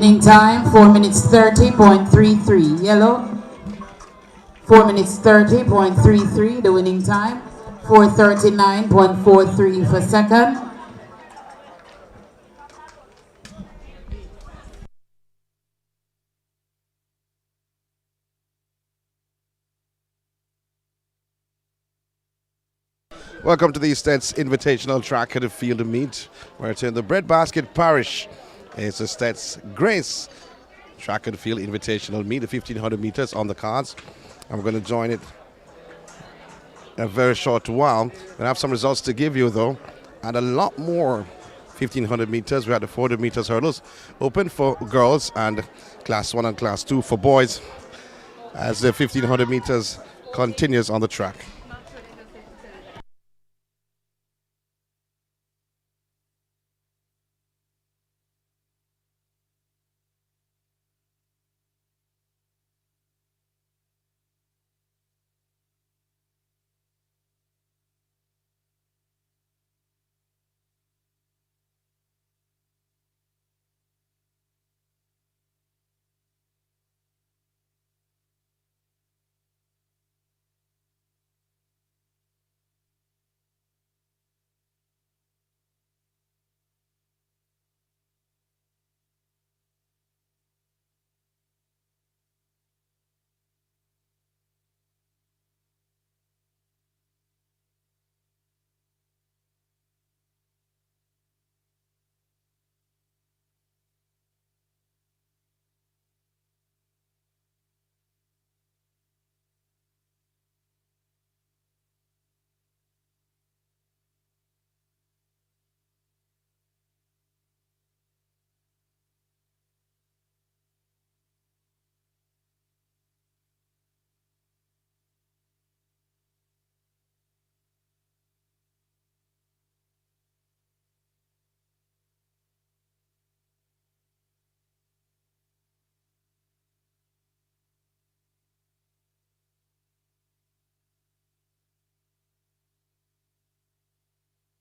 Winning time 4 minutes 30.33. Yellow 4 minutes 30.33. The winning time 4:39.43 for second. Welcome to the STETHS Invitational Track and Field Meet. We're in the Breadbasket Parish. It's the STETHS Grace Track and Field Invitational Meet, the 1500 meters on the cards. I'm going to join it in a very short while. I have some results to give you though, and a lot more 1500 meters. We had the 400 meters hurdles open for girls and class 1 and class 2 for boys as the 1500 meters continues on the track.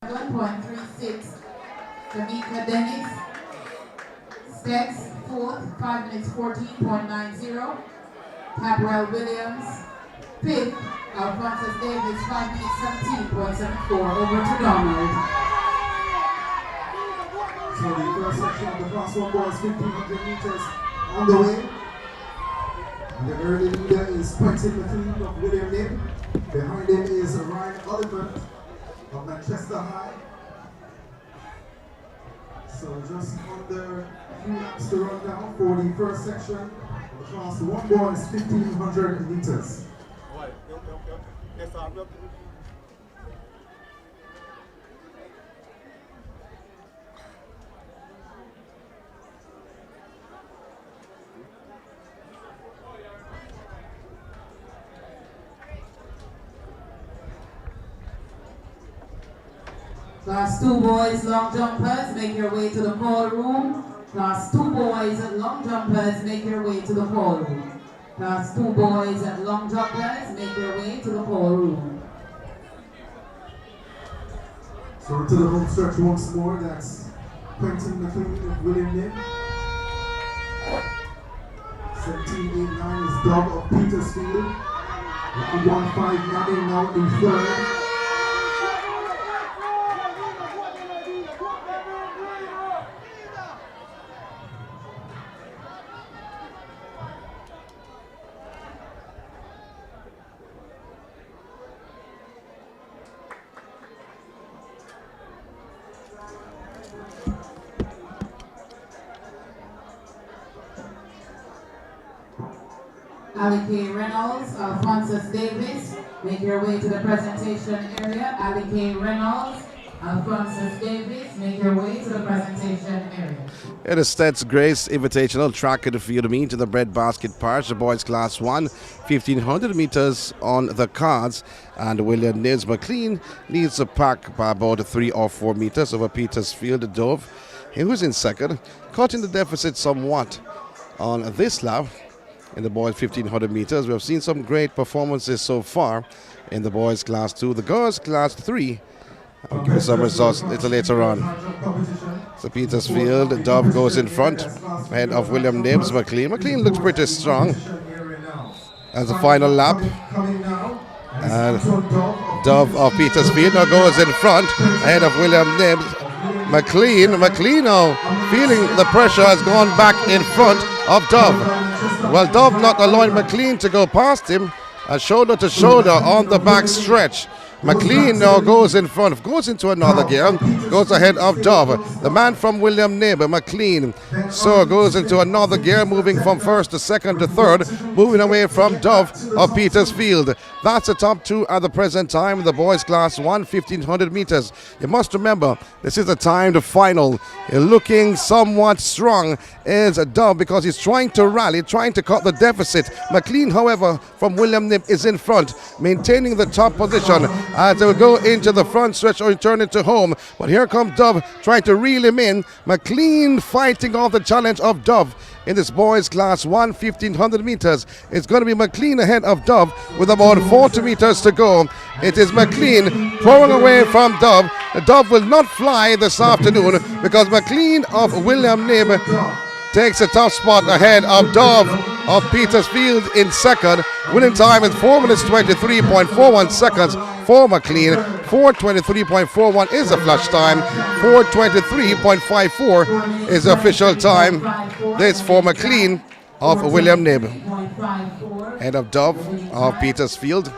.36. Jamaica Dennis. STETHS 4th, 5 minutes 14.90. Gabrielle Williams. 5th, Alphonsus Davis, 5 minutes 17.74. Over to Donald. So the first section of the class 1 boys 1500 meters on the way. And the early leader is Quentin McLeod of William Nib. Behind him is Ryan Oliphant of Manchester High. So just under a few laps to run down for the first section of the class 1 boys 1500 meters. Class 2 boys, long jumpers, make your way to the call room. Class 2 boys, long jumpers, make your way to the call room. Class 2 boys, long jumpers, make your way to the call room. So to the home stretch once more, that's Quentin McLeod of William Nib. 1789 is Doug of Petersfield. 159 now in third. Ali K. Reynolds, Alphonsus Davis, make your way to the presentation area. Ali K. Reynolds, Alphonsus Davis, make your way to the presentation area. It is STETHS Grace Invitational Track and Field Meet to the Breadbasket Parish, the boys class 1, 1500 meters on the cards, and William Nils McLean leads the pack by about 3 or 4 meters over Petersfield Dove, who's in second, cutting the deficit somewhat on this lap. In the boys 1500 meters, we have seen some great performances so far in the boys class 2. The girls class 3, I'll give you some results a little later on. So Petersfield, Dove goes in front, ahead of William Nibs. McLean looks pretty strong as the final lap. And Dove of Petersfield now goes in front, ahead of William Nibs. McLean now feeling the pressure, has gone back in front of Dove. Well, Dove not allowing McLean to go past him, shoulder to shoulder on the back stretch. McLean now goes in front, goes into another gear, goes ahead of Dove. The man from William Nib, McLean, so goes into another gear, moving from first to second to third, moving away from Dove of Petersfield. That's the top two at the present time, the boys class 1, 1500 meters. You must remember, this is the time to final. Looking somewhat strong is Dove because he's trying to rally, trying to cut the deficit. McLean, however, from William Nib is in front, maintaining the top position as they will go into the front stretch or return into home. But here comes Dove trying to reel him in. McLean fighting off the challenge of Dove in this boys class 1, 1500 meters. It's going to be McLean ahead of Dove with about 40 meters to go. It is McLean pouring away from Dove. The Dove will not fly this afternoon because McLean of William Nib takes a top spot ahead of Dove of Petersfield in second. Winning time is 4 minutes 23.41 seconds for McLean. 4:23.41 is the flash time. 4:23.54 is the official time. This for McLean of William Nib. Head of Dove of Petersfield.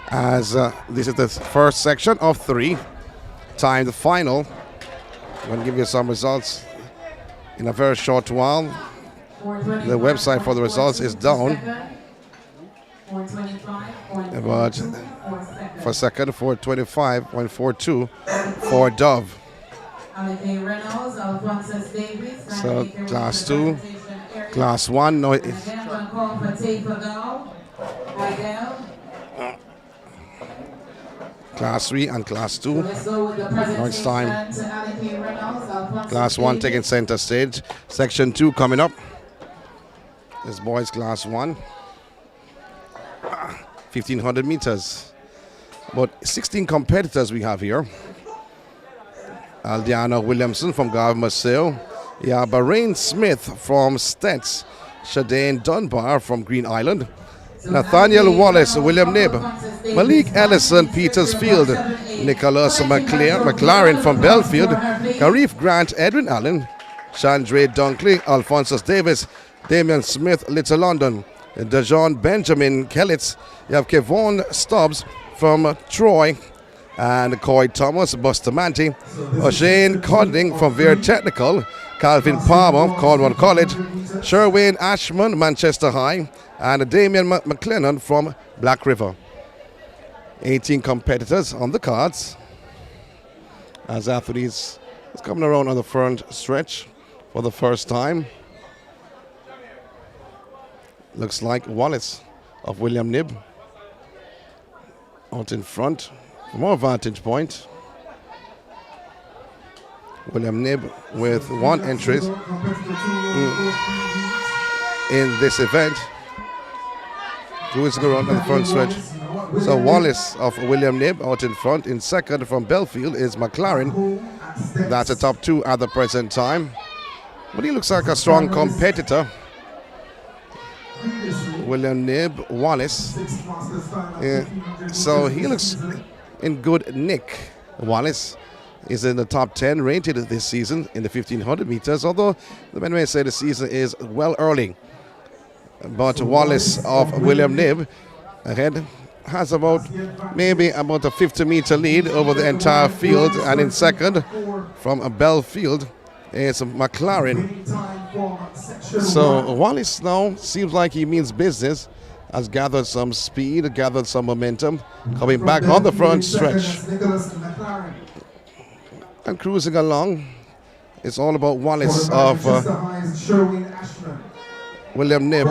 As this is the first section of 3. Time the final. I'm going to give you some results in a very short while. The website for the results is down. But for second, 4:25.42 for Dove. So class 2, class 1. No, class 3 and class 2. Now it's time. Class 1 taking center stage. Section 2 coming up. This boys class 1. 1500 meters. But 16 competitors we have here. Aldiana Williamson from Garv Maceo. Yeah, Bahrain Smith from STETHS. Shadane Dunbar from Green Island. Nathaniel Wallace, William Nib. Malik Ellison, Petersfield. Nicholas McLaren from Belfield. Karif Grant, Edwin Allen. Chandre Dunkley, Alphonsus Davis. Damian Smith, Little London. Dejon Benjamin Kellitz. You have Kevon Stubbs from Troy. And Coy Thomas, Bustamante. O'Shane Codling from Veer Technical. Calvin Palmer, Cornwall College. Sherwayne Ashman, Manchester High. And Damian McLennan from Black River. 18 competitors on the cards. As athletes is coming around on the front stretch for the first time. Looks like Wallace of William Nib out in front. More vantage point. William Nib with 1 entry in this event. Who is going on the front stretch? So Wallace of William Nib out in front. In second from Belfield is McLaren. That's the top 2 at the present time. But he looks like a strong competitor. William Nib, Wallace. So he looks in good nick. Wallace is in the top 10 rated this season in the 1500 meters, although the men may say the season is well early. But Wallace of William Nib ahead has maybe about a 50-meter lead over the entire field, and in second from Belfield is McLaren. So Wallace now seems like he means business, has gathered some speed, gathered some momentum, coming back on the front stretch. And cruising along. It's all about Wallace of William Nib.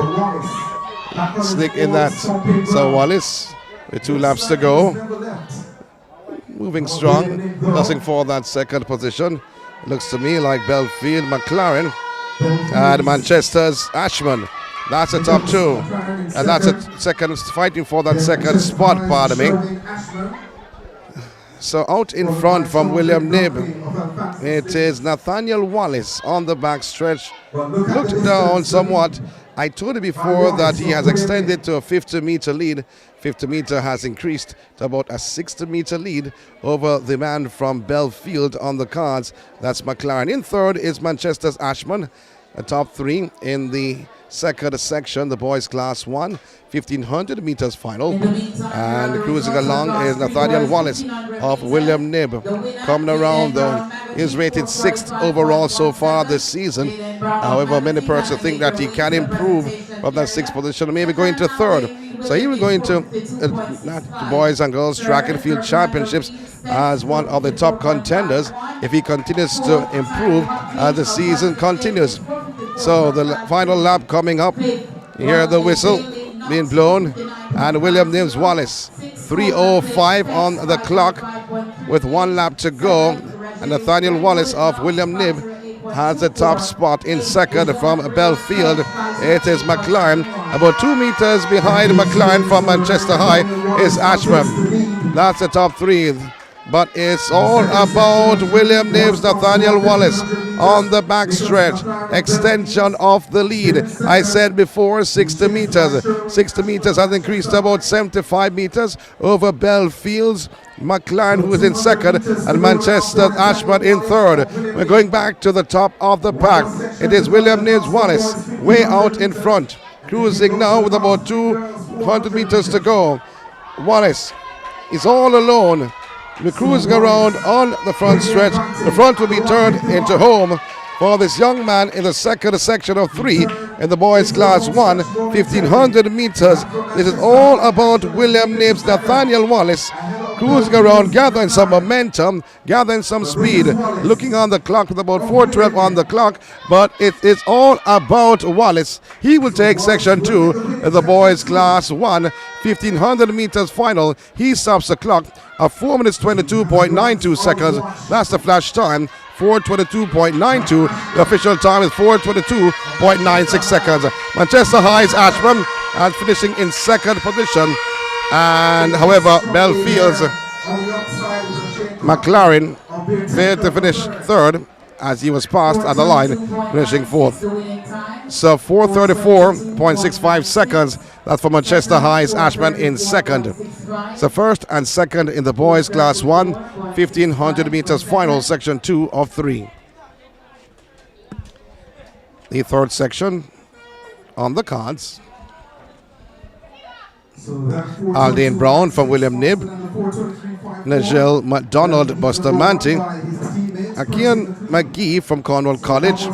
Sneak in that. So Wallace with 2 laps to go. Moving strong. Nothing for that second position. Looks to me like Belfield, McLaren, and Manchester's Ashman. That's the top 2. And that's a second, fighting for that second spot, pardon me. So out in front from William Knibb, it is Nathaniel Wallace on the back stretch. Looked down somewhat. I told you before that he has extended to a 50-meter lead. 50-meter has increased to about a 60-meter lead over the man from Belfield on the cards. That's McLaren. In third is Manchester's Ashman. A top three in the second section, the boys class 1, 1500 meters final. And cruising along is Nathaniel Wallace of William Knibb. Coming around though, is rated 6th overall so far this season. However, many persons think that he can improve from that 6th position and maybe going to 3rd. So he will go into the boys and girls track and field championships as one of the top contenders if he continues to improve as the season continues. So the final lap coming up. You hear the whistle being blown, and William Knibb Wallace 3:05 on the clock with 1 lap to go, and Nathaniel Wallace of William Knibb has the top spot. In second from Belfield, it is McLaren. About 2 meters behind McLaren from Manchester High is Ashburn. That's the top three. But it's all about William Knibb's Nathaniel Wallace on the backstretch. Extension of the lead. I said before 60 meters. 60 meters has increased to about 75 meters over Belfield's McLaren, who is in second, and Manchester Ashman in third. We're going back to the top of the pack. It is William Knibb Wallace way out in front. Cruising now with about 200 meters to go. Wallace is all alone. We're cruising around on the front stretch. The front will be turned into home for this young man in the second section of 3 in the boys class 1, 1500 meters. This is all about William Knibb's Nathaniel Wallace cruising around, gathering some momentum, gathering some speed, looking on the clock with about 4:12 on the clock, but it is all about Wallace. He will take section 2 in the boys class 1, 1500 meters final. He stops the clock at 4 minutes 22.92 seconds. That's the flash time, 4:22.92. The official time is 4:22.96 seconds. Manchester High's Ashburn and finishing in second position. And however, Belfield's McLaren failed to finish third as he was passed at the line, finishing fourth. So 4:34.65 seconds. That's for Manchester High's Ashman in second. So first and second in the boys class 1, 1500 meters final, section 2 of 3. The third section on the cards. Aldine Brown from William Knibb, Nigel McDonald Bustamante, Akian McGee from Cornwall College,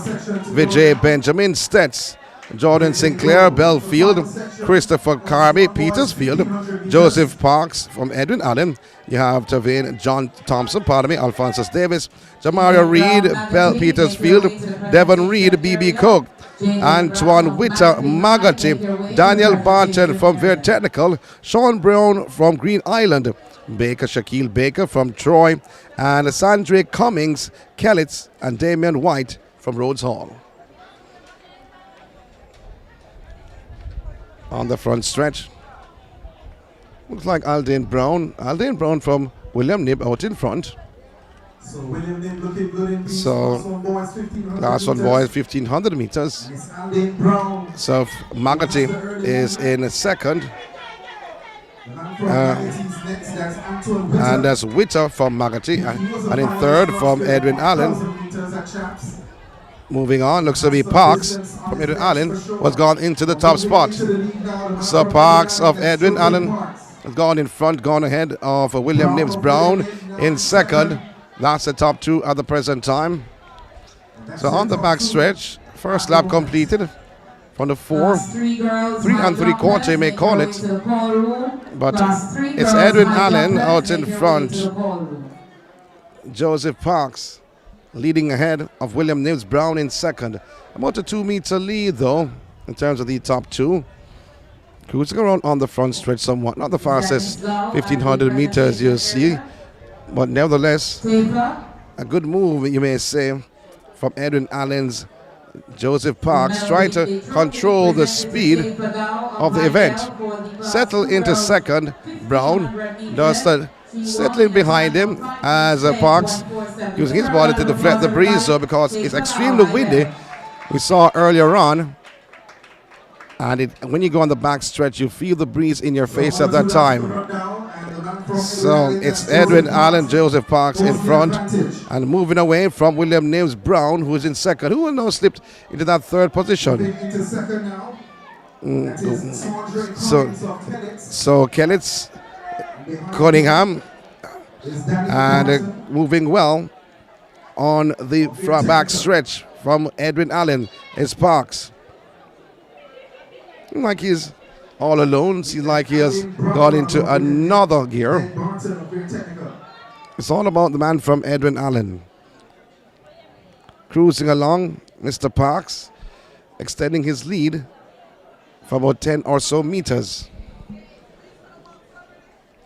Vijay Benjamin Stetts, Jordan Sinclair Belfield, Christopher Carby Petersfield, Joseph Parks from Edwin Allen. You have Tavane John Thompson, Alphonsus Davis, Jamaria Reed Petersfield, Devon Reed BB Cook, Antoine Witter Magati, Daniel Barton from Ver Technical, Sean Brown from Green Island, Baker Shaquille Baker from Troy, and Sandra Cummings, Kellitz, and Damian White from Rhodes Hall. On the front stretch, looks like Aldine Brown from William Knibb out in front. So William Knibb looking good in class 1 boys 1500 meters. So Magati is in second. And there's Witter from Magati, and in third from Edwin Allen. Moving on, looks to be Parks from Edwin Allen was gone into the top spot. So Parks of Edwin Allen has gone in front, gone ahead of William Knibb Brown in second. That's the top 2 at the present time. So on the back stretch, first lap completed from the 4, 3 3/4 you may call it. But it's Edwin Allen out in front. Joseph Parks leading ahead of William Knibb Brown in second. About a 2-meter lead though in terms of the top 2. Cruising around on the front stretch somewhat. Not the fastest 1500 meters you see, but nevertheless a good move you may say from Edwin Allen's Joseph Parks, trying to control the speed of the event. Settle into second. Brown does the settling behind him as Parks using his body to deflect the breeze, so because it's extremely windy, we saw earlier on. And when you go on the back stretch, you feel the breeze in your face at that time. So it's Edwin Allen, Joseph Parks in front, and moving away from William Janeek Brown, who is in second, who will now slipped into that third position. So Kellitz, Cunningham, and moving well on the back stretch from Edwin Allen is Parks. Like he's all alone, seems like he has got into another gear. It's all about the man from Edwin Allen. Cruising along, Mr. Parks, extending his lead for about 10 or so meters.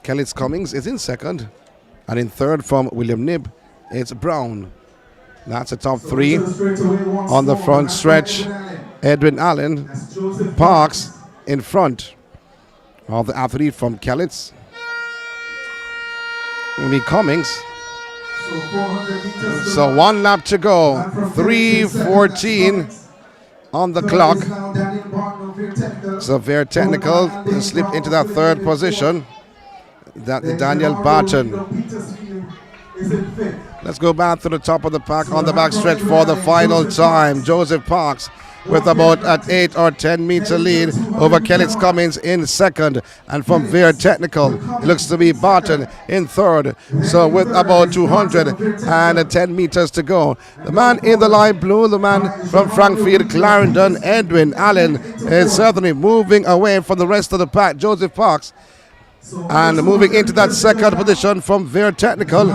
Kellitz Cummings is in second, and in third from William Janeek, it's Brown. That's the top three on the front stretch. Edwin Allen, Parks in front of the athlete from Kellitz. Cummings. So 1 lap to go, 3:14 on the clock. Severe technical slipped into that third position. That Daniel Barton. Let's go back to the top of the pack on the back stretch for the final time. Joseph Parks with about an 8 or 10 meter lead over Kellitz Cummings in second, and from Veer Technical it looks to be Barton in third. So with about 210 meters to go, the man in the light blue, the man from Frankfield Clarendon, Edwin Allen, is certainly moving away from the rest of the pack. Joseph Parks, and moving into that second position from Veer Technical,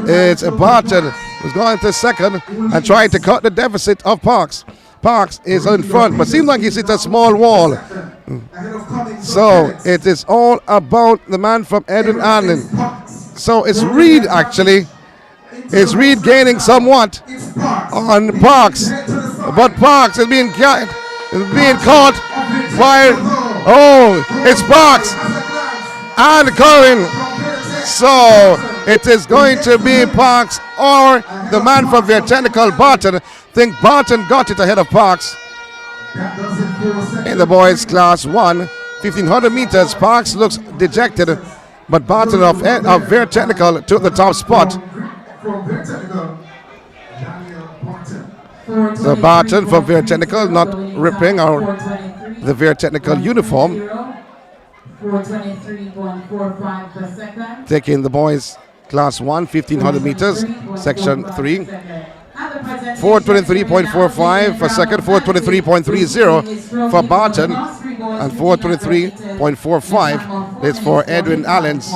it's Barton who's going to second and trying to cut the deficit of Parks. Parks is in front, but seems like he's hit a small wall. So it is all about the man from Edwin Allen. So it's Reed actually. It's Reed gaining somewhat on Parks, but Parks is being caught by, it's Parks and Cohen. So it is going to be Parks or the man from Veer Technical, Barton. I think Barton got it ahead of Parks in the boys class 1, 1500 meters. Parks looks dejected, but Barton of Veer Technical took the top spot. So Barton from Veer Technical not ripping the Veer Technical uniform. 4:23.45 per second. Taking the boys class 1, 1500 meters, section 3. 4:23.45 per second, 4:23.30 for Barton, and 4:23.45 is for Edwin Allen's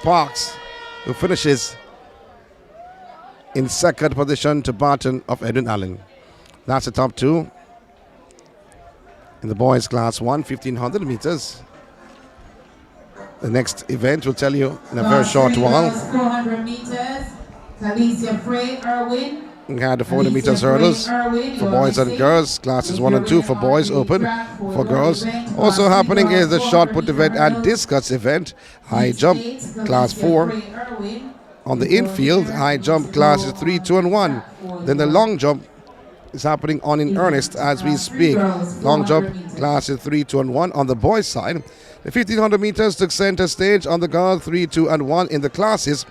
Parks, who finishes in second position to Barton of Edwin Allen. That's the top two in the boys class 1, 1500 meters. The next event will tell you in a very short while. 400 meters. Talicia Frey Irwin. We had the 400 meters hurdles for boys and girls, classes 1 and 2 for boys, open for girls. Also happening is the shot put event and discus event, high jump class 4. On the infield, high jump classes 3, 2 and 1. Then the long jump is happening on in earnest as we speak. Long jump classes 3, 2 and 1 on the boys side. The 1500 meters took center stage on the girls, 3, 2 and 1 in the classes.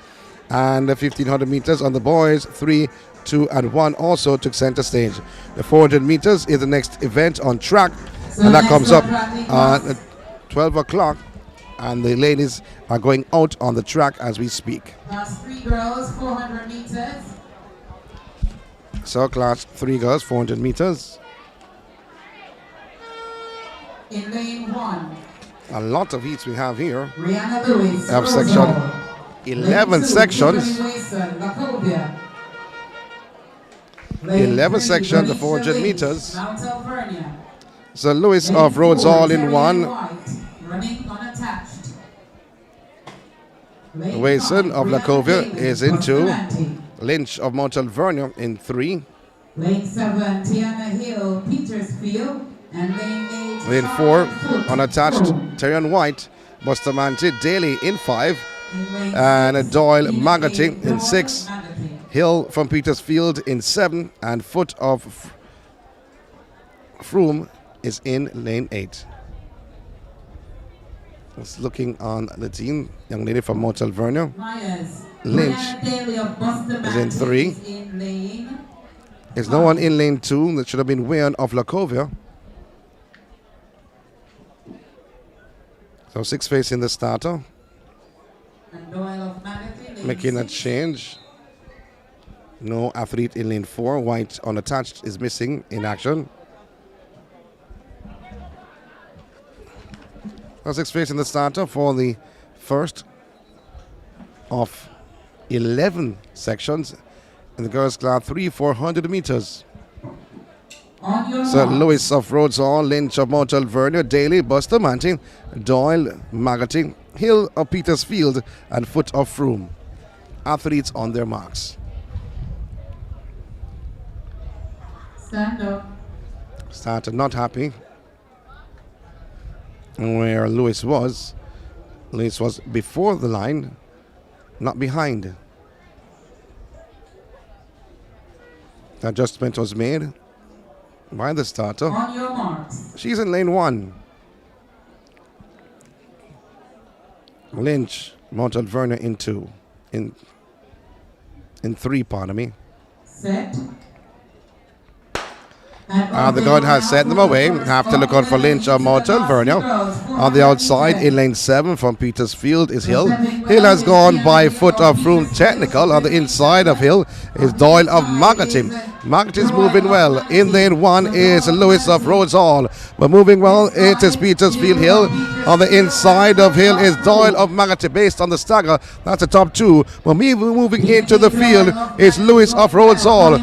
And the 1500 meters on the boys, 3, 2 and 1 also took center stage. The 400 meters is the next event on track, and that comes up at 12 o'clock, and the ladies are going out on the track as we speak. Class 3 girls, 400 meters. So class 3 girls, 400 meters. In lane 1. A lot of heats we have here. Briana Williams. We have section 11 sections. 11 sections, the 400 meters. So Lewis of Rhodes all in one. Wason of Lacovia is in 2. Lynch of Mount Alvernia in 3. Lane 7, Tiana Hill, Petersfield. And lane 8, lane 4, unattached, Terrion White, Bustamante Daly in 5. and Doyle Magaty in 6. Hill from Petersfield in 7, and Foot of Froome is in lane 8. Just looking on the team, young lady from Motel Verno. Lynch is in 3. There's no one in lane 2. That should have been Wayan of Lacovia. So 6 facing the starter. Making a change. No athlete in lane 4. White unattached is missing in action. So 6 facing the starter for the first of 11 sections in the girls' class 3/400 meters. St. Louis of Rhodes Hall, Lynch of Montreal Vernier, Daly, Bustamante, Doyle, Magaty, Hill of Petersfield, and Foot of Froome. Athletes on their marks. Stand up. Started not happy where Lewis was. Lewis was before the line, not behind. The adjustment was made by the starter. On your marks. She's in lane 1. Lynch, Montreal Vernier in 2. In 3, pardon me. Set. The guard has sent them away. Have to look out for Lynch or Montreal Vernier. On the outside in lane 7 from Petersfield is Hill. Hill has gone by Foot of Froome Technical. On the inside of Hill is Doyle of Magaty. Magaty is moving well. In lane 1 is Lewis of Rhodes Hall. But moving well, it is Petersfield Hill. On the inside of Hill is Doyle of Magaty based on the stagger. That's the top 2. But moving into the field is Lewis of Rhodes Hall.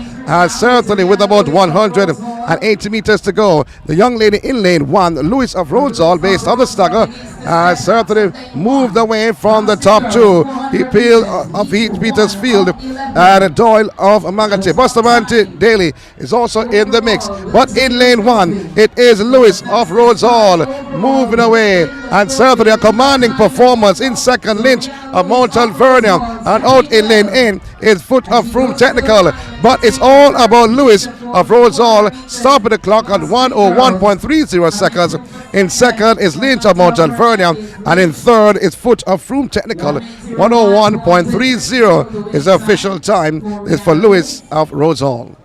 Certainly with about 180 meters to go. The young lady in lane 1, Lewis of Rhodes Hall, based on the stagger, has certainly moved away from the top 2. He peeled of Petersfield and Doyle of Magaty. Bustamante Daly is also in the mix. But in lane 1, it is Lewis of Rhodes Hall moving away. And certainly a commanding performance in second. Lynch of Montreal Vernier. And out in lane 8 is Foot of Froome Technical. But it's all about Lewis of Rhodes Hall, stopping the clock at 1:01.30 seconds. In second is Lynch of Montreal Vernier, and in third is Foot of Froome Technical. 1:01.30 is the official time. Is for Lewis of Rhodes Hall.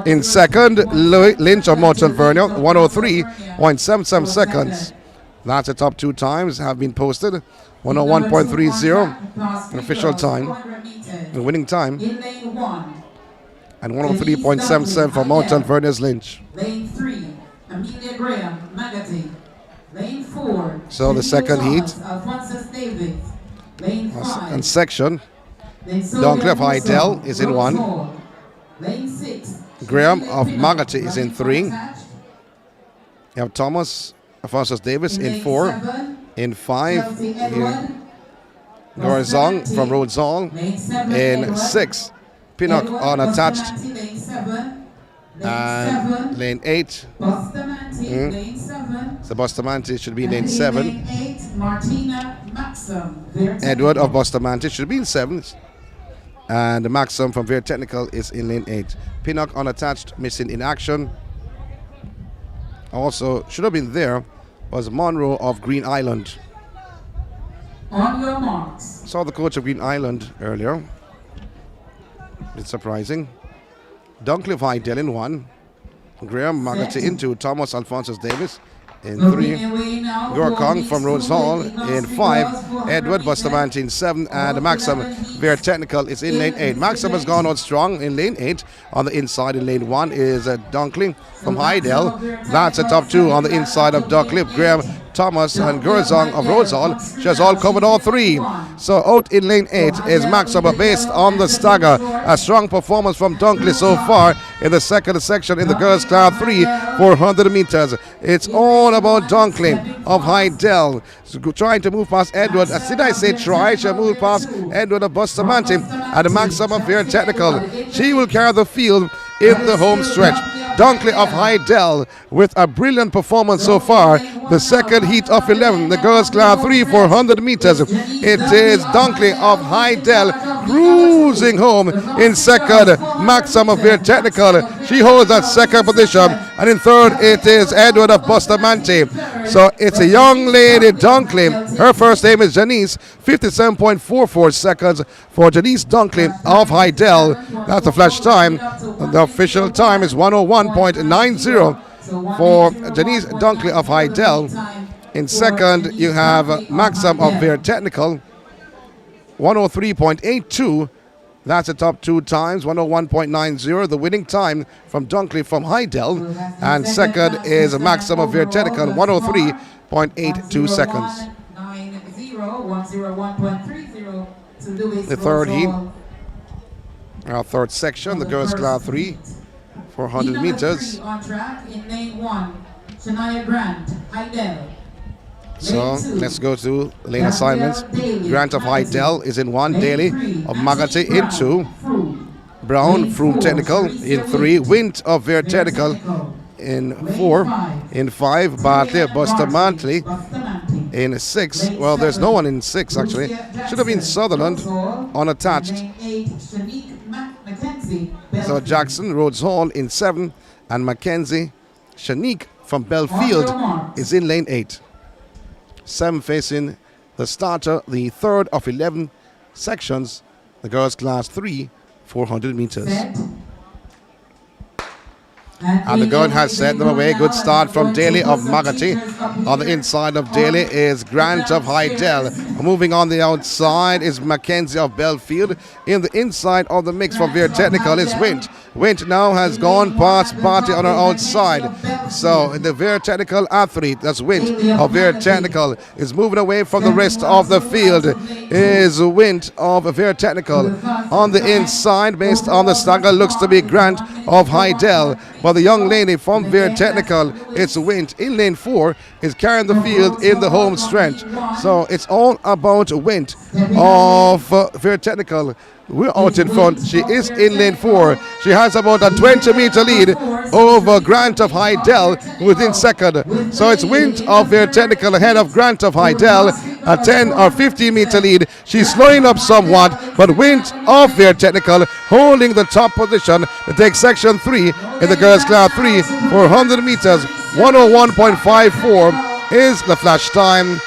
In second, Lynch of Montreal Vernier, 1:03.77 seconds. That's the top 2 times have been posted. 1:01.30, an official time, the winning time, and 1:03.77 for Montreal Vernier's Lynch. Lane 3, Amelia Graham, Magaty. Lane 4, so the second heat, Lane 5, and section, Duncliffe Hydell is in 1. Lane 6, Graham of Magaty is in 3. You have Thomas Alphonsus Davis in 4. In 5, Gorazong from Rhodes Hall. In 6, Pinnock unattached. And lane 8, so Bustamante should be in lane 7. Edward of Bustamante should be in 7th. And Maxim from Veer Technical is in lane 8. Pinnock unattached, missing in action. Also, should have been there was Monroe of Green Island. On your marks. Saw the coach of Green Island earlier. It's surprising. Duncliffe Hydell in 1. Graham Magaty in 2. Thomas Alphonsus Davis in 3. Gorkong from Rhodes Hall in 5. Edward Bustamante in 7. And Maxim Veer Technical is in lane 8. Maxim has gone out strong in lane 8. On the inside in lane 1 is Dunkley from Hydell. That's the top 2 on the inside of Duncliffe. Graham, Thomas and Gurzong of Rhodes Hall. She has all covered all 3. So out in lane 8 is Maxima based on the stagger. A strong performance from Dunkley so far in the second section in the girls' class 3/400 meters. It's all about Dunkley of Hydell. Trying to move past Edward. Did I say try? She moved past Edward of Bustamante and Maxima Veer Technical. She will carry the field in the home stretch. Dunkley of Hydel with a brilliant performance so far. The second heat of 11, the girls class 3 400 meters. It is Dunkley of Hydel cruising home in second. Maxim of Veer Technical, she holds that second position. And in third, it is Edward of Bustamante. So it's a young lady, Dunkley. Her first name is Janice, 57.44 seconds for Janice Dunkley of Hydel. That's the flash time. The official time is 101.90 for Janice Dunkley of Hydel. In second, you have Maxim of Veer Technical, 103.82. That's the top two times, 101.90. The winning time from Dunkley from Hydel. And second is Maxim of Veer Technical, 103.82 seconds. The third heat, our third section, the girls class 3, 400 meters. On track in lane 1, Shania Grant, Hydel. So let's go to lane assignments. Grant of Hydel is in 1, Daly of Magati in 2, Brown, Froome Technical in 3, Wint of Veer Technical in 4, in 5, Bartley of Bustamante in 6. Well, there's no one in 6 actually. Should have been Sutherland unattached. So Jackson, Rhodes Hall in 7, and Mackenzie Janeek from Belfield is in lane 8. 7 facing the starter, the third of 11 sections, the girls class 3, 400 meters. And the gun has set them away. Good start from Daly of Magati. On the inside of Daly is Grant of Hydel. Moving on the outside is Mackenzie of Belfield. In the inside of the mix from Veer Technical is Wint. Wint now has gone past Barty on her outside. So the Veer Technical athlete, that's Wint of Veer Technical, is moving away from the rest of the field. Is Wint of Veer Technical. On the inside, based on the stagger, looks to be Grant of Hydel. But the young lady from Veer Technical, it's Wint in lane 4, is carrying the field in the home stretch. So it's all about Wint of Veer Technical. We're out in front. She is in lane 4. She has about a 20-meter lead over Grant of Hydel within second. So it's Wint of Veer Technical ahead of Grant of Hydel, a 10 or 15-meter lead. She's slowing up somewhat, but Wint of Veer Technical holding the top position to take section 3 in the girls class 3, 400 meters. 101.54 is the flash time.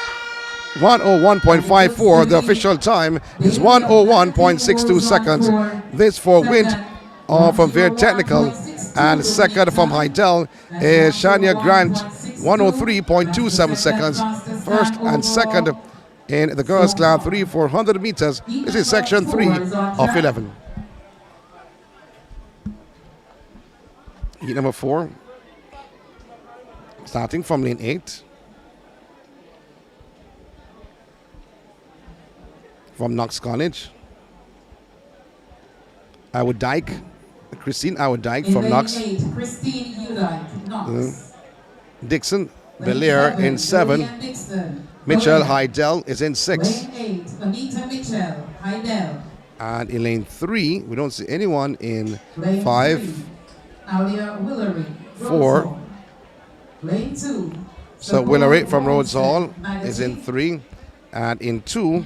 101.54. The official time is 101.62 seconds. This for Wint from Veer Technical. And second from Hydel is Shania Grant, 103.27 seconds. First and second in the girls class 3, 400 meters. This is section 3 of 11. Heat number 4. Starting from lane 8. From Knox College, Dyke, Christine Dyke from Knox. Christine Udyke, Knox. Dixon Belair in 7. Mitchell Hydel is in 6. Lane 8, Anita Mitchell, Hydel. And in lane 3, we don't see anyone in Lane 5. 3, Alia Willery, 4. Lane 2. So Willery from Rhodes Hall is in 3. And in 2,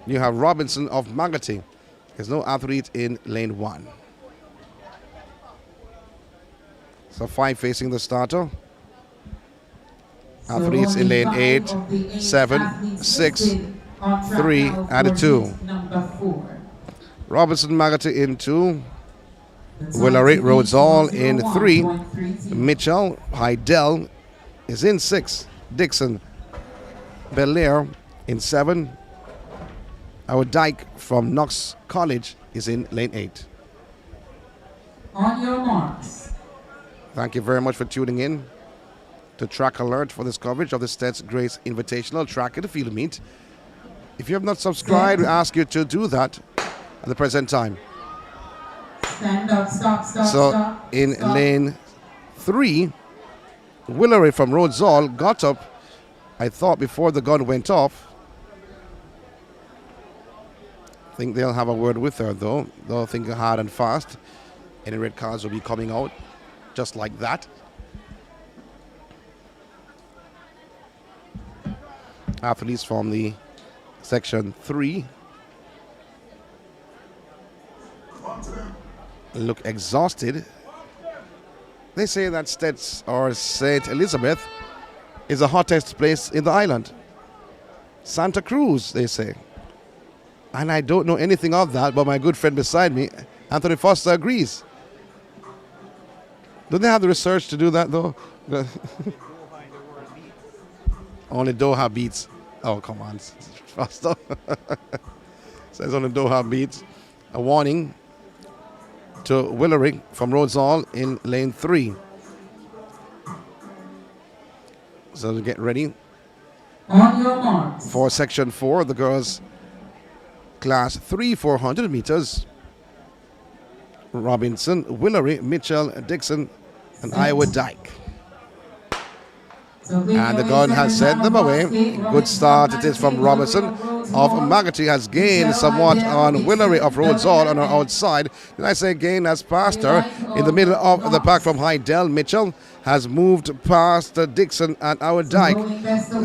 you have Robinson of Magati. There's no athlete in lane 1. So 5 facing the starter. Athletes in lane 8, 7, 6, 3, and 2. Robinson Magati in 2. Willery Rhodes Hall in 3. Mitchell Hydel is in 6. Dixon Belair in 7. Our Dyke from Knox College is in lane 8. On your marks. Thank you very much for tuning in to Track Alert for this coverage of the STETHS Grace Invitational Track and Field Meet. If you have not subscribed, we ask you to do that at the present time. Stand up, stop, stop. In lane 3, Willery from Rhodes Hall got up, I thought, before the gun went off. I think they'll have a word with her, though. They'll think hard and fast. Any red cards will be coming out. just like that. Athletes from the section 3 look exhausted. They say that STETHS or St. Elizabeth is the hottest place in the island. Santa Cruz, they say. And I don't know anything of that, but my good friend beside me, Anthony Foster, agrees. Don't they have the research to do that, though? Only Doha beats. Oh, come on. Foster. Says only Doha beats. A warning to Willery from Rhodes Hall in lane 3. So to get ready On your marks. for section 4, the girls class 3 400 meters. Robinson, Willery, Mitchell, Dixon, and Iowa Dyke. And the gun has sent them away. Good start it is from Robinson of Magotty, has gained somewhat on Willery of Rhodes Hall on her outside. Did I say gain has passed her in the middle of the pack from Hydell. Mitchell has moved past Dixon and our Dyke.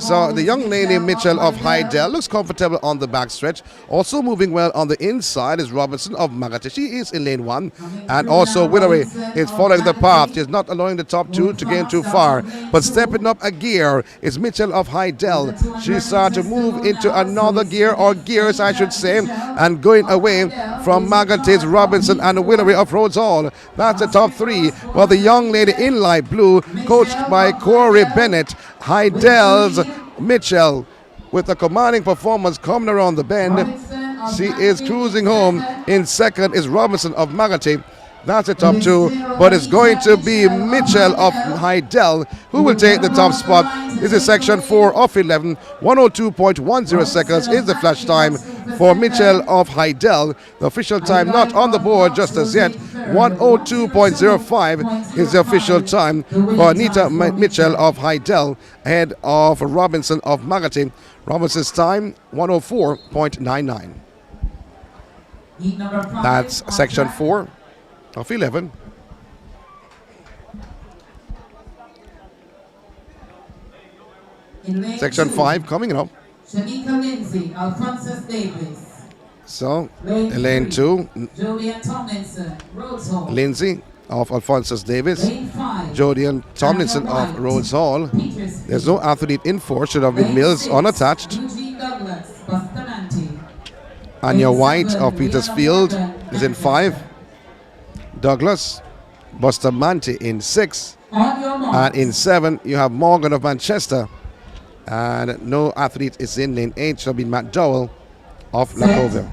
So the young lady Mitchell of Hydell looks comfortable on the backstretch. Also moving well on the inside is Robinson of Magotty. She is in lane 1. And also Willery is following the path. She is not allowing the top 2 to gain too far. But stepping up a gear is Mitchell of Hydell. She started to move into another gear, or gears I should say, and going away from Magotty's Robinson and Willery of Rhodes Hall. That's the top 3. While the young lady in light blue, coached by Corey Bennett, Hydell's Mitchell, with a commanding performance coming around the bend. She is cruising home. In second is Robinson of Magotty. That's the top 2, but it's going to be Mitchell of Hydell who will take the top spot. This is section 4 of 11. 102.10 seconds is the flash time for Mitchell of Hydell. The official time not on the board just as yet. 102.05 is the official time for Anita Mitchell of Hydell ahead of Robinson of Magotty. Robinson's time 104.99. That's section 4 of 11. Section 5 coming up. Janeek Lindsay, Alphonsus Davis. So, lane 2, Julian Tomlinson, Rhodes Hall. Lindsay of Alphonsus Davis. Lane 5, Jodian Tomlinson of Rhodes Hall. There's no athlete in 4, should have been Mills unattached. Eugene Douglas, Bustamante. Anya White of Petersfield is in 5. Douglas, Bustamante in 6. On your mark. And in 7, you have Morgan of Manchester. And no athlete is in lane 8, shall be Matt Dowell of Lacovia.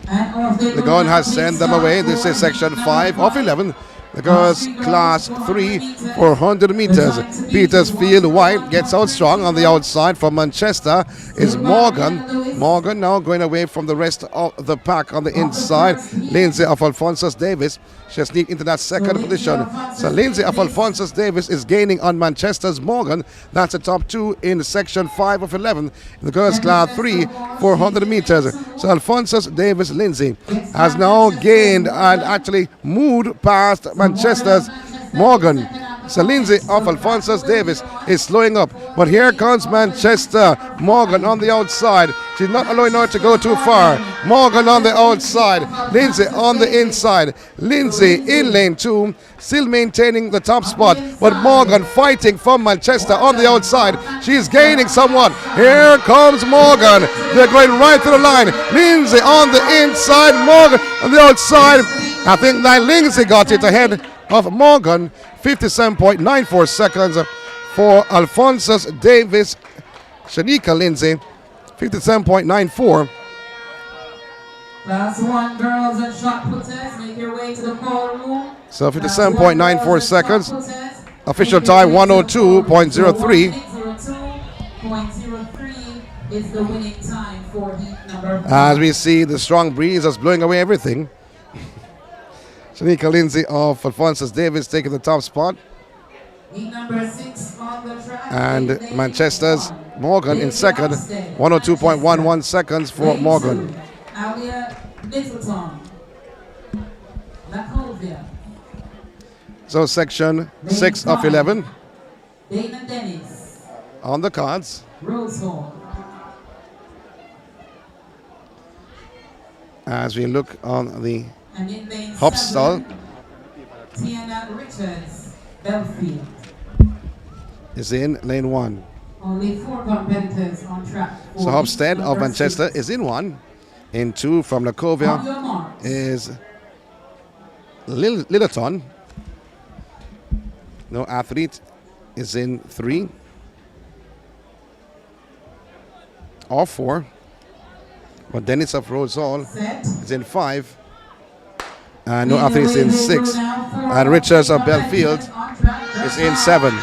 The gun has sent them away. This is section 5 of 11. The girls class 3 400 meters. Petersfield White gets out strong on the outside. From Manchester is Morgan. Morgan now going away from the rest of the pack on the inside. Lindsay of Alphonsus Davis. She sneaked into that second position. So Lindsay of Alphonsus Davis is gaining on Manchester's Morgan. That's the top 2 in section 5 of 11. The girls class 3 400 meters. So Alphonsus Davis Lindsay has now gained and actually moved past Manchester's Morgan. So Lindsay of Alphonsus Davis is slowing up. But here comes Manchester. Morgan on the outside. She's not allowing her to go too far. Morgan on the outside. Lindsay on the inside. Lindsay in lane 2. Still maintaining the top spot. But Morgan fighting from Manchester on the outside. She's gaining somewhat. Here comes Morgan. They're going right to the line. Lindsay on the inside. Morgan on the outside. I think that Lindsay got it ahead of Morgan. 57.94 seconds for Alphonsus Davis. Shanika Lindsay, 57.94. Class 1 girls and shot putters, make your way to the call room. So 57.94 seconds. Official time 102.03. 102.03 is the winning time for heat number 5. As we see the strong breeze that's blowing away everything. Shanika Lindsay of Alphonsus Davis taking the top spot. Number 6 on the track. And Manchester's Morgan in second. 102.11 seconds for Morgan. Alia Littleton. Lacovia. So section 6 of 11 Dana Dennis, on the cards. Rosehall. As we look on the And in lane hop 7, stall, Tiana Richards, Belfield. is in lane 1. Only 4 competitors on track. So Hopstead of Manchester is in 1. In 2 from On Lacovia your marks. is Littleton. No athlete is in 3 or 4. But Dennis of Rosehall Set. is in 5. And no athlete is in 6. And Richards of Belfield is in 7.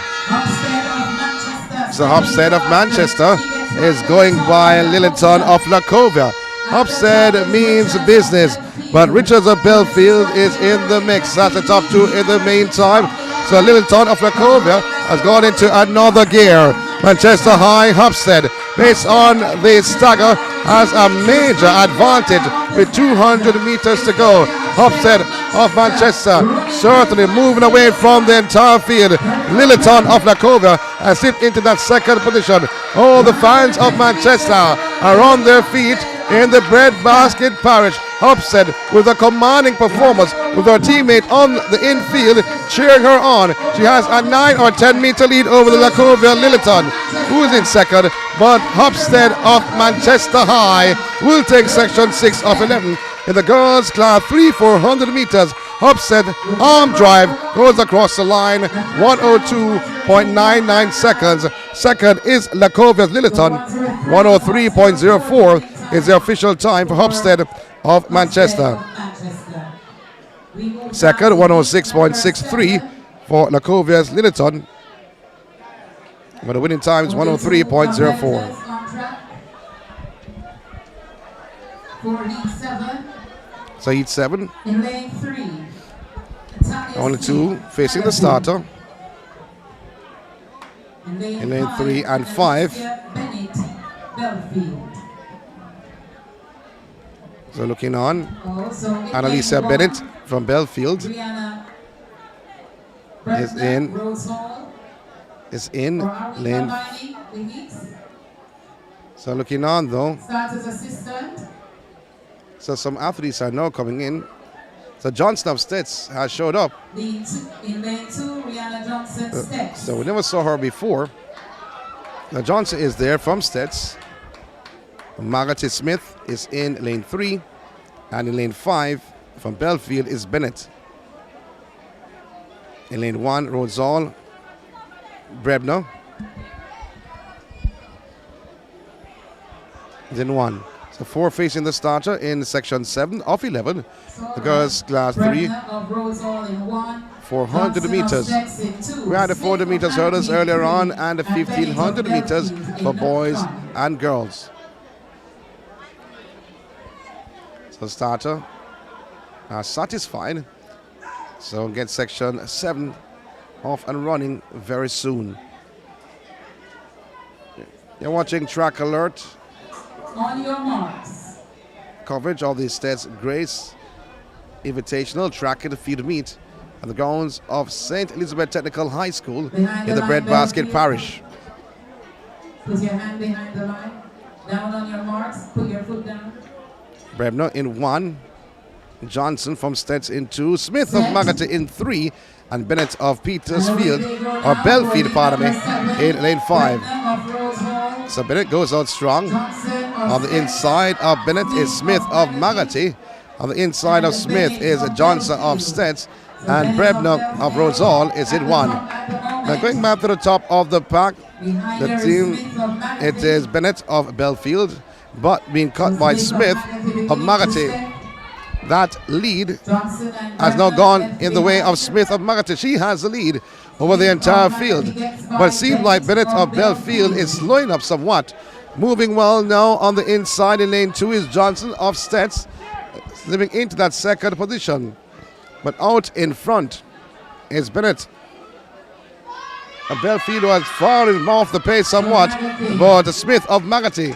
So Hopstead of Manchester is going by Littleton of Lacovia. Hopstead means business, but Richards of Belfield is in the mix. That's the top 2 in the meantime. So Littleton of Lacovia has gone into another gear. Manchester High Hopstead, based on the stagger, has a major advantage with 200 meters to go. Hopstead of Manchester certainly moving away from the entire field. Littleton of Lacovia has slipped into that second position. All the fans of Manchester are on their feet in the breadbasket parish. Hopstead with a commanding performance with her teammate on the infield cheering her on. She has a 9 or 10 meter lead over the Lacovia Littleton, who is in second, but Hopstead of Manchester High will take section 6 of 11. In the girls class 3/400 meters, Hopstead arm drive goes across the line, 102.99 seconds. Second is Lacovia's Littleton, 103.04 is the official time for Hopstead of Manchester. Second, 106.63 for Lacovia's Littleton. But the winning time is 103.04. So heat 7. In lane 3, Only 2 facing the starter. In lane 3 and 5. Bennett, Belfield. So looking on, Also in Annalisa lane 1, Bennett from Belfield Briana is in. Rosehall. Is in Or are we lane. combining the heats? So looking on though, Starters assistant. so some athletes are now coming in. So Johnson of Stets has showed up. In lane 2, Rihanna Johnson steps. So we never saw her before. Now Johnson is there from Stets. Margaret Smith is in lane 3. And in lane 5 from Belfield is Bennett. In lane 1, Rosal, Brebner is in 1. So 4 facing the starter in section 7 of 11. The girls class 3, 400 meters. We had the 400 meters hurdles earlier on and the 1500 meters for boys and girls. So starter are satisfied. So get section 7 off and running very soon. You're watching Track Alert. On your marks. Coverage of the STETHS Grace Invitational Track and Field Meet at the grounds of St. Elizabeth Technical High School in the Breadbasket Parish. Put your hand behind the line. Down on your marks. Put your foot down. Brebner in 1. Johnson from STETHS in 2. Smith of Magata in 3. And Bennett of Petersfield, or Belfield, pardon me, in lane 5. So Bennett goes out strong. On the inside of Bennett is Smith of Magati. On the inside of Smith is Johnson of Stets. And Brebner of Rosal is in 1. Now going back to the top of the pack, the team, it is Bennett of Belfield, but being cut by Smith of Magati. That lead has now gone in the way of Smith of Magata. She has the lead over the entire field. But it seems like Bennett of Belfield is slowing up somewhat. Moving well now on the inside in lane 2 is Johnson of Stets, slipping into that second position. But out in front is Bennett of Belfield, who has fallen off the pace somewhat. But Smith of Magati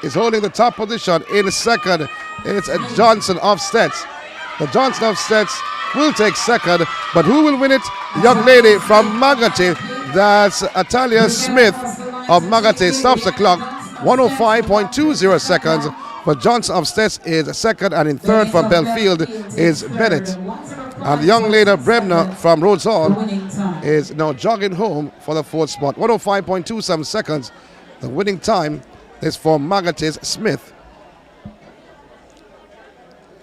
is holding the top position in second. It's Johnson of Stets. The Johnson of Stets will take second, but who will win it? Young lady from Magate, that's Atalia Smith of Magate, stops the clock, 105.20 seconds. But Johnson of STETHS is second, and in third from Belfield is Bennett. And the young lady Brebner from Rhodes Hall is now jogging home for the fourth spot, 105.27 seconds. The winning time is for Magate's Smith.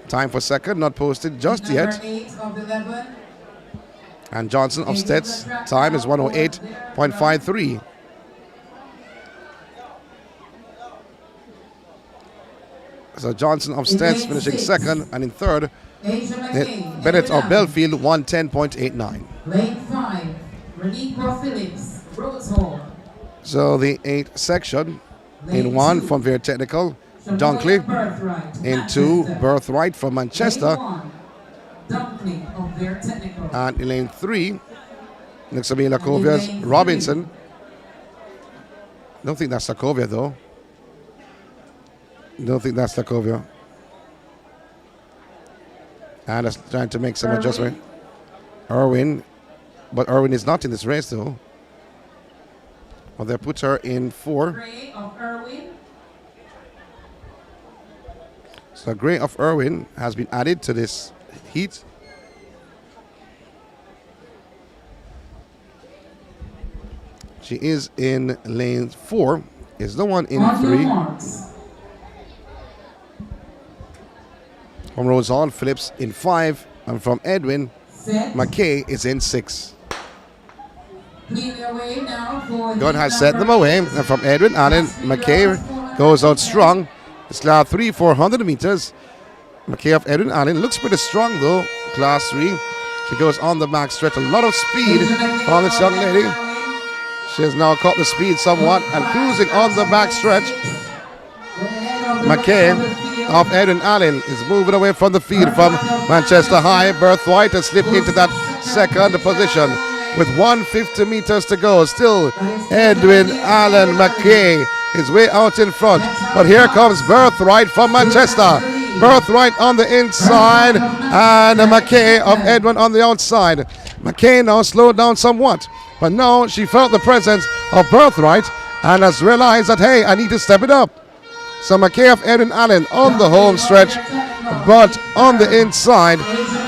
Time for second, not posted just yet. And Johnson of STETHS, time is 108.53. So Johnson of STETHS finishing second, and in third, Bennett of Belfield, 110.89. Lane 5, Renika Phillips, Rhodes Hall. So the 8th section, in 1 from Very Technical, Dunkley. In 2, Birthright from Manchester. And in lane 3, next to me, Lacovia's Robinson. Don't think that's Lacovia though. Don't think that's Lacovia. And it's trying to make some adjustment. Irwin, but Irwin is not in this race though. Well, they put her in 4. So Gray of Irwin has been added to this heat. She is in lane 4. Is no one in 3. From Rhodes Hall, Phillips in 5, and from Edwin, McKay is in 6. God has set them away, and from Edwin Allen, McKay goes out strong. It's class 3, 400 meters. McKay of Edwin Allen looks pretty strong though, class 3. She goes on the back stretch, a lot of speed on this young lady. She has now caught the speed somewhat and cruising on the back stretch. McKay of Edwin Allen is moving away from the field from Manchester High. Birthright has slipped into that second position with 150 meters to go. Still Edwin Allen McKay is way out in front, but here comes Birthright from Manchester. Birthright on the inside and McKay of Edwin on the outside. McKay now slowed down somewhat, but now she felt the presence of Birthright and has realized that, hey, I need to step it up. So McKay of Edwin Allen on the home stretch, but on the inside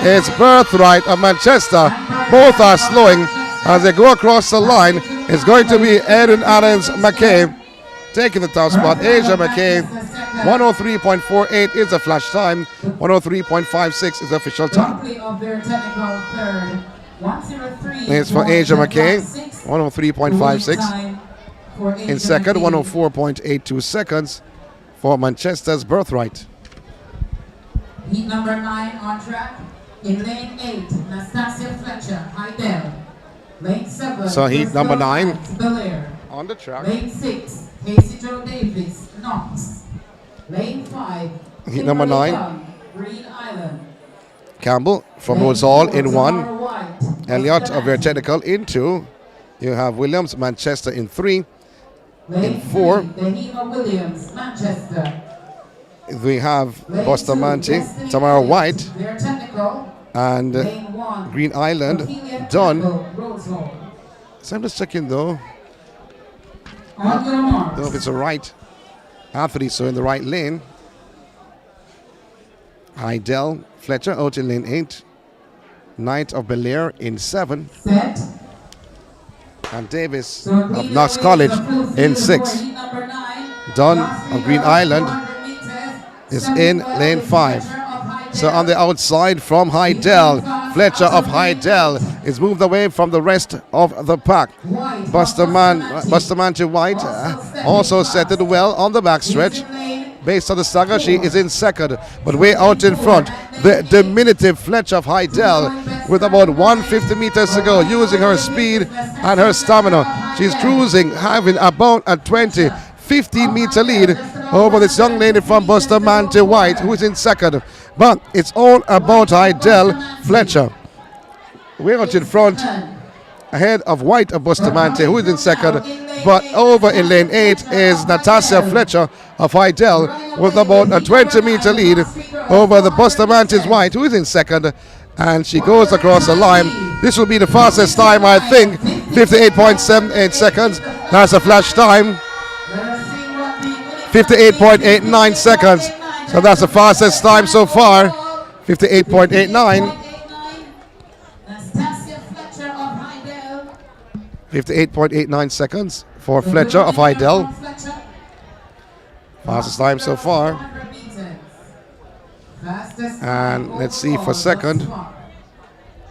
is Birthright of Manchester. Both are slowing as they go across the line. It's going to be Edwin Allen's McKay taking the top spot. Asia McKay, 103.48 is the flash time. 103.56 is the official time. It's for Asia McKay, 103.56. In second, 104.82 seconds for Manchester's Birthright. Heat number 9 on track. In lane 8, Nastasia Fletcher, Heidel. Lane 7, so heat number 9 Belair. on the track. Lane 6, Casey Joe Davis, Knox. Lane 5, heat number 9, Green Island. Campbell from Rhodes Hall in 1. Elliott of Very Technical in 2. You have Williams, Manchester in 3. In 4, Danielle Williams, Manchester. we have Bustamante, Tamara White, and Green Island, Dunn. So I'm just checking though. I don't know if it's a right athlete, so in the right lane. Heidel Fletcher out in lane 8. Knight of Belair in 7. Set. And Davis of Knox College in 6. Dunn of Green Island is in lane 5. So on the outside from Heidel, Fletcher of Heidel is moved away from the rest of the pack. Bustamante White also set it well on the backstretch. Based on the stagger, she is in second, but way out in front. The diminutive Fletcher of Heidel with about 150 meters to go, using her speed and her stamina. She's cruising, having about a 15 meter lead over this young lady from Bustamante White, who is in second. But it's all about Heidel Fletcher. Way out in front, ahead of White of Bustamante, who is in second. But over in lane 8 is Natasha Fletcher of Heidel with about a 20 meter lead over the Bustamante's White, who is in second. And she goes across the line. This will be the fastest time, I think. 58.78 seconds. That's a flash time. 58.89 seconds. So that's the fastest time so far. 58.89. 58.89 seconds for Fletcher of Heidel. Fastest time so far. And let's see for second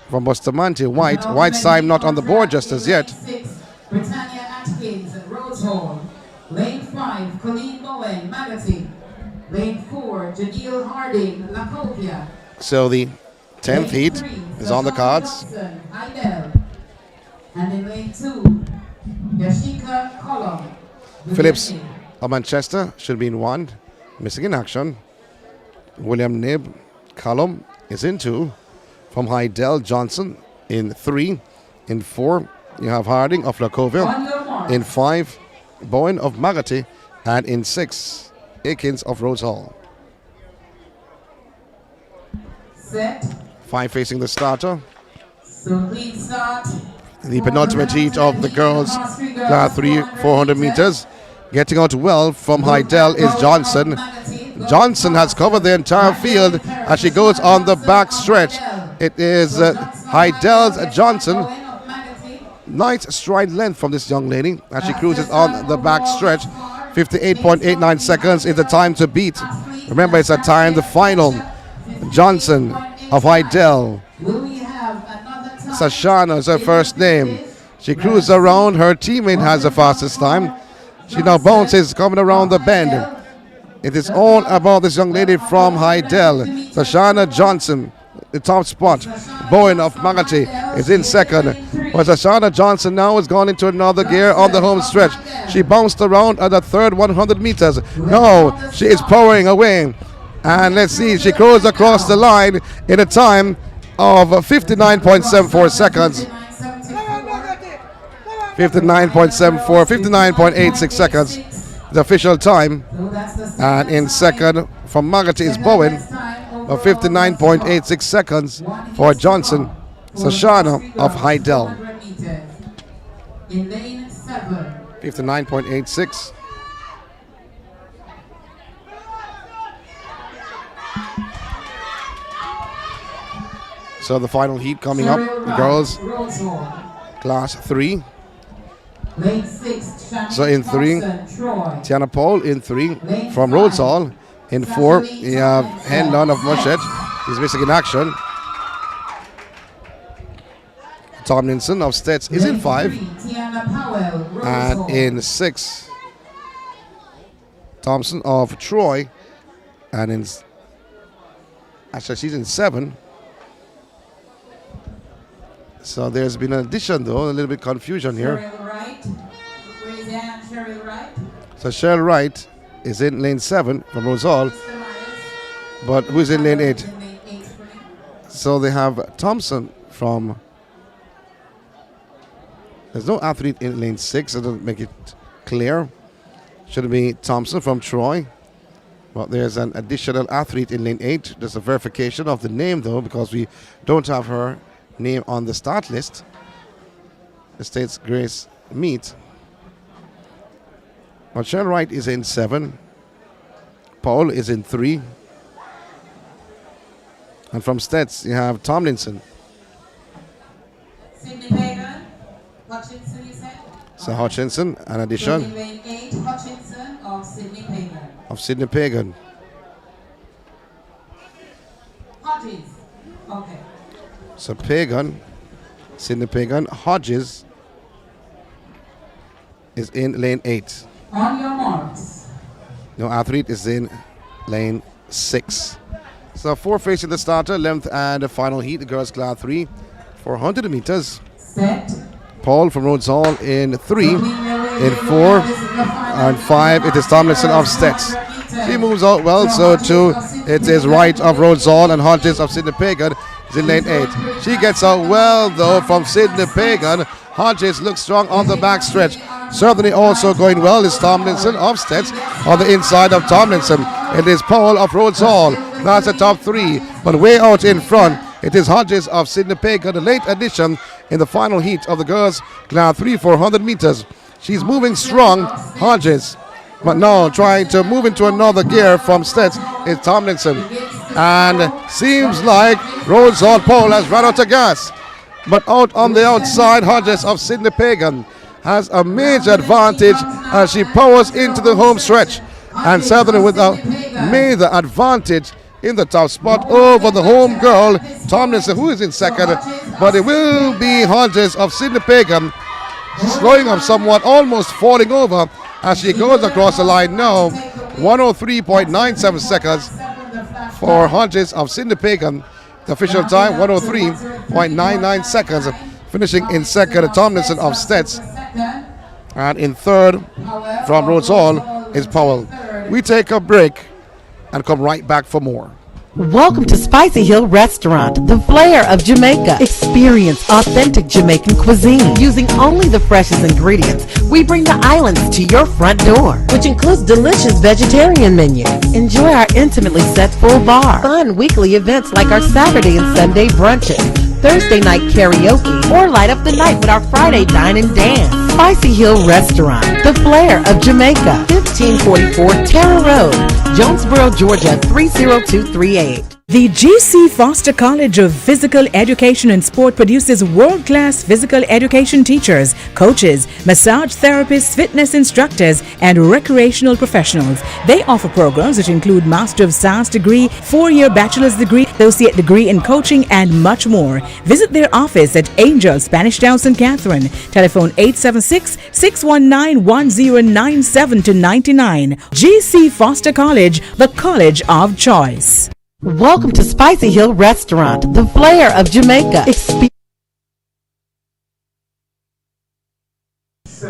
from Bustamante. White's time not on the board just as yet. Britannia Atkins, Rose Hall. Lane 5, Colleen Bowen, Magazine. Lane 4, Jadil Harding, Lacovia. So the 10th heat is on the cards. Heidel. And in lane 2, Yashika Column. Phillips of Manchester should be in 1, missing in action. William Nib Cullum is in 2. From Heidel, Johnson in 3. In 4, you have Harding of Lacovia. In 5, Bowen of Magati. And in 6, Akins of Rose Hall. Set. 5 facing the starter. So clean start. The penultimate heat of the girls, class 3, 400 meters. Getting out well from Heidel is Johnson. Johnson has covered the entire field as she goes on the back stretch. It is Heidel's Johnson. Nice stride length from this young lady as she cruises on the back stretch. 58.89 seconds is the time to beat. Remember, it's a time, the final. Johnson of Heidel. Sashana is her first name. She cruises around. Her teammate has the fastest time. She now bounces coming around the bend. It is all about this young lady from Heidel. Sashana Johnson, the top spot. Bowen of Magati is in second. But Sashana Johnson now has gone into another gear on the home stretch. She bounced around at the third 100 meters. No, she is powering away. And let's see, she goes across the line in a time of 59.74 seconds. 59.74, 59.86 seconds, the official time. And in second from Magati is Bowen, 59.86 seconds for Johnson, Sashana of Heidel. 59.86. So the final heat coming up, the girls, class 3. So in 3, Tiana Paul in 3 from Rhodes Hall. In 4, you have Henlon of Mushet. He's missing in action. Tomlinson of STETHS is in 5. And in 6, Thompson of Troy. And in, actually she's in 7. So there's been an addition though, a little bit confusion here. So Cheryl Wright is in lane 7 from Rose Hall. But who's in lane 8? So they have Thompson from... There's no athlete in lane 6, so doesn't make it clear. Should be Thompson from Troy. Well, there's an additional athlete in lane 8. There's a verification of the name though, because we don't have her name on the start list. The States Grace meet. Michelle Wright is in 7. Paul is in 3. And from STETHS you have Tomlinson. Sydney Pagan, Hutchinson, you said? So Hutchinson, an addition. Lane 8, Hutchinson of Sydney Pagan. Of Sydney Pagan. Hodges. Okay. So Pagan, Sydney Pagan, Hodges is in lane 8. On your marks. No athlete is in lane 6. So 4 facing the starter, length and the final heat, the girls class 3, 400 meters. Set. Paul from Rhodes Hall in 3, in 4, and 5 it is Tomlinson of STETHS. She moves out well, so too it is Wright of Rhodes Hall and Hodges of Sydney Pagan is in lane 8. She gets out well though from Sydney Pagan. Hodges looks strong on the back stretch. Certainly also going well is Tomlinson of STETHS on the inside of Tomlinson. It is Paul of Rhodes Hall. That's the top 3, but way out in front It is Hodges of Sydney Pagan, the late addition in the final heat of the girls class 3/400 meters. She's moving strong, Hodges. But now trying to move into another gear from STETHS is Tomlinson. And seems like Rosal Paul has run out of gas. But out on the outside, Hodges of Sydney Pagan has a major advantage as she powers into the home stretch. And certainly with a major advantage in the top spot over the home girl, Tomlinson, who is in second. But it will be Hodges of Sydney Pagan slowing up somewhat, almost falling over as she goes across the line now. 103.97 seconds for Hodges of Sydney Pagan. The official time 103.99 seconds. Finishing in second, Tomlinson of STETHS. And in third, from Rhodes Hall, is Powell. We take a break and come right back for more. Welcome to Spicy Hill Restaurant, the flair of Jamaica. Experience authentic Jamaican cuisine using only the freshest ingredients. We bring the islands to your front door, which includes delicious vegetarian menu. Enjoy our intimately set full bar, fun weekly events like our Saturday and Sunday brunches, Thursday night karaoke, or light up the night with our Friday dine and dance. Spicy Hill Restaurant, the flair of Jamaica, 1544 Terra Road, Jonesboro, Georgia 30238. The GC Foster College of Physical Education and Sport produces world-class physical education teachers, coaches, massage therapists, fitness instructors, and recreational professionals. They offer programs which include Master of Science degree, 4-year bachelor's degree, associate degree in coaching, and much more. Visit their office at Angel, Spanish Town, St. Catherine. Telephone 876-619-1097-99. GC Foster College, the college of choice. Welcome to Spicy Hill Restaurant, the flair of Jamaica.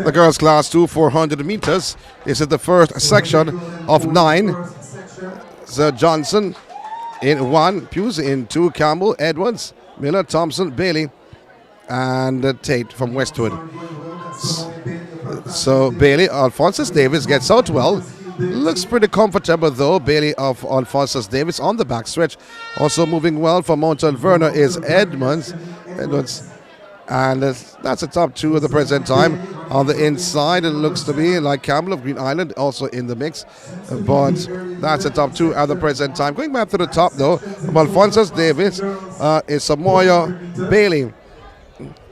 The girls class 2/400 meters. This is the first section of 9. Sir Johnson in 1, Hughes in 2, Campbell, Edwards, Miller, Thompson, Bailey, and Tate from Westwood. So Bailey, Alphonsus Davis gets out well. Looks pretty comfortable though. Bailey of Alphonsus Davis on the backstretch. Also moving well for Mount Alverna is Edwards. And that's the top 2 at the present time. On the inside, it looks to be like Campbell of Green Island also in the mix. But that's the top 2 at the present time. Going back to the top though, Alphonsus Davis is Samoya Bailey.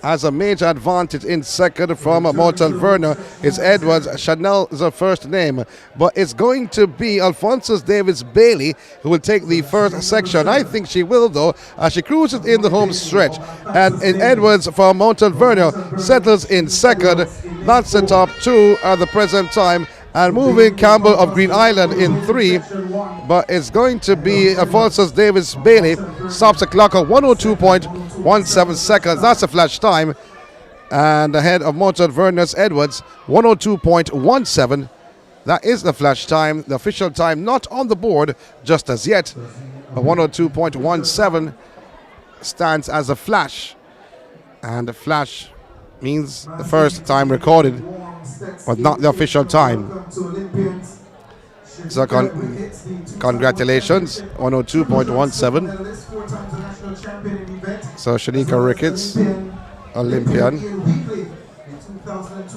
Has a major advantage in second from Mount Alverna. It's Edwards. Chanel is her first name. But it's going to be Alphonsus Davis Bailey who will take the first section. I think she will though, as she cruises in the home stretch. And Edwards from Mount Alverna settles in second. That's the top 2 at the present time. And moving Campbell of Green Island in 3. But it's going to be Alphonsus Davis Bailey. Stops the clock at 102.17 seconds. That's a flash time. And ahead of Mount Alverna's Edwards, 102.17. That is the flash time. The official time not on the board just as yet. 102.17 stands as a flash. And the flash means the first time recorded, but not the official time. So congratulations, 102.17. So Shanika Ricketts, Olympian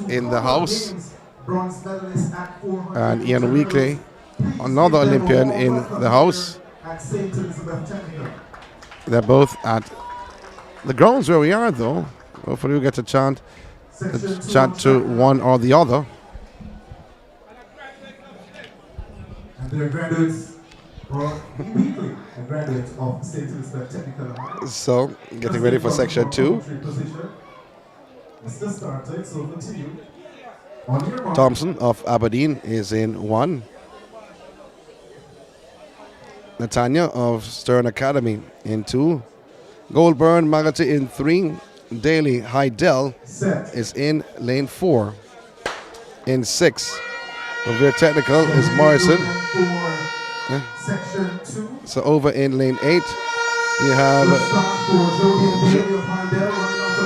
in the house. And Ian Weekly, another Olympian in the house. They're both at the grounds where we are though. Hopefully we get to chat to one or the other. And they're graduates or weekly and graduates of State Technical. So, getting ready for section 2. Mr. Started, so continue. Thompson of Aberdeen is in 1. Natanya of Stern Academy in 2. Goldburn Magati in 3. Daly Heidel is in lane 4. In 6. Over Technical is Morrison. So over in lane 8, you have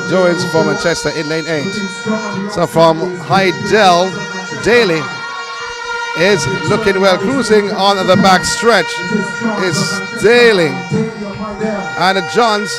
Jones from Manchester in lane 8. So from Heidel, Daly is looking well. Cruising on the back stretch is Daly. And Johns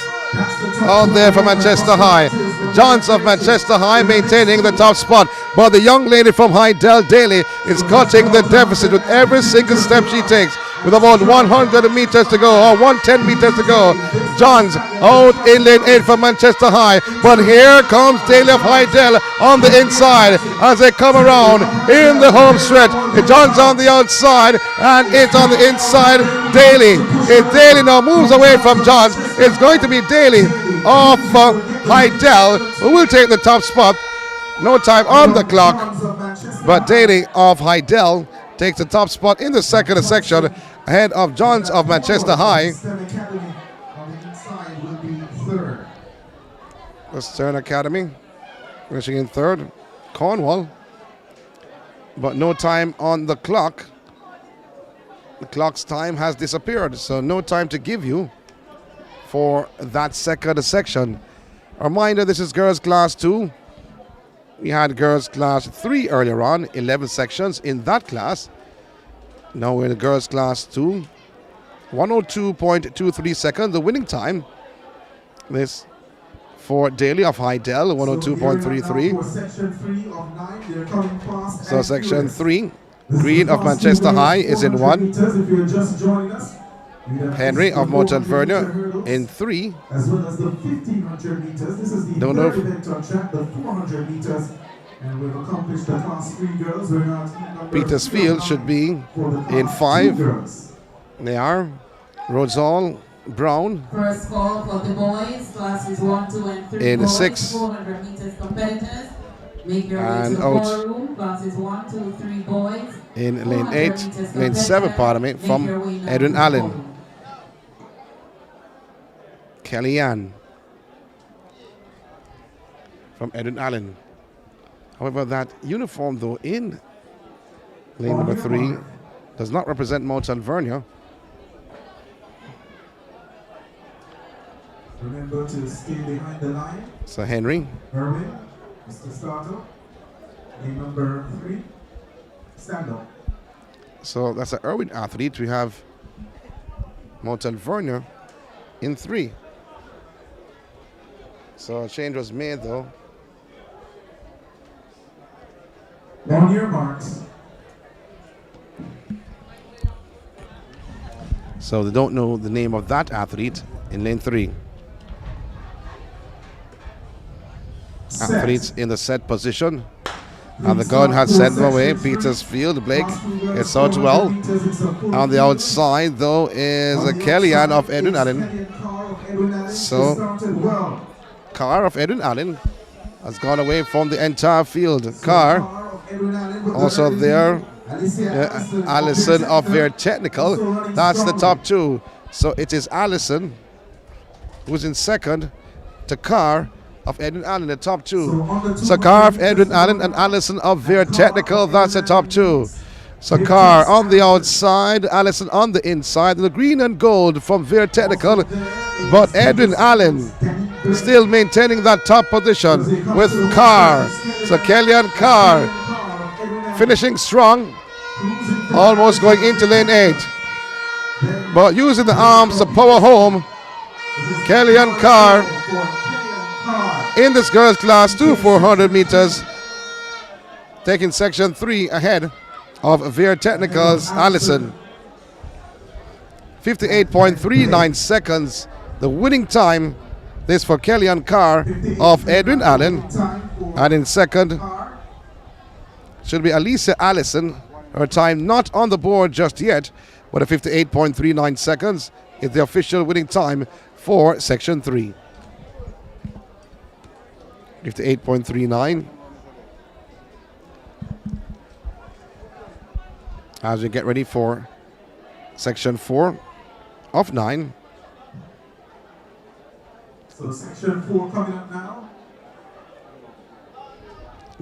out there for Manchester High. Johns of Manchester High maintaining the top spot. But the young lady from Hydel Daly is cutting the deficit with every single step she takes. With about 100 meters to go, or 110 meters to go. Johns out in lane 8 for Manchester High. But here comes Daly of Hydel on the inside as they come around in the home stretch. Johns on the outside and it's on the inside. Daly. If Daly now moves away from Johns, it's going to be Daly of Hydel who will take the top spot. No time on the clock, but Daly of Hydel takes the top spot in the second section ahead of Johns of Manchester High. Western Academy finishing in third. Cornwall, but no time on the clock. The clock's time has disappeared, so no time to give you for that second section. A reminder, this is girls class 2. We had girls class 3 earlier on, 11 sections in that class. Now we're in girls class 2. 102.23 seconds, the winning time. This for Daly of Hydel, 102.33. So section 3, Green of Manchester High is in 1. Henry of Mountain Vernier in 3. As well as the 1500 meters. This is the third event on track, the 400 meters. And we've accomplished the class 3 girls. We're not Petersfield should be in 5. They are. Rosal Brown First call for the boys, classes 1, 2, and 3. in boys, 6. 400 meters competitors. Make your way And to the out ballroom, classes 1, 2, 3 boys. in lane 400 8, meters lane 7, competitor. pardon me, Make from your way now Edwin to the Allen. ballroom. Kellyanne from Edwin Allen. However, that uniform though in lane number 3 does not represent Mountain Vernier. Remember to stay behind the line. So Henry. Erwin, Mr. Starter. Lane number 3. Stand up. So that's an Irwin athlete. We have Mountain Vernier in 3. So a change was made though. On your marks. So they don't know the name of that athlete in lane 3. Athletes in the set position. And the gun has sent them away. Petersfield, Blake gets out well. On the outside though is Kellyanne of Edwin Allen. So Carr of Edwin Allen has gone away from the entire field. Carr also there. Allison of their technical. That's the top 2. So it is Allison who's in second to Carr of Edwin Allen, the top 2. So Carr of Edwin Allen and Allison of their technical. That's the top 2. So Carr on the outside, Allison on the inside. The green and gold from Veer Technical. But Edwin Allen still maintaining that top position with Carr. So Kellyanne Carr finishing strong, almost going into lane 8. But using the arms to power home, Kellyanne Carr in this girls class 2 400 meters, taking section 3 ahead of Veer Technical's Allison. 58.39 seconds, the winning time. This for Kellyanne Carr of Edwin Allen. And in second should be Alicia Allison. Her time not on the board just yet, but a 58.39 seconds is the official winning time for section 3. 58.39. As we get ready for section 4 of 9. So section 4 coming up now.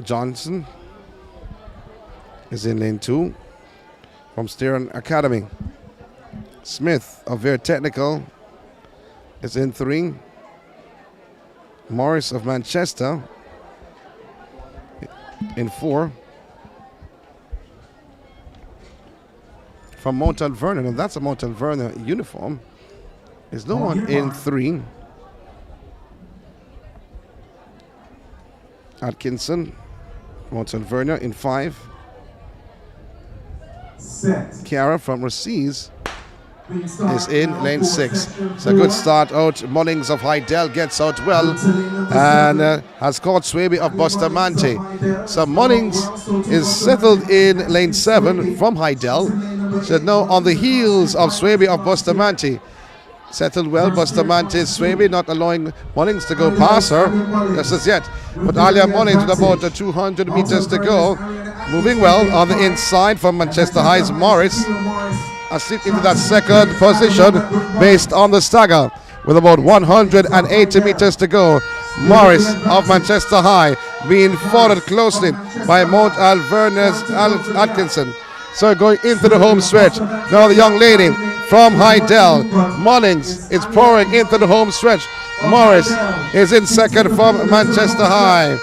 Johnson is in lane 2 from Stern Academy. Smith of Veer Technical is in 3. Morris of Manchester in 4. from Mount Vernon, and that's a Mount Vernon uniform. There's no one in 3. Atkinson, Mount Vernon in 5. Set. Kiara from Racees is in lane 6. It's a good start out. Mullings of Hydel gets out well and has caught Swaby of Bustamante. So Mullings is settled in lane 7 from Hydel. So now on the heels of Swaby of Bustamante. Settled well, Bustamante, Swaby not allowing Mullings to go past her just as yet. But Alia Mullings with about 200 meters to go. Moving well on the inside from Manchester High's Morris. Asleep into that second position based on the stagger with about 180 meters to go. Morris of Manchester High being followed closely by Mount Alvernus Atkinson. So going into the home stretch. Now the young lady from Hydel. Mullings is pouring into the home stretch. Morris is in second from Manchester High.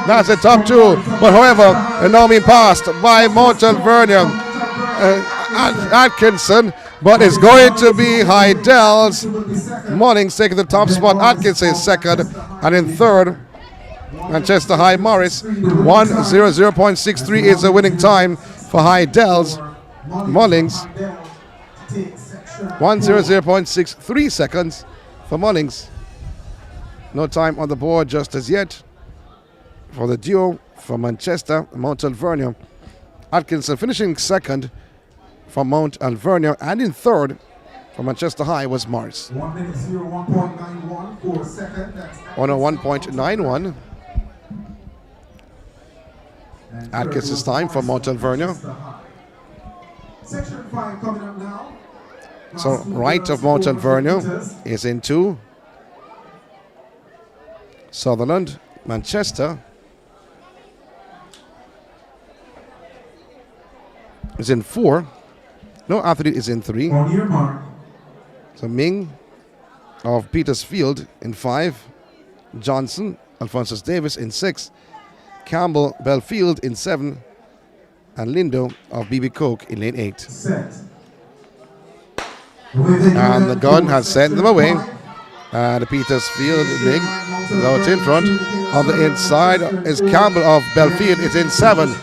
That's the top 2. But however, they're now being passed by Mount Vernon Atkinson. But it's going to be Hydel's. Mullings taking the top spot. Atkinson is second. And in third, Manchester High Morris. 1:00.63 is the winning time for Hydel's. Mullings 1:00.63 seconds for Mullings. No time on the board just as yet for the duo from Manchester, Mount Alvernia. Atkinson finishing second from Mount Alvernia, and in third for Manchester High was Morris. 1:01.91 for second. 1:01.91. Atkinson's time for Mount Alvernia. Section 5 coming up now. So right of Mount Alvernia is in 2. Sutherland, Manchester is in 4. No athlete is in 3. On your mark. So Ming of Petersfield in 5. Johnson, Alphonsus Davis in 6. Campbell Belfield in 7. And Lindo of BB Coke in lane 8. Set. And the gun has sent them away. And the Petersfield Ming is out in front. On the inside is Campbell of Belfield. It's in 7.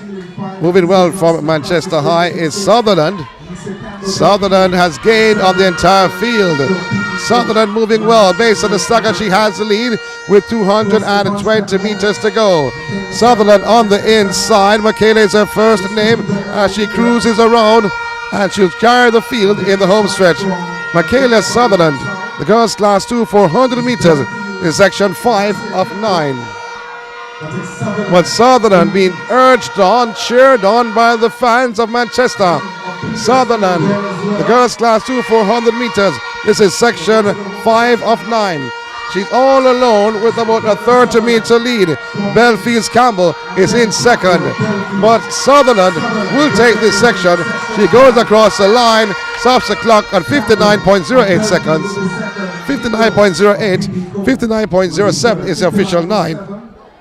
Moving well from Manchester High is Sutherland. Sutherland has gained on the entire field. Sutherland moving well. Based on the stagger, she has the lead with 220 meters to go. Sutherland on the inside. Michaela is her first name as she cruises around, and she'll carry the field in the home stretch. Michaela Sutherland, the girls class 2 400 meters in section 5 of 9. But Sutherland being urged on, cheered on by the fans of Manchester. Sutherland, the girls class 2 400 meters. This is section 5 of 9. She's all alone with about a 30-meter lead. Belfield's Campbell is in second. But Sutherland will take this section. She goes across the line, stops the clock at 59.08 seconds. 59.08, 59.07 is the official 9.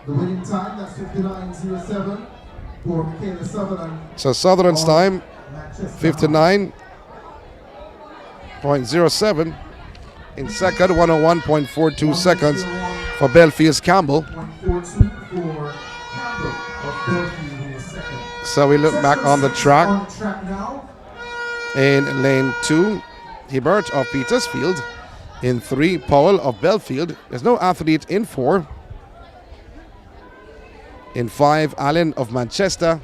The winning time, that's 59.07 for Michaela Sutherland. So Sutherland's time, 59.07. In second, 101.42 seconds for Belfield's Campbell. So we look back on the track. In lane 2, Hibbert of Petersfield. In 3, Powell of Belfield. There's no athlete in 4. In 5, Allen of Manchester.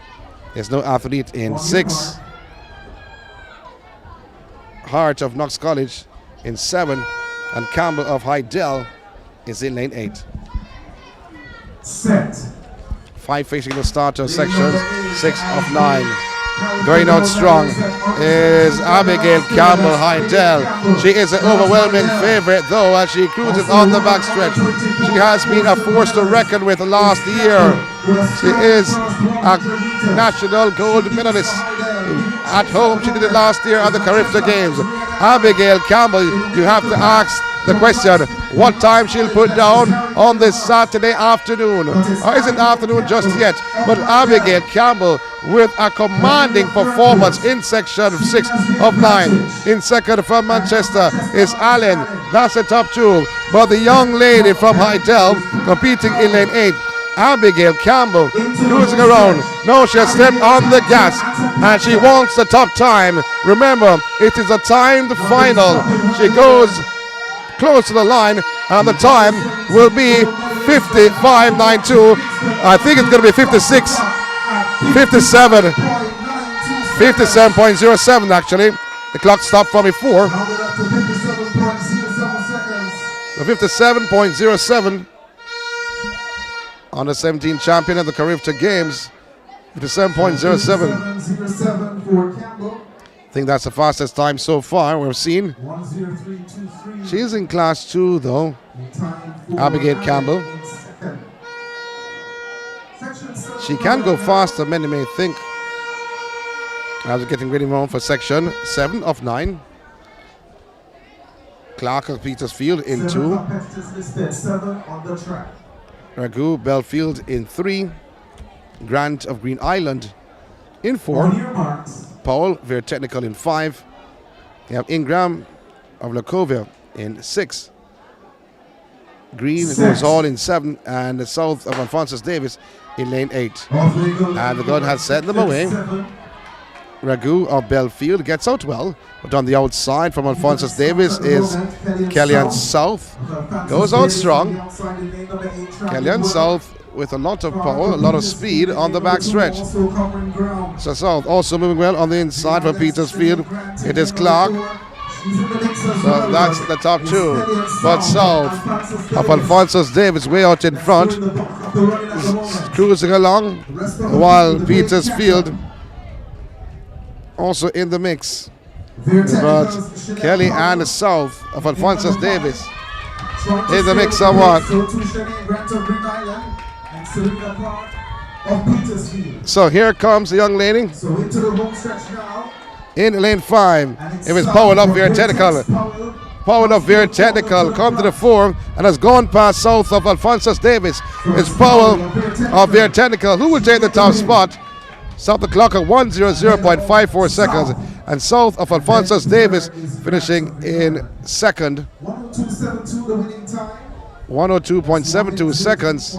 There's no athlete in 6. Hart of Knox College in 7. And Campbell of Hydel is in lane 8. Set. 5 facing the starter sections, 6 of 9. Going out strong is Abigail Campbell Hydel. She is an overwhelming favorite though as she cruises on the backstretch. She has been a force to reckon with last year. She is a national gold medalist. At home, she did it last year at the Caribbean Games. Abigail Campbell, you have to ask the question what time she'll put down on this Saturday afternoon. Or isn't afternoon just yet, but Abigail Campbell with a commanding performance in section 6 of 9. In second from Manchester is Allen. That's the top 2. But the young lady from Hydel competing in lane 8, Abigail Campbell, cruising around. No, she has stepped on the gas and she wants the top time. Remember, it is a timed final. She goes close to the line and the time will be 55.92. I think it's going to be 56, 57, 57.07 actually. The clock stopped from before. The 57.07 on the 17 champion of the Carifta Games. 57.07. I think that's the fastest time so far we've seen. She's in class 2 though, Abigail Campbell. She can go faster, many may think. As we're getting ready now for section 7 of 9. Clark of Petersfield in 2. Ragu Belfield in 3. Grant of Green Island in 4. Powell, very technical in 5. You have Ingram of Lacovia in 6. Green goes all in 7, and the south of Alphonsus Davis in lane 8. And the gun has sent them away. Ragu of Belfield gets out well, but on the outside from Alphonsus Davis is Kellyanne South. Goes out strong. Kellyanne South with a lot of power, a lot of speed on the back stretch. So South also moving well on the inside from Petersfield. It is Clark. So that's the top 2. But South of Alphonsus Davis way out in front, cruising along, while Petersfield also in the mix. But Kelly-Ann South of Alphonsus Davis in the mix somewhat. So here comes the young lady in lane 5. It was Powell of Very Technical. Powell of Very Technical come to the fore and has gone past South of Alphonsus Davis. It's Powell of Very Technical who will take the top spot. Stop the clock at 1:00.54 seconds, and south of Alphonsus Davis finishing in second. 102.72 seconds.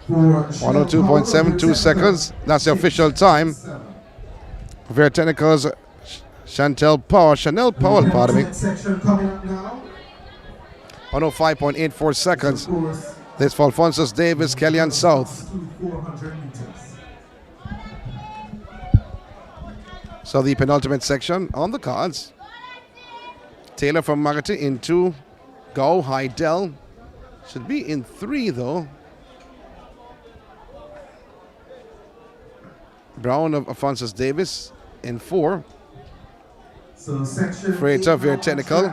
102.72 seconds. That's the official time. Very Technical's Chanel Powell, pardon me. 105.84 seconds. This for Alphonsus Davis, Kellyanne South. So the penultimate section on the cards. Taylor from Magati in 2. Go Hydel. Should be in 3 though. Brown of Alphonsus Davis in 4. So section Freighter, very technical.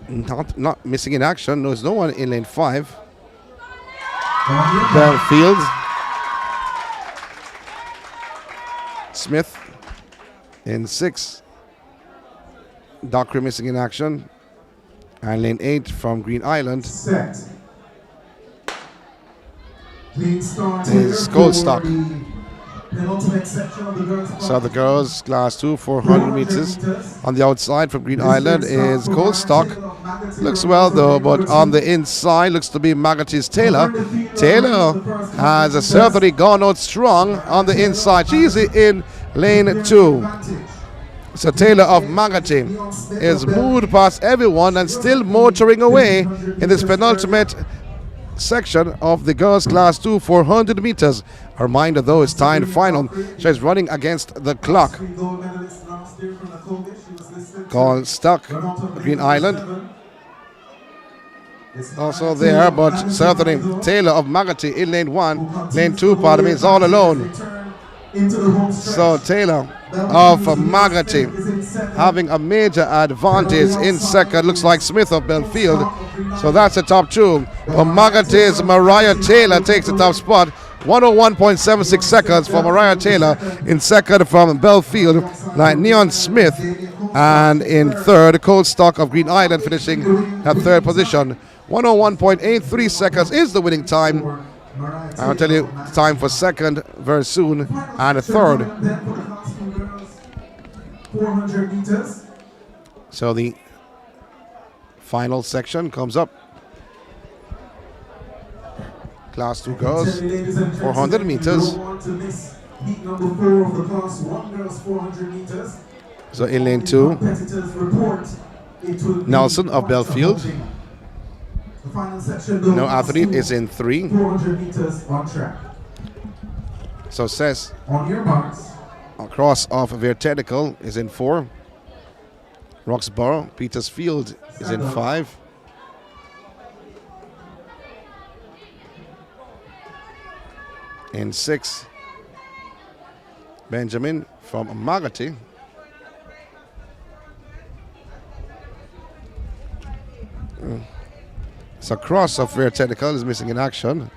Not missing in action. There's no one in lane 5. Belfield. Smith in 6. Dockery missing in action. And lane 8 from Green Island set. is Goldstock. So the girls class 2 400 meters. On the outside from Green Island is Goldstock. Looks well though, but on the inside looks to be Magati's Taylor. Taylor has certainly gone out strong on the inside. She's in lane 2. So Taylor of Magati is moved past everyone and still motoring away in this penultimate section of the girls class 2 400 meters. A reminder though, it's timed final. She's running against the clock. Called Stuck, Green Island. Also there, but certainly Taylor of Magati in lane 1. Lane 2, pardon me, is all alone. So Taylor of Magati having a major advantage in second. Looks like Smith of Belfield. So that's the top 2. For Magati's Mariah Taylor takes the top spot. 101.76 seconds for Mariah Taylor. In second from Belfield, like Neon Smith. And in third, Cold Stock of Green Island finishing at third position. 101.83 seconds is the winning time. I'll tell you time for second very soon, and a third. 400 meters. So the final section comes up. Class 2 girls, 400 meters. Heat number 4 of the class 1 girls 400 meters. So in lane 2, Competitors report Nelson of Belfield. The final section, No athlete is in 3. 400 meters on track. So says On your marks. across of Veer Technical is in 4. Roxborough, Petersfield is in 5. In 6, Benjamin from Magati. So cross of Veer Technical is missing in action.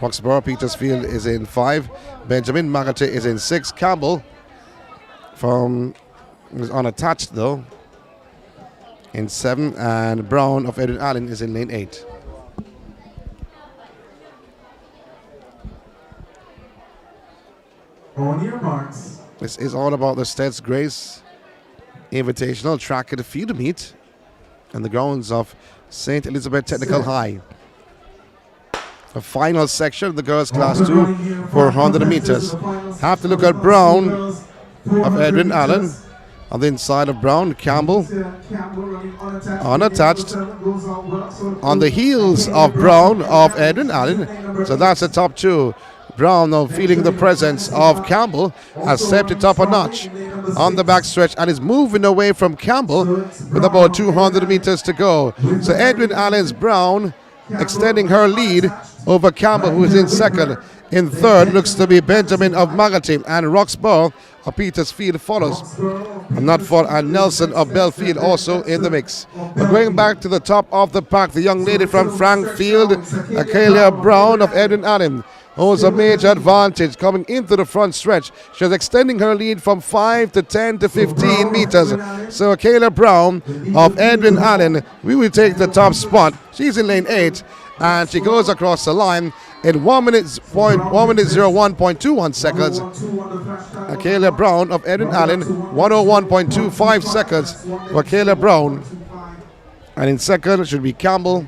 Roxborough, Petersfield is in 5. Benjamin Magati is in 6. Campbell is unattached though in 7, and Brown of Edwin Allen is in lane 8. On your marks. This is all about the STETHS Grace Invitational Track and Field Meet on the grounds of St. Elizabeth Technical High. The final section of the girls class 2 400 meters. Have to look at Brown of Edwin Allen. On the inside of Brown, Campbell unattached. On the heels of Brown of Edwin Allen. So that's the top 2. Brown now feeling the presence of Campbell has stepped it up a notch on the backstretch and is moving away from Campbell with about 200 meters to go. So Edwin Allen's Brown extending her lead over Campbell, who is in second. In third looks to be Benjamin of Magati, and Roxborough of Petersfield follows. And Nelson of Belfield also in the mix. But going back to the top of the pack, the young lady from Frankfield, Akelia Brown of Edwin Allen, holds a major advantage coming into the front stretch. She's extending her lead from 5 to 10 to 15 meters. So Kayla Brown of Edwin Allen, we will take the top spot. She's in lane 8, and she goes across the line in 1 minute 01.21 seconds. Kayla Brown of Edwin Allen, 101.25 seconds for Kayla Brown. And in second should be Campbell.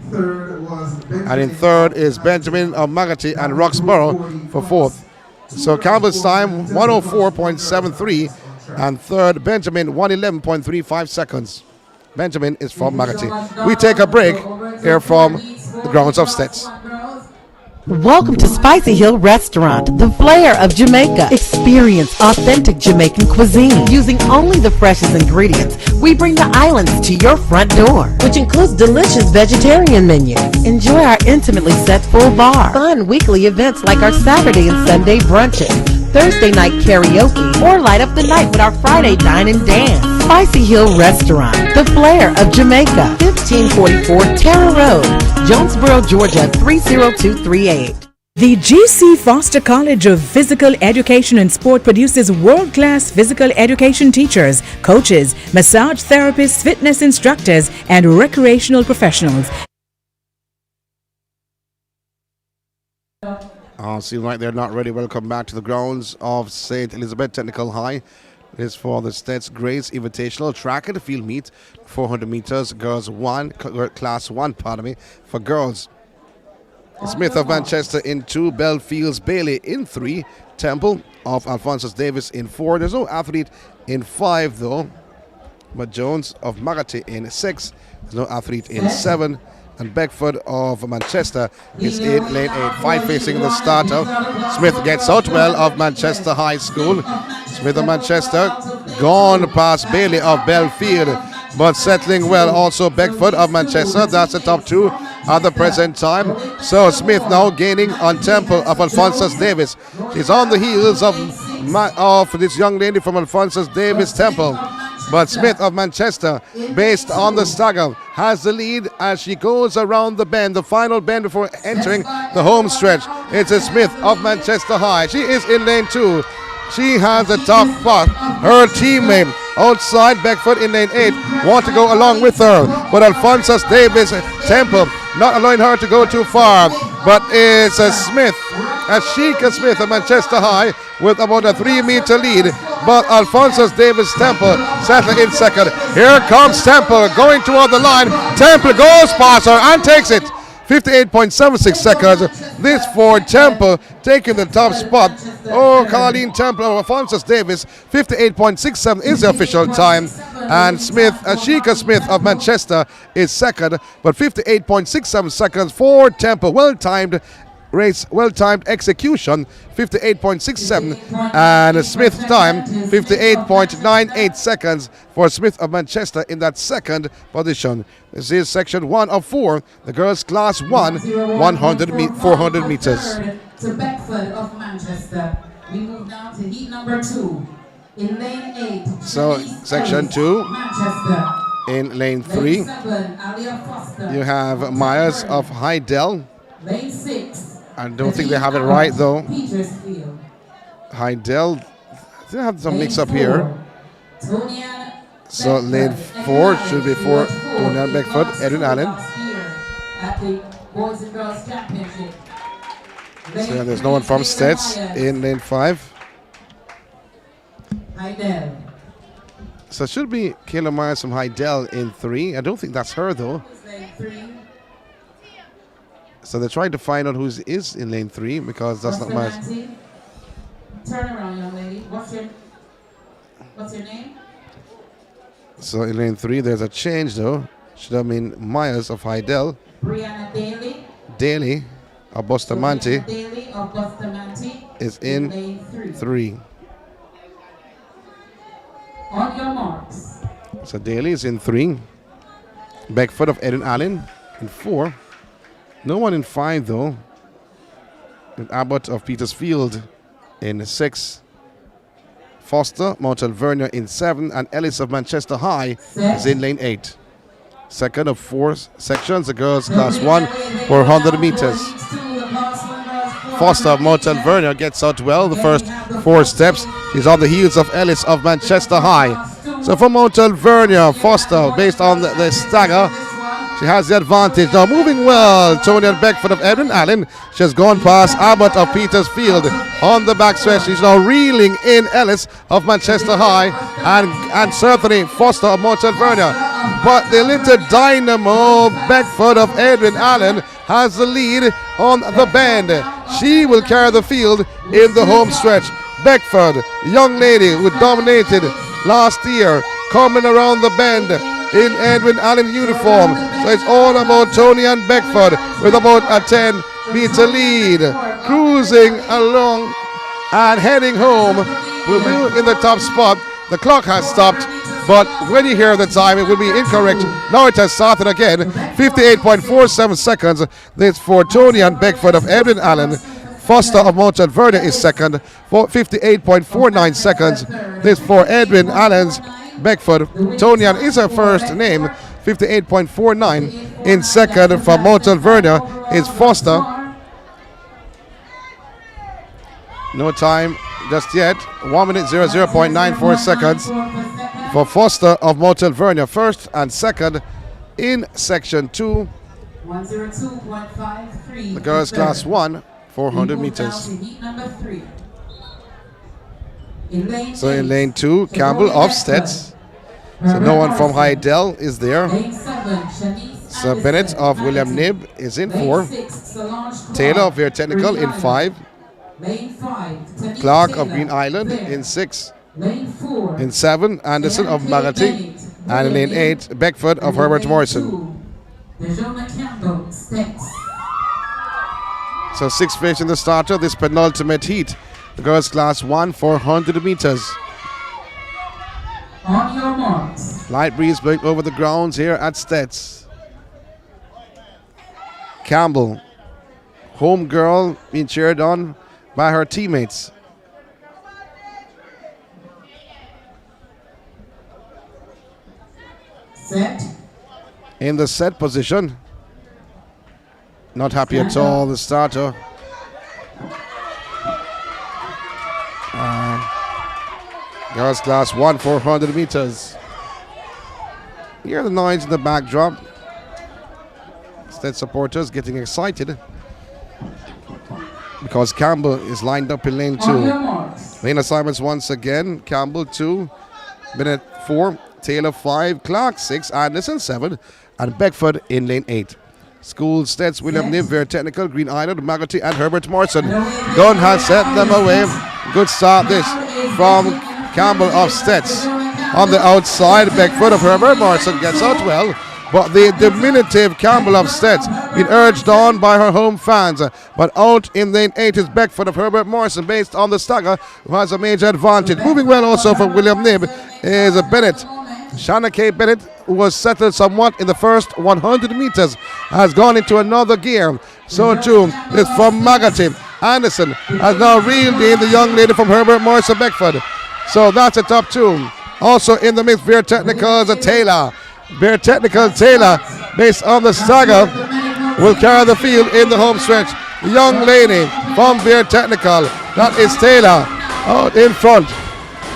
And in third is Benjamin of Magati and Roxborough for fourth. So Campbell's time 104.73, and third Benjamin 111.35 seconds. Benjamin is from Magati. We take a break here from the grounds of STETHS. Welcome to Spicy Hill Restaurant, the flair of Jamaica. Experience authentic Jamaican cuisine. Using only the freshest ingredients, we bring the islands to your front door, which includes delicious vegetarian menus. Enjoy our intimately set full bar, fun weekly events like our Saturday and Sunday brunches, Thursday night karaoke, or light up the night with our Friday dine and dance. Spicy Hill Restaurant, the flair of Jamaica, 1544 Terra Road, Jonesboro, Georgia 30238. The GC Foster College of Physical Education and Sport produces world-class physical education teachers, coaches, massage therapists, fitness instructors, and recreational professionals. Seems like they're not ready. Welcome back to the grounds of St. Elizabeth Technical High. It is for the STETHS Grace Invitational Track and Field Meet, 400 meters, girls 1, class 1, for girls. Smith of Manchester in 2, Belfield's Bailey in 3, Temple of Alphonsus Davis in 4. There's no athlete in 5 though, but Jones of Magati in 6. There's no athlete in 7. And Beckford of Manchester is in lane 8. 5 facing the starter. Smith gets out well of Manchester High School. Smith of Manchester gone past Bailey of Belfield, but settling well also Beckford of Manchester. That's the top 2 at the present time. So Smith now gaining on Temple of Alphonsus Davis. She's on the heels of this young lady from Alphonsus Davis Temple. But Smith of Manchester, based on the stagger, has the lead as she goes around the bend, the final bend before entering the home stretch. It's a Smith of Manchester High. She is in lane 2. She has the top spot. Her teammate outside Beckford in lane 8 want to go along with her. But Alphonsus Davis Temple not allowing her to go too far. But it's Smith, Ashika Smith of Manchester High with about a 3-meter lead. But Alphonsus Davis Temple settling in second. Here comes Temple going toward the line. Temple goes past her and takes it. 58.76 seconds. This for Temple taking the top spot. Oh, Colleen Temple of Alphonsus Davis. 58.67 is the official time. And Smith, Ashika Smith of Manchester is second. But 58.67 seconds for Temple. Well-timed race, well-timed execution, 58.67, and Smith's time 58.98 seconds for Smith of Manchester in that second position. This is section 1 of 4, the girls class 1, 400 meters. To Beckford of Manchester. We move now to heat number 2 in lane 8. So section 2 Manchester. in lane 3 you have Myers of Hydell. Lane 6. I don't think they have it right though. Hydell, they have some mix up here. So lane 4 should be for Tonian Beckford, Edwin Allen. So there's no one from STETHS in lane 5. So it should be Kayla Myers from Hydell in 3. I don't think that's her though. So they're trying to find out who is in lane 3 because that's not Myers. Turn around, young lady. What's your name? So in lane 3 there's a change though. Should have been Myers of Hydell. Briana Daly of Bustamante Daly of Bustamante is in lane 3. On your marks. So Daly is in 3. Beckford of Edwin Allen in 4. No one in 5 though. And Abbott of Petersfield in 6. Foster, Mount Alvernia in 7. And Ellis of Manchester High is in lane 8. Second of 4 sections, the girls class 1 400 meters. Foster of Mount Alvernia gets out well the first 4 steps. She's on the heels of Ellis of Manchester High. So for Mount Alvernia, Foster, based on the stagger, she has the advantage. Now moving well, Tonian Beckford of Edwin Allen. She has gone past Abbott of Petersfield on the backstretch. She's now reeling in Ellis of Manchester High and certainly Foster of Mount Alvernia. But the little dynamo Beckford of Edwin Allen has the lead on the bend. She will carry the field in the home stretch. Beckford, young lady who dominated last year, coming around the bend in Edwin Allen uniform. So it's all about Tonian Beckford with about a 10-meter lead. Cruising along and heading home. We'll be in the top spot. The clock has stopped, but when you hear the time, it will be incorrect. Now it has started again. 58.47 seconds. This for Tonian Beckford of Edwin Allen. Foster of Mount Alvernia is second for 58.49 seconds. This for Edwin Allen's Beckford. Tonian is her first name, 58.49. In second for Mount Alvernia is Foster. No time just yet. 1 minute 00.94 seconds for Foster of Mount Alvernia. First and second in section 2. 102.53. The girls class 1, 400 meters. So in lane 2, Campbell of STETHS. So no one from Hydell is there. So Bennett of William Knibb is in 4. Taylor of Air Technical in 5. Clark of Green Island in 6. In 7, Anderson of Magati. And in lane 8, Beckford of Herbert Morrison. So 6 fish in the starter, this penultimate heat. The girls class 1, 400 meters. On your marks. Light breeze blowing over the grounds here at STETHS. Campbell, home girl, being cheered on by her teammates. Set. In the set position. Not happy at all, the starter. Girls class 1, 400 meters. Hear the noise in the backdrop. State supporters getting excited because Campbell is lined up in lane 2. Lane assignments once again. Campbell 2, Bennett 4, Taylor 5, Clark 6, Anderson 7, and Beckford in lane 8. School Stats, William Nib, Vera Technical, Green Island, Maggotty, and Herbert Morrison. Gunn has sent them away. Good start this from Campbell of Stats. On the outside, Beckford of Herbert Morrison gets out well, but the diminutive Campbell of Stats been urged on by her home fans. But out in lane 8 is Beckford of Herbert Morrison, based on the stagger, who has a major advantage. Moving well also for William Nib is Bennett. Shanna K. Bennett, who was settled somewhat in the first 100 meters, has gone into another gear. So too is from Maggotty. Anderson has now reeled in the young lady from Herbert Morrison Beckford. So that's a top 2. Also in the mix, Bear Technical is a Taylor. Bear Technical Taylor, based on the stagger, will carry the field in the home stretch. The young lady from Bear Technical, that is Taylor, out in front.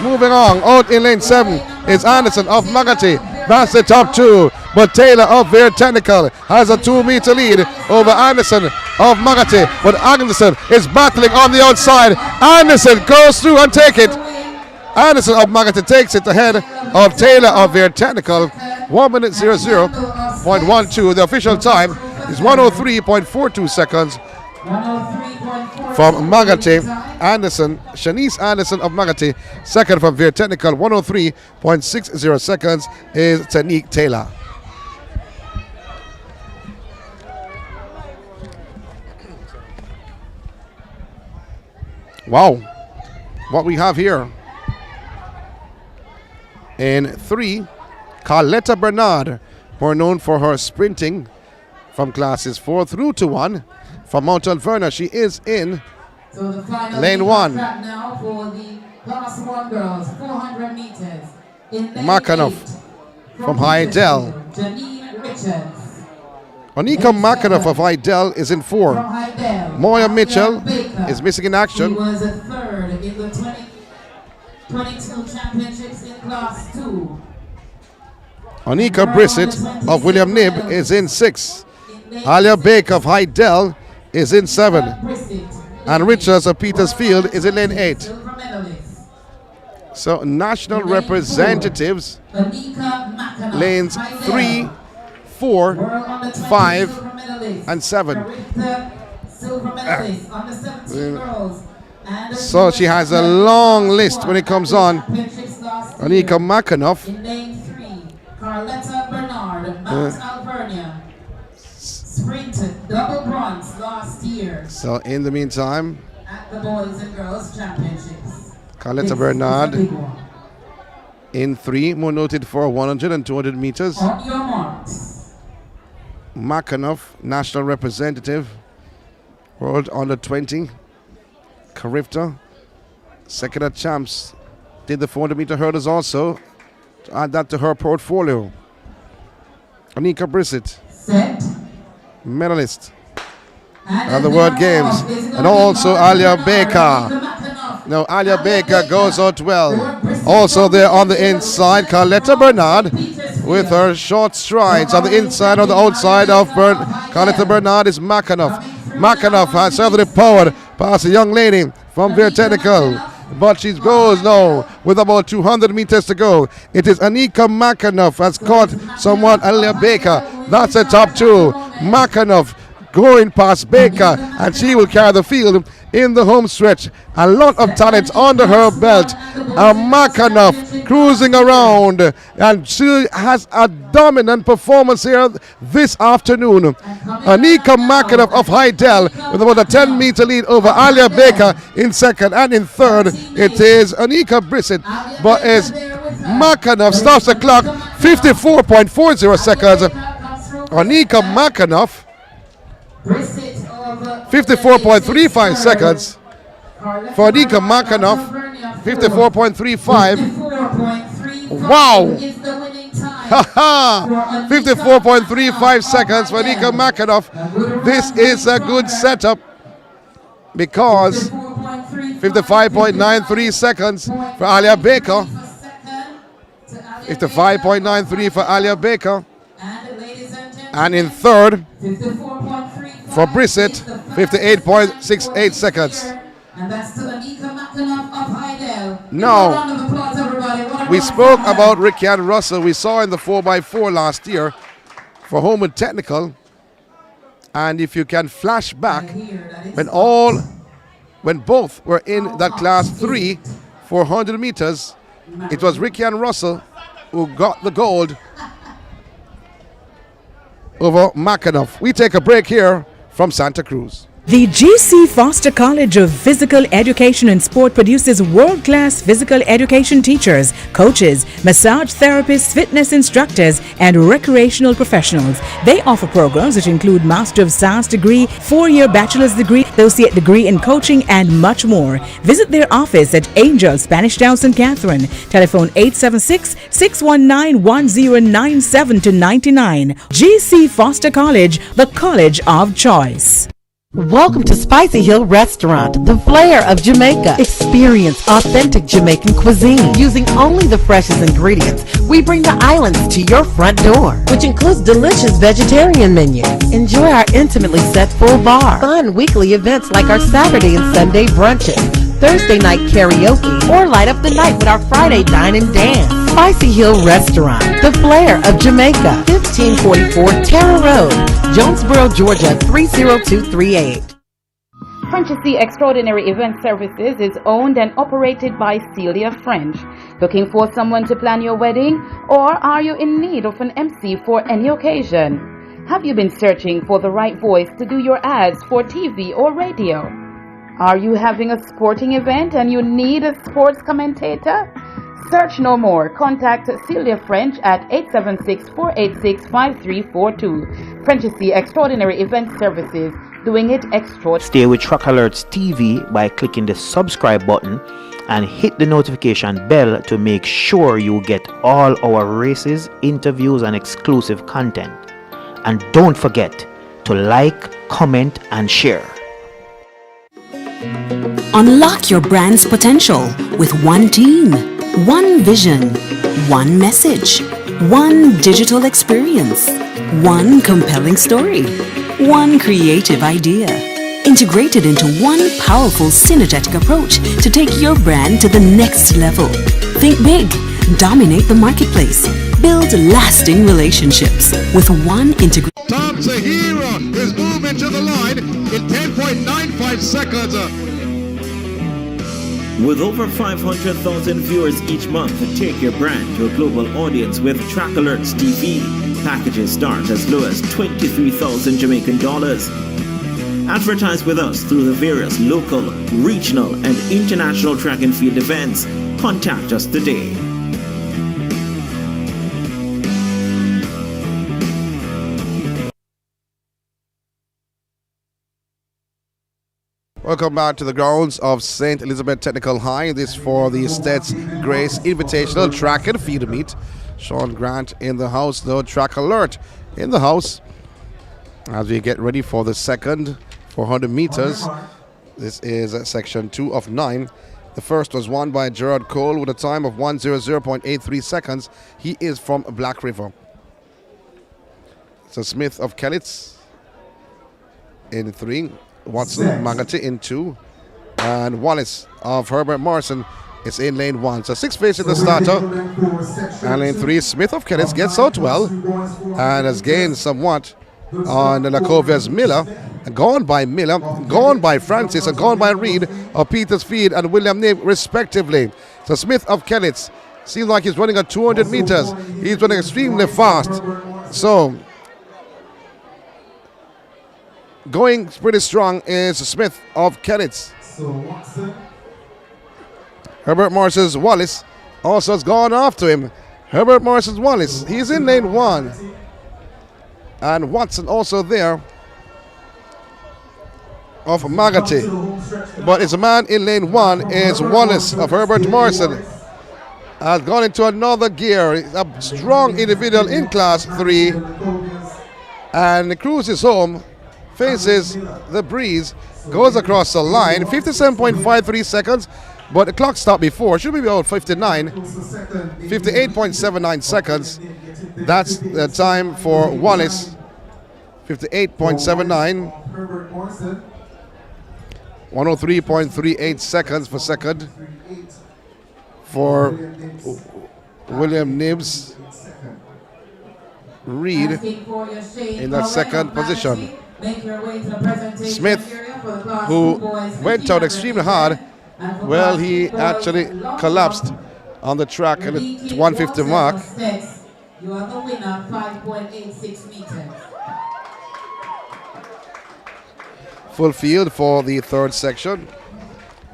Moving on, out in lane 7 is Anderson of Maggotty. That's the top 2. But Taylor of Bear Technical has a 2-meter lead over Anderson of Maggotty. But Anderson is battling on the outside. Anderson goes through and take it. Anderson of Maggotty takes it ahead of Taylor of Bear Technical. 1 minute 00.12. The official time is 103.42 seconds. From Maggotty, Anderson, Shanice Anderson of Maggotty. Second from Veer Technical, 103.60 seconds is Janeek Taylor. Wow, what we have here. In 3, Carletta Bernard, more known for her sprinting from classes 4 through to 1. From Mount Alverna, she is in lane 1. Now for the class 1 girls, 400 meters. In lane Makanoff 8, from Hydel. Janine Richards. Onika Makanoff of Hydel is in 4. From Hydel, Moya Alia Mitchell Baker. is missing in She action. was a 3rd in the 2022 championships in class 2. Onika Brissett of William Nib is in 6. Alia Baker of Hydel is in 7. And Richards of Petersfield is in lane 8. Silver medalist. So national representatives, lanes 3, 4, 5, and 7. So she has a long list when it comes on. Onika Makanoff. In lane 3, Carletta Bernard, Mount Alvernia. Sprinted double bronze last year. So in the meantime, at the Boys and Girls Championships. Carletta Bernard in 3, more noted for 100 and 200 meters. On your marks. Makanoff, national representative, World Under 20. Karifta, second at champs, did the 400-meter hurdles also, to add that to her portfolio. Onika Brissett, Set. medalist at the World Games, and also Alia Baker. Now Alia Baker goes out well. Also there on the inside, Carletta Bernard with her short strides. On the inside, on the outside of Carletta Bernard is Makanoff. Makanoff has certainly powered past a young lady from Veer Technical, but she goes now with about 200 meters to go. It is Onika Makanoff has caught somewhat Alia Baker. That's a top 2. Makanoff going past Baker, and she will carry the field in the home stretch. A lot of talent under her belt. Makanoff cruising around, and she has a dominant performance here this afternoon. Onika Makanoff of Hydel with about a 10-meter lead over Alia Baker in second, and in third it is Onika Brissett, but as Makanoff stops the clock, 54.40 seconds. Onika Makanoff 54.35 seconds for Onika Makanoff. 54.35. Wow! Haha! 54.35 seconds for Onika Makanoff. This is a good setup because 55.93 seconds for Alia Baker. 55.93 for Alia Baker. And in third, 54.35 for Brissett, is the fastest 58.68 seconds. And that's to Anika McDonough of Hydel. Now, Give a round of applause, everybody. What a we run spoke from her. about Rickian Russell. We saw in the 4x4 last year for Homewood Technical. And if you can flash back, when both were in that class 3 for 100 meters, it was Rickian Russell who got the gold over McAnuff. We take a break here from Santa Cruz. The GC Foster College of Physical Education and Sport produces world-class physical education teachers, coaches, massage therapists, fitness instructors, and recreational professionals. They offer programs which include Master of Science degree, 4-year bachelor's degree, associate degree in coaching, and much more. Visit their office at Angel, Spanish Town, St. Catherine. Telephone 876-619-1097-99. GC Foster College, the college of choice. Welcome to Spicy Hill Restaurant, the flair of Jamaica. Experience authentic Jamaican cuisine. Using only the freshest ingredients, we bring the islands to your front door, which includes delicious vegetarian menus. Enjoy our intimately set full bar. Fun weekly events like our Saturday and Sunday brunches, Thursday night karaoke, or light up the night with our Friday dine and dance. Spicy Hill Restaurant, the flair of Jamaica. 1544 Terra Road, Jonesboro, Georgia 30238. French's Extraordinary Event Services is owned and operated by Celia French. Looking for someone to plan your wedding, or are you in need of an MC for any occasion? Have you been searching for the right voice to do your ads for TV or radio? Are you having a sporting event and you need a sports commentator? Search no more. Contact Celia French at 876-486-5342. French's Extraordinary Event Services, doing it extraordinary. Stay with Truck Alerts TV by clicking the subscribe button and hit the notification bell to make sure you get all our races, interviews, and exclusive content. And don't forget to like, comment, and share. Unlock your brand's potential with one team, one vision, one message, one digital experience, one compelling story, one creative idea, integrated into one powerful synergetic approach to take your brand to the next level. Think big, dominate the marketplace, build lasting relationships with one integrated. Tom Tahira is moving to the line in 10.95 seconds. With over 500,000 viewers each month, take your brand to a global audience with Track Alerts TV. Packages start as low as 23,000 Jamaican dollars. Advertise with us through the various local, regional, and international track and field events. Contact us today. Welcome back to the grounds of St. Elizabeth Technical High. This for the STETHS Grace Invitational Track and Field Meet. Sean Grant in the house, though. Track Alert in the house as we get ready for the second 400 meters. This is section 2 of 9. The first was won by Gerard Cole with a time of 1:00.83 seconds. He is from Black River. So Smith of Kellitz in 3. Watson Magati in 2, and Wallace of Herbert Morrison is in lane 1. So 6 faces the starter, and lane 3 Smith of Kellitz gets out well and has gained somewhat on Lacovia's Miller, gone by Francis, and gone by Reed of Petersfield and William Nib respectively. So Smith of Kellitz seems like he's running at 200 meters. He's running extremely fast. So going pretty strong is Smith of Kellitz. Herbert Morrison's Wallace also has gone after him. Herbert Morrison's Wallace, he's in lane 1. And Watson also there of Magati. But it's a man in lane 1 is Wallace of Herbert Morrison. Has gone into another gear. He's a strong individual in class 3. And cruises home. Faces the breeze, goes across the line, 57.53 seconds, but the clock stopped before. Should be about 58.79 seconds. That's the time for Wallace 58.79. 103.38 seconds for second for William Nibs Reed in that second position. Smith, who went out extremely hard, well, he actually collapsed on the track at the 150 mark. You are the winner, 5.86 meters. Full field for the third section.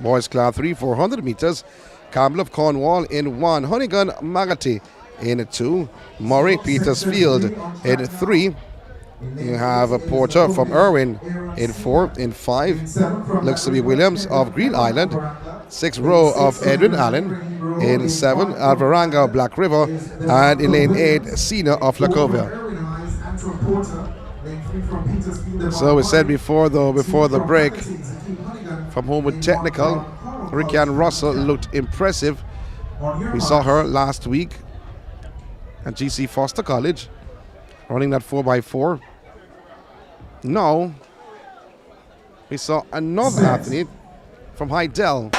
Boys Class 3, 400 meters. Campbell of Cornwall in 1. Honeygun Magati in 2. Murray Petersfield in 3. You have a Porter from Irwin in 4. In 5, looks to be Williams of Green Island. 6th row of Edwin Allen. In 7, Alvaranga of Black River. And in lane 8, Cena of Lacovia. So we said before the break, from Homewood Technical, Ricky Ann Russell looked impressive. We saw her last week at GC Foster College, running that 4x4. Now, we saw another athlete from Hydel.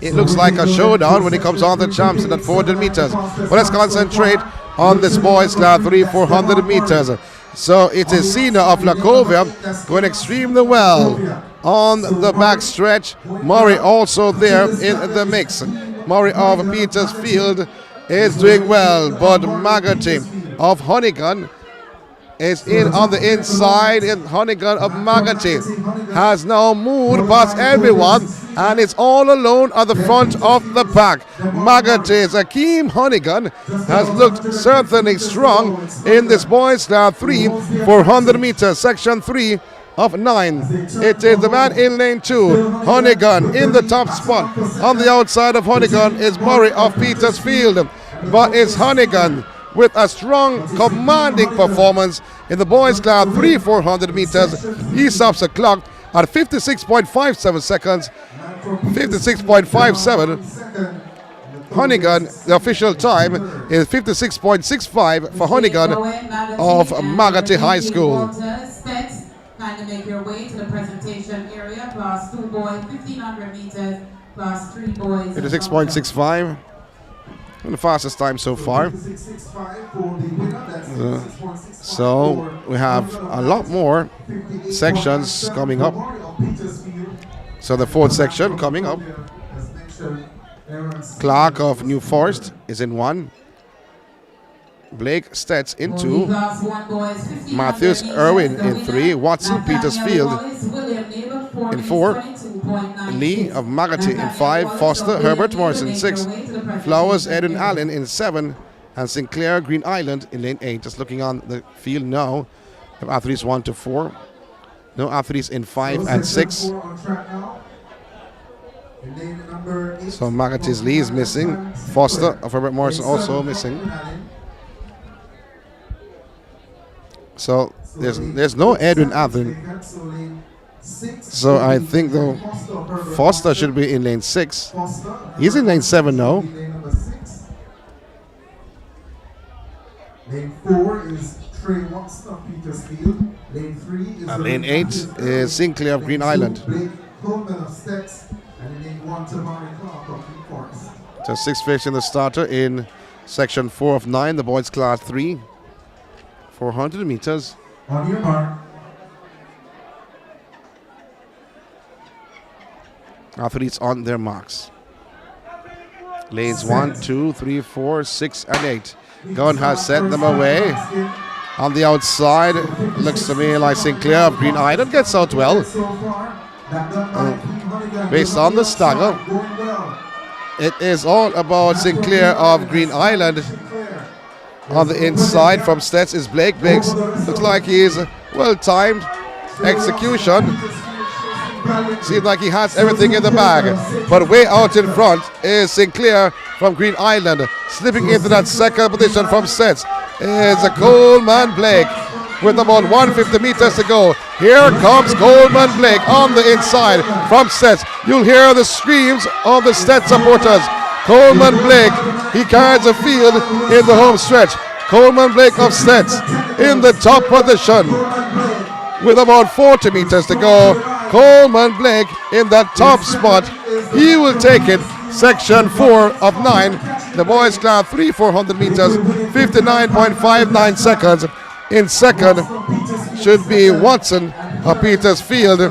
It looks like a showdown when he comes on the champs in that 400 meters. But let's concentrate on this boys class 3 400 meters. So it is Cena of Lacovia going extremely well on the back stretch. Murray also there in the mix. Murray of Petersfield is doing well, but Magati of Honeygun is in on the inside, and Honeygun of Magati has now moved past everyone and it's all alone at the front of the pack. Magati's Akeem Honeygun has looked certainly strong in this boys class 3 400 meters, section 3 of 9. It is the man in lane 2, Honeygun in the top spot. On the outside of Honeygun is Murray of Petersfield, but it's Honeygun with a strong commanding performance in the boys class 3 400 meters. He stops the clock at 56.57 seconds, 56.57. Honeygun, the official time is 56.65 for Honeygun of Magati High School. Kindly make your way to the presentation area. Class 2 boys, 1500 meters. Class 3 boys. 56.65. And the fastest time so far. So we have a lot more sections coming up. So the fourth section coming up. Clark of New Forest is in 1. Blake Stetz in 2. Matthews Irwin in 3. Watson Petersfield in 4. Lee of Magati in 5. Foster Herbert Morrison in 6. Flowers Edwin Allen in 7. And Sinclair Green Island in lane 8. Just looking on the field now. Have athletes 1 to 4. No athletes in 5 and 6. So Magati's Lee is missing. Foster of Herbert Morrison also missing. So there's no Edwin Allen. So I think though Foster should be in lane 6. He's in lane 7 now. Lane 4 is Trey Watson of Petersfield. Lane 3 is lane 8 is Sinclair of Green Island. Blake Coleman of STETHS, and in lane 1 Tamari Clark of New Forest. So 6 fish in the starter in section 4 of 9, the boys class 3. 400 meters. On your mark. Athletes on their marks. Lanes 1, 2, 3, 4, 6, and 8. Gunn has sent them away. On the outside, looks to me like Sinclair of Green Island gets out well. Based on the stagger, it is all about Sinclair of Green Island. On the inside from STETHS is Blake. Blake looks like he's well-timed execution. Seems like he has everything in the bag. But way out in front is Sinclair from Green Island. Slipping into that second position from STETHS is a Coleman Blake with about 150 meters to go. Here comes Coleman Blake on the inside from STETHS. You'll hear the screams of the STETHS supporters. Coleman Blake, he carries the field in the home stretch. Coleman Blake of STETHS in the top position. with about 40 meters to go. Coleman Blake in that top spot. He will take it. Section 4 of 9. The boys class 3 400 meters, 59.59 seconds. In second should be Watson of Petersfield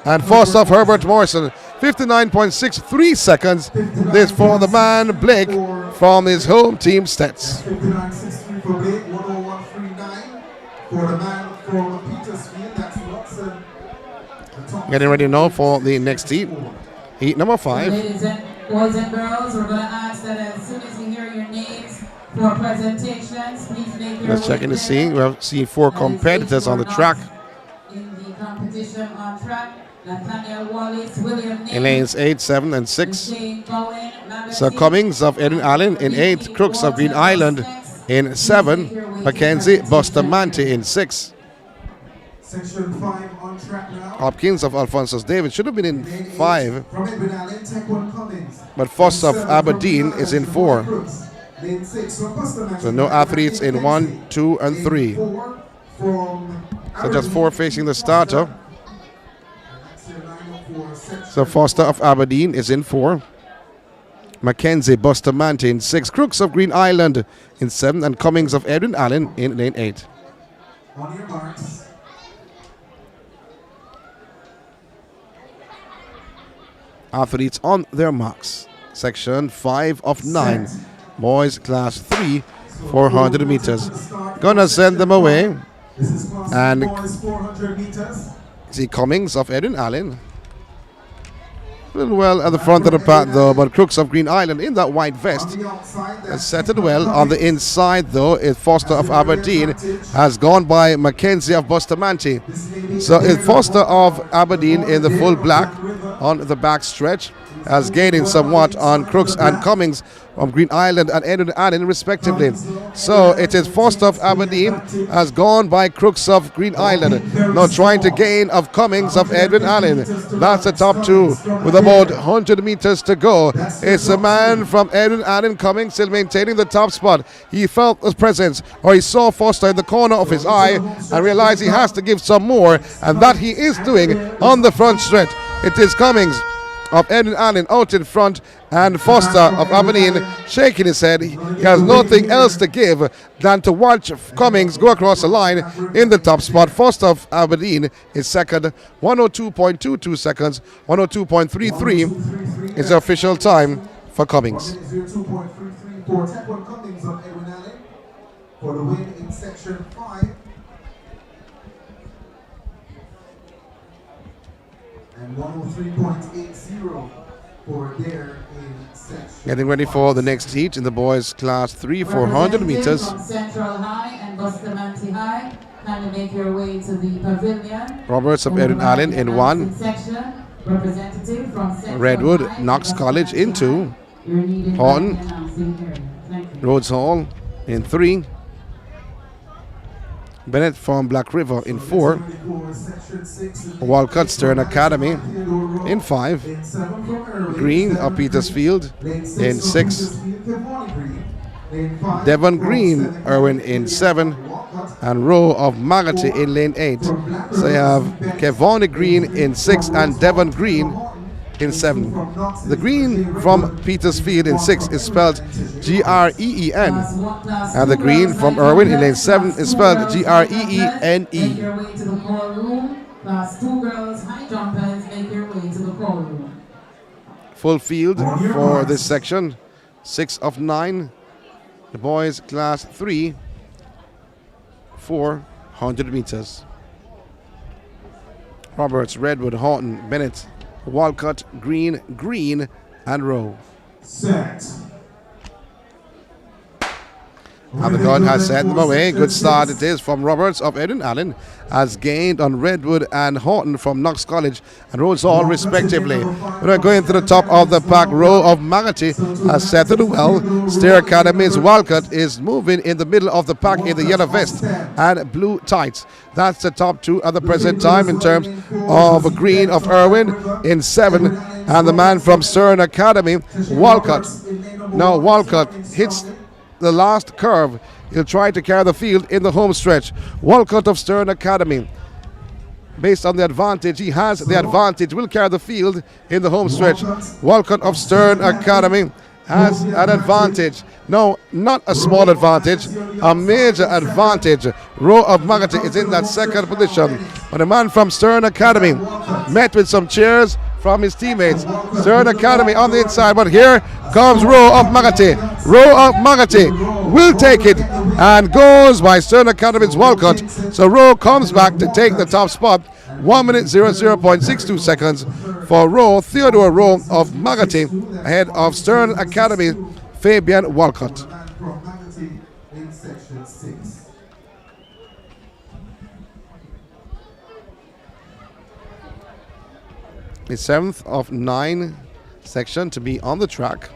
and first of Herbert Morrison. 59.63 seconds. This for the man Blake from his home team STETHS. 59.63 for Blake, 101.39 for the man from Petersfield. That's Watson. Getting ready now for the next heat. Heat number 5. Ladies and boys and girls, we're going to ask that as soon as you hear your names for presentations, please make your Let's check in to see. We have seen 4 competitors on the track. In the competition on track, Nathaniel Wallace, William Elaine's 8, 7, and 6. Shane Bowen, Sir Cummings of Edwin Allen in 8. Crooks of Green Island in 7. Mackenzie Bustamante in 6. Section 5 on track now. Hopkins of Alphonsus David should have been in 5, From Edwin Allen, Taekwon Cummings. but Foss of Aberdeen is in 4. Lane 6 from Bustamante. So no athletes in 1, 2, and 3. 4 from So just 4 facing the starter. That's your lineup for section So Foster of Aberdeen is in 4. Mackenzie Bustamante in 6. Crooks of Green Island in 7. And Cummings of Edwin Allen in lane 8. on your marks. Athletes on their marks. Section 5 of 9. Boys class 3, 400 meters. Gonna send them away. This is class And boys 400 meters. see Cummings of Edwin Allen. A little well at the front of the pack though, but Crooks of Green Island in that white vest On the outside, has that's set it well. On the inside though, is Foster of Aberdeen has gone by Mackenzie of Bustamante. So it's Foster of Aberdeen in the full black on the back stretch, has gaining somewhat on Crooks and Cummings from Green Island and Edwin Allen respectively. So it is Foster of Aberdeen has gone by Crooks of Green Island. Now trying to gain of Cummings of Edwin Allen. That's the top 2 with about 100 meters to go. It's a man from Edwin Allen Cummings still maintaining the top spot. He felt his presence, or he saw Foster in the corner of his eye and realized he has to give some more, and that he is doing on the front stretch. It is Cummings of Edwin Allen out in front, and Foster of Aberdeen shaking his head. He has nothing else to give than to watch Cummings go across the line in the top spot. Foster of Aberdeen is second, 102.22 seconds, 102.33 is the official time for Cummings. 102.33 for Taekwon Cummings of Edwin Allen for the win in section 5. And 103.80 for there in section. Getting ready for the next heat in the boys class 3, 400 meters. From Central High and Bustamante High, kindly make your way to the pavilion. Roberts of Edwin Allen in 1. Section, representative from Central Redwood, High, Knox College in 2. You're needed Horton, by the announcing area. Thank you. Rhodes Hall in 3. Bennett from Black River in 4. Walcott Stern Academy in 5. Green of Petersfield in 6. Devon Green, Irwin in 7. And Rowe of Magati in lane 8. So you have Kevona Green in 6 and Devon Green in 7. The Green from Petersfield in 6 is spelled Green, and the Green from Irwin in lane 7 is spelled Greene. Make your way to the call room. Class 2 girls, high jumpers, make your way to the call room. Full field for this section, 6 of 9. The boys class 3, 400 meters. Roberts, Redwood, Horton, Bennett, Walcott, Green, and Rowe. Set. And the gun has sent them away. Good start it is from Roberts of Edwin Allen, has gained on Redwood and Horton from Knox College and Rhodes Hall respectively. We're going to the top of the pack. Row of Magati has settled well. Stair Academy's Walcott is moving in the middle of the pack in the yellow vest and blue tights. That's the top 2 at the present time in terms of Green of Irwin in 7 and the man from Stern Academy, Walcott. Now Walcott hits the last curve. He'll try to carry the field in the home stretch. Walcott of Stern Academy based on the advantage. He has the advantage, will carry the field in the home stretch. Walcott of Stern Academy has an advantage. No, not a small advantage, a major advantage. Row of Magati is in that second position. But the man from Stern Academy met with some cheers from his teammates. Stern Academy on the inside, but here comes Row of Magati. Row of Magati will take it and goes by Stern Academy's Walcott. So Row comes back to take the top spot. 1 minute 00.62 seconds for Row, Theodore Row of Magati, ahead of Stern Academy, Fabian Walcott. The 7th of 9 section to be on the track.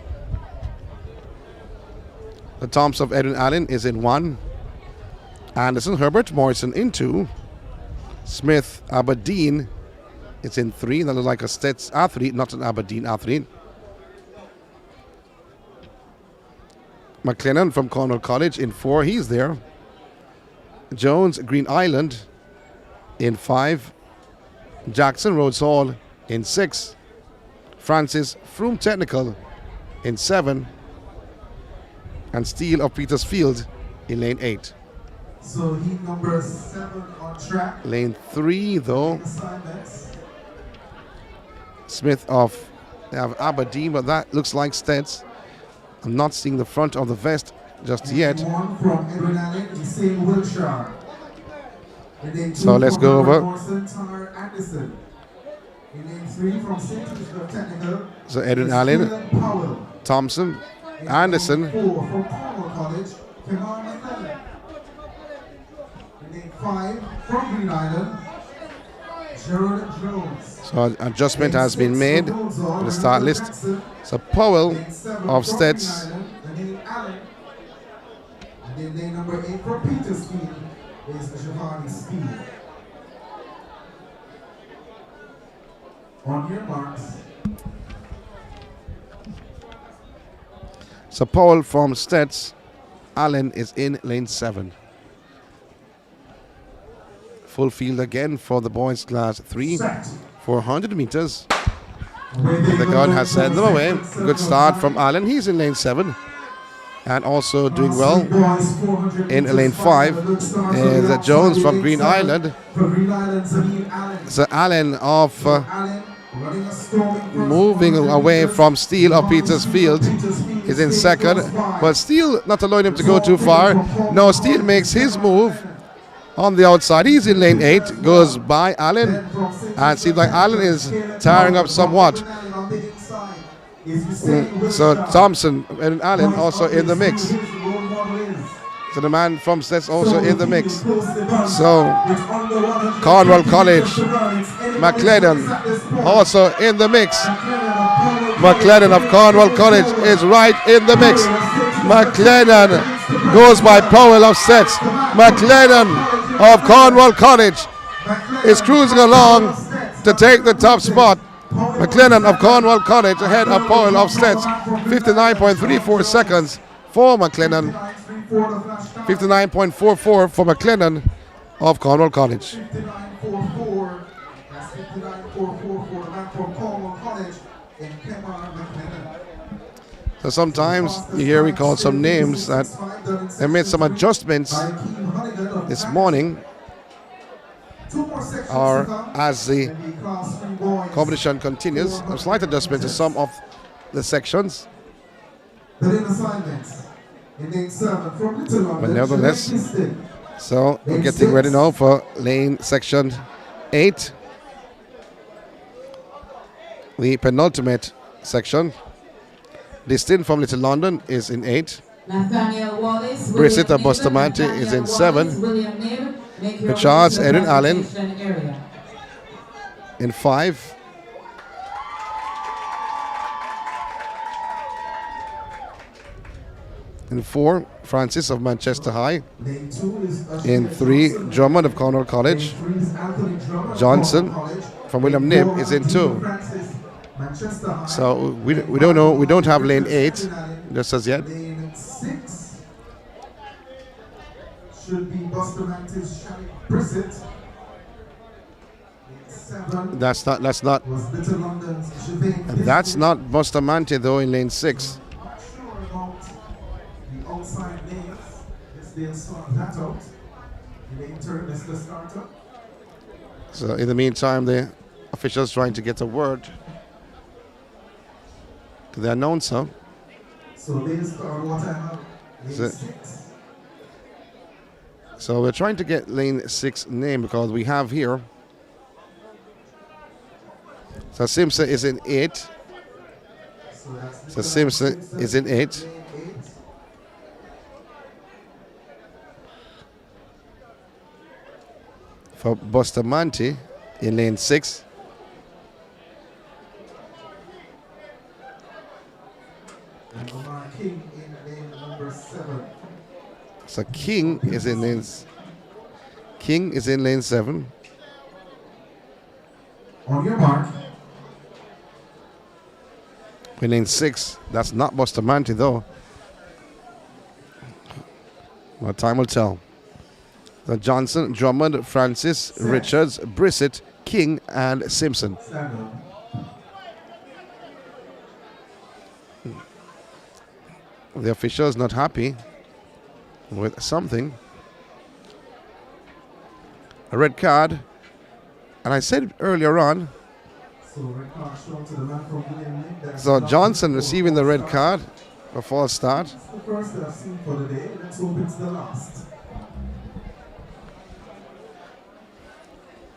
The Thompson of Edwin Allen is in 1. Anderson Herbert Morrison in 2. Smith Aberdeen is in 3. That looks like a STETHS athlete, not an Aberdeen athlete. McLennan from Cornwall College in 4. He's there. Jones Green Island in 5. Jackson Rhodes Hall in 6. Francis Froome Technical in 7. And Steele of Petersfield in lane 8. So heat number 7 on track. Lane 3 though. Smith of Aberdeen, but that looks like STETHS. I'm not seeing the front of the vest just yet. One from Edwin Allen, Usain Wilshire. So let's go over. So Edwin Allen, Thompson, Anderson. So adjustment has been made on the start list. So Powell of STETHS. And then number 8 for Petersfield is Giovanni Speed. On your marks. So Powell from STETHS. Allen is in lane 7. Full field again for the boys class 3. 400 meters. The gun has sent them away. Good start from Allen. He's in lane 7. And also doing well in lane 5 is Jones from Green Island. So Allen of moving away from Steele of Petersfield is in 2nd. But Steele not allowing him to go too far. No, Steele makes his move on the outside. He's in lane 8, goes by Allen, and seems like Allen is tiring up somewhat. So Thompson and Allen also in the mix. So the man from STETHS also in the mix. So Cornwall College, McLeod also in the mix. McLeod of Cornwall College is right in the mix. McLeod goes by Powell of STETHS. McLeod of Cornwall College is cruising along to take the top spot. McLennan of Cornwall College ahead of Powell of STETHS. 59.34 seconds for McLennan. 59.44 for McLennan of Cornwall College. 59.44. That's 59.44 for the man from Cornwall College in Kevona McLeod. So sometimes you hear we call some names that they made some adjustments this morning, or as the competition continues, a slight adjustment to some of the sections. But nevertheless, so we're getting ready now for lane section 8, the penultimate section. Distin from Little London is in 8. Brissetta Bustamante is in 7. Charles Edwin Allen in 5. In 4, Francis of Manchester High. In 3, Drummond of Cornwall College. Johnson from William Knibb is in 2. So we don't know. We don't have lane 8 just as yet. Lane 6 should be Bustamante's Shani Brissett. 7 That's not was Little London's Javane. that's not Bustamante though in lane 6. Not sure about the outside lanes. Yes, they'll sort that out. Lane turn is the starter. So in the meantime, the officials trying to get a word to the announcer. So lanes start what I have. Lane So- 6. So we're trying to get lane 6 name because we have here. So Simpson is in 8. So that's So Simpson is in 8. lane 8. For Bustamante in lane 6. And Omar King in lane number 7. So King is in lane 7. On your mark. In lane 6, that's not Bustamante though. Well, time will tell. The Johnson, Drummond, Francis, Richards, Brissett, King, and Simpson. Stand up. The official is not happy with something. A red card. And I said earlier on, So red card shown to the man from William Lynn. That's so not Johnson the receiving the red start. card before a start. It's the first that I've seen for the day. Let's hope it's the last.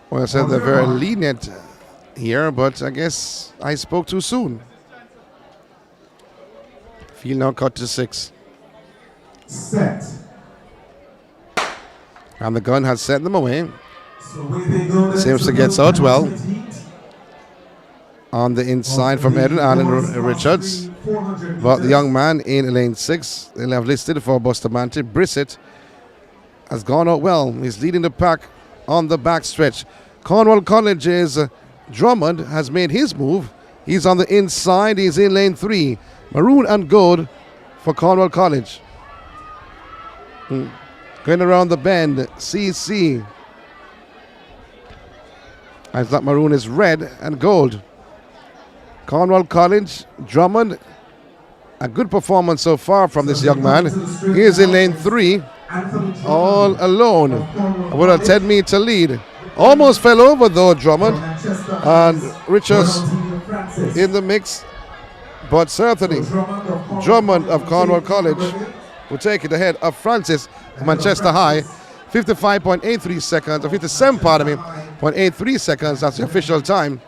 Well, I said they're very lenient here, but I guess I spoke too soon. Field now cut to 6. Set. And the gun has sent them away. So away they go. Simpson gets out well. On the inside from Eden Allen Richards. But the young man in lane 6, they'll have listed for Bustamante. Brissett has gone out well. He's leading the pack on the back stretch. Cornwall College's Drummond has made his move. He's on the inside. He's in lane 3. Maroon and gold for Cornwall College. Going around the bend, CC. I thought maroon is red and gold. Cornwall College, Drummond. A good performance so far from this young man. He is in lane 3, all alone, with a 10-meter lead. Almost fell over though, Drummond. And Richards in the mix. But certainly, Drummond of Cornwall College will take it ahead of Francis of Manchester High. 55.83 seconds, or 57.83 seconds. That's the official time.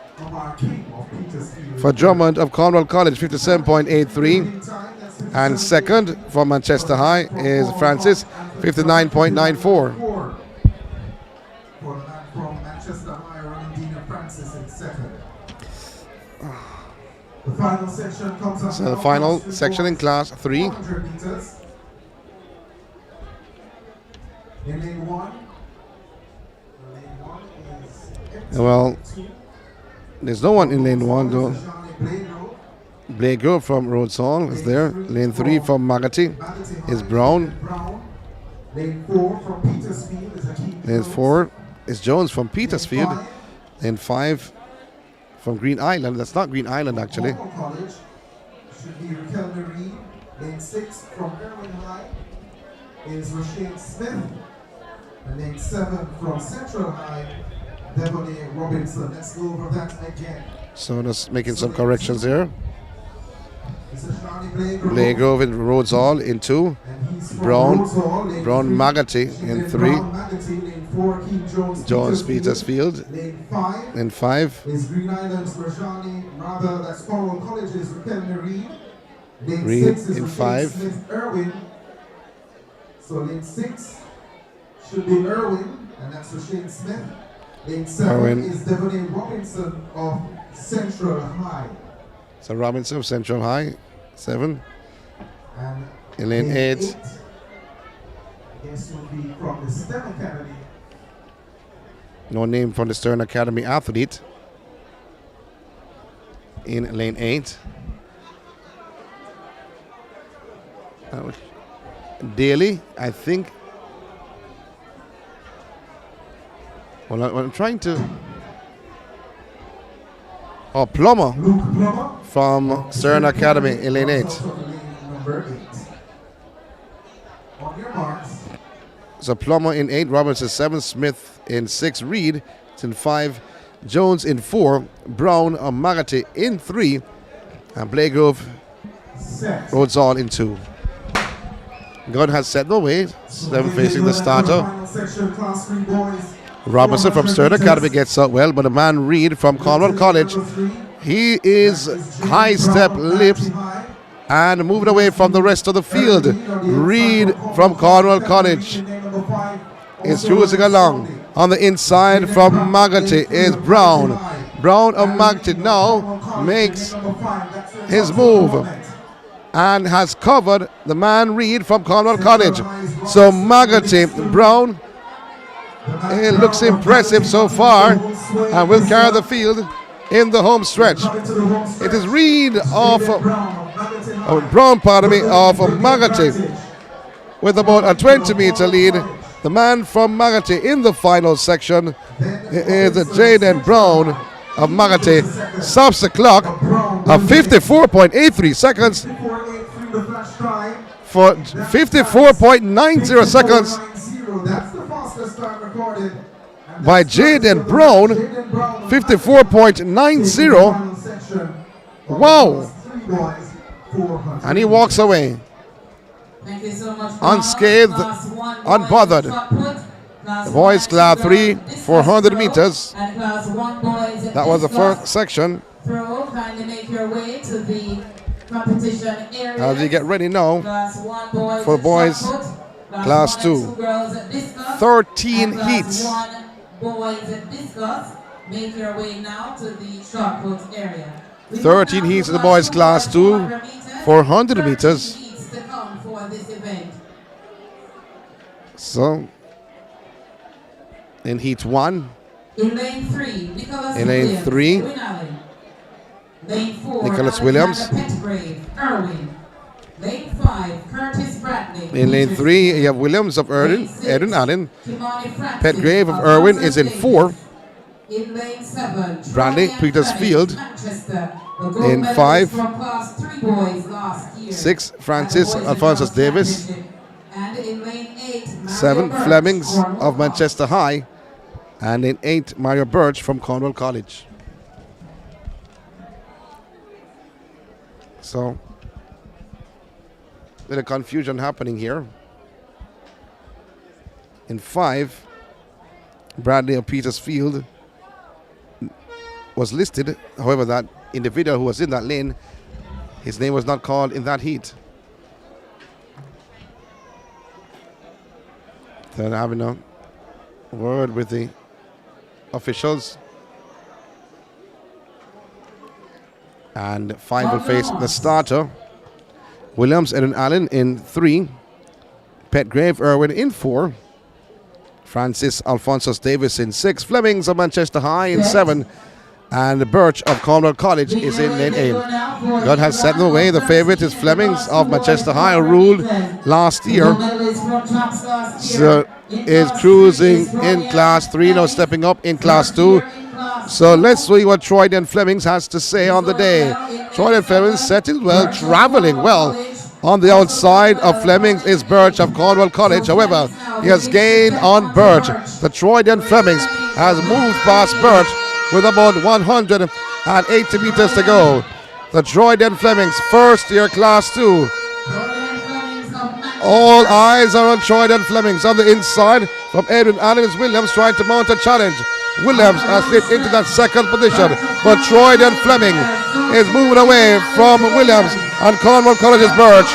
For Drummond of Cornwall College, 57.83. And second for Manchester High is Francis, 59.94. For the man from Manchester High, running Dean Francis in second. The final section comes up. So the final section in class 3. 400 meters. In lane 1. Lane 1 is Well, there's no one in lane 1 though. Blake Grove from Rhodes Hall is there. Lane 3 from Magatti is Brown. Lane 4 from Petersfield is Akeem. Lane 4 is Jones from Petersfield. Lane 5 from Green Island. That's not Green Island actually. College should be Raquel Marie. Lane 6 from Irwin High is Rasheen Smith. And lane 7 from Central High, Devaney Robinson. Let's go over that again. So just making some corrections here. This is Johnny Blake Blake Grove in Rhodes Hall in 2. And he's from Brown, Rhodes Hall, lane Brown 3. Magatti in 3. Brown Magatti, lane 4, Keith Jones Petersfield Lane 5 in 5. is Green Islands Rajani, rather that's Cornwall College's Raquel Marie. Lane Reed 6 is in Raquel 5. Smith Irwin. So lane 6 should be Irwin, and that's Rasheen Smith. Lane 7 Irwin. is Devaney Robinson of Central High. So Robinson of Central High, 7. And In lane 8. I guess would be from the STEM Academy. No name from the Stern Academy athlete. In lane 8. Daly, I think. Well, I'm trying to. or Plummer Luke Plummer from Stern Academy in lane 8. Number 8. On your marks. So Plummer in 8, Robinson 7, Smith in 6, Reed in 5, Jones in 4, Brown or Magati in 3, and Blagrove roads on in 2. God has set the way, 7 facing the starter. Robinson from Stern Academy gets out well, but the man Reed from Cornwall College, he is high step lips and moving away from the rest of the field. Reed from Cornwall College is cruising along. On the inside from Magati is Brown. Brown of Magati now makes his move and has covered the man Reed from Cornwall College. So Magati, Brown, it looks impressive so far and will carry the field in the home stretch. It is Reed of Brown, of Magati with about a 20-meter lead. The man from Magati in the final section is Jaden Brown of Magati. Stops the clock of 54.83 seconds for 54.90 seconds by Jaden Brown. 54.90. Wow. And he walks away. Thank you so much. Unscathed, unbothered. Boys class 3, 400 meters. That was the first section. Kindly make your way to the competition area. As we get ready now for boys class 2. 13 heats. Boys at discus, make your way now to the shot put area. 13 heats in the boys class 2, 400 meters. To come for this event. So, in heat 1, in lane 3, Nicholas in lane Williams, 3, lane 4, Nicholas Williams. Irwin. Lane 5, Curtis Bradley. In lane 3, you have Williams of Erden, Eden Allen. Petgrave of Irwin is in 4. In lane 7, Bradley Petersfield in 5. 6, Francis Alphonsus Davis. And in lane 8, 7, Flemings of Manchester High. And in 8, Mario Birch from Cornwall College. So, a little confusion happening here. In 5, Bradley of Petersfield was listed. However, that individual who was in that lane, his name was not called in that heat. They're having a word with the officials. And 5 will face the starter. Williams, Eden Allen in 3. Petgrave, Irwin in 4. Francis Alphonsus Davis in 6. Flemings of Manchester High in 7. And Birch of Cornwall College is in lane 8. God has set them away. The favorite is Flemings of Manchester High, ruled last year. So is cruising in class 3, now stepping up in class 2. So let's see what Troyden Flemings has to say on the day. Troyden Flemings settled well, traveling well. On the outside of Flemings is Birch of Cornwall College. However, he has gained on Birch. The Troyden Flemings has moved past Birch with about 180 meters to go. The Troyden Flemings, first year class 2. All eyes are on Troyden Flemings. On the inside from Edwin Allen is Williams trying to mount a challenge. Williams has slipped into that second position, but Troyden Fleming is moving away from Williams and Cornwall College's Birch.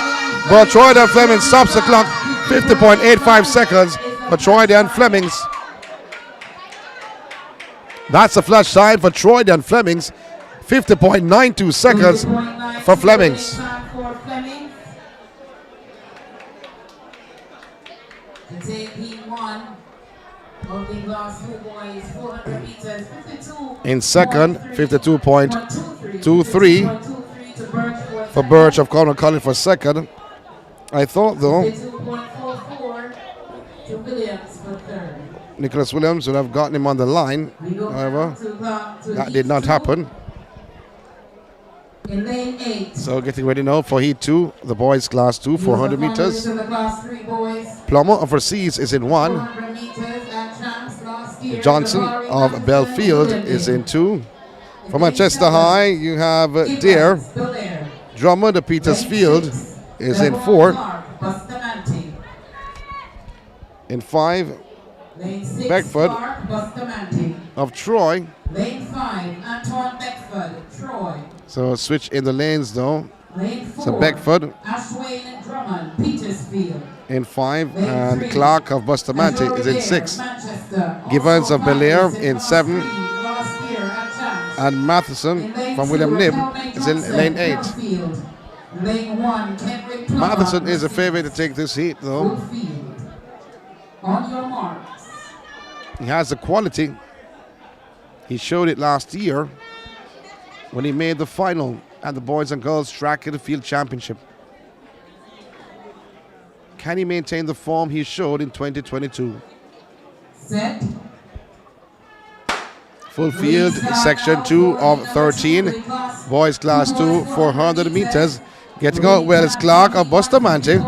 But Troyden Fleming stops the clock, 50.85 seconds for Troyden Flemings. That's a flash time for Troyden Flemings, 50.92 seconds for Flemings. In second, 52.23 for Birch of Cornwall College for second. I thought though Nicholas Williams would have gotten him on the line. However, that did not happen. In lane 8. So getting ready now for Heat 2, the boys class 2, 400 meters. The class 3 boys. Plummer of Overseas is in 1. 400 meters at champs last year. Johnson of Belfield is in 2. For Manchester High, you have Dare. Drummond of Petersfield is in 4. In 5, Lane 6, Beckford Clark Bustamante. of Troy. Lane 5, Antoine Beckford, Troy. So switch in the lanes though. Lane 4, So Beckford Ashwayne Drummond, Petersfield. in 5, Lane and 3, Clark of Bustamante is in 6. Manchester. Givens of Bel Air Also in 7. last year at champs. And Matheson In lane from 2, William Knibb Helmay is in Johnson, lane 8. Fairfield. Lane 1, Kendrick Plummer. Matheson is a favorite to take this heat though. Woodfield. On your marks. He has the quality. He showed it last year when he made the final at the Boys and Girls Track and Field Championship. Can he maintain the form he showed in 2022? Set. Full field, section 2 of 13. Boys class 2, 400 meters. Getting out well is Clark of Bustamante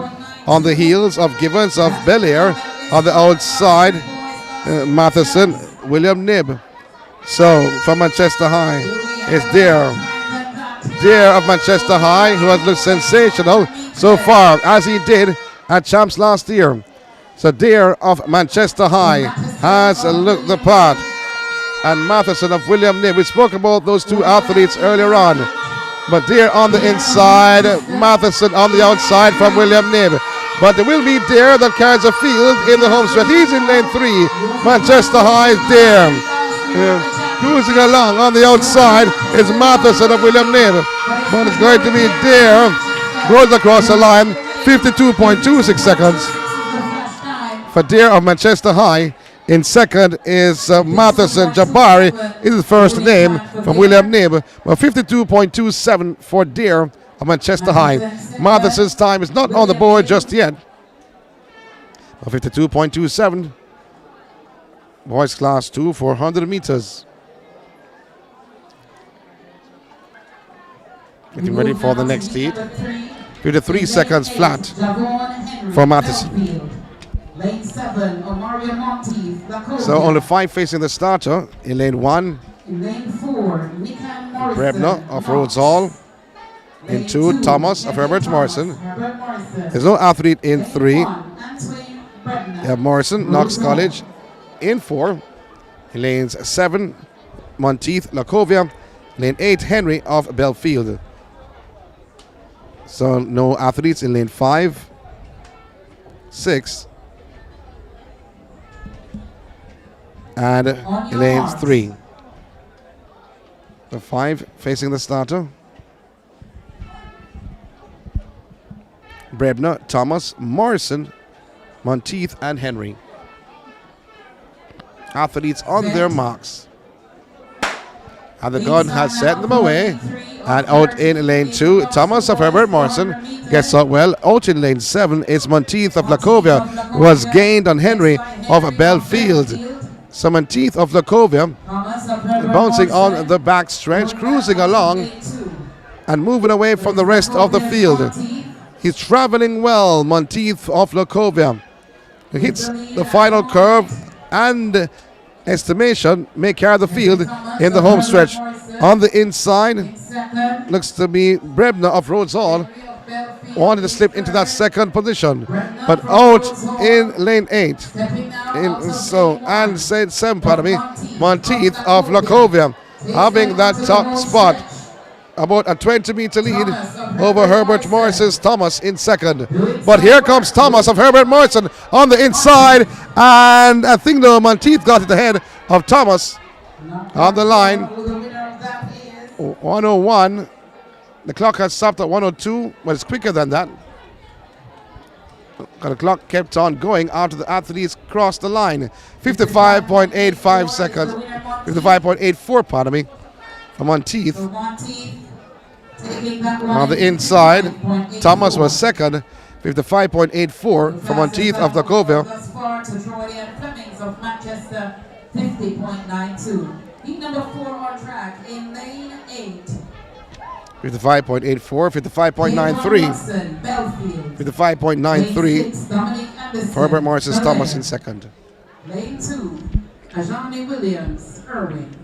on the heels of Givens of Bel Air. On the outside, Matheson, William Knibb. So from Manchester High, it's Dare. Dare of Manchester High, who has looked sensational so far, as he did at champs last year. So Dare of Manchester High has looked the part. And Matheson of William Knibb. We spoke about those two athletes earlier on. But Dare on the inside, Matheson on the outside from William Knibb. But there will be Dare that carries a field in the home stretch. He's in lane 3. Manchester High is Dare. Cruising along on the outside is Matheson of William Knibb. But it's going to be Dare. Goes across the line, 52.26 seconds. For Dare of Manchester High. In second is Matheson Jabari, is his first name from William Knibb. Well, 52.27 for Dare of Manchester High. Matheson's time is not on the board just yet. 52.27. Boys class 2, 400 meters. Getting ready for the next heat. 53 seconds flat for Matheson. Lane 7, Omaria Monteith. So only 5 facing the starter. In lane 1, in lane 4, Nikan Morrison. Brebner of Rhodes Hall. In 2, Thomas of Herbert Morrison. There's no athlete in 3. You have Morrison, Knox College. In 4, in lanes 7, Monteith, Lacovia. Lane 8, Henry of Belfield. So no athletes in lane 5, 6, and in lanes 3. The 5 facing the starter. Brebner, Thomas, Morrison, Monteith, and Henry. Athletes on their marks. And the gun has sent them away. And out in lane 2, Thomas of Herbert Morrison gets out well. Out in lane 7 is Monteith of Lacovia, who has gained on Henry of Belfield. So Monteith of Lacovia bouncing on the back stretch, cruising along and moving away from the rest of the field. He's traveling well, Monteith of Lacovia. He hits the final curve and estimation may carry the field in the home stretch. On the inside, looks to be Brebner of Rhodes Hall, wanted to slip into that second position, but out in lane 8. And 7, pardon me, Monteith of Lacovia having that top spot. About a 20-meter lead over Herbert Morrison's Thomas in second. But here comes Thomas of Herbert Morrison on the inside. And I think the Monteith got it ahead of Thomas on the line. 101. The clock has stopped at 102, but it's quicker than that. The clock kept on going after the athletes crossed the line. 55.85 seconds. 55.84, pardon me, for Monteith. On the inside, Thomas was second, 55.84 for Monteith of Lacovia. 50.92. Heat number 4 on track in lane 8. 55.84, 55.93, 55.93. Herbert Morris Thomas in second. Lane 2, Ashanti Williams, Irwin.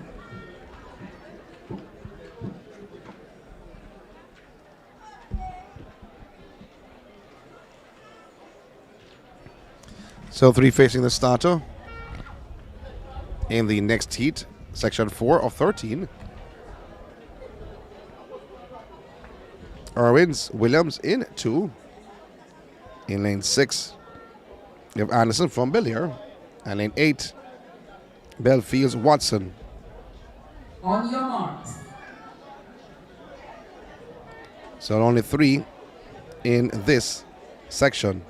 So 3 facing the starter in the next heat, section 4 of 13. Irwin's Williams in 2. In lane 6, you have Anderson from Belair. And lane 8, Belfield's Watson. On your marks. So only 3 in this section.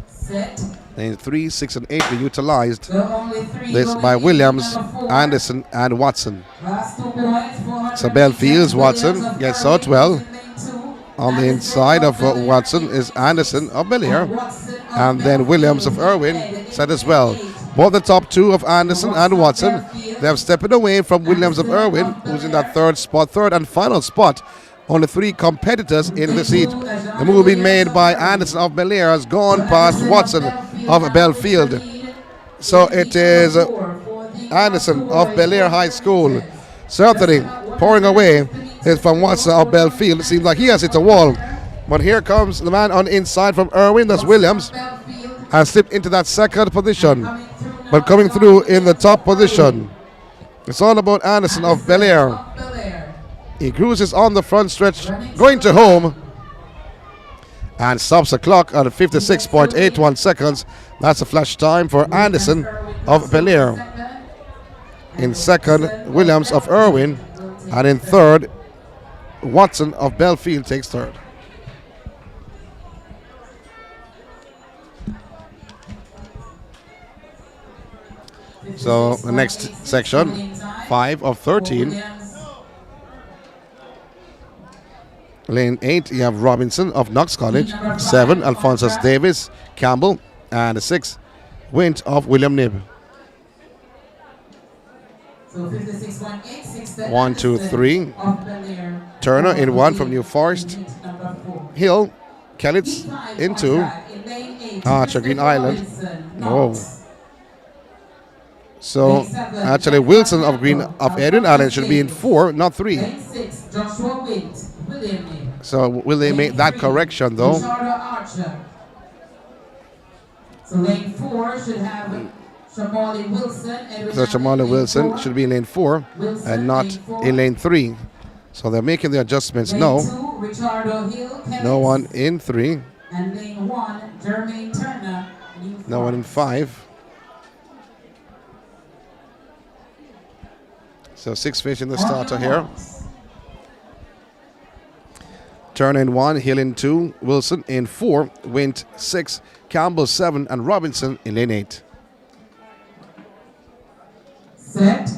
Set. Lane 3, 6, and 8 were utilized. The only 3 This will by be Williams, number 4. Anderson, and Watson. Last 2 points, 400 So Belfield's Watson Williams of gets Irwin out well. in lane 2. On the Anderson inside of Belair Watson in is lane Anderson 2. of Belair. Watson of And then Williams of Belfield Irwin in set as lane well. 8. Both the top 2 of Anderson and Watson, they have stepped away from Williams of Irwin, who's in that third and final spot. Only 3 competitors in this heat. The move being made by Anderson of Belair has gone past Watson of Belfield. So it is Anderson of Belair High School. Certainly pouring away is from Watson of Belfield. It seems like he has hit a wall. But here comes the man on the inside from Irwin, that's Williams, has slipped into that second position, but coming through in the top position. It's all about Anderson of Belair. He cruises on the front stretch, going to home, and stops the clock at 56.81 seconds. That's a flash time for Anderson of Belair. In second, Williams of Irwin, and in third, Watson of Belfield takes third. So the next section, 5 of 13. Lane 8, you have Robinson of Knox College. 7, Alphonsus Davis Campbell. And 6, Wint of William Knibb. So 56.86. 1, 2, 3. Turner in 1 from New Forest. Hill, Kellitz in 2. Archer, Green Island. Oh. So actually Wilson of Edwin Island should be in 4, not 3. So will they make that correction though? So lane 4 should have Shamali Wilson. So Shamali Wilson should be in lane 4 and not in lane 3. So they're making the adjustments. No. No one in 3. And lane 1, Jermaine Turner. No one in 5. So 6 facing the starter here. Turner in 1, Hill in 2, Wilson in 4, Wint 6, Campbell 7, and Robinson in lane 8. Set.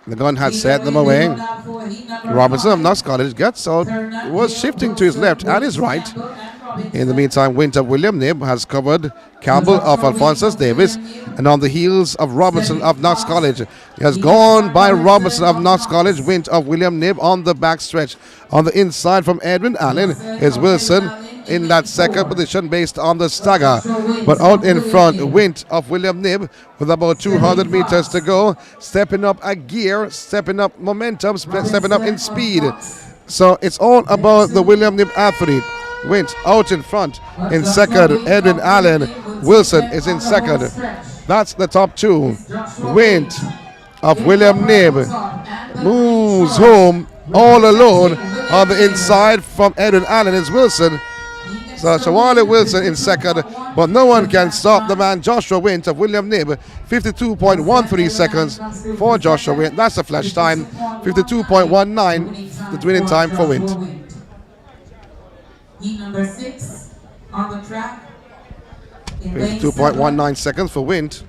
The gun had set them away. Robinson of Knox College gets out, was shifting to his left and his right. In the meantime, Wint of William Knibb has covered Campbell of Alphonsus Davis, and on the heels of Robinson of Knox College. He has gone by Robinson of Knox College, Wint of William Knibb on the back stretch. On the inside from Edwin Allen is Wilson in that second position based on the stagger. But out in front, Wint of William Knibb with about 200 meters to go, stepping up a gear, stepping up momentum, stepping up in speed. So it's all about the William Knibb athlete. Wint out in front. In second, Edwin Allen. Wilson is in second. That's the top 2. Wint of William Knibb moves home all alone. On the inside from Edwin Allen is Wilson. So Shawali Wilson in second, but no one can stop the man Joshua Wint of William Knibb. 52.13 seconds for Joshua Wint. That's the flash time. 52.19, the winning time for Wint. Heat number 6 on the track. 52.19 seconds for Wint.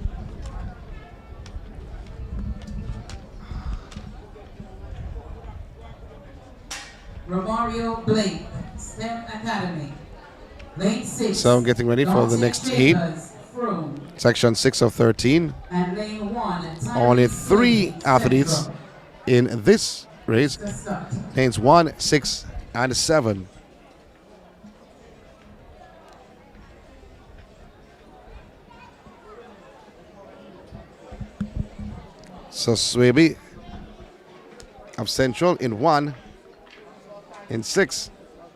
Romario Blake, STEM Academy. Lane 6. So getting ready for the next heat. Section 6 of 13. And lane 1. Only 3 athletes in this race. Lanes 1, 6, and 7. So Swaby of Central in 1. In 6,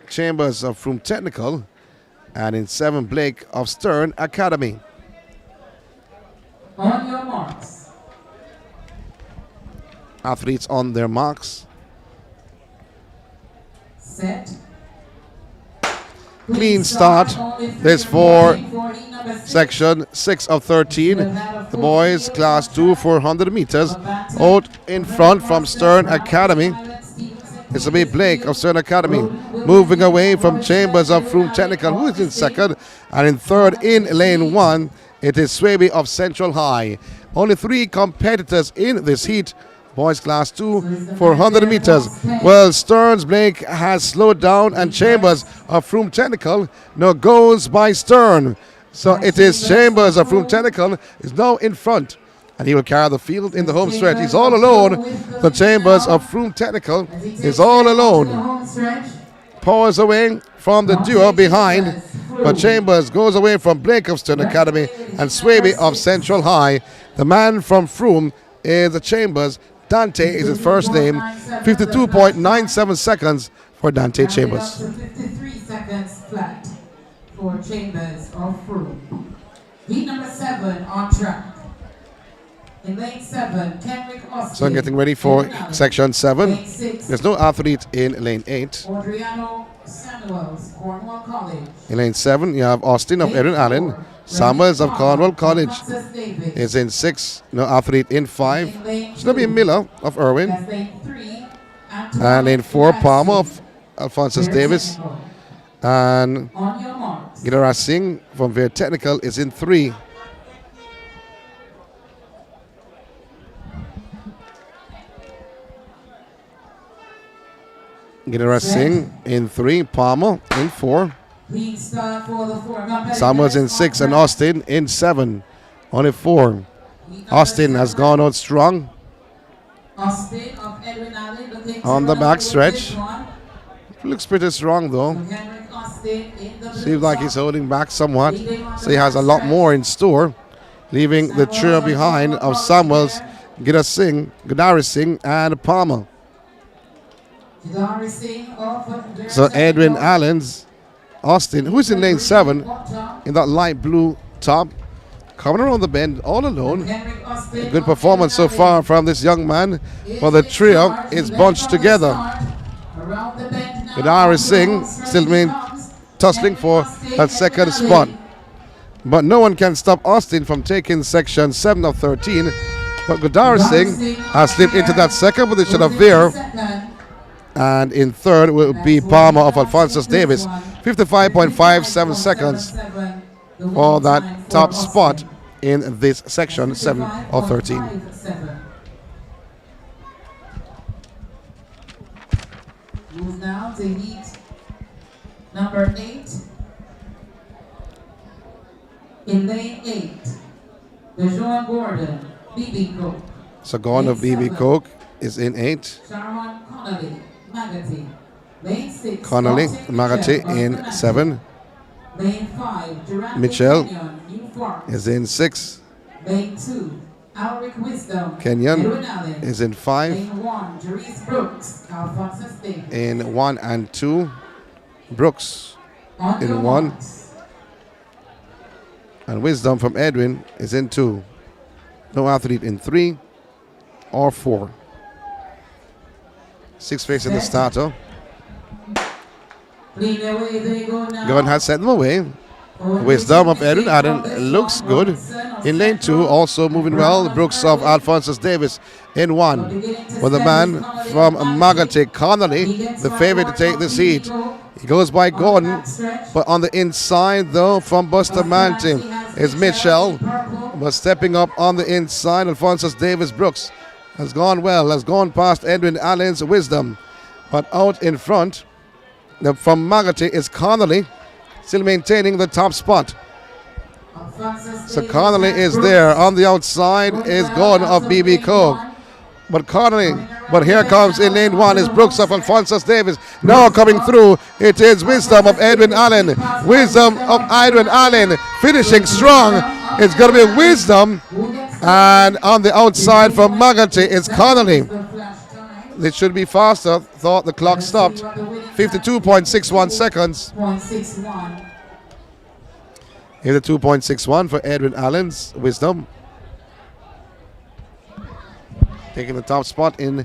Chambers of Froome Technical. And in 7, Blake of Stern Academy. On your marks. Athletes on their marks. Set. Clean start. This for section 6 of 13. The boys class 2 400 meters. Out in front from Stern Academy. This will be Blake of Stern Academy. Moving away from Chambers of Froome Technical, who is in second. And in third in lane 1, it is Swaby of Central High. Only 3 competitors in this heat. Boys class 2, 400 meters. Well, Stern's Blake has slowed down, and Chambers of Froome Technical now goes by Stern. So it is Chambers of Froome Technical is now in front, and he will carry the field in the home stretch. He's all alone. The Chambers of Froome Technical is all alone. Powers away from the duo behind, but Chambers goes away from Blake of Stern Academy and Swaby of Central High. The man from Froome is the Chambers. Dante is his first name. 52.97 seconds for Dante Chambers. 53 seconds flat for Chambers of Froome. Heat number 7 on track. In lane 7, Kenrick Austin. So getting ready for section 7. There's no athlete in lane 8. Adriano Samuels, Cornwall College. In lane 7, you have Austin of Edwin Allen. Samuels of Cornwall College is in 6. No athlete in 5. It's going to be Miller of Irwin. And in 4, Palmer of Alphonsus Davis. And Gidara Singh from Veer Technical is in 3. Gidara Singh in 3, Palmer in 4. Samuels in 6 and Austin in 7. Only 4. Austin has gone out strong on the back stretch. Looks pretty strong though. Seems like he's holding back somewhat. So he has a lot more in store, leaving the trio behind of Samuels, Gidara Singh, and Palmer. So Edwin Allen's Austin, who's in lane 7 in that light blue top, coming around the bend all alone. A good performance so far from this young man, for the trio is bunched together. Gidara Singh still tussling for that second spot, but no one can stop Austin from taking section 7 of 13. But Gidara Singh has slipped into that second position of Veer. And in third will be Palmer of Alphonsus Davis. 55.57 seconds for that top spot in this section 7 of 13. Move now to heat number 8. In lane 8, Dejon Gordon, BB Cook. So Gordon of BB Cook is in 8. Sharon Connolly, Magati. Lane 6, Connolly, Magati in 7. Lane 5, Mitchell Kenyon, New Fork. is in 6. Lane 2, Alric Wisdom, Kenyon Edwin Allen. is in 5. Lane 1, Jerice Brooks, Alphonsus Davis. In 1 and 2, Brooks On your in 1. marks. And Wisdom from Edwin is in 2. No athlete in 3 or 4. 6 facing the starter. Clean away, they go now. Gordon has sent them away. Wisdom of Edwin Adam looks good. In lane 2, also moving well, Brooks of Alphonsus Davis in 1. For the man from Magate, Connolly, the favorite to take this heat. He goes by Gordon, but on the inside, though, from Bustamante is Mitchell. But stepping up on the inside, Alphonsus Davis Brooks has gone well, has gone past Edwin Allen's Wisdom. But out in front, from Magate is Connolly, still maintaining the top spot. So Connolly is there. On the outside is Gordon of BB Cook. But Connolly But here comes in lane 1 is Brooks of Alphonsus Davis. Now coming through, it is Wisdom of Edwin Allen. Wisdom of Edwin Allen finishing strong. It's going to be Wisdom. And on the outside from Maganty is Connolly. It should be faster. Thought the clock stopped. 52.61 seconds. 52.61 for Edwin Allen's Wisdom. Taking the top spot in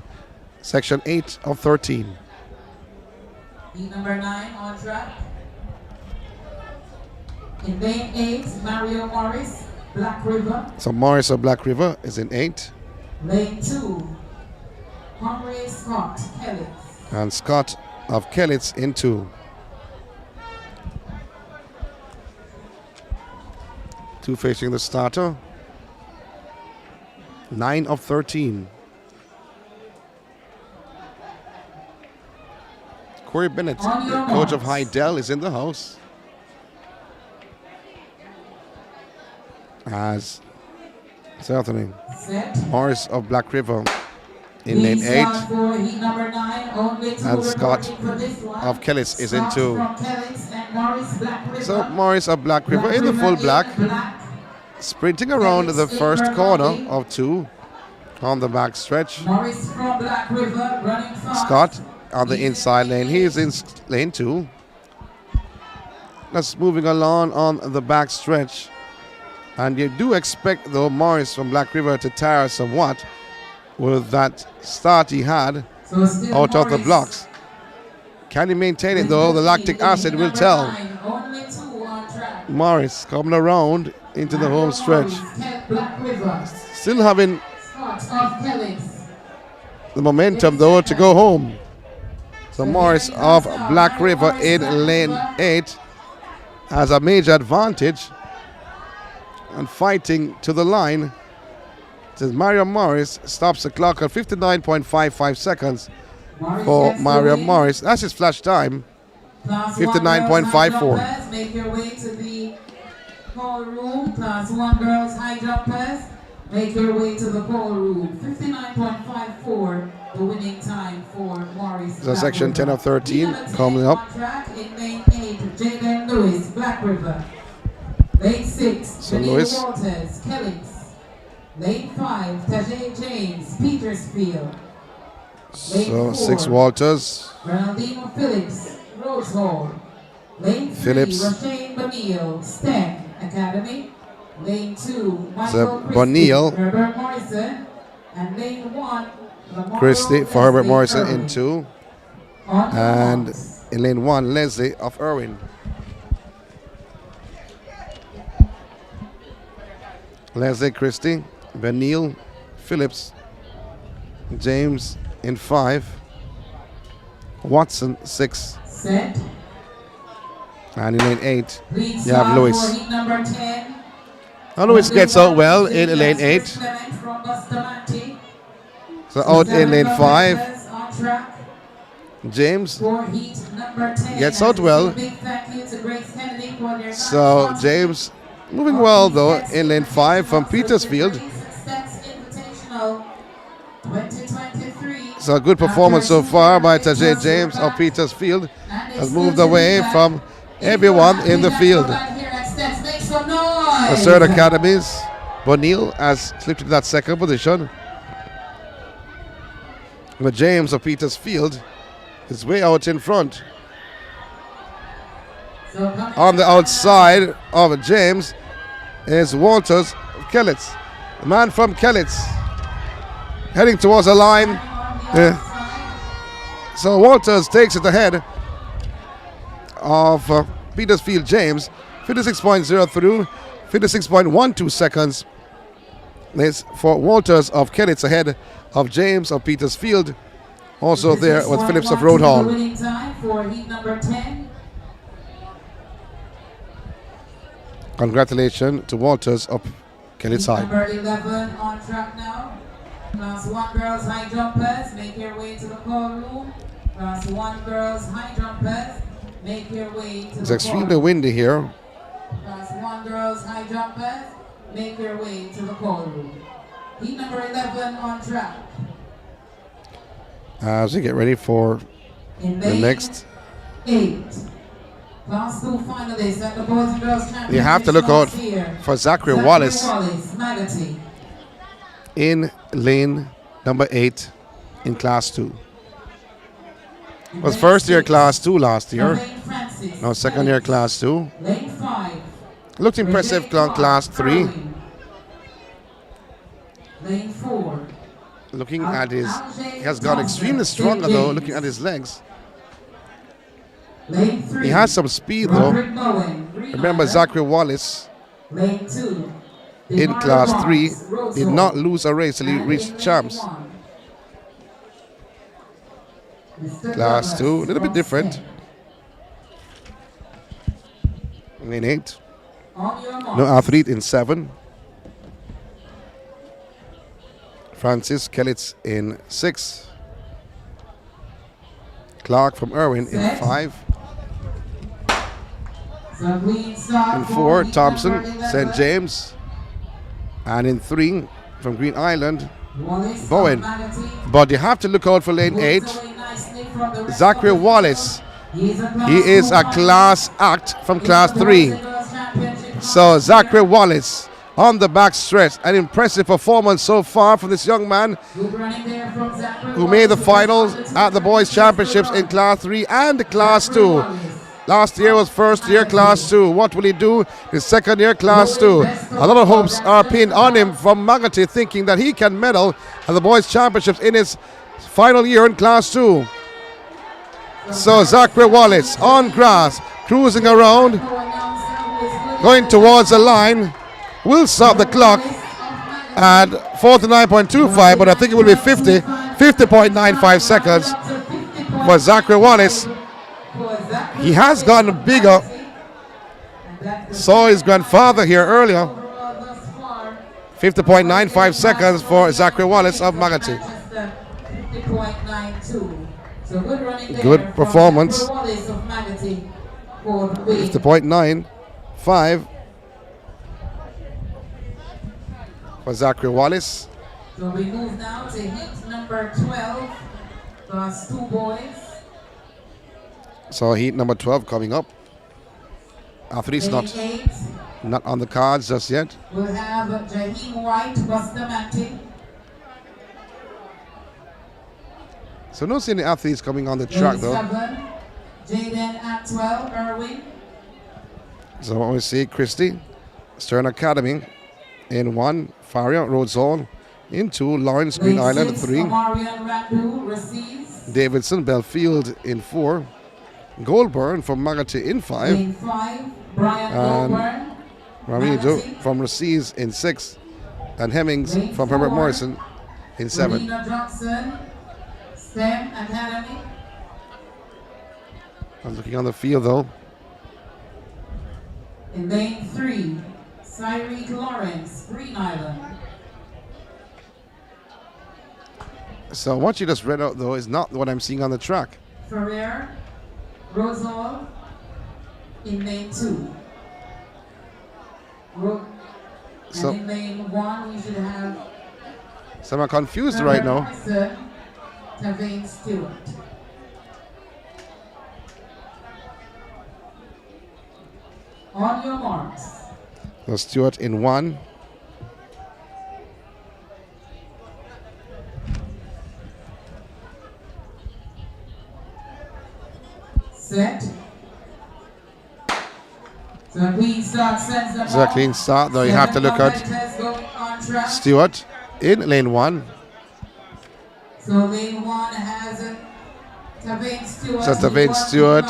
section 8 of 13. Number 9 on track. In lane 8, Mario Morris, Black River. So Morris of Black River is in 8. Lane 2, Henry Scott, Kellett. And Scott of Kellett in 2. 2 facing the starter. 9 of 13. Corey Bennett, the coach of Heidel, is in the house. As certainly Morris of Black River in lane 8. And Scott of Kellett is in 2. So Morris of Black River in the full black. Sprinting around the first corner of 2 on the back stretch. Scott on the inside lane. He is in lane 2. That's moving along on the back stretch. And you do expect, though, Morris from Black River to tire somewhat with that start he had out of the blocks. Can he maintain it, though? The lactic acid will tell. Morris coming around into the home stretch. Still having the momentum, though, to go home. So Morris of Black River in lane 8 has a major advantage and fighting to the line. Says Mario Morris stops the clock at 59.55 seconds for Mario Morris. That's his flash time. 59.54. Make your way to the call room. Class 1 girls high jumpers. Make your way to the call room. 59.54, the winning time for Morris. So section 10 of 13 coming up. In lane 8, Jaden Lewis, Black River. Lane 6, So Janine Lewis. Walters, Kellett. Lane 5, Tajay James, Petersfield. So 6 Walters. Ronaldino Phillips, Rose Hall. Lane 3, Phillips. Rashane Bonille, STEM Academy. Lane 2, Michael So Christie, Bonille. Herbert Morrison. And lane 1, Lamar Christie for Herbert Leslie Morrison in Irwin. 2. On the And box. in lane 1, Leslie of Irwin. Leslie, Christie, Benil, Phillips, James in 5, Watson 6, Set. and in lane 8 Please you have start Lewis. for heat number 10. Now Lewis gets out well in lane 8. Clement from Bustamante. So out in lane 5, On track James for heat number 10. gets out well. Big thank you to Grace Kennedy for their So James moving well though in lane 5 from Petersfield. STETHS Invitational 2023. So a good performance so far by Tajay James of Petersfield. Has moved away from everyone in the field. The third academies, Bonille has slipped into that second position. But James of Petersfield is way out in front. On the outside of James is Walters of Kellett. The man from Kellett heading towards the line. So Walters takes it ahead of Petersfield James. 56.03, 56.12 seconds. This for Walters of Kellett ahead of James of Petersfield. Also there with Phillips of Road Hall. Winning time for heat number 10. Congratulations to Walters of Kellett's High. Number 11 on track now. Class 1 girls high jumpers, make your way to the call room. Class 1 girls high jumpers, make your way to It's the extremely call room. windy here. Class 1 girls high jumpers, make your way to the call room. Heat number 11 on track. as we get ready for In the lane next. 8. Class 2 finalists at the Boys and Girls Championship. You have to look out for Zachary Wallace Magotty. in lane number 8 in Class 2. Was first year Class 2 last year. Now second year Class 2. Lane 5. Looked impressive Class 3. Lane 4. Looking at his, he has got extremely stronger though, looking at his legs. Lane 3. He has some speed though. Remember Zachary Wallace Lane 2. in Class 3 did not lose a race till he reached champs. Class 2, a little bit different. Lane 8. No athlete in 7. Francis Kellitz in 6. Clark from Irwin in 5. In 4, Thompson, St. James. And in 3, from Green Island, Bowen. But you have to look out for lane 8. Zachary Wallace. He is a class act from Class 3. So Zachary Wallace on the back stretch. An impressive performance so far from this young man who made the finals at the Boys Championships in Class 3 and Class 2. Last year was first year Class 2. What will he do in second year Class 2? A lot of hopes are pinned on him from Magotty, thinking that he can medal at the Boys Championships in his final year in Class 2. So Zachary Wallace on grass, cruising around, going towards the line, will stop the clock at 49.25, but I think it will be 50.95 seconds for Zachary Wallace. He has gotten bigger. Saw his grandfather here earlier. 50.95 seconds for Zachary Wallace of Magotty. Good performance. 50.95 for Zachary Wallace. So we move now to heat number 12, Class 2 boys. So heat number 12 coming up. Athletes not on the cards just yet. We'll have Jaheem White, Bustamante. So don't see any athletes coming on the track though. Jaden Atwell, Irwin. So what we see, Christie, Stern Academy in 1, Faria Rhodes Hall in 2, Lawrence Green Island 3, Davidson Belfield in 4, Goldburn from Magotty in 5, and Ramido from Raciz in 6, and Hemmings from Herbert Morrison in 7. STEM Academy. I'm looking on the field though. In lane 3, Cyrene Lawrence, Green Island. So what you just read out though is not what I'm seeing on the track. Ferrer, Rosal, in lane 2. So and in lane 1, we should have. So I'm confused right now. Tavane Stewart. On your marks. So Stewart in 1. Set. So a clean start sends them So a clean start though. You have to look at Stewart in lane 1. So lane 1 has Tavane Stewart. So Tavane Stewart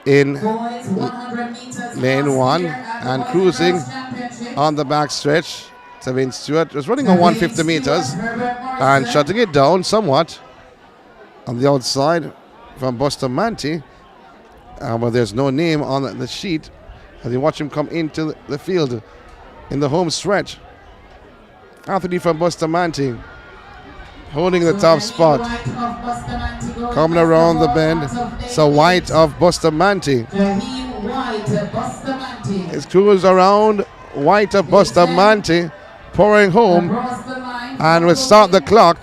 in lane 1 and cruising on the back stretch. Tavane Stewart was running on 150 meters and shutting it down somewhat on the outside from Bustamante, but there's no name on the sheet as you watch him come into the field in the home stretch. Anthony from Bustamante holding the top spot, coming around the bend. So White of Bustamante is cruised around. White of Bustamante pouring home, and we'll start the clock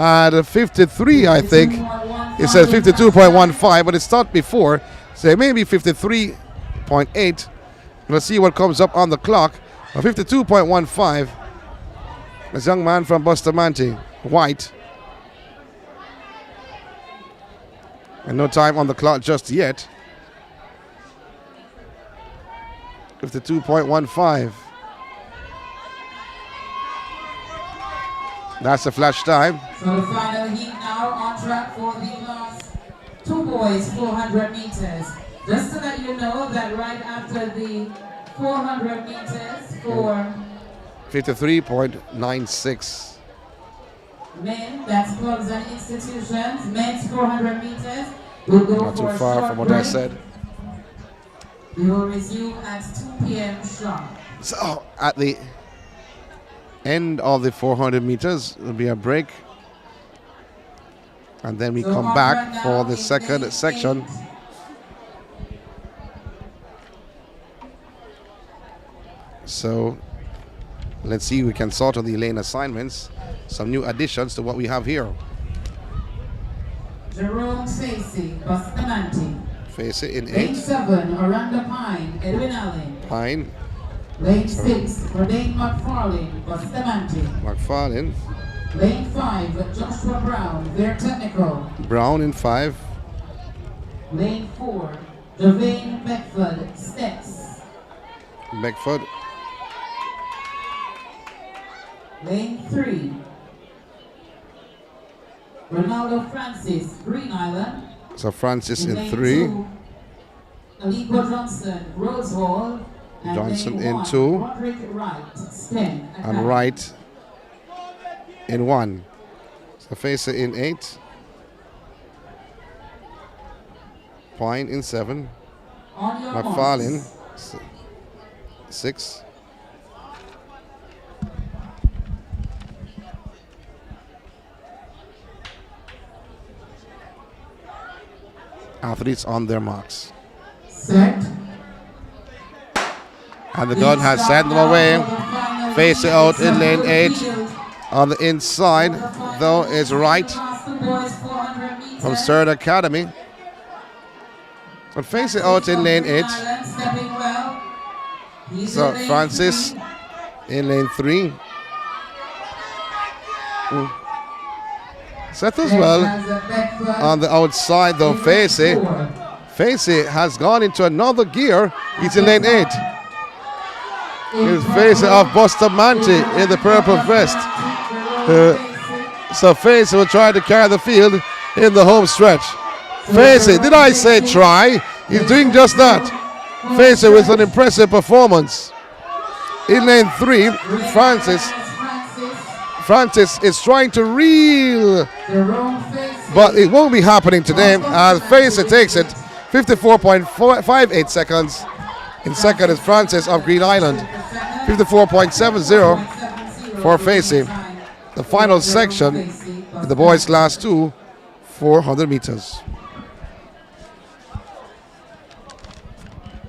at 53, I think. It says 52.15, but it's not before. So maybe 53.8. Let's see what comes up on the clock. 52.15. This young man from Bustamante, white. And no time on the clock just yet. 52.15. That's the flash time. So the final heat now on track for the last 2 boys 400 meters. Just to let you know that right after the 400 meters for 53.96. men, that's clubs and institutions, men's 400 meters will go Not too for a far short from what break. I said. We will resume at 2 p.m. sharp. So at the end of the 400 meters, there'll be a break. And then we come back for the second section. So let's see if we can sort of the lane assignments. Some new additions to what we have here. Jerome Facey, Bustamante. Facey in Lane 8. 7, Orlando Pine, Edwin Allen. Pine. Lane 6, Rodane McFarlane, Bustamante. McFarlane. Lane 5, Joshua Brown, Very Technical. Brown in 5. Lane 4, Javane Beckford, STETHS. Beckford. Lane 3, Ronaldo Francis, Green Island. So Francis in Lane 3. 2, Aliko Johnson, Rose Hall. And Johnson lane in 1, 2. Roderick Wright, Sten. And Wright in 1. So Facey in 8. Pine in 7. On your McFarlane marks. 6. Athletes on their marks. Set. And the gun has sent them away. Face it out in lane 8. On the inside, though, is Wright from Stern Academy. But face it out in lane 8. So Francis in lane 3. Settles well on the outside, though. Facey has gone into another gear. He's in lane 8. He's Facey of Bustamante in the purple vest. So Facey will try to carry the field in the home stretch. Facey, did I say try? He's doing just that. Facey with an impressive performance. In lane 3, Francis is trying to reel, but it won't be happening today as Facey takes it. 54.58 seconds. In second is Francis of Green Island. 54.70 for Facey. The final section, the boys class 2, 400 meters.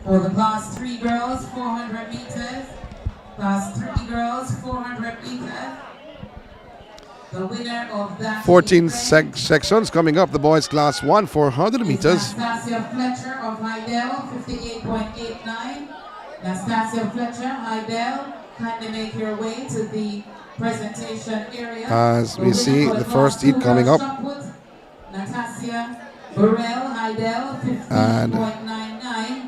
For the class 3 girls, 400 meters. Class 3 girls, 400 meters. The winner of that 14 sections coming up. The boys class 1, 400 meters. Nastasia Fletcher of Hydel, 58.89. Nastasia Fletcher, Hydel, kindly make your way to the presentation area. As we see the first heat coming up. Nastasia Burrell, Hydel, 15.99.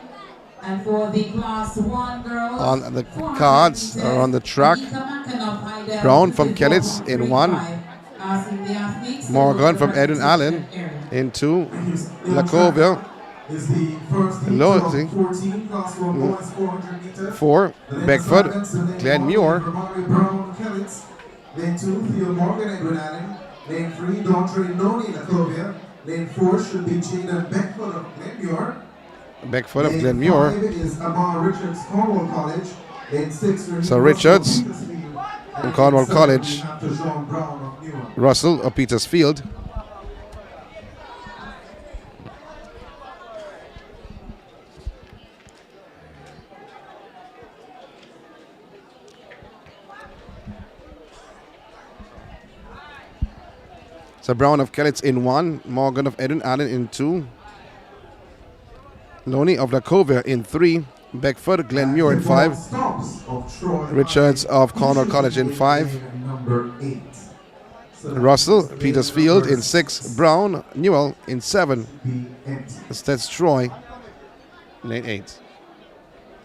And for the class 1 girls, on the cards or on the track, Brown from Kellitz in 1. Morgan from Edwin Allen in 2. Lacovia Loyalty 4. Beckford, Glenn Muir. Lane 2, Theo Morgan, Edwin Allen. Lane 3, Dauntre Noni, Lacovia. Lane 4 should be Jaden Beckford of Glen Muir. Beckford of Glen Muir. Is Amar Richards, Cornwall College. Lane 6, So Richards from Cornwall College. Russell of Petersfield. So Brown of Kellett in 1, Morgan of Edwin Allen in 2, Loney of Lacovia in 3, Beckford, Glen Muir in 5, Richards of Cornell College in 5, Number 8. Russell, Petersfield in 6, Brown, Newell in 7, Stet's Troy, lane 8.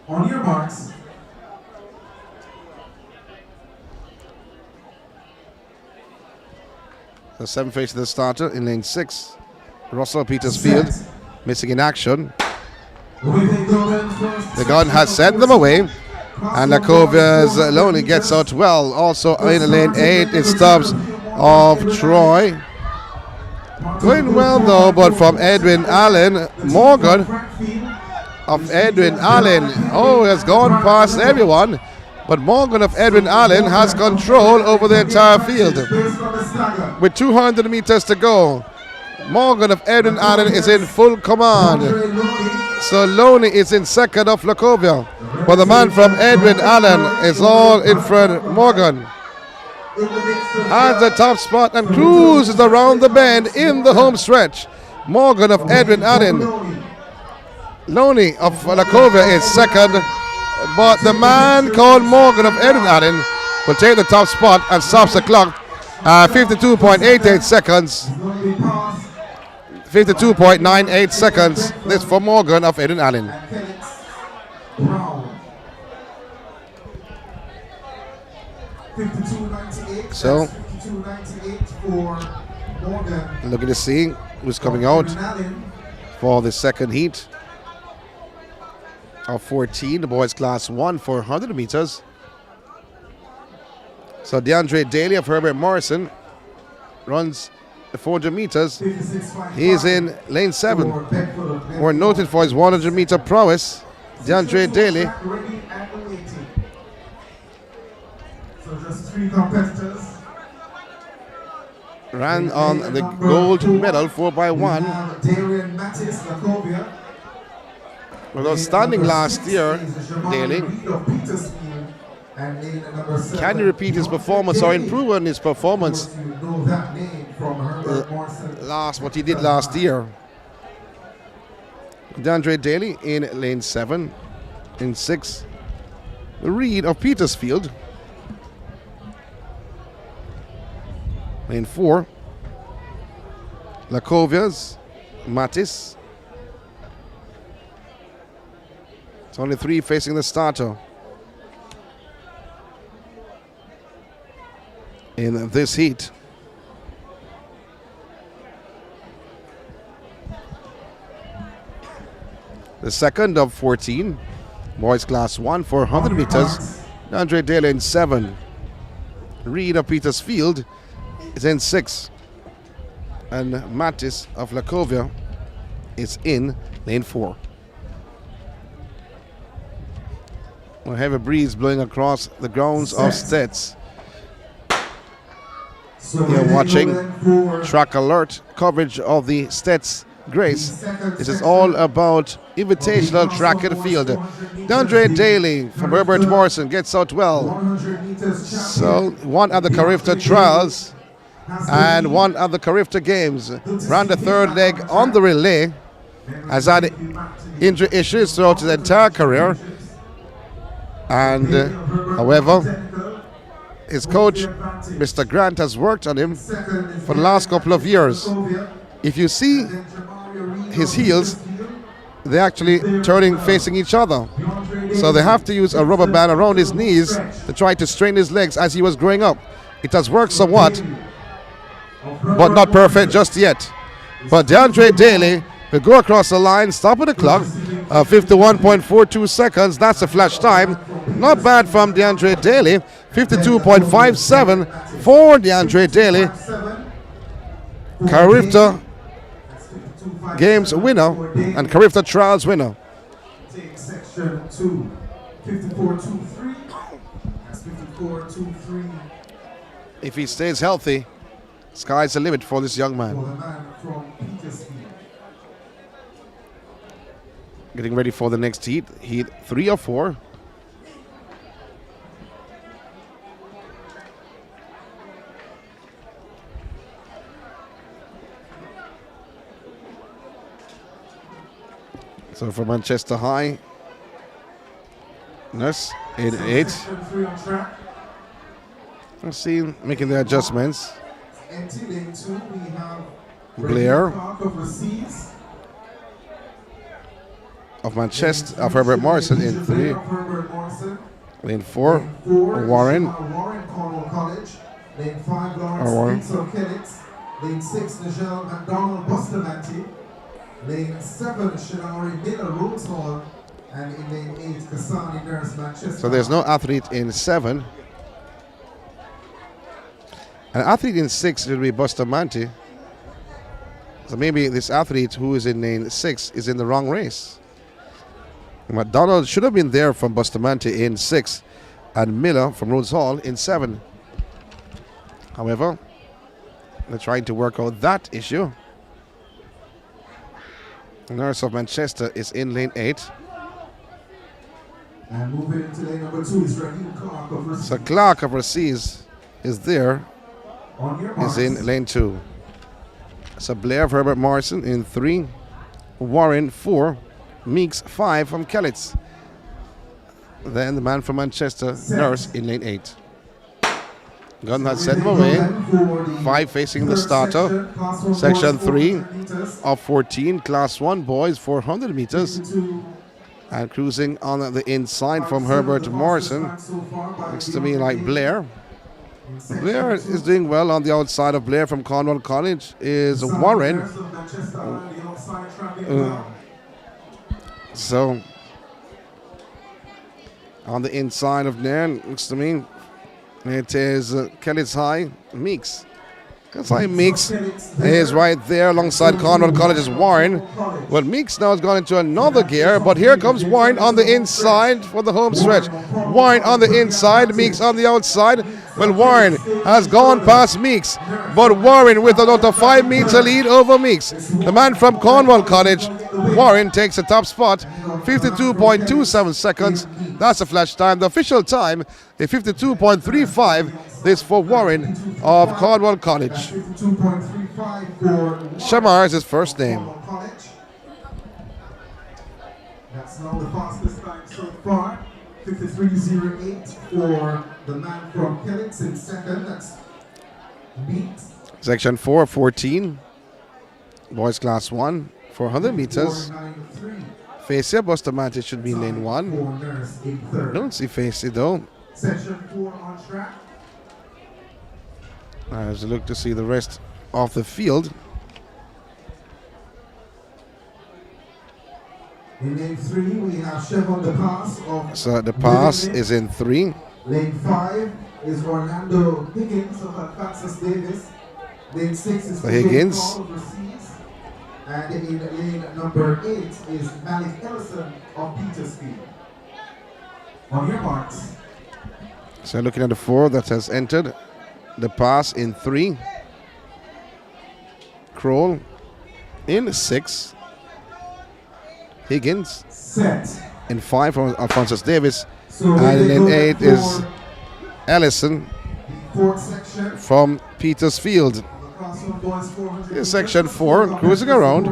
On your marks. The 7 facing the starter in lane 6, Russell, Petersfield, missing in action. The gun has sent them away, and Lacovia's Lonely gets out well. Also in lane 8, it stops of Troy. Going well though, but from Edwin Allen, Morgan of Edwin Allen. Oh, has gone past everyone, but Morgan of Edwin Allen has control over the entire field. With 200 meters to go, Morgan of Edwin Allen is in full command. So Loney is in second of Lacovia, but the man from Edwin Allen is all in front. Morgan has the top spot and cruises around the bend in the home stretch. Morgan of Edwin Allen. Loney of Lacovia is second, but the man called Morgan of Edwin Allen will take the top spot and stops the clock at 52.88 seconds. 52.98 seconds. This for Morgan of Edwin Allen. So, looking to see who's coming out for the second heat of 14, the boys class 1 for 100 meters. So DeAndre Daly of Herbert Morrison runs the 400 meters. He's in lane 7. More noted for his 100 meter prowess. DeAndre Daly. So just 3 competitors. Ran on the gold medal 4x1. Was outstanding last year, Daly. Can he repeat his performance or improve on his performance what he did last year? DeAndre Daly in lane 7. In 6, Reed of Petersfield. Lane 4, Lacovia's Mattis. It's only 3 facing the starter in this heat. The second of 14, boys class 1 for 100 meters. Andre Daly in 7. Reed of Petersfield is in 6. And Mattis of Lacovia is in lane 4. We have a breeze blowing across the grounds of STETHS. You're watching Track Alert coverage of the STETHS Grace. This is all about invitational track and field. DeAndre Daly from Herbert Morrison gets out well. So one at the Carifta Trials and one at the Carifta Games. Ran the third leg on the relay. Has had injury issues throughout his entire career. And however, his coach, Mr. Grant, has worked on him for the last couple of years. If you see his heels, they're actually turning facing each other. So they have to use a rubber band around his knees to try to strain his legs as he was growing up. It has worked somewhat, but not perfect just yet. But DeAndre Daly will go across the line, stop at the clock, 51.42 seconds. That's a flash time. Not bad from DeAndre Daly. 52.57 for DeAndre Daly. Carifta Games winner and Carifta Trials winner. Take section 2, 54.23. That's 54.23. If he stays healthy, sky's the limit for this young man. For the man from Petersfield. Getting ready for the next heat, heat 3 or 4. So for Manchester High, Nurse in 8. Section 3 on track. Let's see, making the adjustments. Empty lane 2, we have Blair Park of Recedes. of Manchester, of Herbert Morrison in 3. Herbert Morrison. Lane 4, Lane 4 Warren. Warren, Cornwall College. Lane 5, Warren. Lawrence Pizzo Kellix. Lane 6, Nichelle McDonald Bustamante. Lane 7, Shinari Miller Rose Hall. And in lane 8, Kasani Nurse Manchester. So there's no athlete in 7. An athlete in 6 will be Bustamante. So maybe this athlete who is in lane 6 is in the wrong race. McDonald should have been there from Bustamante in 6 and Miller from Rhodes Hall in 7. However, they're trying to work out that issue. Nurse of Manchester is in lane 8. And moving into lane number 2 is Raheem Clark of Recedes. So Clark of Recedes is there, On your is marks. in lane 2. So Blair of Herbert Morrison in 3. Warren 4. Meeks 5 from Kellitz. Then the man from Manchester, Nurse in lane 8. Gunn has sent them away. 5 facing the starter. Section 3 of 14, Class 1 boys, 400 meters. And cruising on the inside from Herbert Morrison. Looks to me like Blair. Blair is doing well. On the outside of Blair from Cornwall College is Warren. So on the inside of there, looks to me, it is Kelly's High Meeks. Kelly's High Meeks is right there alongside Cornwall College's Warren. Well, Meeks now has gone into another gear, but here comes Warren on the inside for the home stretch. Warren on the inside, Meeks on the outside. Well, Warren has gone past Meeks, but Warren with about a 5-meter lead over Meeks. The man from Cornwall College, Warren, takes the top spot, 52.27 seconds. That's a flash time. The official time is 52.35. This for Warren of Cornwall College. 52.35 for Shamar is his first name. Cornwall College. That's now the fastest time so far. 53.08 for the man from Kellix in second. That's Meeks. Section 4 of 14. Boys Class 1, 400 meters. 4.93. Facia Bustamante should be in lane 1. For Nurse in third. Don't see Facia though. Section 4 on track. As we look to see the rest of the field. In lane 3, we have Chevon the Pass of So the pass William is in 3. Lane 5 is Orlando Higgins of Alphonsus Davis. Lane 6 is Higgins. Paul of Recedes. And in lane number 8 is Malik Ellison of Petersfield. On your marks. So looking at the 4 that has entered. The pass in 3. Kroll in 6. Higgins Set. in 5 from Alphonsus Davis. So And we in go 8 for is Ellison the fourth section. from Petersfield. The Class 1 boys 400 In section 4, cruising around.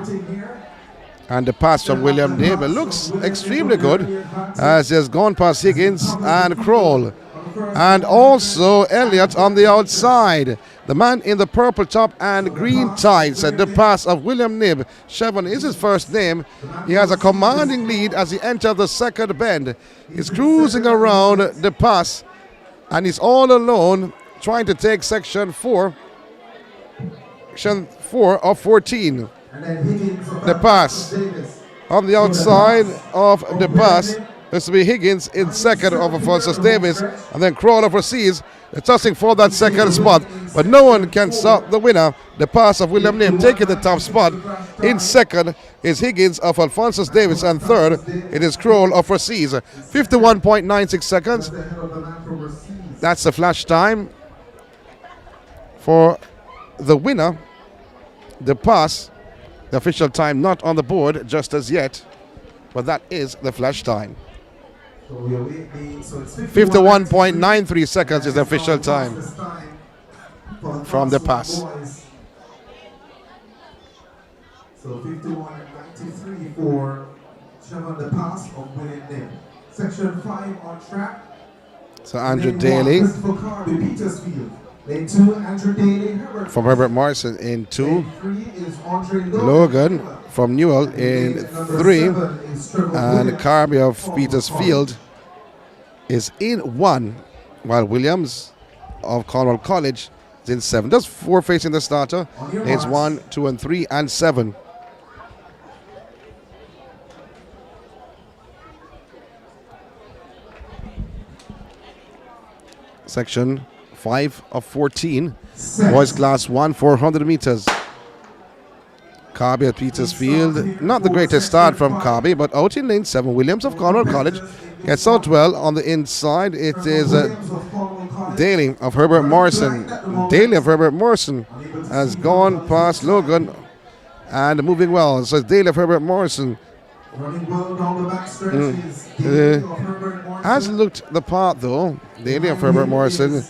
And the pass from William Neighbor looks extremely good as he has gone past Higgins and Kroll. And also Elliott on the outside. The man in the purple top and green tights. And the pass of William Nib. Chevon is his first name. He has a commanding lead as he enters the second bend. He's cruising around the pass. And he's all alone trying to take section 4. Section 4 of 14. The pass on the outside of the pass. This will be Higgins in second of Alphonsus Davis, and then Crawler proceeds. They're tossing for that second spot, but no one can stop the winner. The pass of William Nim taking the top spot. In second is Higgins of Alphonsus Davis, and third it is Kroll of Proceeds. 51.96 seconds. That's the flash time for the winner. The pass, the official time not on the board just as yet, but that is the flash time. 51.93 seconds is the official time from the pass. So 51.93 for Trevon the pass of William Nim. Section 5 on track. So Andrew Lane Daly 1, Christopher Carby, Petersfield. Lane 2, Andrew Daly, Herbert. from Herbert Morrison in 2. Lane 3 is Andre Logan from Newell in Lane number 3. 7 is Trevor And Williams Carby of from Petersfield is in 1, while Williams of Cornwall College is in 7. Just 4 facing the starter. Lanes 1, 2, and 3, and 7. Section 5 of 14. Boys class 1, 400 meters. Carby at Petersfield. Not the greatest start from Carby, but out in lane 7. Williams of Cornwall College gets out well on the inside. It is Daly of Herbert Morrison. Daly of Herbert Morrison has gone past Logan and moving well. So it's Daly of Herbert Morrison. Running well down the back stretch is Daly of Herbert Morrison. Has looked the part though. Daly of Herbert Morrison.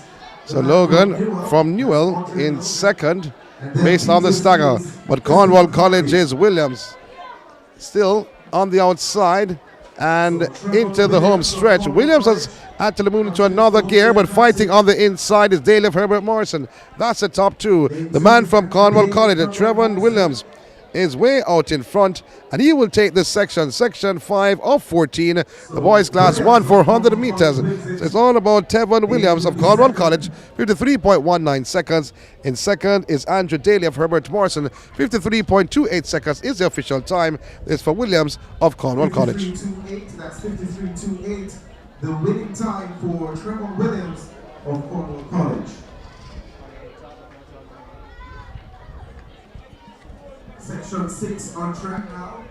So Logan from Newell in 2nd based on the stagger. But Cornwall College is Williams still on the outside and into the home stretch. Williams has actually moved into another gear, but fighting on the inside is Daly of Herbert Morrison. That's the top 2. The man from Cornwall College, Trevor Williams, is way out in front, and he will take this section, section 5 of 14, the boys class 1, 400 meters. So it's all about Tevon Williams of Cornwall College, 53.19 seconds. In 2nd is Andrew Daly of Herbert Morrison, 53.28 seconds is the official time. This for Williams of Cornwall College. 53.28, that's 53.28, the winning time for Trevor Williams of Cornwall College. Section 6 on track now.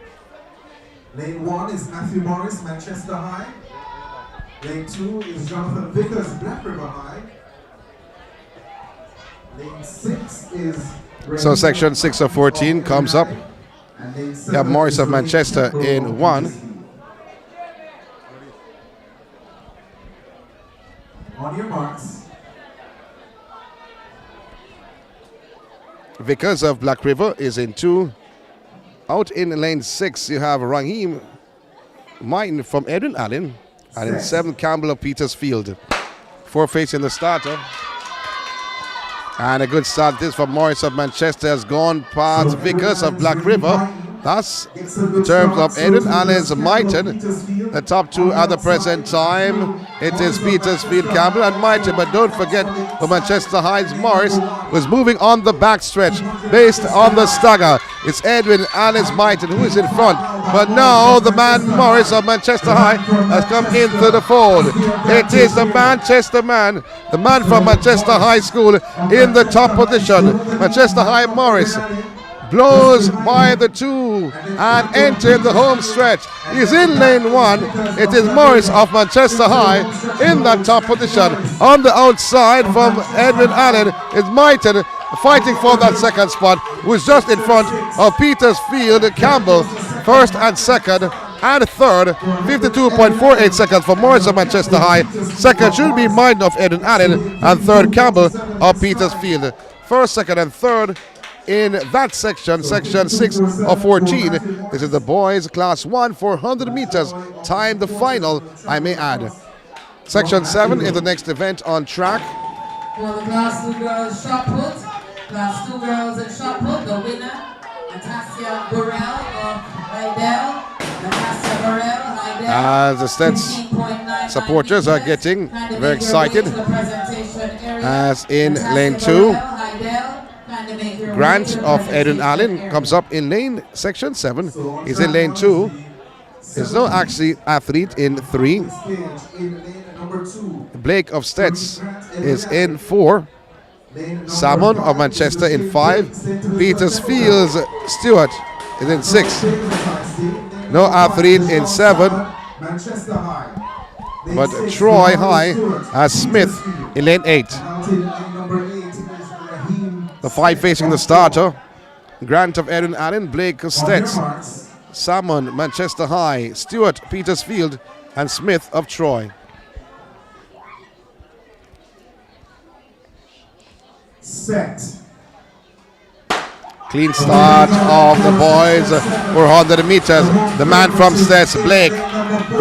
Lane 1 is Matthew Morris, Manchester High. Lane 2 is Jonathan Vickers, Black River High. Lane 6 is... So section 6 of 14 comes up. You have Morris of Manchester in 1. On your marks. Vickers of Black River is in 2. Out in lane 6, you have Raheem Martin from Edwin Allen. And in 7, Campbell of Petersfield. 4 facing the starter. And a good start this from Morris of Manchester has gone past Vickers of Black River. Thus, in terms of Edwin Allen's Mighton, the top 2 at the present time, it is Petersfield, Campbell and Mighton. But don't forget for Manchester High's Morris was moving on the backstretch based on the stagger. It's Edwin Allen's Mighton who is in front. But now the man Morris of Manchester High has come into the fold. It is the Manchester man, the man from Manchester High School in the top position. Manchester High Morris blows by the 2 and entering the home stretch. He's in lane 1. It is Morris of Manchester High in that top position. On the outside from Edwin Allen is Mighton fighting for that 2nd spot, who's just in front of Petersfield Campbell, 1st and 2nd and 3rd. 52.48 seconds for Morris of Manchester High. 2nd should be Mighton of Edwin Allen, and 3rd Campbell of Petersfield. 1st, 2nd and 3rd in that section, section 6 of 14. This is the boys class 1, 400 meters. Time the final, I may add. Section 7 is the next event on track. For the class 2 girls shot put, class 2 girls in shot put, the winner, Natasha Burrell of Hydel. Natasha Burrell, Hydel. As the STETHS supporters are getting very excited. As in lane 2, Grant of Edwin Allen comes up in lane section 7. He's in lane 2. There's no actually athlete in 3. Blake of STETHS is in 4. Salmon of Manchester in 5. Petersfield's Stewart is in 6. No athlete in 7. But Troy High has Smith in lane 8. The 5 facing the starter. Grant of Edwin Allen, Blake of STETHS, Salmon, Manchester High, Stewart, Petersfield, and Smith of Troy. Set. Clean start of the boys for 100 meters. The man from STETHS, Blake,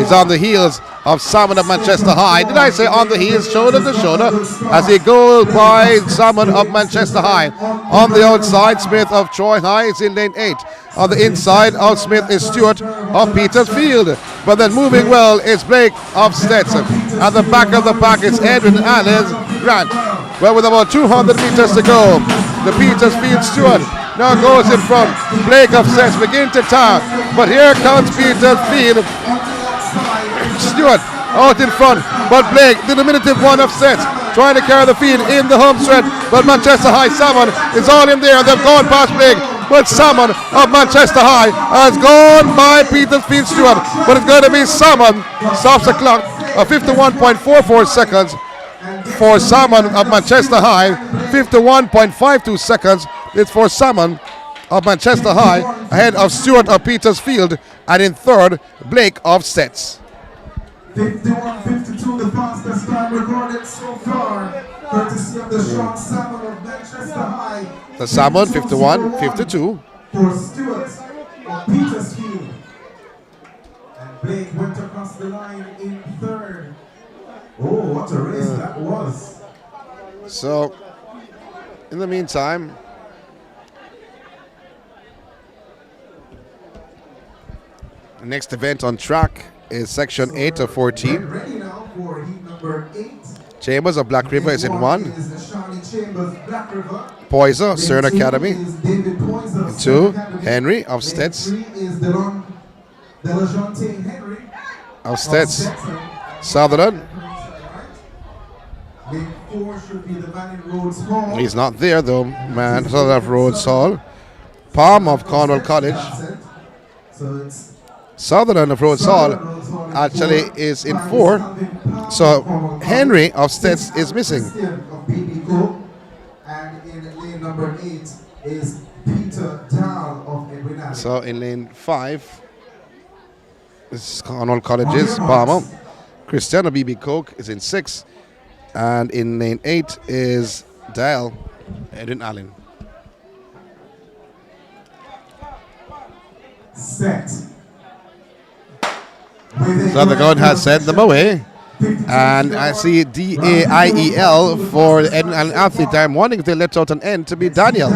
is on the heels of Salmon of Manchester High. Did I say on the heels, shoulder to shoulder, as he goes by Salmon of Manchester High. On the outside, Smith of Troy High is in lane 8. On the inside of Smith is Stewart of Petersfield. But then moving well is Blake of STETHS. At the back of the pack is Edwin Allen's Grant. Well, with about 200 meters to go, the Petersfield Stewart now goes in front. Blake of STETHS begin to tire. But here comes Petersfield. Stewart out in front. But Blake, the diminutive one of STETHS, trying to carry the field in the home stretch. But Manchester High Salmon is on him there. They've gone past Blake. But Salmon of Manchester High has gone by Petersfield Stewart. But it's going to be Salmon. Stops the clock of 51.44 seconds for Salmon of Manchester High. 51.52 seconds is for Salmon of Manchester High, ahead of Stewart of Petersfield, and in third, Blake of STETHS. 51.52, the fastest time recorded so far, courtesy of the strong Salmon of Manchester High. The Salmon 51.52. For Stewart of Petersfield. And Blake went across the line in third. Oh, what a race that was. So, in the meantime, the next event on track is section 8 of 14. Ready now for heat number 8. Chambers of Black River is in 1. Is the Shawnee Chambers Black River. Poiser, Cern Then Academy. is David Poiser, In 2, Academy. Henry of Lane STETHS. 3 is Delajante Henry Of STETHS. Sutherland. Lane 4 should be the man in Rhodes Hall. He's not there though, man. Sutherland of Rhodes Hall. Palm of Cornwall College. So it's Sutherland of Rhodes Hall actually is in 4. So Henry of STETHS is missing. Of BB Cook. And in lane number 8 is Peter Dahl of Edwin Allen. So in lane 5, this is Cornwall College's Palmer. Cristiano BB Coke is in 6. And in lane 8 is Dale Edwin Allen. Set. So the gun has sent them away. And I see DAIEL for the Edwin Allen athlete. I'm wanting to let out an N to be Daniel.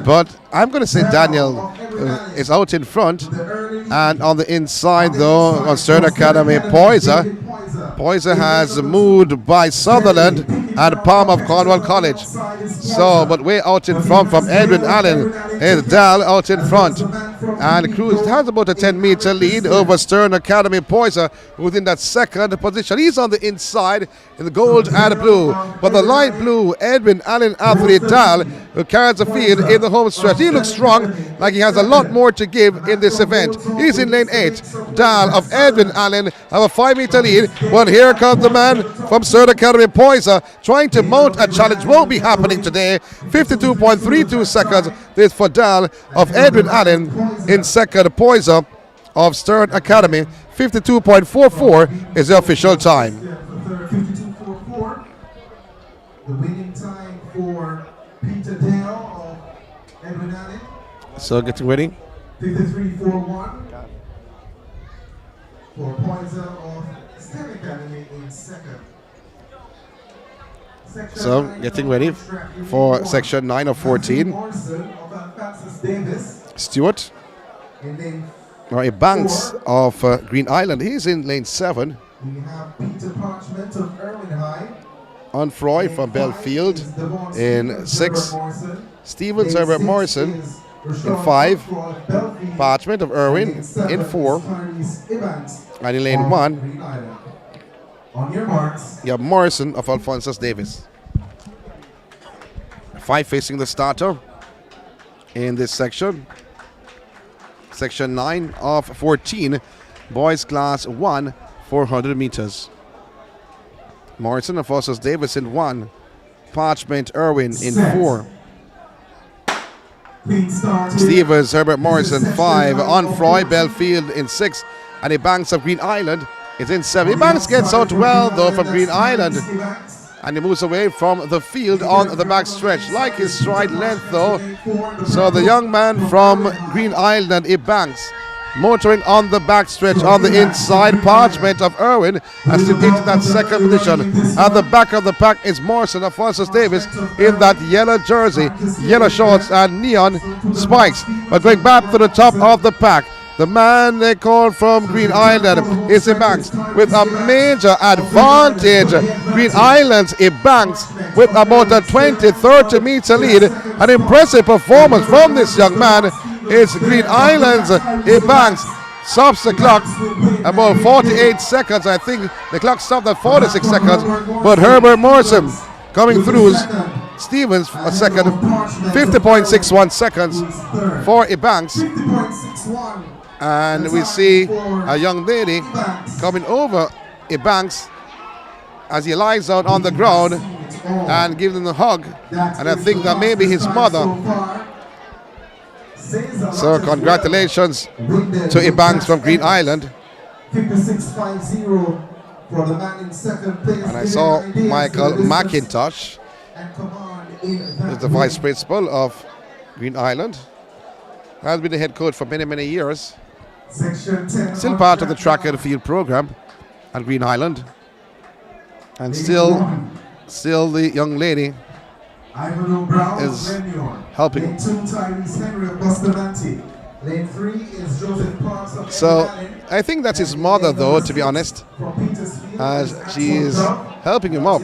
But I'm going to say Daniel is out in front. And on the inside, though, on Stern Academy, Poiser. Poiser has moved by Sutherland and Palm of Cornwall College. So, but way out in front from Edwin Allen is Dal out in front. And Cruz has about a 10-meter lead over Stern Academy. Poiser within that second position. He's on the inside in the gold and blue. But the light blue, Edwin Allen athlete Dal, who carries the field in the home stretch. He looks strong, like he has a lot more to give in this event. He's in lane 8. Dal of Edwin Allen have a 5-meter lead. But here comes the man from Stern Academy, Poiser, trying to mount a challenge. Won't be happening today. 52.32 seconds. This for Dal of Edwin Allen in second. Poiser of Stern Academy. 52.44 is the official time. 52.44. The winning time for Peter Dale of Edwin Allen. So getting ready. 53.41. For Poiser of Stern Academy in second. So getting ready for section 9 of 14. Stewart. Banks of Green Island. He's in lane 7. We have Peter Parchment of Irwin High. Onfroy from Belfield in 6. Stevens Herbert Morrison in 5. Parchment of Irwin in 4. And in lane 1, on your marks, you have Morrison of Alphonsus Davis. 5 facing the starter in this section. Section 9 of 14, boys class 1, 400 meters. Morrison of Alphonsus Davis in 1. Parchment Irwin in 4. Stevens Herbert Morrison 5. Onfroy Belfield in 6. And Banks of Green Island is in 7. Banks gets out well though from Green Island. and he moves away from the field on the back stretch. Like his stride length though. So the young man from Green Island, Banks, motoring on the back stretch on the inside. Parchment of Irwin has slipped into that second position. At the back of the pack is Morrison of Francis Davis in that yellow jersey, yellow shorts and neon spikes. But going back to the top of the pack, the man they call from Green Island is Banks with a major advantage. Green Island's Banks with about a 20-30 meter lead. An impressive performance from this young man. It's Green Island's Banks. Stops the clock about 48 seconds. I think the clock stopped at 46 seconds. But Herbert Morrison coming through Stevens a second. 50.61 seconds for Banks. And we see a young lady coming over Banks as he lies out on the ground and giving him a hug. And I think that may be his mother. So congratulations to Banks from Green Island. 56.50 for the man in second place. And I saw Michael McIntosh, who's the vice principal of Green Island. Has been the head coach for many, many years. Still part of the track and field program at Green Island. And still the young lady is helping. So I think that's his mother though, to be honest, as she is helping him up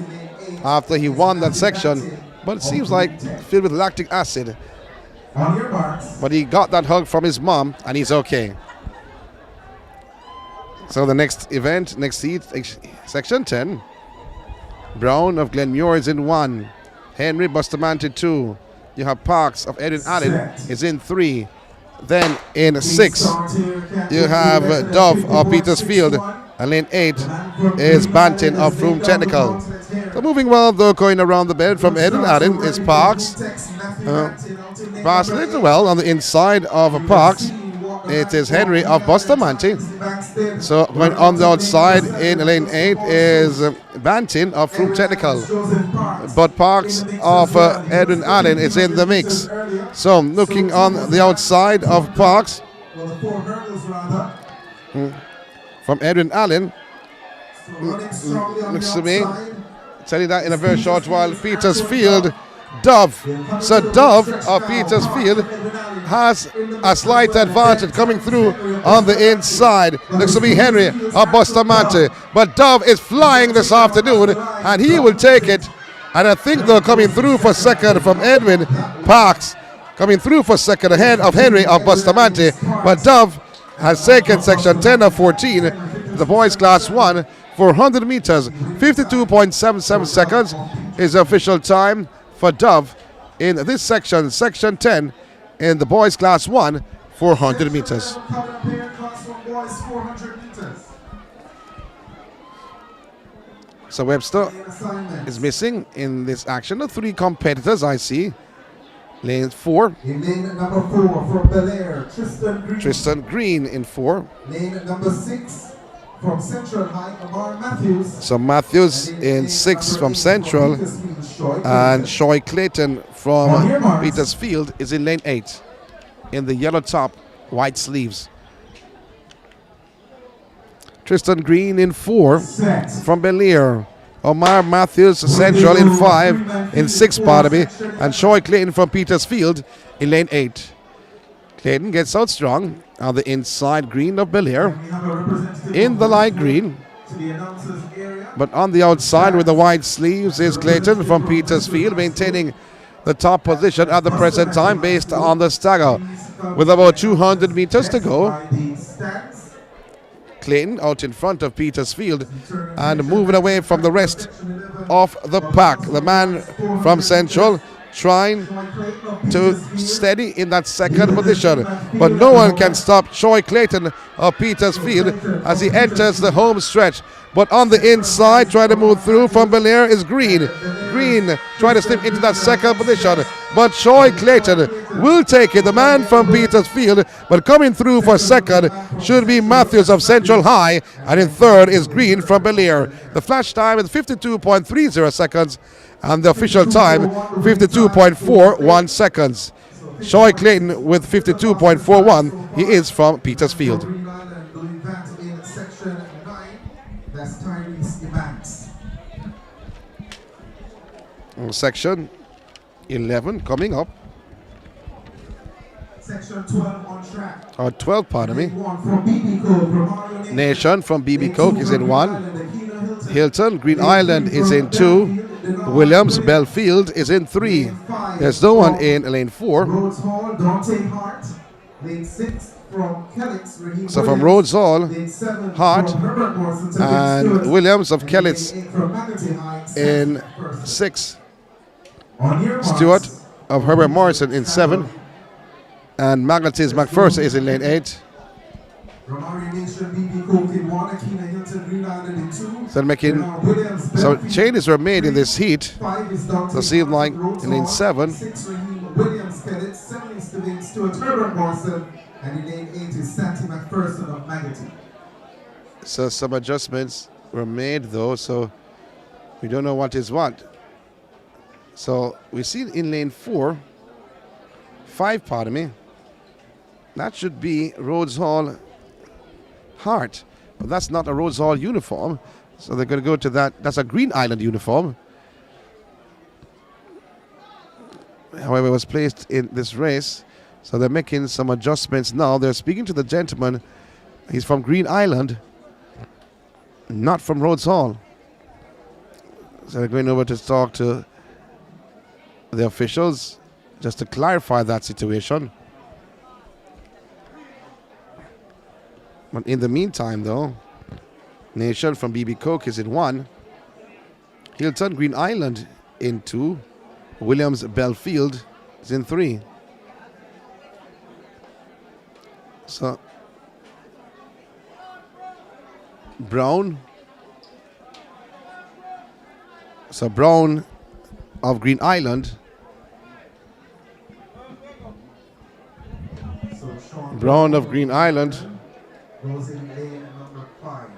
after he won that section, but it seems like filled with lactic acid. But he got that hug from his mom and he's okay. So the next event, next seat, section 10, Brown of Glenmuir is in 1. Henry Bustamante 2. You have Parks of Edwin Allen is in 3. Then in 6, you have Dove of Petersfield. And lane 8 is Banton of Froome Technical. So moving well though, going around the bend from Edwin Allen is Parks. Pass a little well on the inside of Parks. It is Henry of Bustamante. So going on the outside in lane 8 is Banton of Froome Technical. But Parks of Edwin Allen is in the mix. So looking on the outside of Parks from Edwin Allen, looks to me, tell you that in a very short while, Petersfield, Dove. So Dove of Petersfield has a slight advantage coming through on the inside. Looks to be Henry of Bustamante. But Dove is flying this afternoon and he will take it. And I think they're coming through for second from Edwin. Parks coming through for second ahead of Henry of Bustamante. But Dove has taken section 10 of 14, the boys class 1, 400 meters. 52.77 seconds is the official time for Dove in this section, section 10, in the boys class 1, 400 meters. So Webster is missing in this action. The 3 competitors I see. Lane 4. In lane number 4 from Bel-Air, Tristan Green in 4. Lane number 6 from Central High, Omar Matthews. So Matthews in 6 from Central, and Shoy Clayton from Petersfield is in lane 8 in the yellow top, white sleeves. Tristan Green in 4 from Bel-Air. Omar Matthews Central in 5, in 6 pardon me, and Shoy Clayton from Petersfield in lane 8. Clayton gets out strong on the inside green of Bel-Air, in the light green, but on the outside with the white sleeves is Clayton from Petersfield, maintaining the top position at the present time based on the stagger. With about 200 meters to go, Clayton out in front of Petersfield and moving away from the rest of the pack. The man from Central trying to steady in that second position, but no one can stop Troy Clayton of Petersfield as he enters the home stretch. But on the inside, trying to move through from Belair is Green. Green trying to slip into that second position, but Troy Clayton will take it, the man from Petersfield. But coming through for second should be Matthews of Central High, and in third is Green from Belair. The flash time is 52.30 seconds, and the official time 52.41 seconds. Troy Clayton with 52.41. He is from Petersfield. Section 11 coming up. Section 12 on track. Or 12, pardon me. Nation from BB Coke is in 1. Hilton, Green Island is in 2. Williams, Belfield is in 3. There's no one in lane 4. Rhodes Hall, Dante Hart. Lane 6 from Kellix, So from Rhodes Hall, Hart, and Williams of Kellix in 6. Stewart of Herbert Morrison in 7. And Magnetis McPherson is in lane 8. So making so changes were made in this heat. So seem like in lane 7. So some adjustments were made though, so we don't know what is what. So we see in lane 5, pardon me. That should be Rhodes Hall Hart, but that's not a Rhodes Hall uniform. So they're going to go to that. That's a Green Island uniform. However, it was placed in this race. So they're making some adjustments now. They're speaking to the gentleman. He's from Green Island, not from Rhodes Hall. So they're going over to talk to the officials just to clarify that situation. But in the meantime, though, Nation from BB Coke is in 1. Hilton, Green Island in 2. Williams, Belfield is in 3. So, Brown. So, Brown of Green Island. Brown of Green Island. Goes in lane number 5.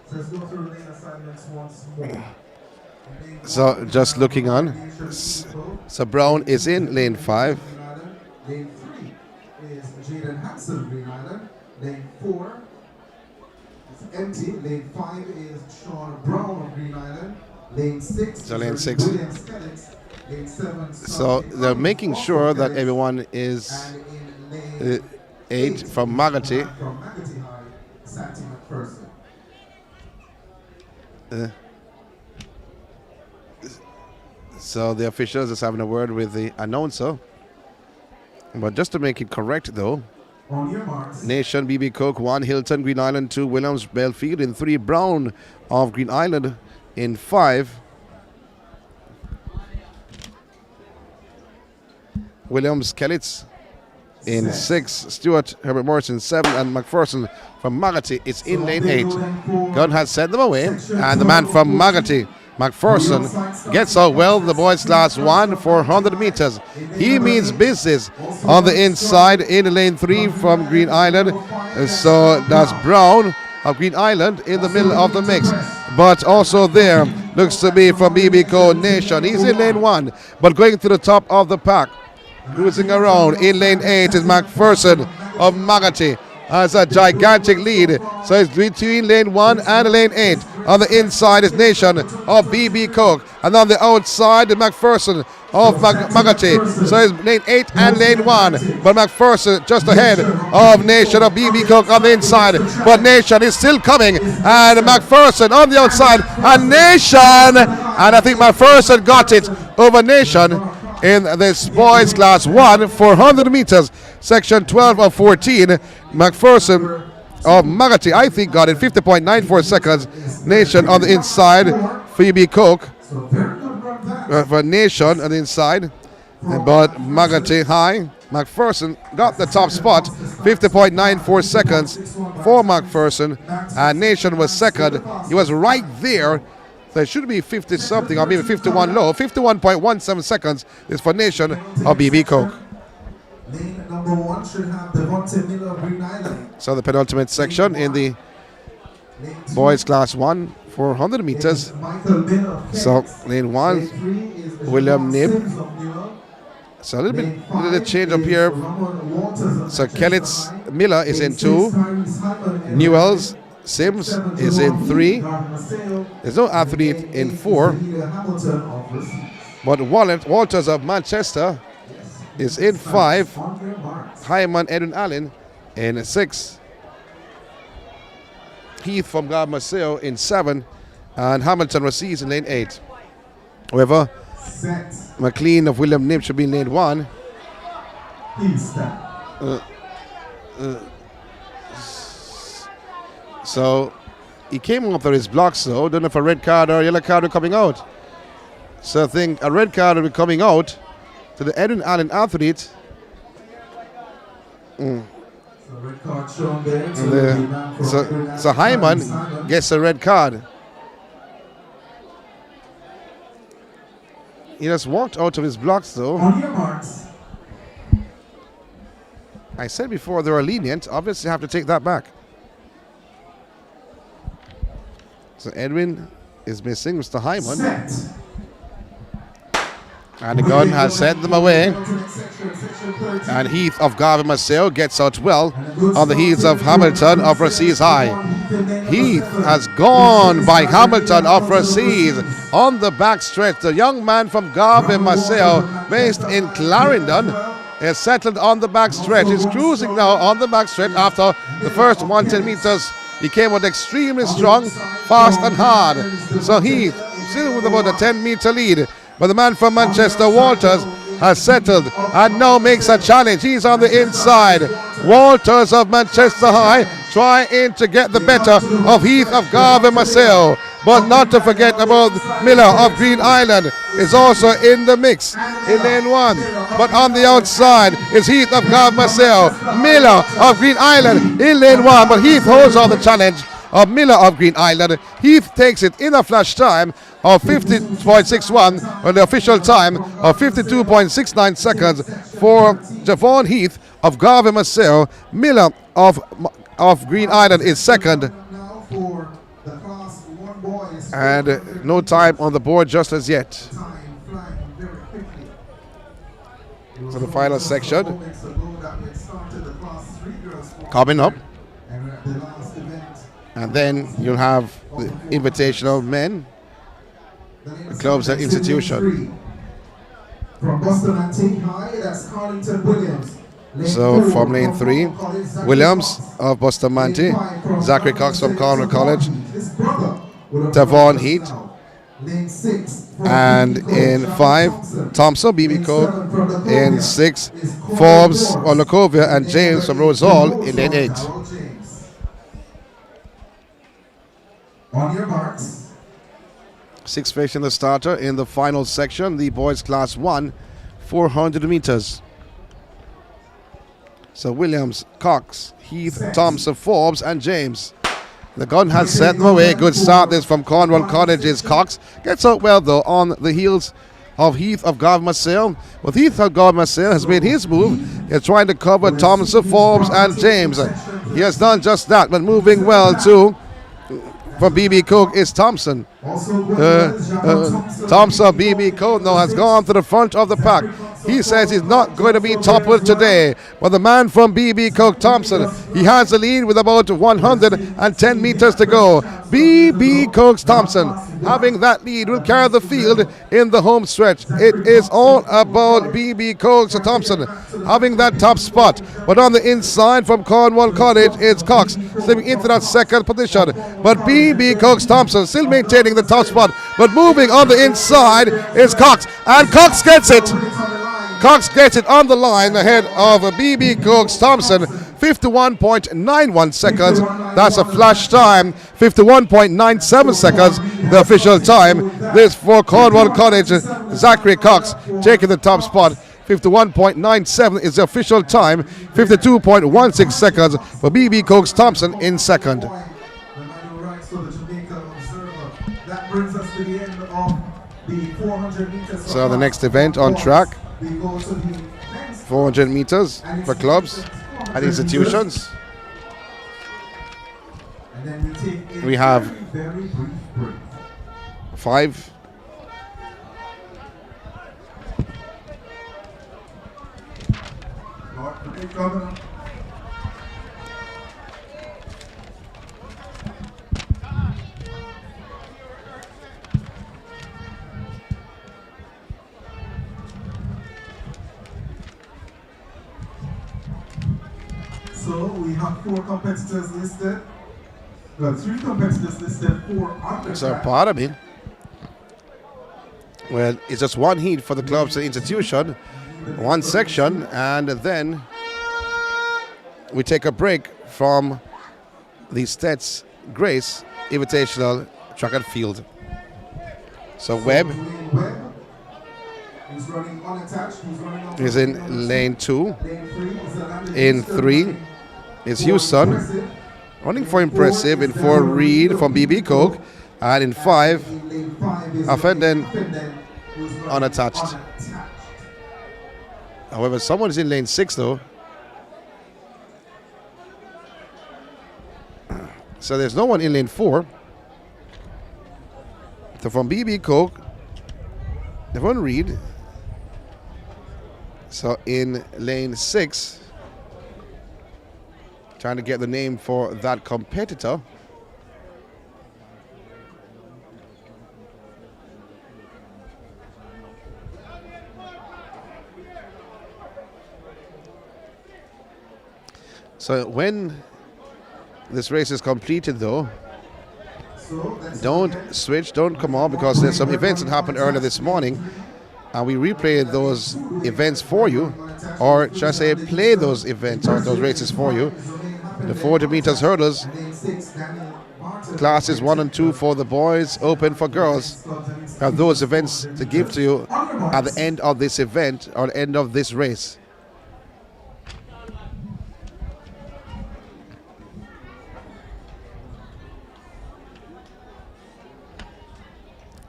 Let's go through lane assignments once more. So just looking on. So Brown is in lane 5. Lane 3 is Jaden Hansen, Green Island. Lane 4 is empty. Lane 5 is Sean Brown of Green Island. Lane 6 So lane is 6. Williams Kellix. Lane 7. So they're making sure that everyone is 8 from Magati. From Magati High, Santi McPherson. So the officials is having a word with the announcer. But just to make it correct though, On your marks. Nation BB Coke 1, Hilton Green Island 2, Williams Belfield in 3, Brown of Green Island in 5, Williams Kellitz in 6, Stewart Herbert Morrison 7, and McPherson from Magati is in lane 8. Gunn has sent them away, and the man from Magati, McPherson, gets out well. The boys class 1 for 100 meters. He means business on the inside in lane 3 from Green Island. So that's Brown of Green Island in the middle of the mix. But also there looks to be from BBCO Nation. He's in lane 1, but going to the top of the pack. Cruising around in lane 8 is McPherson of Magati. Has a gigantic lead. So it's between lane 1 and lane 8. On the inside is Nation of BB Coke. And on the outside is McPherson of Magati. So it's lane 8 and lane 1. But McPherson just ahead of Nation of BB Coke on the inside. But Nation is still coming. And McPherson on the outside. And Nation. And I think McPherson got it over Nation. in this boys class 1 400 meters, section 12 of 14. McPherson of Magati, I think, got it 50.94 seconds. Nation on the inside. Phoebe Cook for Nation on the inside. But Magati high. McPherson got the top spot, 50.94 seconds for McPherson. And Nation was second. He was right there. So it should be 50 something, or maybe 51 low. 51.17 seconds is for Nation of BB Cook. Lane number 1 should have Devontae Miller of Green Island. So the penultimate section in the boys class 1 400 meters. So lane 1, William Nib. So a little bit change up here. So Kellett Miller is in 2. Newells Sims is in 3. There's no athlete in 4. But Walters of Manchester is in 5. Hyman Edwin Allen in 6. Heath from Garmaseo in 7. And Hamilton Rassis in lane 8. However, McLean of William Nib should be in lane 1. So he came after his blocks, though. Don't know if a red card or a yellow card are coming out. So I think a red card will be coming out to the Edwin Allen athlete. Red card shown there. So Hyman gets a red card. He just walked out of his blocks, though. On your marks. I said before they were lenient. Obviously, have to take that back. So Edwin is missing, Mr. Hyman. Set. And the gun has sent them away. And Heath of Garvey Maceo gets out well on the heels of Hamilton of Rassis High. Heath has gone by Hamilton of Rassis on the back stretch. The young man from Garvey Maceo, based in Clarendon, is settled on the back stretch. He's cruising now on the back stretch after the first 110 meters. He came out extremely strong, fast and hard. So Heath still with about a 10-meter lead. But the man from Manchester, Walters, has settled and now makes a challenge. He's on the inside. Walters of Manchester High trying to get the better of Heath of Garvey Maceo. But not to forget about Miller of Green Island is also in the mix in lane 1. But on the outside is Heath of Garvey Maceo. Miller of Green Island in lane 1. But Heath holds on the challenge of Miller of Green Island. Heath takes it in a flash time of 50.61 on the official time of 52.69 seconds for Javon Heath of Garvey Maceo. Miller of Green Island is second. And no time on the board just as yet. So the final section coming up. And then you'll have the invitational men, the clubs and institution. From Boston Antique High, that's Carlington Williams. So from lane 3, Williams of Bustamante, Zachary Cox from Cornwall College, Devon Heat, and in 5, Thompson, BB Cook, in 6, Forbes, Olakovia, and James from Rose Hall in lane 8. On your marks. 6 facing the starter in the final section, the boys class 1, 400 meters. So Williams, Cox, Heath, Thompson, Forbes, and James. The gun has sent them away. Good start this from Cornwall College's Cox. Gets out well though on the heels of Heath of Garvey Maceo. But Heath of Garvey Maceo has made his move. He's trying to cover Thompson, Forbes, and James. He has done just that, but moving well too. From BB Cook is Thompson. Thompson, BB Cook now has gone to the front of the pack. He says he's not going to be toppled today. But the man from BB Cook, Thompson, he has the lead with about 110 meters to go. BB Cook Thompson, having that lead, will carry the field in the home stretch. It is all about BB Cook Thompson having that top spot. But on the inside from Cornwall College, it's Cox slipping into that second position. But BB Cook Thompson still maintaining the top spot. But moving on the inside is Cox. And Cox gets it. Cox gets it on the line ahead of BB Cooks Thompson, 51.91 seconds. That's a flash time. 51.97 seconds, the official time. This for Cornwall College, Zachary Cox taking the top spot. 51.97 is the official time. 52.16 seconds for BB Cooks Thompson in second. That brings us to the end of the 400 meters. So the next event on track, We go to the next 400 meters for clubs and institutions. and then we take a We have very brief break. 5. Lord, okay, Governor. So we have 4 competitors listed. Well, 3 competitors listed, 4 on the So track. part of it. Well, it's just one heat for the clubs and institution, one section, and then we take a break from the STETHS Grace Invitational Track and Field. So Webb Webb, who's running unattached, who's running on is in lane 2. lane 3 is Amanda In Houston 3 running is for Houston, Impressive. running for Impressive. In 4, Reed from BB Coke, and in 5, In lane 5 is Offenden Offenden, who's running unattached. However, someone is in lane 6 though. So there's no one in lane 4. So from BB Coke, Devon Reed. So in lane 6, trying to get the name for that competitor. So when this race is completed though, don't switch, don't come on, because there's some events that happened earlier this morning and we replayed those events for you, or should I say play those events or those races for you. The 400 meters hurdles, classes 1 and 2 for the boys, open for girls. Have those events to give to you at the end of this event or the end of this race.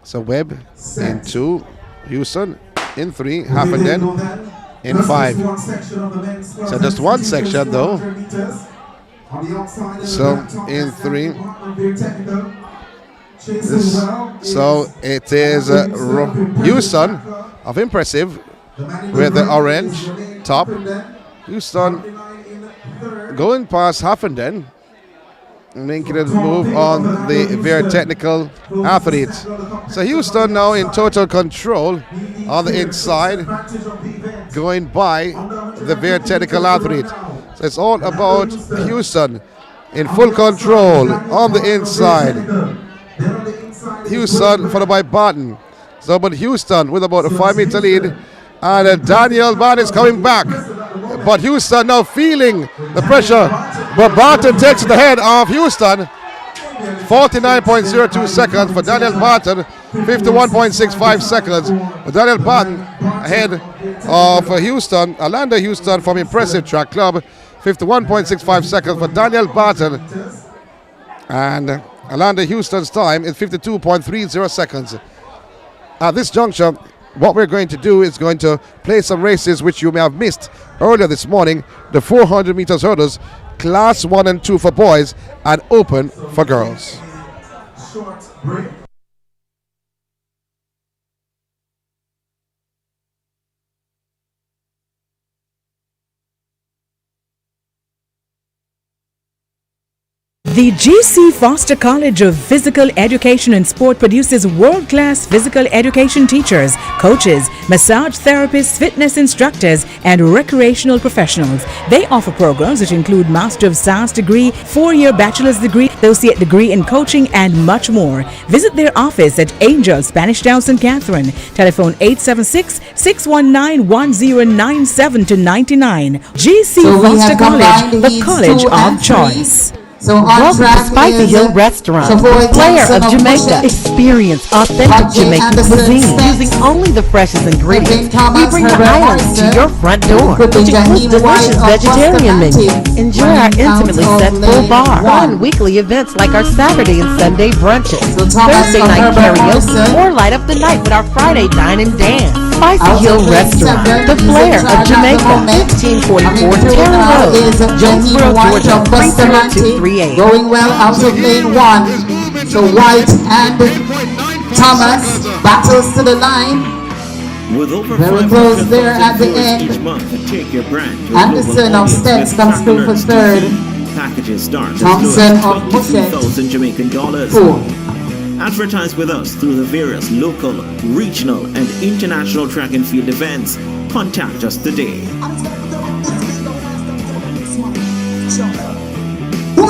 So Webb in 2, Houston in 3, Haffenden in 5. So just one section though. So in 3. So it is Houston of Impressive with the orange top. Houston going past Haffenden, making it move on the very technical athlete. So Houston now in total control on the inside, going by the very technical athlete. So it's all about Houston in full control on the inside. Houston followed by Barton. So but Houston with about a 5-meter lead, and Danielle Barton is coming back. But Houston now feeling the pressure. But Barton takes the head of Houston. 49.02 seconds for Daniel Barton. 51.65 seconds for Daniel Barton ahead of Houston. Orlando Houston from Impressive Track Club. 51.65 seconds for Daniel Barton. And Orlando Houston's time is 52.30 seconds. At this juncture, what we're going to do is going to play some races which you may have missed earlier this morning. The 400 meters hurdles, class 1 and 2 for boys and open for girls. Short break. The GC Foster College of Physical Education and Sport produces world-class physical education teachers, coaches, massage therapists, fitness instructors, and recreational professionals. They offer programs which include Master of Science degree, 4-year bachelor's degree, associate degree in coaching, and much more. Visit their office at Angel Spanish Town, St. Catherine. Telephone 876-619-1097-99. GC Foster College, the college of choice. So on Welcome track to Spicy is Hill Restaurant, Savoy Flair Thompson of Jamaica. Bushett, Experience authentic Rocky Jamaican Anderson cuisine Steps, using only the freshest ingredients. Elaine Thompson, We bring the Herbert islands to Oyster, your front door, with the which includes Janeek Brown delicious of vegetarian Boston menus. Atlantic, Enjoy our running out intimately of set full lane bar, one. fun weekly events like our Saturday and Sunday brunches, So Thomas Thursday of night Herbert karaoke, Oyster, or light up the night with our Friday dine and dance. Spicy out Hill of lane Restaurant, seven, the he's in Flair of charge at the Jamaica, moment. 1544 Coming through Terra now Road, is Jonesboro, Janeek White Georgia, of Boston Atlantic, 33238. going well out of lane one. So White and Thomas battles to the line. With over Very close 500,000 there at the viewers end. each month, take your brand to a Anderson global of audience Steps with comes Track through for Alerts third. TV. Packages start as Thompson low of as Bushett, 23,000 Jamaican dollars. four. Advertise with us through the various local, regional, and international track and field events. Contact us today.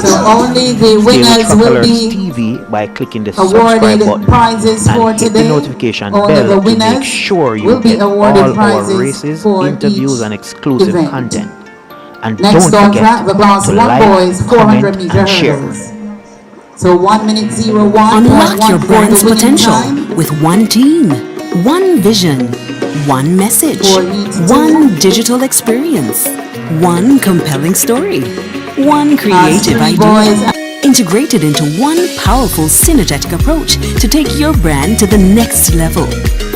So only the Stay with winners Track will Alerts be TV by clicking the subscribe awarded button prizes for and hit today. the notification Only the bell to make winners sure you will be get awarded all our prizes races, for interviews, each and exclusive event. content. And Next don't on forget track, the class to 1 like, boys 400 comment, meter and share. hurdles. So 1:01. Unlock your brand's potential with one team, one vision, one message, one digital experience, one compelling story, one creative idea. Integrated into one powerful synergetic approach to take your brand to the next level.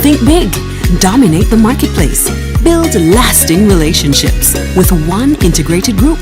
Think big, dominate the marketplace, build lasting relationships with one integrated group,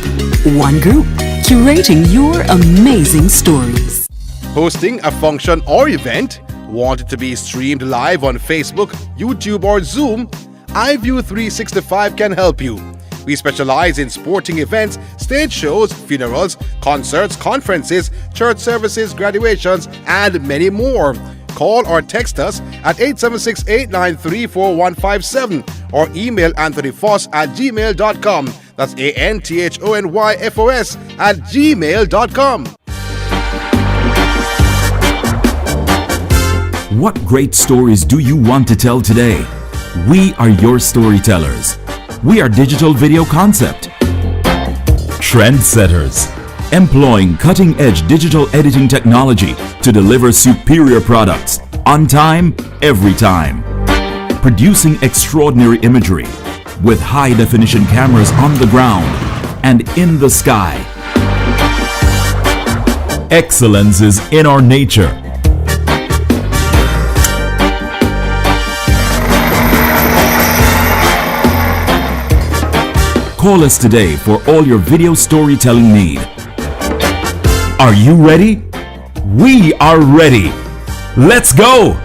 curating your amazing stories. Hosting a function or event? Want it to be streamed live on Facebook, YouTube, or Zoom? iView 365 can help you. We specialize in sporting events, stage shows, funerals, concerts, conferences, church services, graduations, and many more. Call or text us at 876-893-4157 or email anthonyfoss@gmail.com. That's ANTHONYFOS@gmail.com. What great stories do you want to tell today? We are your storytellers. We are Digital Video Concept. Trendsetters. Employing cutting-edge digital editing technology to deliver superior products on time, every time. Producing extraordinary imagery with high-definition cameras on the ground and in the sky. Excellence is in our nature. Call us today for all your video storytelling need. Are you ready? We are ready. Let's go!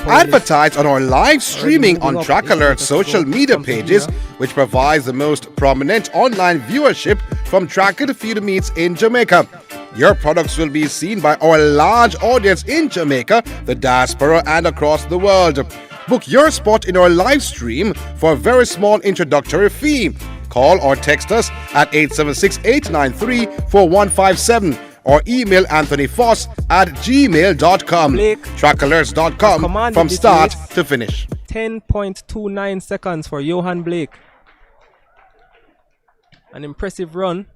Advertise on our live streaming on Track Alert's social media pages, which provides the most prominent online viewership from track and field meets in Jamaica. Your products will be seen by our large audience in Jamaica, the diaspora, and across the world. Book your spot in our live stream for a very small introductory fee. Call or text us at 876-893-4157 or email anthonyfoss@gmail.com. Trackalerts.com from start to finish. 10.29 seconds for Yohan Blake. An impressive run.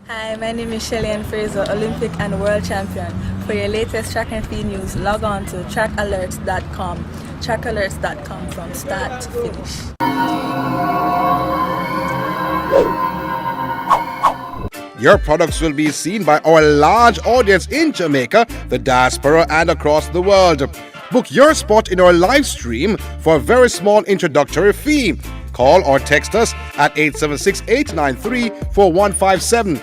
Hi, my name is Shelly-Ann Fraser, Olympic and World Champion. For your latest track and field news, log on to trackalerts.com. Trackalerts.com from start to finish. Your products will be seen by our large audience in Jamaica, the diaspora, and across the world. Book your spot in our live stream for a very small introductory fee. Call or text us at 876-893-4157.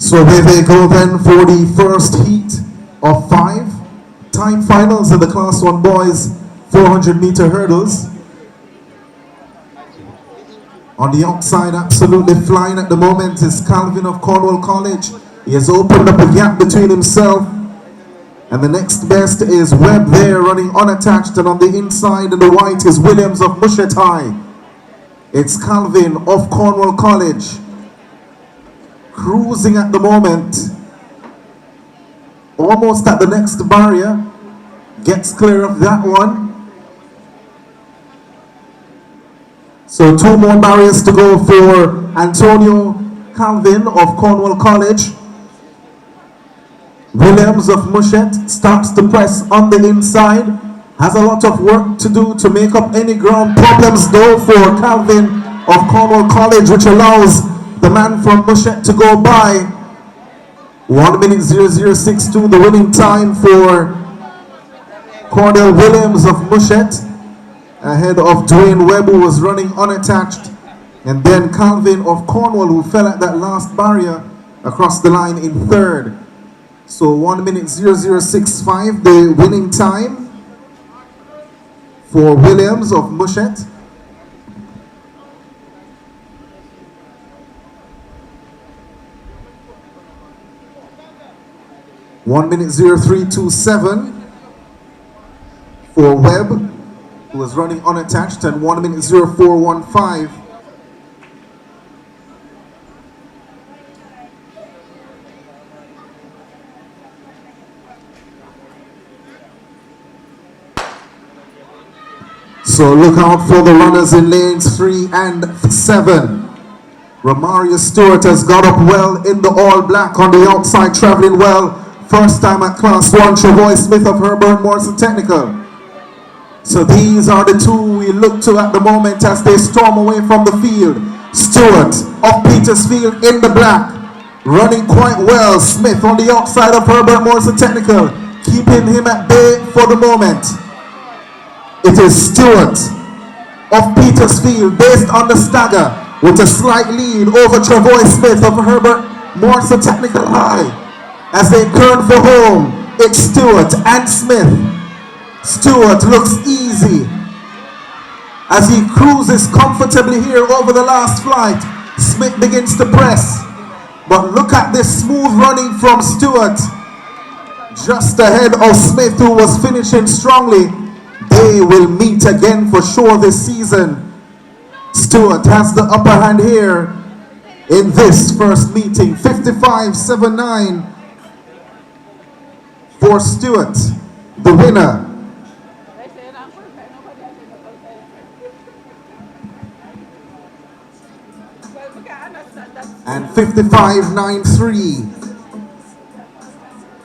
So here they go then for the first heat of 5 time finals in the Class 1 boys 400-meter hurdles. On the outside, absolutely flying at the moment, is Calvin of Cornwall College. He has opened up a gap between himself and the next best is Webb there running unattached, and on the inside in the white is Williams of Mushet High. It's Calvin of Cornwall College cruising at the moment, almost at the next barrier, gets clear of that one. So 2 more barriers to go for Antonio Calvin of Cornwall College. Williams of Mushet starts to press on the inside, has a lot of work to do to make up any ground. Problems though for Calvin of Cornwall College, which allows the man from Mushet to go by. 1:00.0062, the winning time for Cornell Williams of Mushet, ahead of Dwayne Webb, who was running unattached, and then Calvin of Cornwall, who fell at that last barrier across the line in 3rd. So 1:00.0065, the winning time for Williams of Mushet. (1:0327) for Webb, who was running unattached, and 1:0415. So look out for the runners in lanes 3 and 7. Romario Stewart has got up well in the all black on the outside, traveling well. First time at Class 1, Travoy Smith of Herbert Morrison Technical. So these are the 2 we look to at the moment as they storm away from the field. Stewart of Petersfield in the black, running quite well. Smith on the outside of Herbert Morrison Technical, keeping him at bay for the moment. It is Stewart of Petersfield, based on the stagger, with a slight lead over Travoy Smith of Herbert Morrison Technical High. As they turn for home, it's Stewart and Smith. Stewart looks easy as he cruises comfortably here over the last flight. Smith begins to press, but look at this smooth running from Stewart, just ahead of Smith, who was finishing strongly. They will meet again for sure this season. Stewart has the upper hand here in this first meeting. 55.79 for Stewart, the winner. And 55.93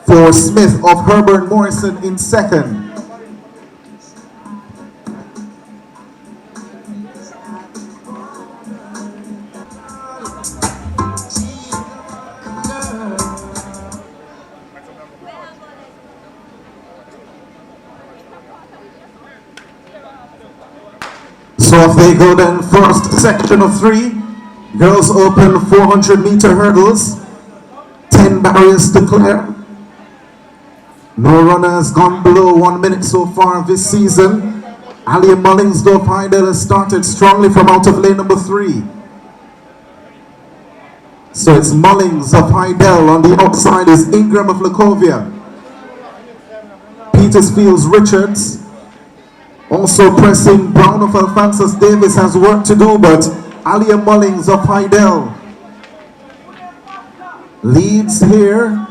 for Smith of Herbert Morrison in second. So off they go then, first section of 3. Girls open 400-meter hurdles. 10 barriers to clear. No runner has gone below 1 minute so far this season. Alia Mullings of Hydel has started strongly from out of lane number 3. So it's Mullings of Hydel. On the outside is Ingram of Lacovia. Petersfield's Richards. Also pressing Brown of Alphonsus Davis has work to do, but Alia Mullings of Hydel leads here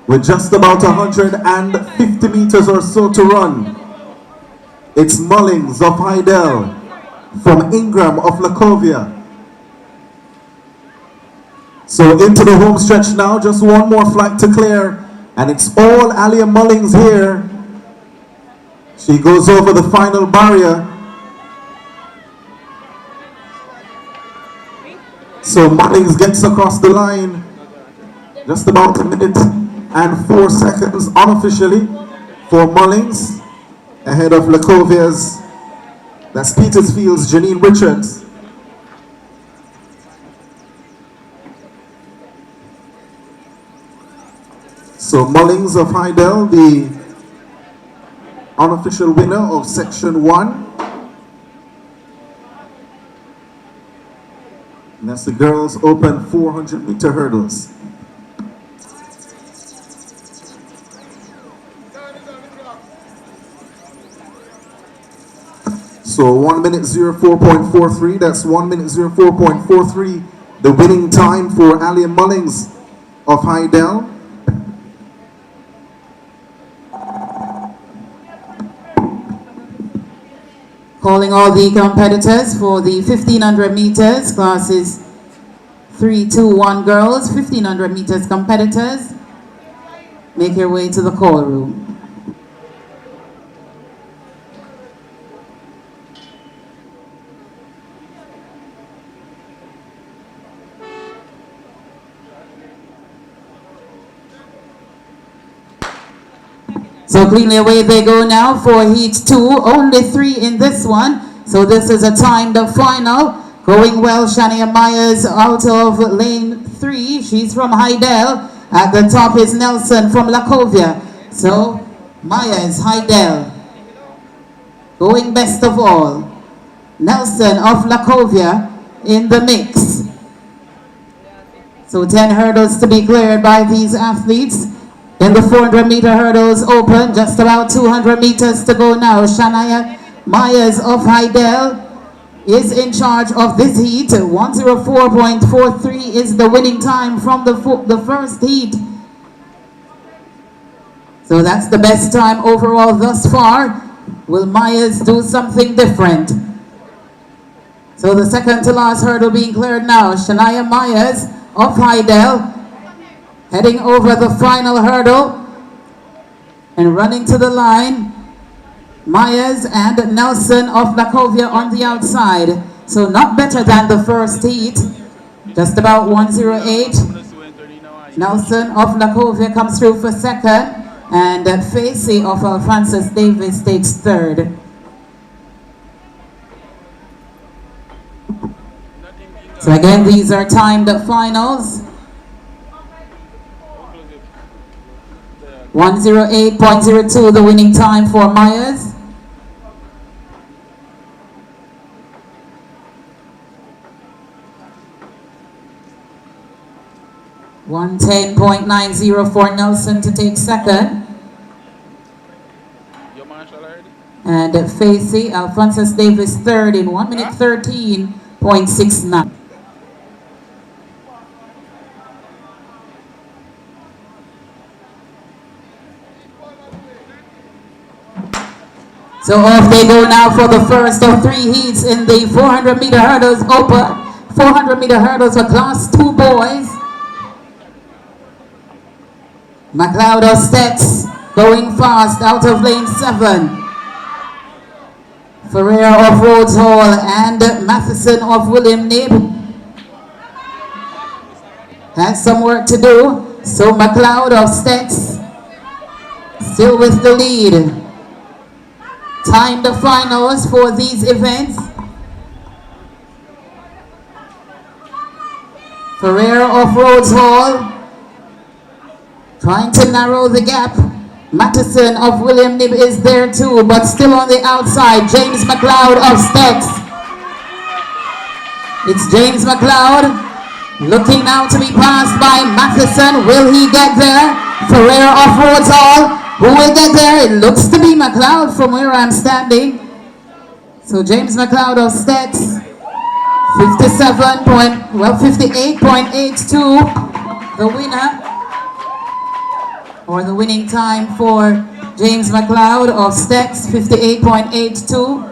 with just about 150 meters or so to run. It's Mullings of Hydel from Ingram of Lacovia. So into the home stretch now, just one more flight to clear, and it's all Alia Mullings here. She goes over the final barrier. So Mullings gets across the line. Just about 1 minute and 4 seconds unofficially for Mullings, ahead of Lacovia's, that's Petersfield's Janine Richards. So Mullings of Hydel, the unofficial winner of section 1. And that's the girls' open 400-meter hurdles. So 1 minute 04.43, that's 1 minute 04.43, the winning time for Alia Mullings of Hydel. Calling all the competitors for the 1500 meters, classes 3, 2, 1 girls, 1500 meters competitors. Make your way to the call room. So cleanly away they go now for heat 2, only 3 in this one. So this is a timed final. Going well, Shania Myers out of lane 3. She's from Hydel. At the top is Nelson from Lacovia. So Myers, Hydel. Going best of all. Nelson of Lacovia in the mix. So 10 hurdles to be cleared by these athletes. In the 400-meter hurdles open, just about 200 meters to go now. Shania Myers of Hydel is in charge of this heat. 1:04.43 is the winning time from the first heat. So that's the best time overall thus far. Will Myers do something different? So the second to last hurdle being cleared now. Shania Myers of Hydel heading over the final hurdle and running to the line. Myers and Nelson of Lacovia on the outside. So not better than the first heat. Just about 1:08. Nelson of Lacovia comes through for second. And Facey of Alphonsus Davis takes third. So again, these are timed finals. 1:08.02 the winning time for Myers. $1:10.90 for Nelson to take second. And Facey, Alphonsus Davis third in 1:13.69. So off they go now for the first of 3 heats in the 400-meter hurdles open. 400-meter hurdles for class 2 boys. McLeod of STETHS going fast out of lane 7. Ferreira of Rhodes Hall and Matheson of William Nib has some work to do. So McLeod of STETHS still with the lead. Time the finals for these events. Ferreira of Rhodes Hall trying to narrow the gap. Matheson of William Nib is there too, but still on the outside. James McLeod of STETHS. It's James McLeod looking now to be passed by Matheson. Will he get there? Ferreira of Rhodes Hall. Who will get there? It looks to be McLeod from where I'm standing. So James McLeod of STETHS, 58.82, the winner, or the winning time for James McLeod of STETHS, 58.82.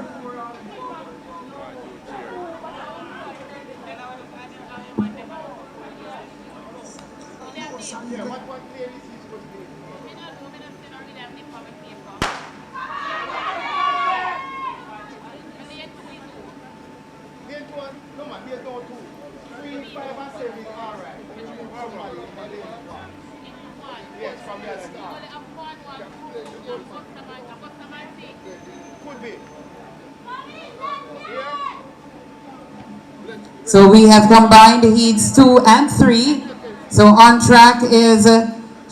So we have combined heats 2 and 3. So on track is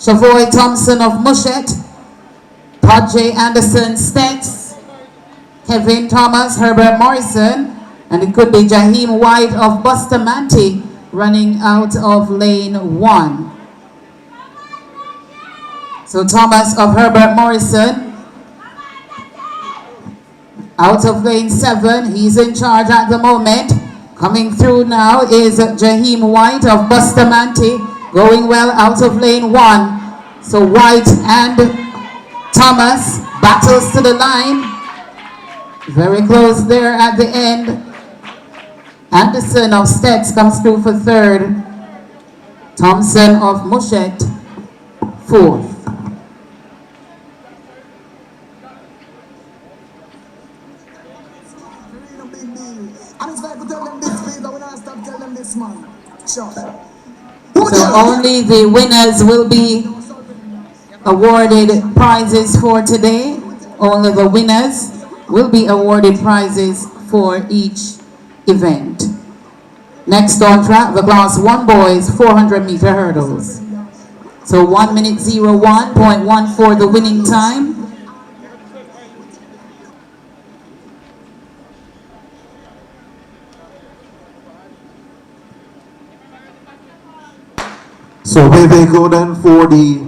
Elaine Thompson of Mushet, Todd J. Anderson, STETHS, Kevin Thomas, Herbert Morrison, and it could be Jaheim White of Bustamante running out of lane 1. So Thomas of Herbert Morrison out of lane 7. He's in charge at the moment. Coming through now is Jaheim White of Bustamante, going well out of lane 1. So White and Thomas battles to the line. Very close there at the end. Anderson of STETHS comes through for 3rd. Thompson of Mushet, 4th. So only the winners will be awarded prizes for today. Only the winners will be awarded prizes for each event. Next on track, the Class 1 boys 400-meter hurdles. So 1:01.14 the winning time. So here they go then for the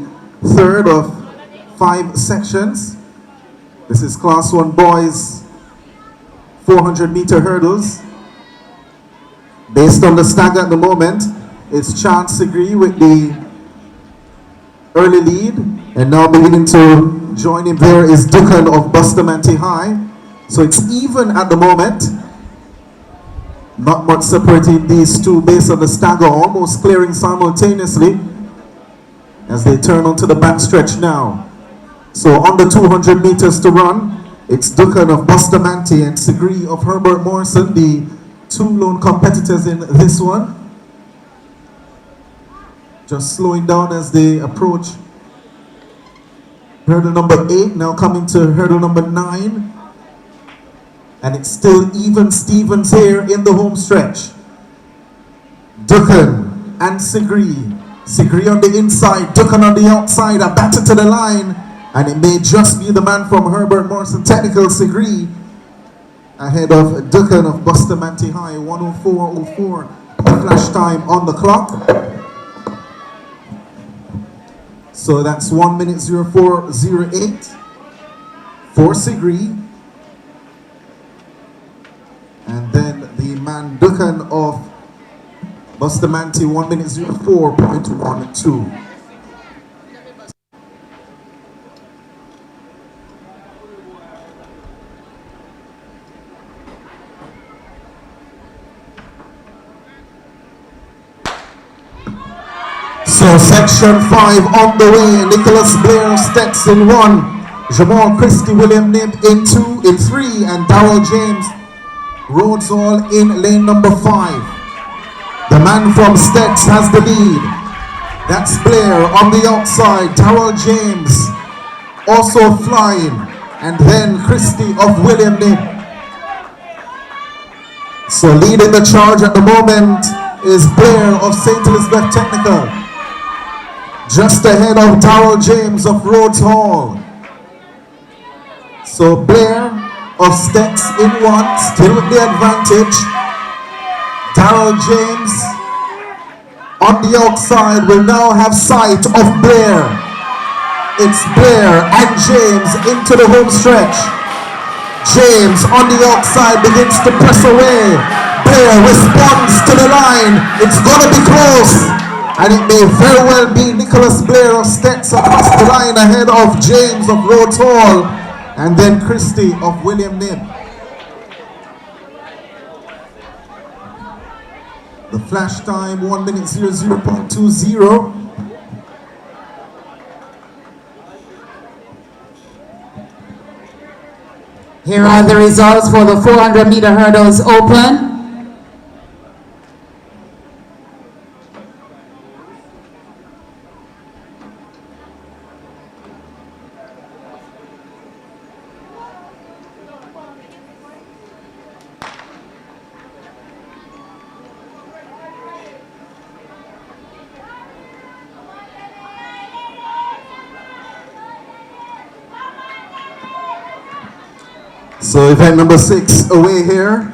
3rd of 5 sections. This is Class 1 boys 400-meter hurdles. Based on the stagger at the moment, it's Chance Agree with the early lead, and now beginning to join him there is Dukan of Bustamante High. So it's even at the moment. Not much separating these two based on the stagger, almost clearing simultaneously as they turn onto the back stretch now. So under 200 meters to run, it's Dukan of Bustamante and Sigree of Herbert Morrison, the 2 lone competitors in this one. Just slowing down as they approach hurdle number 8, now coming to hurdle number 9. And it's still even Stevens here in the home stretch. Dukan and Sigree. Sigree on the inside, Dukan on the outside, a batter to the line. And it may just be the man from Herbert Morrison Technical, Sigree, ahead of Dukan of Bustamante High, 1:04.04, the flash time on the clock. So that's 1:04.08 for Sigree. And then the man Dukan of Bustamante, 1:04.12. So section 5 on the way. Nicholas Blair of STETHS in 1. Jamal Christie William Nib in 2, in 3, and Darrell James Rhodes all in lane number 5. The man from STETHS has the lead. That's Blair on the outside. Darrell James also flying. And then Christie of William Nib. So leading the charge at the moment is Blair of St. Elizabeth Technical. Just ahead of Darrell James of Rhodes Hall. So Blair of STETHS in 1, still with the advantage. Darrell James on the outside will now have sight of Blair. It's Blair and James into the home stretch. James on the outside begins to press away. Blair responds to the line. It's gonna be close. And it may very well be Nicholas Blair of STETHS across the line ahead of James of Rhodes Hall. And then Christie of William Nib. The flash time 1:00.20. Here are the results for the 400-meter hurdles open. So event number 6 away here.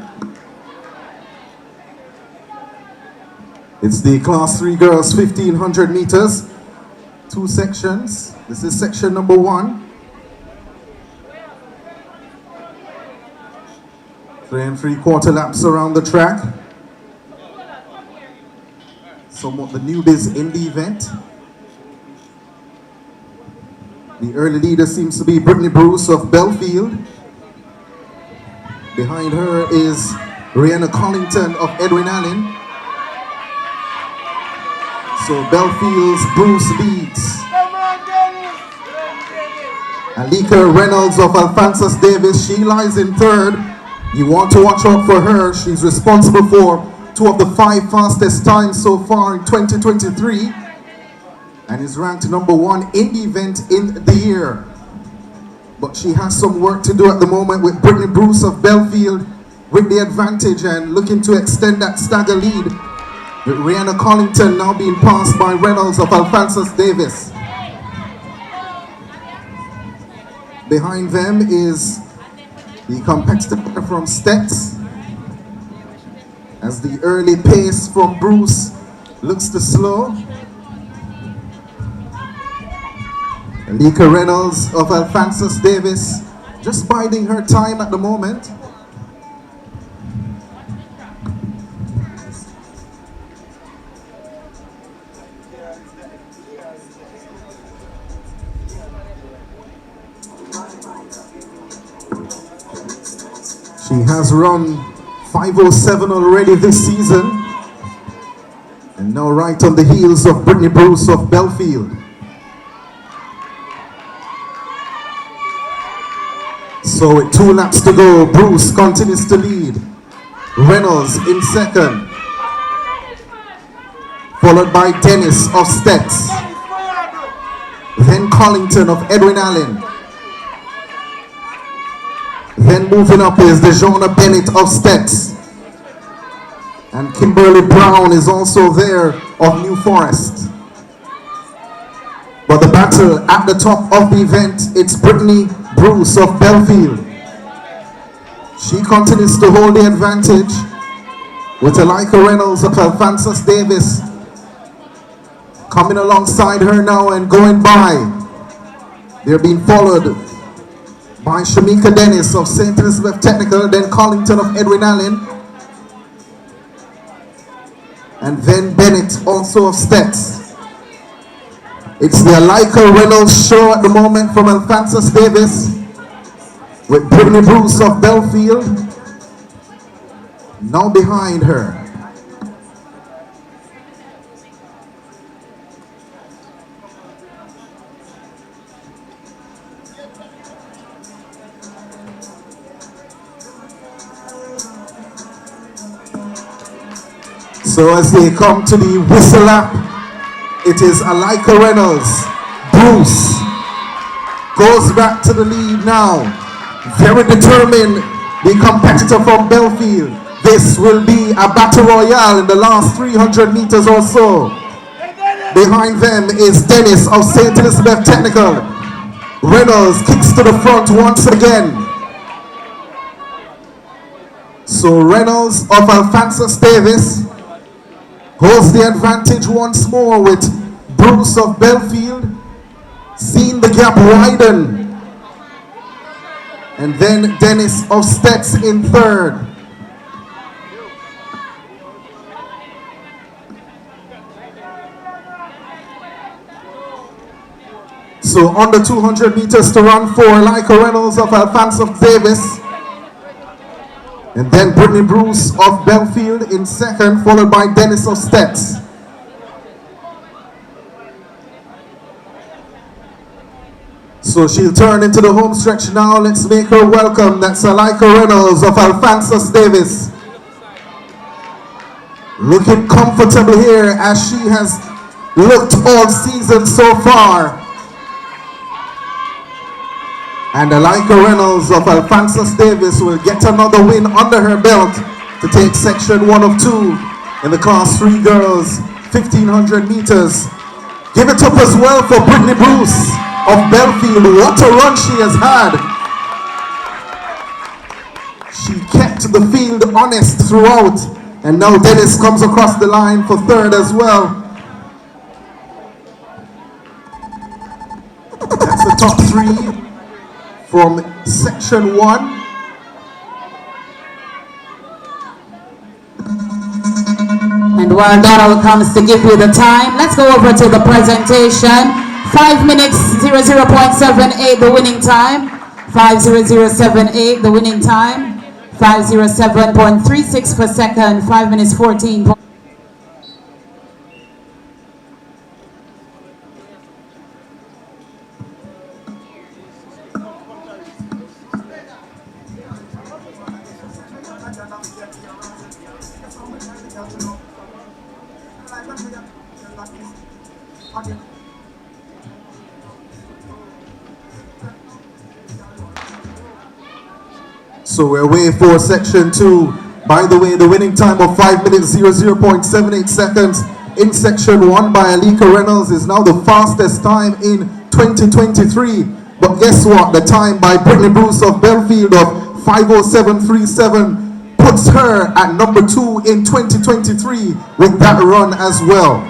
It's the Class 3 girls 1500 meters. 2 sections. This is section number 1. 3 3/4 laps around the track. Somewhat the newbies in the event. The early leader seems to be Brittany Bruce of Belfield. Behind her is Rihanna Collington of Edwin Allen. So Belfield's Bruce leads. Alika Reynolds of Alphonsus Davis, she lies in 3rd. You want to watch out for her. She's responsible for 2 of the 5 fastest times so far in 2023 and is ranked number 1 in the event in the year. But she has some work to do at the moment with Brittany Bruce of Belfield with the advantage and looking to extend that stagger lead, with Rihanna Collington now being passed by Reynolds of Alphonsus Davis. Behind them is the competitor from STETHS, as the early pace from Bruce looks to slow. Alika Reynolds of Alphonsus Davis just biding her time at the moment. She has run 5:07 already this season, and now right on the heels of Brittany Bruce of Belfield. So with 2 laps to go, Bruce continues to lead. Reynolds in 2nd, followed by Dennis of STETHS, then Collington of Edwin Allen. Then moving up is Dejona Bennett of STETHS. And Kimberly Brown is also there of New Forest. But the battle at the top of the event, it's Brittany Bruce of Belfield. She continues to hold the advantage with Alika Reynolds of Alphonsus Davis coming alongside her now and going by. They're being followed by Shamika Dennis of St. Elizabeth Technical, then Collington of Edwin Allen, and then Bennett also of STETHS. It's the Alika Reynolds show at the moment from Alphonsus Davis, with Brittany Bruce of Belfield now behind her. So as they come to the whistle lap, it is Alika Reynolds. Bruce goes back to the lead now. Very determined, the competitor from Belfield. This will be a battle royale in the last 300 meters or so. Behind them is Dennis of St. Elizabeth Technical. Reynolds kicks to the front once again. So Reynolds of Alphonsus Davis holds the advantage once more, with Bruce of Belfield seeing the gap widen. And then Dennis of STETHS in 3rd. So under 200 meters to run for Alika Reynolds of Alphonsus Davis. And then Brittany Bruce of Belfield in 2nd, followed by Dennis of STETHS. So she'll turn into the home stretch now. Let's make her welcome. That's Alika Reynolds of Alphonsus Davis. Looking comfortable here as she has looked all season so far. And Alika Reynolds of Alphonsus Davis will get another win under her belt to take section 1 of 2 in the Class 3 girls 1500 meters. Give it up as well for Brittany Bruce of Belfield. What a run she has had. kept the field honest throughout. And now Dennis comes across the line for third as well. That's the top three from section 1. And while Donald comes to give you the time, let's go over to the presentation. 5 minutes 00.78 the winning time. 5:00.78 the winning time. 5:07.36 per second. 5 minutes 14. So we're away for section 2. By the way, the winning time of 5 minutes 00.78 seconds in section 1 by Alika Reynolds is now the fastest time in 2023. But guess what? The time by Brittany Bruce of Belfield of 5:07.37 puts her at number 2 in 2023 with that run as well.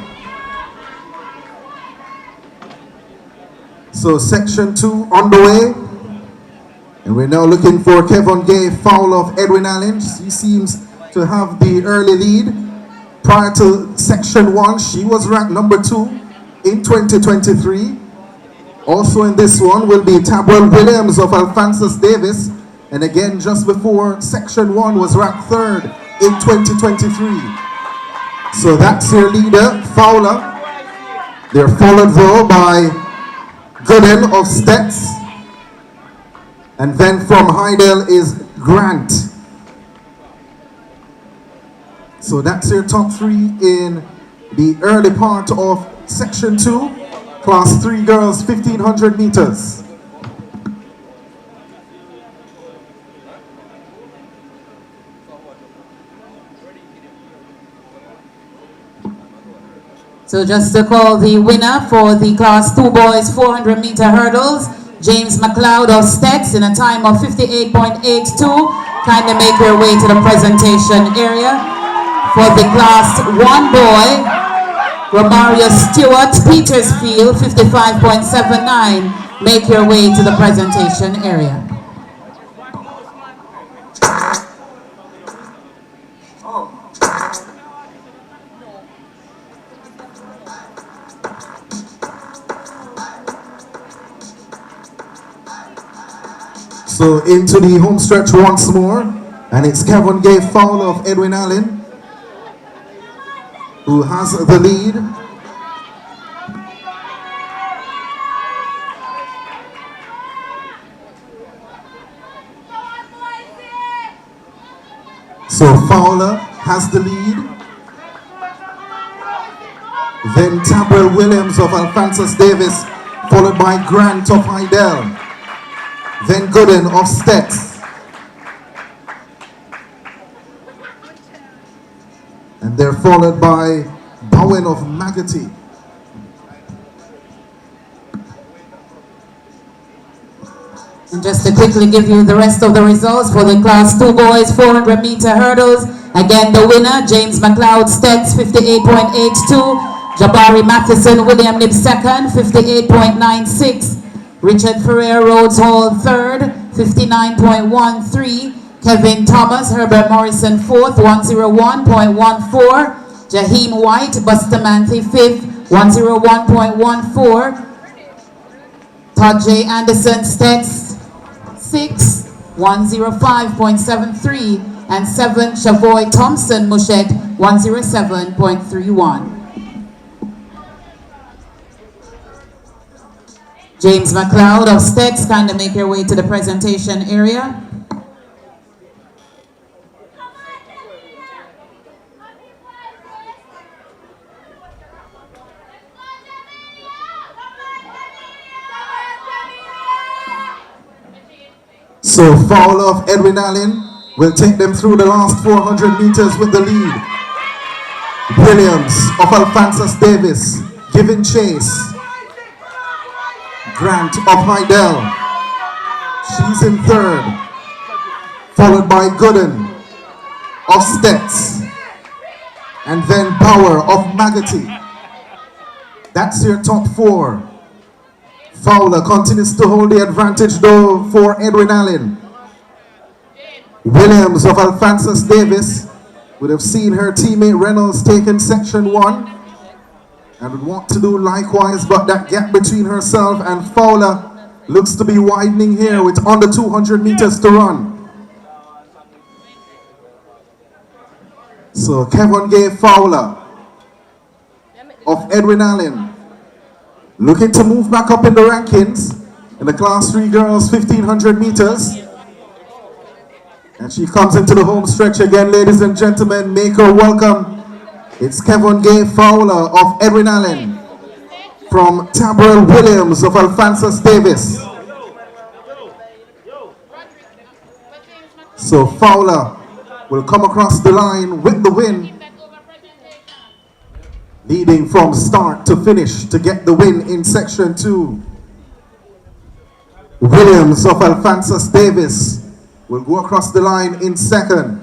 So section 2 on the way. And we're now looking for Kevon Gay foul of Edwin Allen. He seems to have the early lead. Prior to section 1, she was ranked number 2 in 2023. Also in this one will be Tabwell Williams of Alphonsus Davis. And again, just before section 1 was ranked 3rd in 2023. So that's your leader, Fowler. They're followed though by Gooden of STETHS. And then from Heidel is Grant. So that's your top 3 in the early part of section 2. Class 3 girls, 1500 meters. So just to call the winner for the class 2 boys 400 meter hurdles, James McLeod of STETHS in a time of 58.82. Kindly make your way to the presentation area. For the class 1 boy, Romario Stewart, Petersfield, 55.79. Make your way to the presentation area. So into the home stretch once more, and it's Kevon Gay foul of Edwin Allen, who has the lead. So Fowler has the lead. Then Tabwell Williams of Alphonsus Davis, followed by Grant of Heidel. Then Gooden of STETHS. And they're followed by Bowen of Magotty. And just to quickly give you the rest of the results for the class 2 boys 400 meter hurdles. Again, the winner, James McLeod, STETHS, 58.82. Jabari Matheson, William Nib second, 58.96. Richard Ferrer Rhodes Hall third, 59.13. Kevin Thomas, Herbert Morrison fourth, 101.14. Jaheim White, Bustamante fifth, 101.14. Todd J. Anderson, STETHS sixth, 105.73. And 7, Shavoy Thompson Mushet, 107.31. James McLeod of STETHS, kind of make your way to the presentation area. So foul of Edwin Allen will take them through the last 400 meters with the lead. Williams of Alphonsus Davis giving chase. Grant of Heidel, she's in third, followed by Gooden of STETHS. And then Power of Magati. That's your top four. Fowler continues to hold the advantage though for Edwin Allen. Williams of Alphonsus Davis would have seen her teammate Reynolds taking section 1 and would want to do likewise, but that gap between herself and Fowler looks to be widening here with under 200 meters to run. So Kevona Fowler of Edwin Allen looking to move back up in the rankings in the class 3 girls 1500 meters. And she comes into the home stretch again, ladies and gentlemen. Make her welcome. It's Kevona Fowler of Edwin Allen from Tabrel Williams of Alphonsus Davis. So Fowler will come across the line with the win, leading from start to finish to get the win in section 2. Williams of Alphonsus Davis will go across the line in second.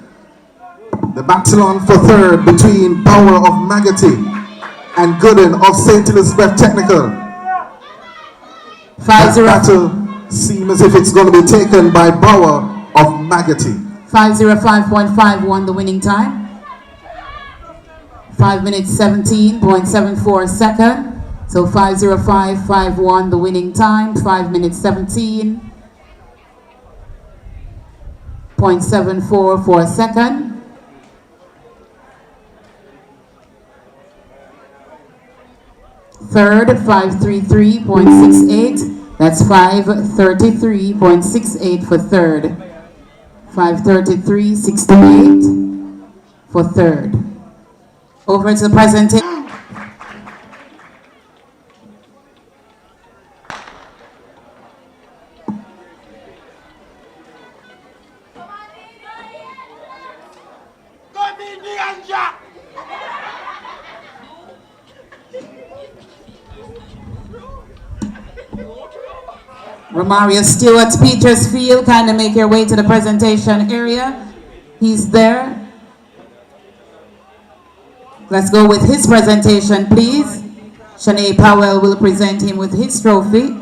The battle on for third between Power of Magati and Gooden of St. Elizabeth Technical. That battle seems as if it's going to be taken by Power of Magati. 5:05.51 the winning time. 5 minutes 17.74 second. So 5:05.51 the winning time. 5 minutes 17.74 for a second. Third, 5:33.68. That's 5:33.68 for third. 5:33.68 for third. Over to the presentation. Romario Stewart, Petersfield, kind of make your way to the presentation area. He's there. Let's go with his presentation, please. Shanae Powell will present him with his trophy.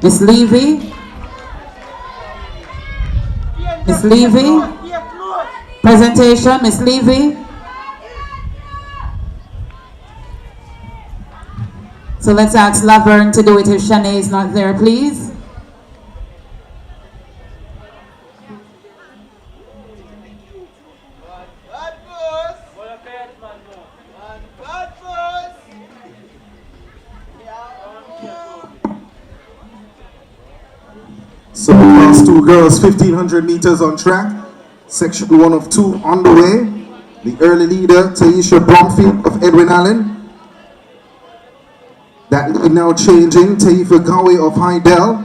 Miss Levy. Miss Levy. Presentation, Miss Levy. So let's ask Laverne to do it if Shanae is not there, please. So the class 2 girls 1500 meters on track. Section 1 of 2 on the way. The early leader, Taisha Bromfield of Edwin Allen. That lead now changing. Taifa Gawi of Hydel.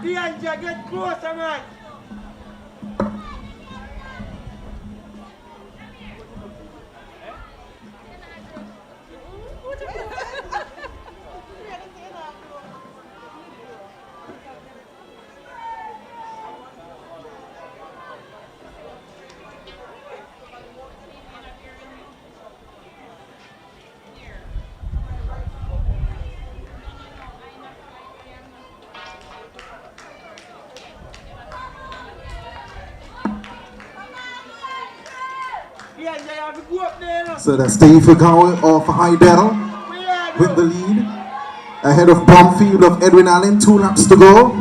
Get closer, man. So that's Taifa Gawi of Hydel with the lead. Ahead of Bromfield of Edwin Allen, 2 laps to go.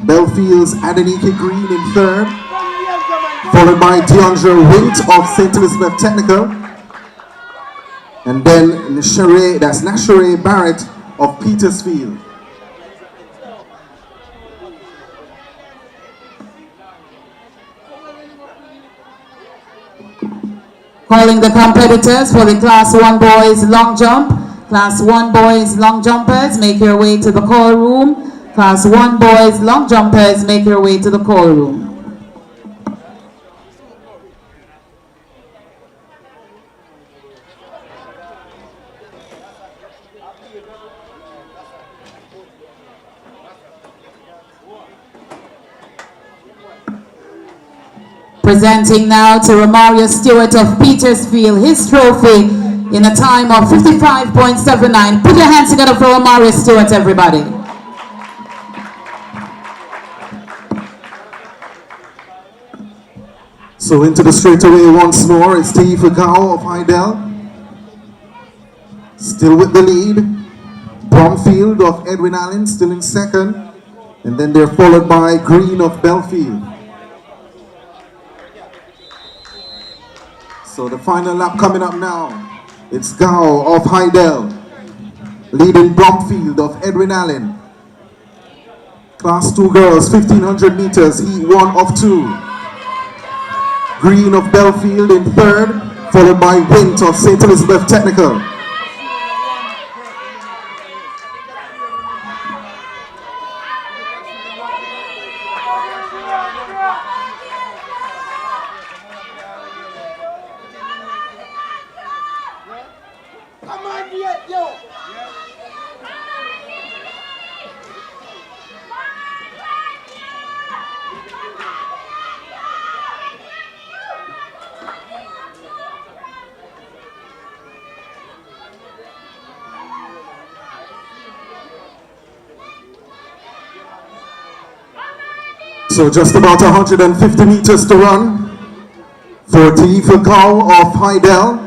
Belfield's Adenike Green in third. Followed by DeAndre Wint of St. Elizabeth Technical. And then Nashere Barrett of Petersfield. Calling the competitors for the Class 1 boys long jump. Class 1 boys long jumpers, make your way to the call room. Class 1 boys long jumpers, make your way to the call room. Presenting now to Romario Stewart of Petersfield his trophy in a time of 55.79. Put your hands together for Romario Stewart, everybody. So into the straightaway once more, it's Steve Agao of Hydel. Still with the lead. Bromfield of Edwin Allen still in second. And then they're followed by Green of Belfield. So the final lap coming up now. It's Gao of Hydel leading Bromfield of Edwin Allen. Class 2 girls, 1500 meters, heat 1 of 2. Green of Belfield in third, followed by Wint of St. Elizabeth Technical. So just about 150 meters to run for Taifa Gao of Hydel.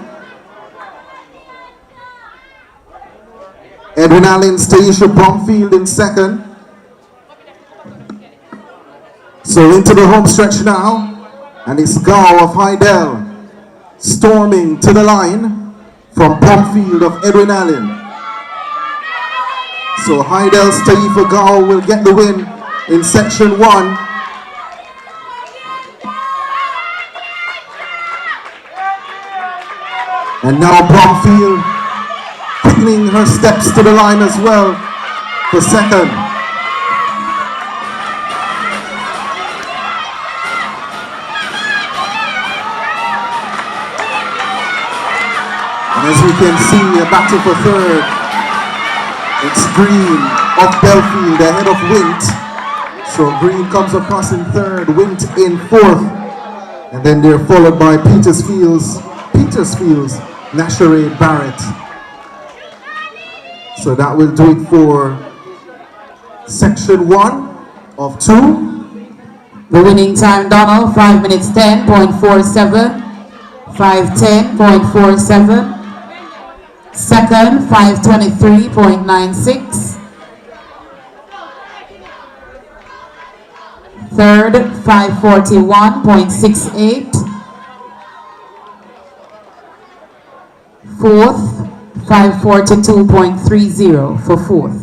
Edwin Allen, Stacia Bromfield in second. So into the home stretch now, and it's Gao of Hydel storming to the line from Bromfield of Edwin Allen. So Hydel's Taifa Gao will get the win in section 1. And now Bromfield quickening her steps to the line as well for second. And as we can see, a battle for third. It's Green of Belfield ahead of Wint. So Green comes across in third, Wint in fourth. And then they're followed by Petersfield's Nashere Barrett. So that will do it for section 1 of 2. The winning time, Donald, 5 minutes 10.47. 5:10.47. Second, 5:23.96. Third, 5:41.68. Fourth, 5:42.30 for fourth.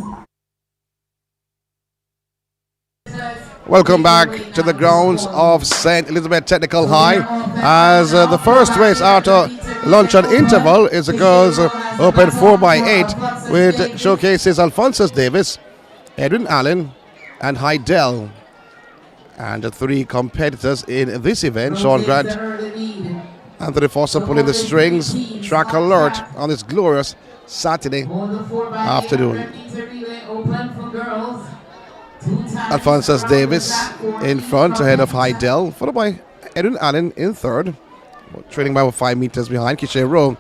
Welcome back to the grounds of St. Elizabeth Technical High as the first race after luncheon interval is the girls open 4x8 with showcases Alphonsus Davis, Edwin Allen and Hydel. And the three competitors in this event, Sean Grant, Anthony Foster pulling the strings, track alert on this glorious Saturday afternoon. Alphonsus Davis in front ahead of Hydel, followed by Edwin Allen in third, trailing by about 5 meters behind. Kishe Rowe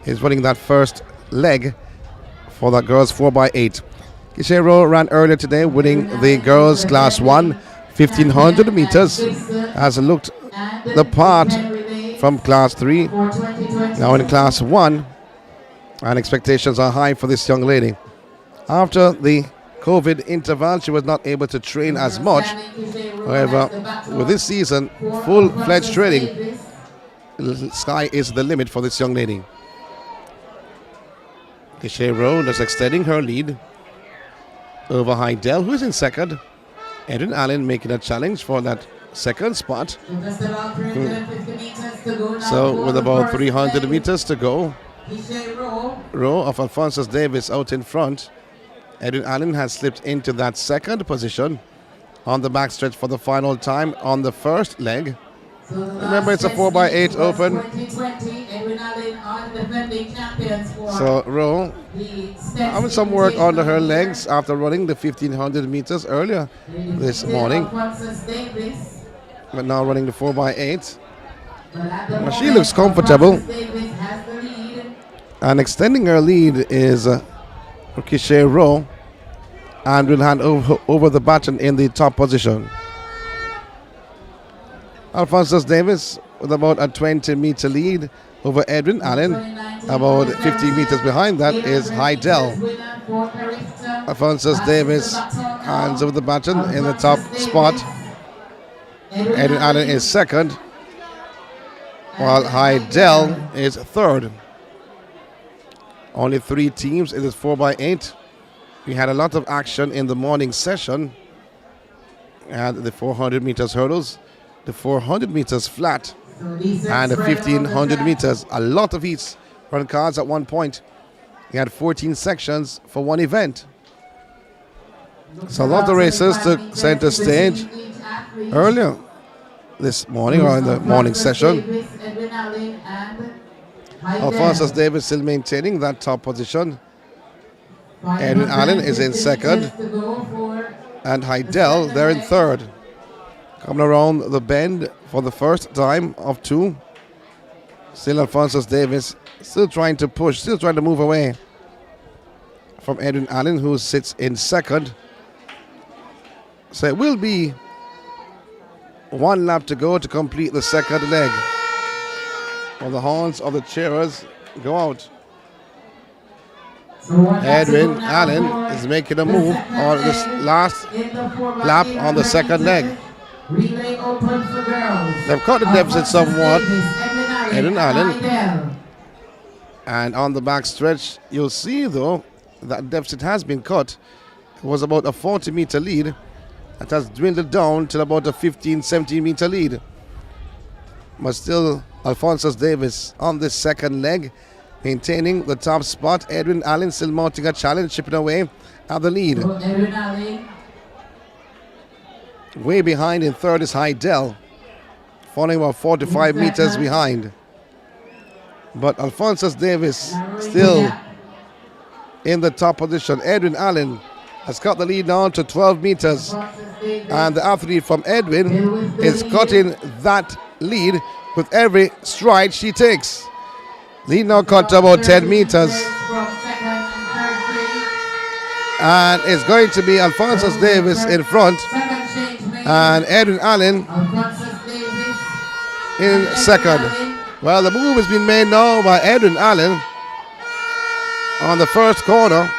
is running that first leg for the girls 4x8. Kishe Rowe ran earlier today, winning the girls class 1 1500 meters, has looked the part from class 3, now in class 1, and expectations are high for this young lady. After the COVID interval, she was not able to train as much. However, with this season, full-fledged training, sky is the limit for this young lady. Kishe Rowe is extending her lead over Hydel, who is in second. Edwin Allen making a challenge for that second spot. So with about 300 meters to go, row of Alphonsus Davis out in front. Edwin Allen has slipped into that second position on the backstretch for the final time on the first leg. Remember, it's a 4x8 open. So Rowe having some work under her legs after running the 1500 meters earlier this morning. But now running the 4x8. She looks comfortable. And extending her lead is Ricochet Rowe. And will hand over the baton in the top position. Alphonsus Davis with about a 20-meter lead over Edwin Allen. About 15 meters behind that is Heidel. Alphonsus Davis hands over the baton in the top spot. Edwin Allen is second, while Heidel is third. Only 3 teams. It is 4x8. We had a lot of action in the morning session and the 400 meters hurdles, the 400 meters flat, and the 1500 meters. A lot of heats run cards at one point. We had 14 sections for one event. So a lot of races took center stage earlier this morning or in the morning session. Alphonsus Davis still maintaining that top position. Edwin Allen is in second, and Heidel there in third. Coming around the bend for the first time of 2. Still Alphonsus Davis still trying to push, still trying to move away from Edwin Allen, who sits in second. So it will be 1 lap to go to complete the second leg. While the horns of the cheerers go out. Edwin Allen is making a move on this last lap on the second leg. They've cut the deficit somewhat, Edwin Allen. And on the back stretch, you'll see though that deficit has been cut. It was about a 40-meter lead. That has dwindled down to about a 15-17 meter lead. But still, Alphonsus Davis on this second leg, maintaining the top spot. Edwin Allen still mounting a challenge, chipping away at the lead. Way behind in third is Heidel, falling about 45 meters behind. But Alphonsus Davis still in the top position. Edwin Allen has got the lead down to 12 meters. And the athlete from Edwin is cutting that lead with every stride she takes. Lead now cut to about 10 meters. And it's going to be Alphonsus Davis in front. And Edwin Allen in second. Well, the move has been made now by Edwin Allen on the first corner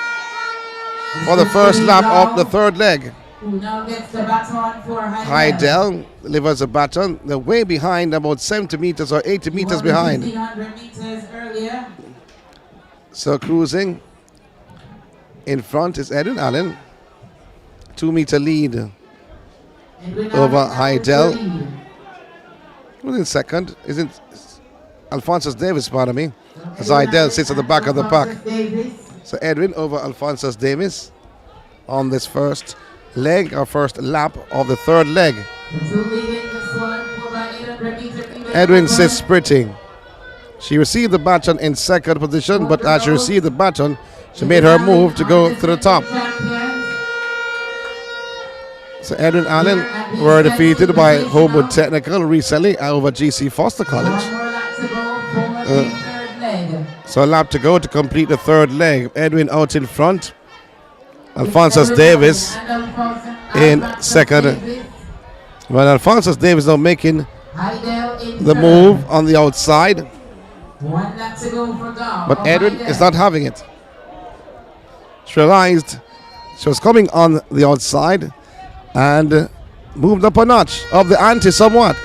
for the first lap of the third leg. Heidel delivers a baton. They're way behind, about 70 meters or 80 meters behind. So cruising in front is Edwin Allen. 2-meter lead over Heidel. Who's in second? Isn't Alphonsus Davis, pardon me, as Heidel sits at the back of the pack. So Edwin over Alphonsus Davis on this first leg, or first lap of the third leg. Edwin sits sprinting. She received the baton in second position, but as she received the baton, she made her move to go to the top. So Edwin Allen were defeated by Homewood Technical recently over GC Foster College. So a lap to go to complete the third leg. Edwin out in front. Alphonsus Davis in second. Well, Alphonsus Davis now making the move on the outside. But Edwin is not having it. She realized she was coming on the outside and moved up a notch of the ante somewhat.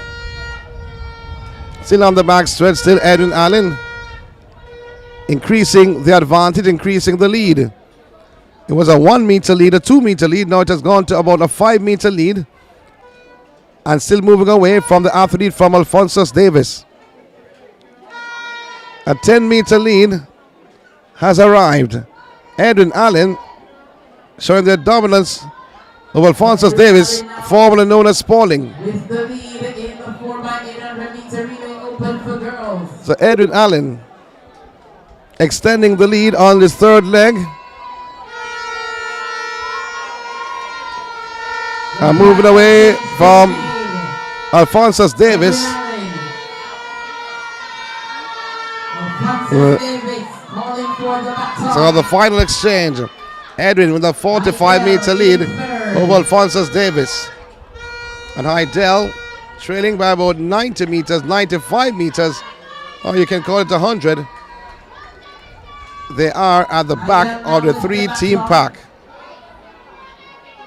Still on the back stretch, still Edwin Allen increasing the advantage, increasing the lead. It was a 1-meter lead, a 2-meter lead. Now it has gone to about a 5-meter lead. And still moving away from the athlete from Alphonsus Davis. A 10-meter lead has arrived. Edwin Allen showing their dominance over Alphonsus Davis, formerly known as Spalding. With the lead in the 4x800 meter relay open for girls. So Edwin Allen extending the lead on this third leg. And moving away from Alphonsus Davis. So the final exchange. Edwin with a 45-meter lead over Alphonsus Davis. And Heidel trailing by about 90 meters, 95 meters, or you can call it 100. They are at the back of the three-team pack.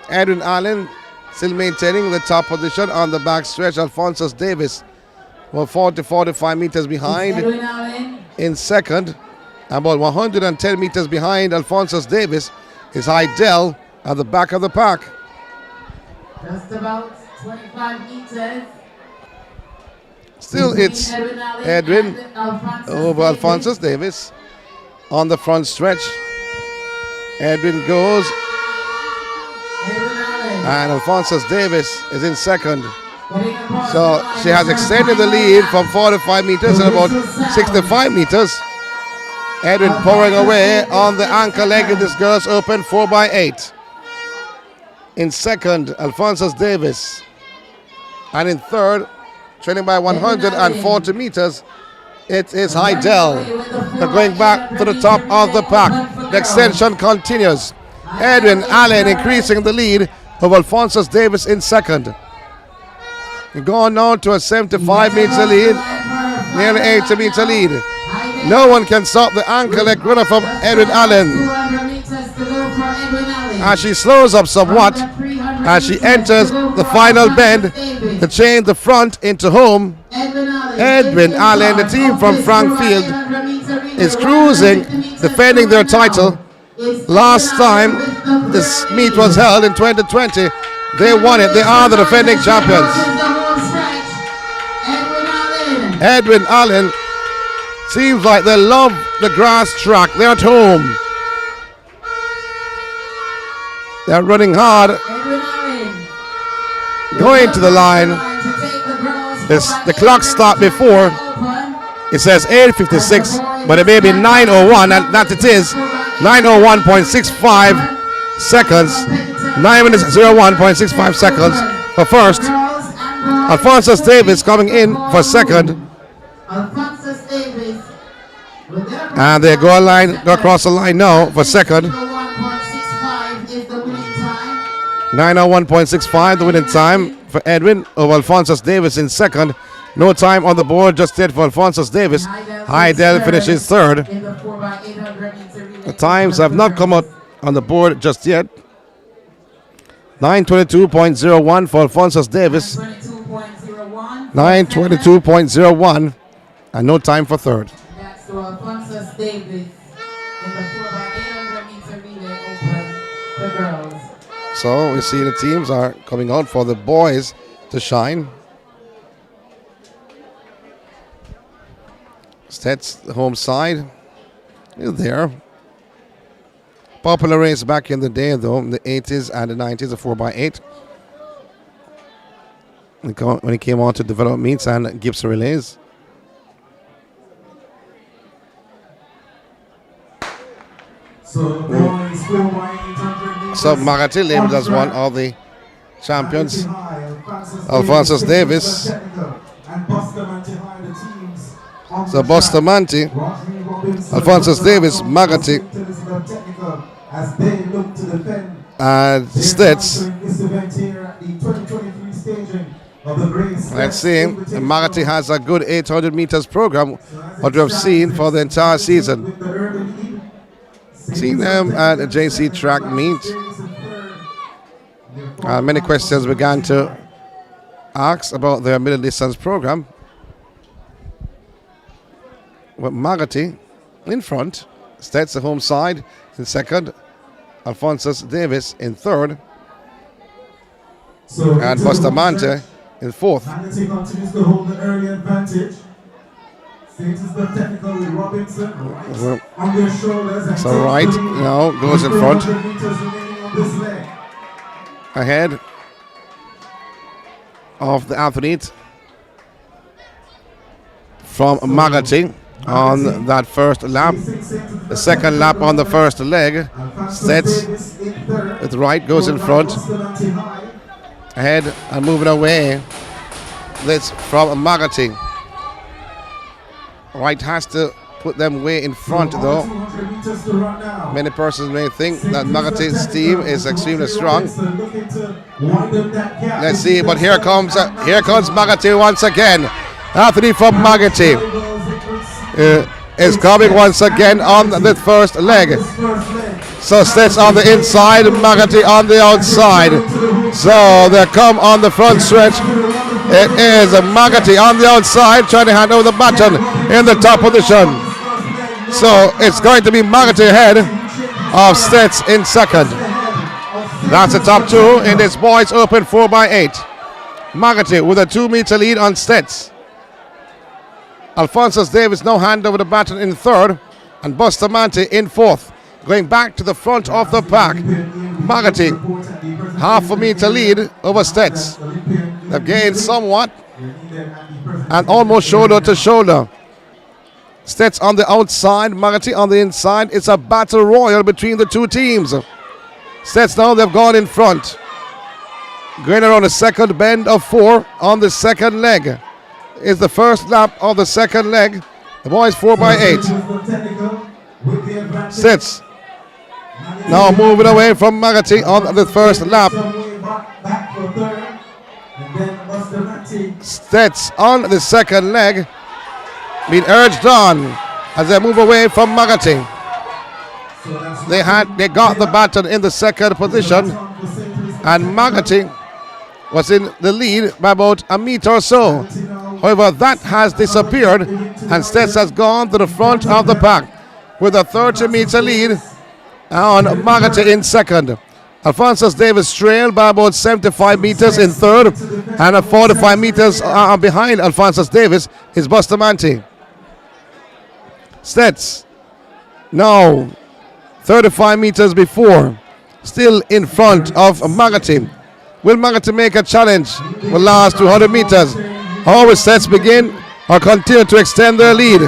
Edwin Allen still maintaining the top position on the back stretch. Alphonsus Davis, about 45 meters behind in second. About 110 meters behind Alphonsus Davis is Heidel at the back of the pack. Just about 25 meters. Still it's Edwin over Alphonsus Davis on the front stretch. Edwin goes. And Alphonsus Davis is in second. So she has extended the lead from 45 meters and about 65 meters. Edwin pouring away on the anchor leg of this girls' open 4x8. In second, Alphonsus Davis. And in third, trailing by 140 meters, it is Heidel. They're going back to the top of the pack. The extension continues. Edwin Allen increasing the lead over Alphonsus Davis in second. Going now to a 75-meter lead, nearly 80-meter lead. No one can stop the anchor leg runner from Edwin Allen. As she slows up somewhat, as she enters the final bend to change the front into home, Edwin Allen, the team from Frankfield, is cruising, defending their title. Last time this meet was held in 2020, they won it. They are the defending champions. Edwin Allen seems like they love the grass track. They're at home. They're running hard. Going to the line. The clock stopped before. It says 8:56, but it may be 9:01, and that it is 9:01.65 seconds. 9 minutes 01.65 seconds for first. Alphonsus Davis coming in for second. And they go across the line now for second. 9:01.65 the winning time for Edwin over Alphonsus Davis in second. No time on the board just yet for Alphonsus Davis. Heidel finishes third. The times have not come out on the board just yet. 9:22.01 for Alphonsus Davis. 9:22.01 and no time for third. That's to Alphonsus Davis in the 4x800 meter relay open for girls. So we see the teams are coming out for the boys to shine. STETHS, the home side, is there. Popular race back in the day, though, in the 80s and the 90s, the 4x8. When it came on to develop meets and Gibson relays. So Marati labeled as one of the champions. Alphonsus Davis. So Bustamante, Alphonsus Davis, Marati, and STETHS. Let's see. Marati has a good 800 meters program, what we have seen for the entire season. Seen them at a JC track meet. Many questions began to ask about their middle distance program. With Marati in front, STETHS the home side in second, Alphonsus Davis in third, and Bustamante in fourth. Marati continues to hold an early advantage. On their shoulders. So right now goes in front. Ahead of the athlete from Magati on that first lap. The second lap on the first leg. Sets with right goes in front. Ahead and moving away. This from Magati. Right has to put them way in front though. Many persons may think that Magati's team is extremely strong. Let's see, but here comes Magati once again. Athlete from Magati is coming once again on the first leg. So Stet's on the inside, Magati on the outside. So they come on the front stretch. It is Magati on the outside trying to hand over the baton in the top position. So it's going to be Magati ahead of Stet's in second. That's the top two in this boys open 4x8. Magati with a 2-meter lead on Stet's. Alphonsus Davis now hand over the baton in third, and Bustamante in fourth. Going back to the front of the pack. Magati, half a meter lead over Stet's. They've gained somewhat and almost shoulder to shoulder. Stet's on the outside, Magati on the inside. It's a battle royal between the two teams. Stet's now they've gone in front. Going around the second bend of 4 on the second leg. Is the first lap of the second leg. The boys 4x8. Stet's now moving away from Magati on the first lap. Stet's on the second leg, being urged on as they move away from Magati. They got the baton in the second position, and Magati was in the lead by about a meter or so. However, that has disappeared, and Stet's has gone to the front of the pack with a 30-meter lead on Magati in second. Alphonsus Davis trailed by about 75 meters in third, and 45 meters behind Alphonsus Davis is Bustamante. Stet's now 35 meters before, still in front of Magati. Will Magati make a challenge for the last 200 meters? How will Stet's begin or continue to extend their lead?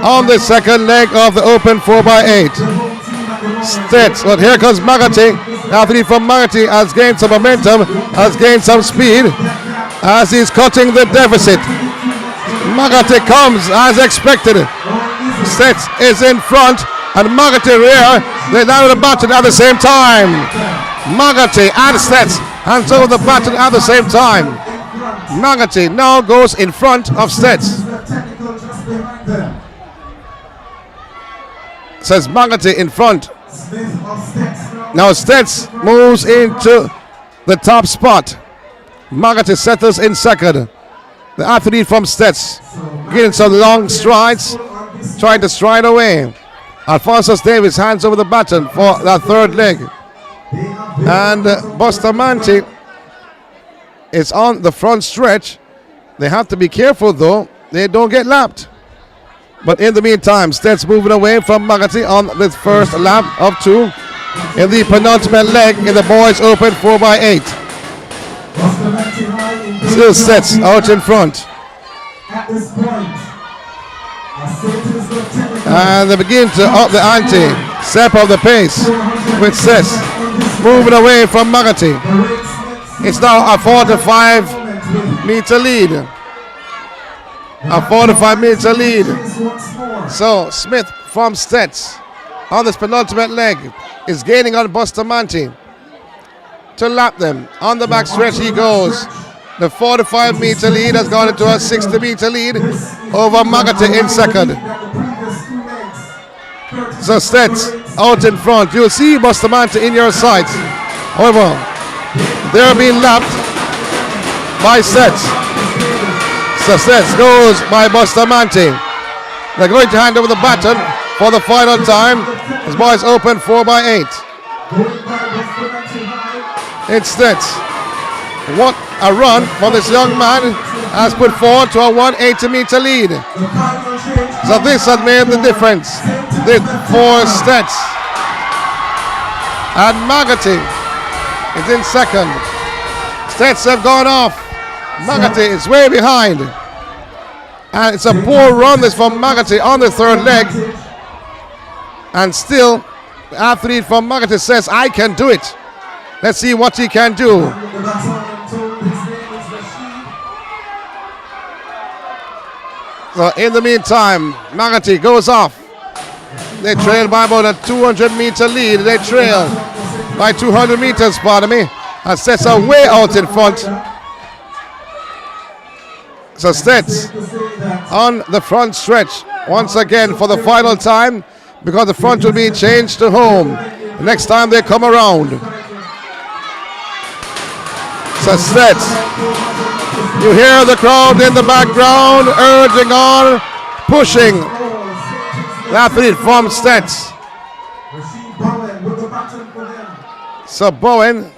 On the second leg of the open 4x8. Stet's, but here comes Magati. The athlete from Magati has gained some momentum, has gained some speed as he's cutting the deficit. Magati comes as expected. Stet's is in front and Magati rear. They down the baton at the same time. Magati and Stet's hands over the baton at the same time. Magati now goes in front of Stet's. Says Magati in front. Now Stet's moves into the top spot. Magati settles in second. The athlete from Stet's getting some long strides, trying to stride away. Alphonsus Davis hands over the baton for that third leg. And Bustamante is on the front stretch. They have to be careful though, they don't get lapped. But in the meantime, Stet's moving away from Magati on the first lap of 2 in the penultimate leg in the boys open 4x8. Still Stet's out in front. And they begin to up the ante, step up the pace with Stet's moving away from Magati. It's now a 45-meter lead. A 45-meter lead. So Smith from Stet's on this penultimate leg is gaining on Bustamante to lap them. On the back stretch he goes. The 45-meter lead has gone into a 60-meter lead over Magati in second. So Stet's out in front. You'll see Bustamante in your sights. However, they're being lapped by Stet's. So Stet's goes by Bustamante. They're going to hand over the baton for the final time. This boys open 4x8. It's Stet's. What a run from this young man has put forward to a 180-meter lead. So this has made the difference for STETHS. And Magati is in second. STETHS have gone off. Magati is way behind. And it's a poor run this from Magati on the third leg. And still, the athlete from Magati says, I can do it. Let's see what he can do. So in the meantime, Magati goes off. They trail by about a 200-meter lead. They trail by 200 meters, pardon me. And STETHS are way out in front. So STETHS on the front stretch once again for the final time, because the front will be changed to home the next time they come around. So STETHS, you hear the crowd in the background urging on, pushing the athlete from STETHS. So Bowen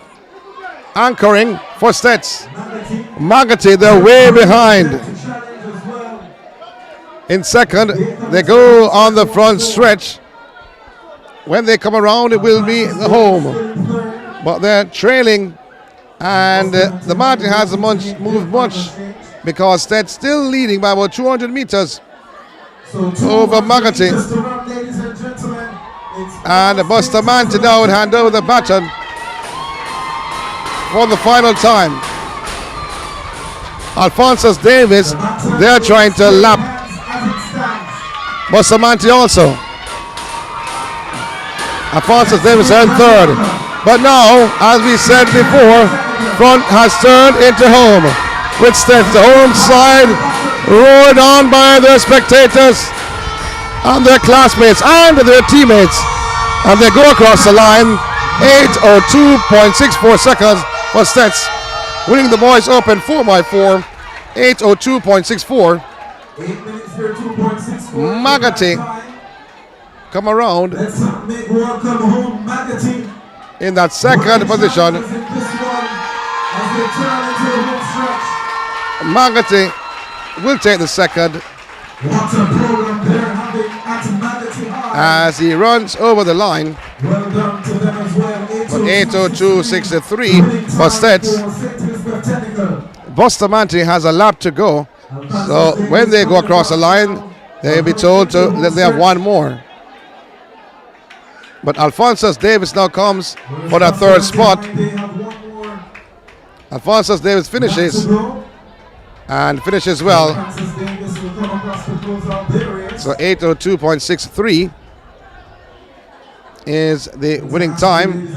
anchoring for STETHS. Magati, they're way behind. In second, they go on the front stretch. When they come around, it will be the home. But they're trailing, and the margin hasn't moved much, because STETHS still leading by about 200 meters over Magati. And Bustamante now would hand over the baton for the final time. Alphonsus Davis, they're trying to lap Bustamante also. Alphonsus Davis in third. But now, as we said before, front has turned into home. With STETHS, the home side roared on by their spectators and their classmates and their teammates. And they go across the line, 8:02.64 seconds for STETHS, winning the boys open 4x4, 8:02.64. Magati come around in that second position. Magati will take the second as he runs over the line. But 8:02.63 for STETHS. Bustamante has a lap to go, so when they go across the line, they'll be told that they have one more. But Alphonsus Davis now comes for that third spot. Alphonsus Davis finishes, and finishes well. So 8:02.63 is the winning time.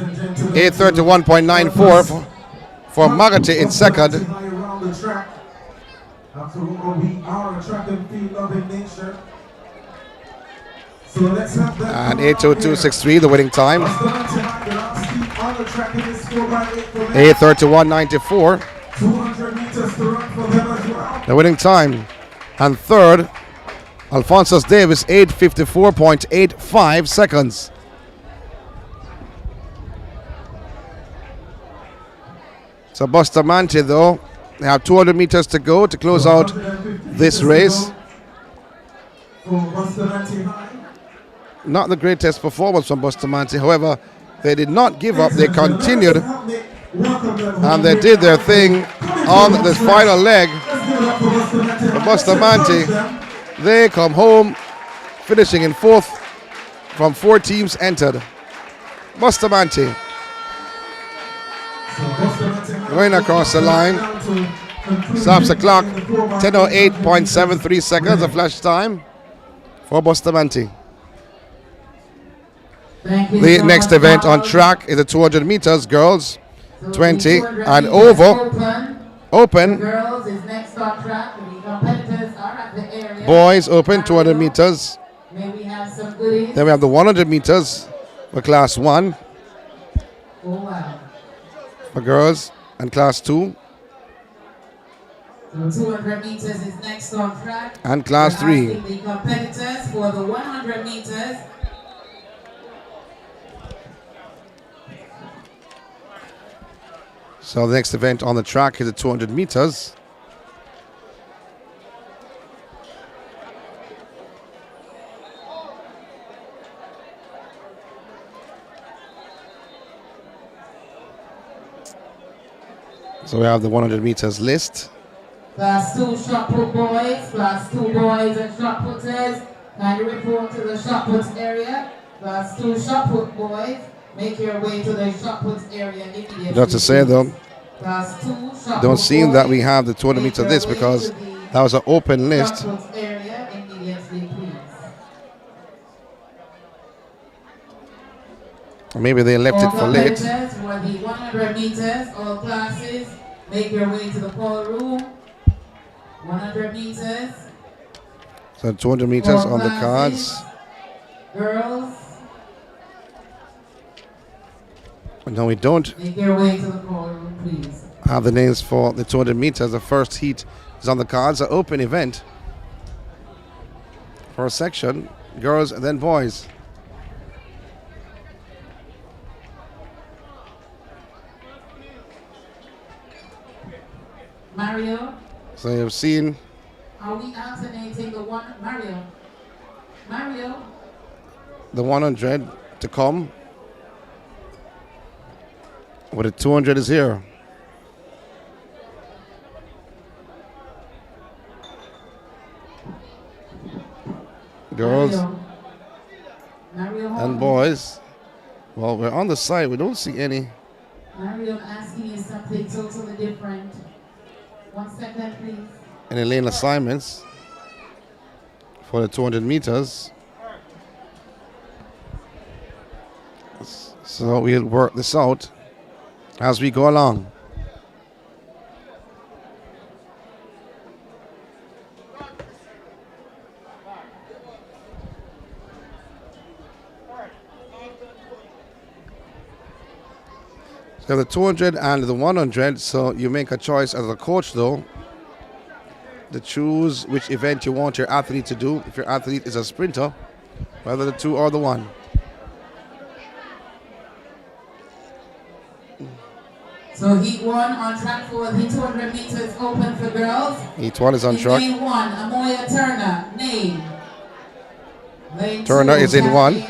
8:31.94 for Magati in second. And 8:02.63 the winning time. 8:31.94 the winning time. And third, Alphonsus Davis, 8:54.85 seconds. So Bustamante, though, they have 200 meters to go to close out this race. Not the greatest performance from Bustamante. However, they did not give up. They continued, and they did their thing on this final leg. For Bustamante, they come home, finishing in fourth from 4 teams entered. Bustamante going across the line, stops the clock, 10:08.73 seconds of flash time for Bustamante. The next event on track is the 200 meters girls, 20 and over. Open. Girls is next on track. The competitors are at the area. Boys open 200 meters. May we have some goodies? Then we have the 100 meters for class 1. Oh wow. For girls and class 2. So 200 meters is next on track. And class 3. The competitors for the 100 meters. So the next event on the track is the 200 meters. So we have the 100 meters list. Class 2 shot put boys, class 2 boys and shot putters. Can you report to the shot put area? Class 2 shot put boys, make your way to the shot put area immediately. Just to say though, class 2 shot don't put seem boys, that we have the 200 meter list because that was an open list. shot put area immediately, please. Maybe they left it for late. For the 100 meters, all classes, make your way to the call room. 100 meters. So 200 meters on the cards. Girls, No, we don't make your way to the call room, please. have the names for the 200 meters. The first heat is on the cards. An open event. First section, girls and then boys. Mario, So you've seen are we alternating the one? Mario, the 100 to come. But the 200 is here. Girls Mario and boys. Well, we're on the side. We don't see any. Mario, I'm asking you something totally different. 1 second, please. Any lane assignments for the 200 meters. So we'll work this out as we go along. So the 200 and the 100, so you make a choice as a coach though to choose which event you want your athlete to do. If your athlete is a sprinter, whether the 2 or the 1. So heat 1 on track for the 200 meters open for girls. Heat 1 is on track. Name 1, Amoya Turner, name. Lane Turner 2, is in 1.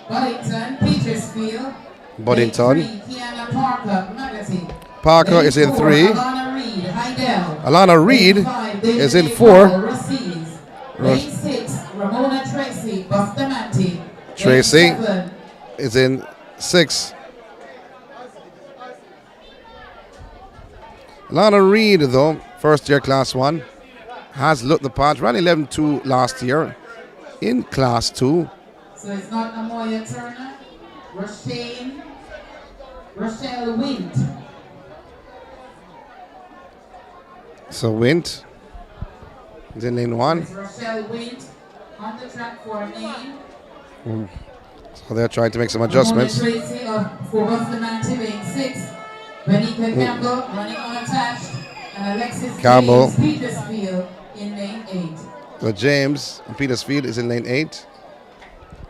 Buddington, Petersfield. Buddington. Lane 3, Kiana Parker, Magazine. Parker Lane is in 4, 3. Alana Reed, Heidel. Alana Reed Lane 5, is in David 4. Raciz. Lane 6, Ramona Tracy, Bustamante. Tracy Lane 7, is in 6. Alana Reed, though, first year class 1, has looked the part. Ran 11.2 last year in class 2. So it's not Amoya Turner, Rochelle Wint. So Wint is in lane 1. It's Rochelle Wint on the track for a name. So they're trying to make some adjustments. Ramona Tracy for Bustamante, lane 6. Benika Campbell running unattached. And Alexis Campbell. James Petersfield in lane 8. So James Petersfield is in lane 8.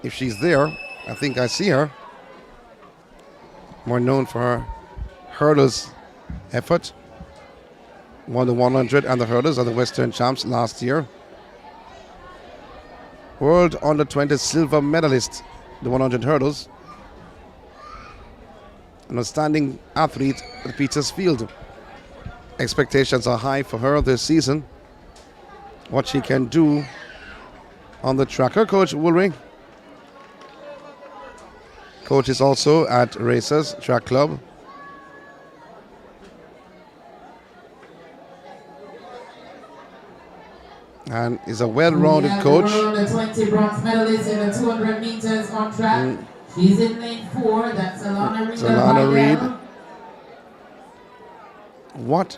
If she's there, I think I see her. More known for her hurdles effort. Won the 100 and the hurdles of the Western Champs last year. World Under 20 silver medalist, the 100 hurdles. An outstanding athlete at Petersfield. Expectations are high for her this season. What she can do on the track. Her coach, Woolring. Coach is also at Racers Track Club. And is a well-rounded coach. The 20 bronze medalist in the 200 meters on track. She's in lane 4. That's Alana Reed. Alana Reed. What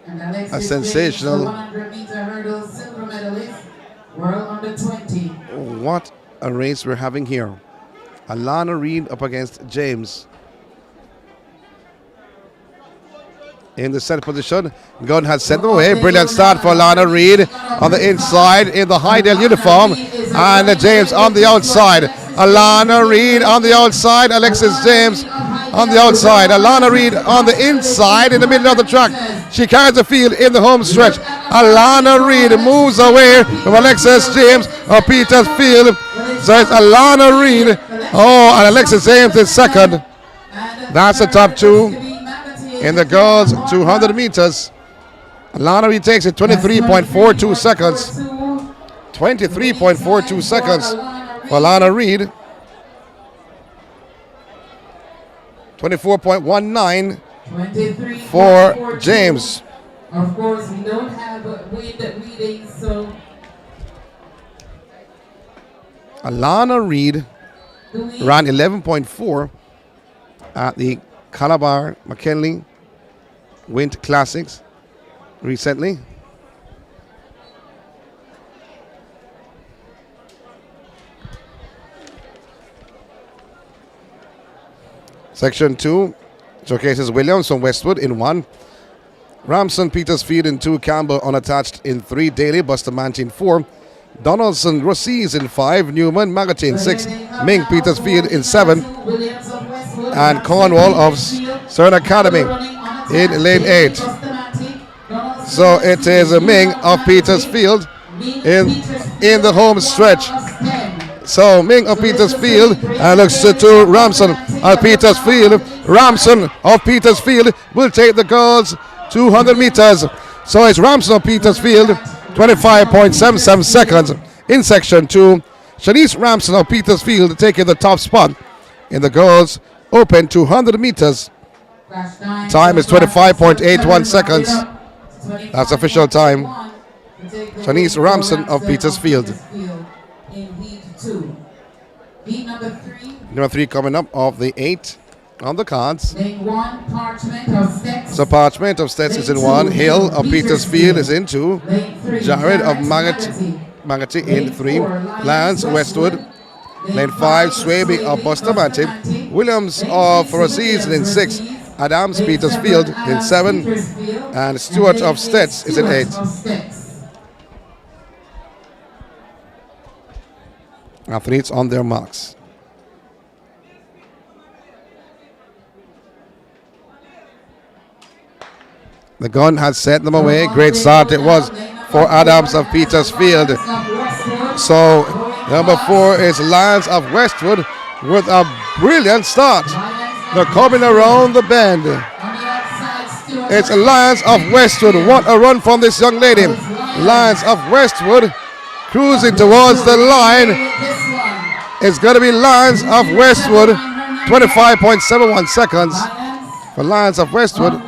And Alexis a sensational. James, the 100 meter hurdle silver medalist. World Under 20. What a race we're having here. Alana Reed up against James. In the set position, Gunn has sent them away. Brilliant start for Alana Reed on the inside in the Heidel uniform. And James on the outside. Alana Reed on the outside. Alexis James on the outside. Alana Reid on the inside in the middle of the track. She carries the field in the home stretch. Alana Reid moves away from Alexis James of Petersfield. So it's Alana Reid. Oh, and Alexis James is second. That's the top two in the girls 200 meters. Alana Reid takes it 23.42 seconds. 23.42 seconds for Alana Reid. 24.19 for James. Of course, we don't have weight readings, so Alana Reid ran 11.4 at the Calabar McKinley Winter Classics recently. Section 2 showcases Williams from Westwood in 1, Ramson Petersfield in 2, Campbell unattached in 3, Daly Bustamante in 4, Donaldson Rossies in 5, Newman Magati in 6, Ming Petersfield in 7, and Cornwall of Stern Academy in lane 8. So it is Ming of Petersfield in the home stretch. So Ming of Petersfield and looks to Ramson of Petersfield. Ramson of Petersfield will take the girls 200 meters. So it's Ramson of Petersfield, 25.77 seconds in section 2. Shanice Ramson of Petersfield taking the top spot in the girls open 200 meters. Time is 25.81 seconds. That's official time. Shanice Ramson of Petersfield. Heat Number 3 coming up of the 8 on the cards. Lane 1, Parchment of STETHS. So Parchment of STETHS is in 1. Hill of Petersfield is in 2. Jared of Magati in 3. Lance Westwood. Lane 5, Swaby of Bustamante. Williams of Rossies in 6. Adams Petersfield in 7. And Stewart of STETHS is in 8. Athletes on their marks. The gun has set them away. Great start it was for Adams of Petersfield. So number 4 is Lions of Westwood with a brilliant start. They're coming around the bend. It's Lions of Westwood. What a run from this young lady. Lions of Westwood cruising towards the line. It's going to be Lions of Westwood. 25.71 seconds for Lions of Westwood.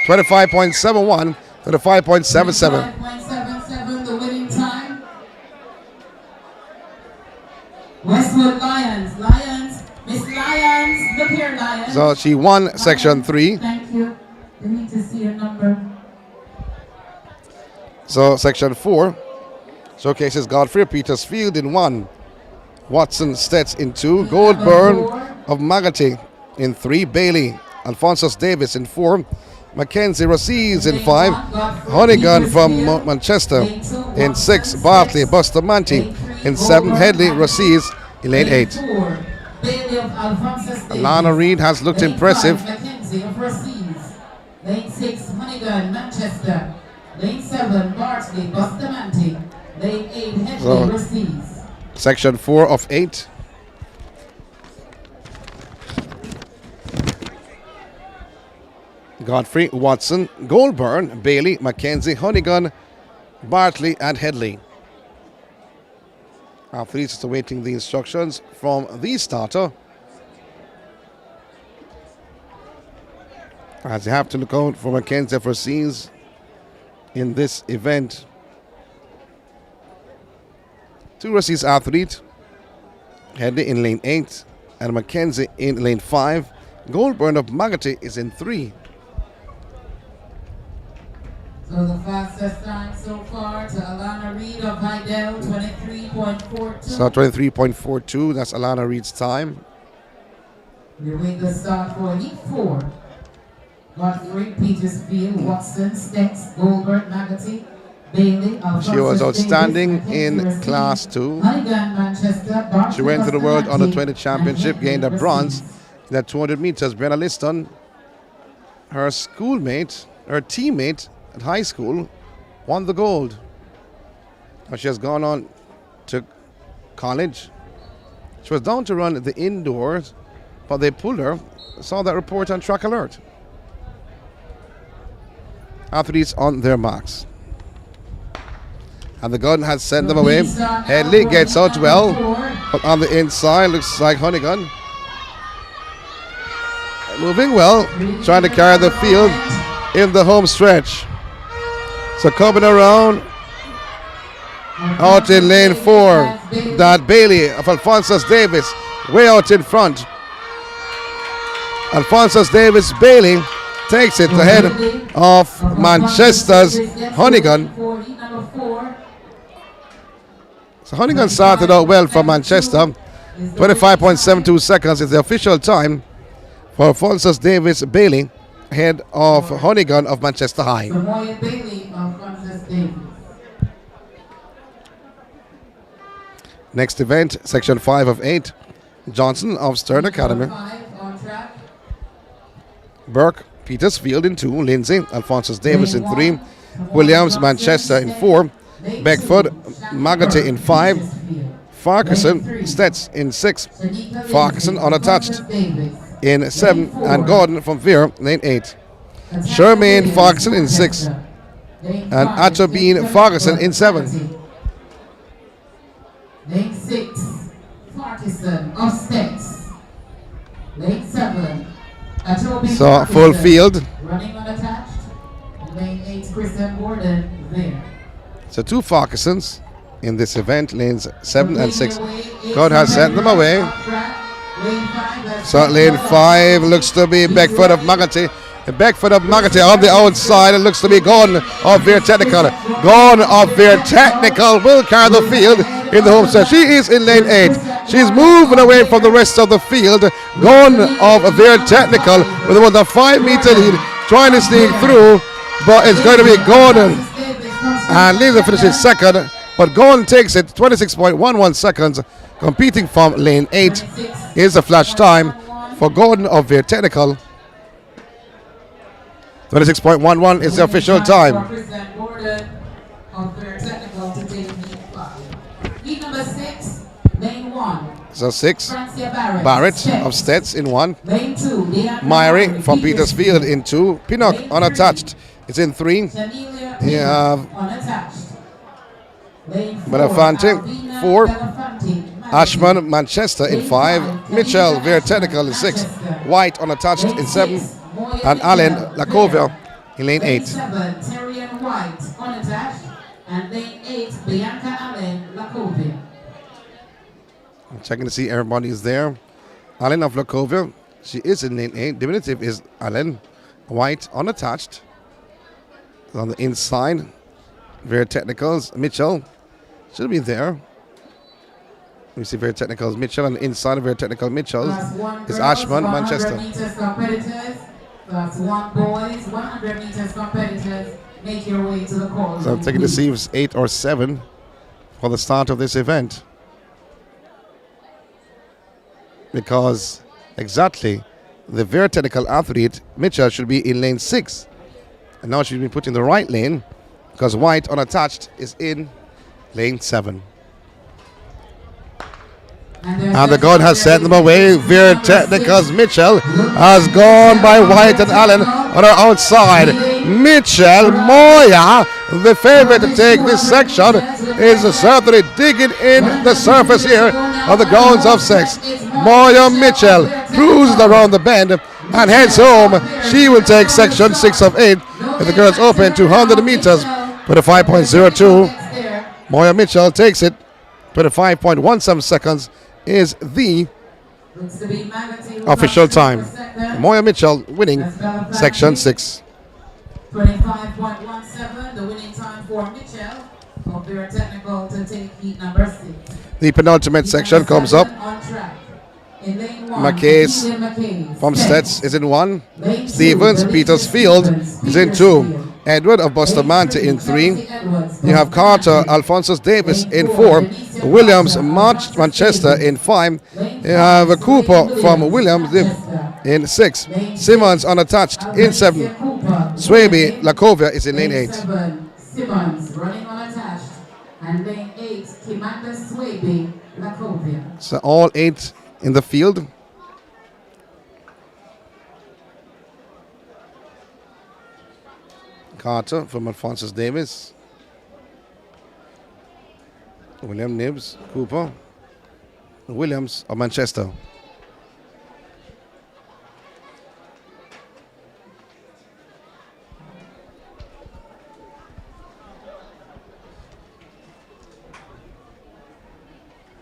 25.71 to the 5.77. The winning time. Westwood Lions. Miss Lions. Look here, Lions. So she won section 3. Thank you. We need to see your number. So section 4 showcases Godfrey Petersfield in 1. Watson Stets in 2. Goldburn of Magati in 3. Bailey. Alphonsus Davis in 4. Mackenzie Rossies in 5. Honeygun from Manchester in 6. Bartley Bustamante in 7. Headley Rossies in lane 8. Alana Reid has looked impressive. Lane 6, Honeygun, Manchester. Lane 7, Bartley Bustamante. Lane 8, Headley Rossies. Section 4 of 8. Godfrey, Watson, Goldburn, Bailey, Mackenzie, Honeygun, Bartley, and Headley. Athletes awaiting the instructions from the starter, as you have to look out for Mackenzie Rossies in this event. 2 Rossies athletes, Headley in lane 8 and Mackenzie in lane 5. Goldburn of Magati is in 3. So the fastest time so far to Alana Reid of Hydel, 23.42. So 23.42, that's Alana Reid's time. We wait the start for Heat 4. Godfrey, Petersfield, Watson, Stets, Goldberg, Magati, Bailey. She was outstanding in Class 2. She went to the World Under 20 Championship, gained a bronze In that 200 meters, Briana Liston, her schoolmate, her teammate at high school, won the gold. Now she has gone on to college. She was down to run the indoors, but they pulled her. Saw that report on Track Alert. Athletes on their marks. And the gun has sent them away. Headley gets out well. But on the inside, looks like Honeygun. Moving well, trying to carry the field in the home stretch. So coming around, out in lane 4, that Bailey of Alphonsus Davis, way out in front. Alphonsus Davis Bailey takes it ahead of Manchester's Honeygun. So Honeygun started out well for Manchester. 25.72 seconds is the official time for Alphonsus Davis Bailey, ahead of Honeygun of Manchester High. Next event, section 5 of 8, Johnson of Stern Academy. Burke, Petersfield in 2, Lindsay, Alphonsus Davis in 3, Williams, Manchester in 4, Beckford, Magate in 5, Farquharson, STETHS in 6, Farquharson unattached in 7, and Gordon from Veer, lane 8. Shermaine Farquharson in 6, and Atobine Farquharson in 7. Lane 6, Farquharson of STETHS. Lane 7, Atobine So full field. running unattached. Lane 8, Kristen Gordon there. So 2 Farquharsons in this event, lanes 7 and 6. God has sent them away. So lane 5 looks to be Beckford of Magate. Beckford of Magate on the outside. It looks to be Gordon of Veer Technical. Gordon of Veer Technical will carry the field in the home stretch. She is in lane 8. She's moving away from the rest of the field. Gordon of Veer Technical with about a 5-meter lead, trying to sneak through, but it's going to be Gordon. And Lisa finishes second, but Gordon takes it 26.11 seconds. Competing from lane 8 is a flash time for Gordon of Veer Technical. 26.11 is the official time. So 6, Barrett of STETHS in 1, Myrie from Petersfield in 2, Pinnock unattached is in 3, you have Belafonte 4, Ashman Manchester in 5, Mitchell Veer Technical in 6, White unattached in 7, and Allen Lacovia in lane 8. Tyrion White unattached, and lane 8, Bianca Allen Lacovia. I'm checking to see everybody is there. Allen of Lacovia, she is in lane 8. Diminutive is Allen. White unattached. On the inside, Veer Technicals, Mitchell should be there. Let me see Veer Technicals, Mitchell, on the inside of Veer Technical Mitchell is Ashman, Manchester. That's 1 boys, 100 meters competitors. Make your way to the call. So I'm taking to see if it's 8 or 7 for the start of this event. Because exactly the very technical athlete, Mitchell, should be in lane 6. And now she's been put in the right lane because White unattached is in lane 7. And the gun has sent them away. Veer Technicals Mitchell has gone by White and Allen on her outside. Mitchell Moya, the favorite to take this section, is certainly digging in the surface here on the grounds of STETHS. Moya Mitchell cruises around the bend and heads home. She will take section 6 of 8 if the girls open 200 meters with a 5.02. Moya Mitchell takes it. 25.17 seconds is the official time. Moya Mitchell winning section 6. 25.17, the winning time for Mitchell of Veer Technical to take heat number 6. The penultimate section comes up. McCase from STETHS is in 1. Stevens, Petersfield is in 2. Edward of Bustamante in 3. You have Carter, Alphonsus Davis in 4. Williams, Manchester in 5. You have Cooper from Williams, in 6. Simmons unattached in 7. Swaby Lakovia is in lane 8. 7, Simmons running unattached. And lane 8, Kimanda Swaby Lakovia. So all 8 in the field. Carter from Alphonsus Davis. William Nibbs, Cooper. Williams of Manchester.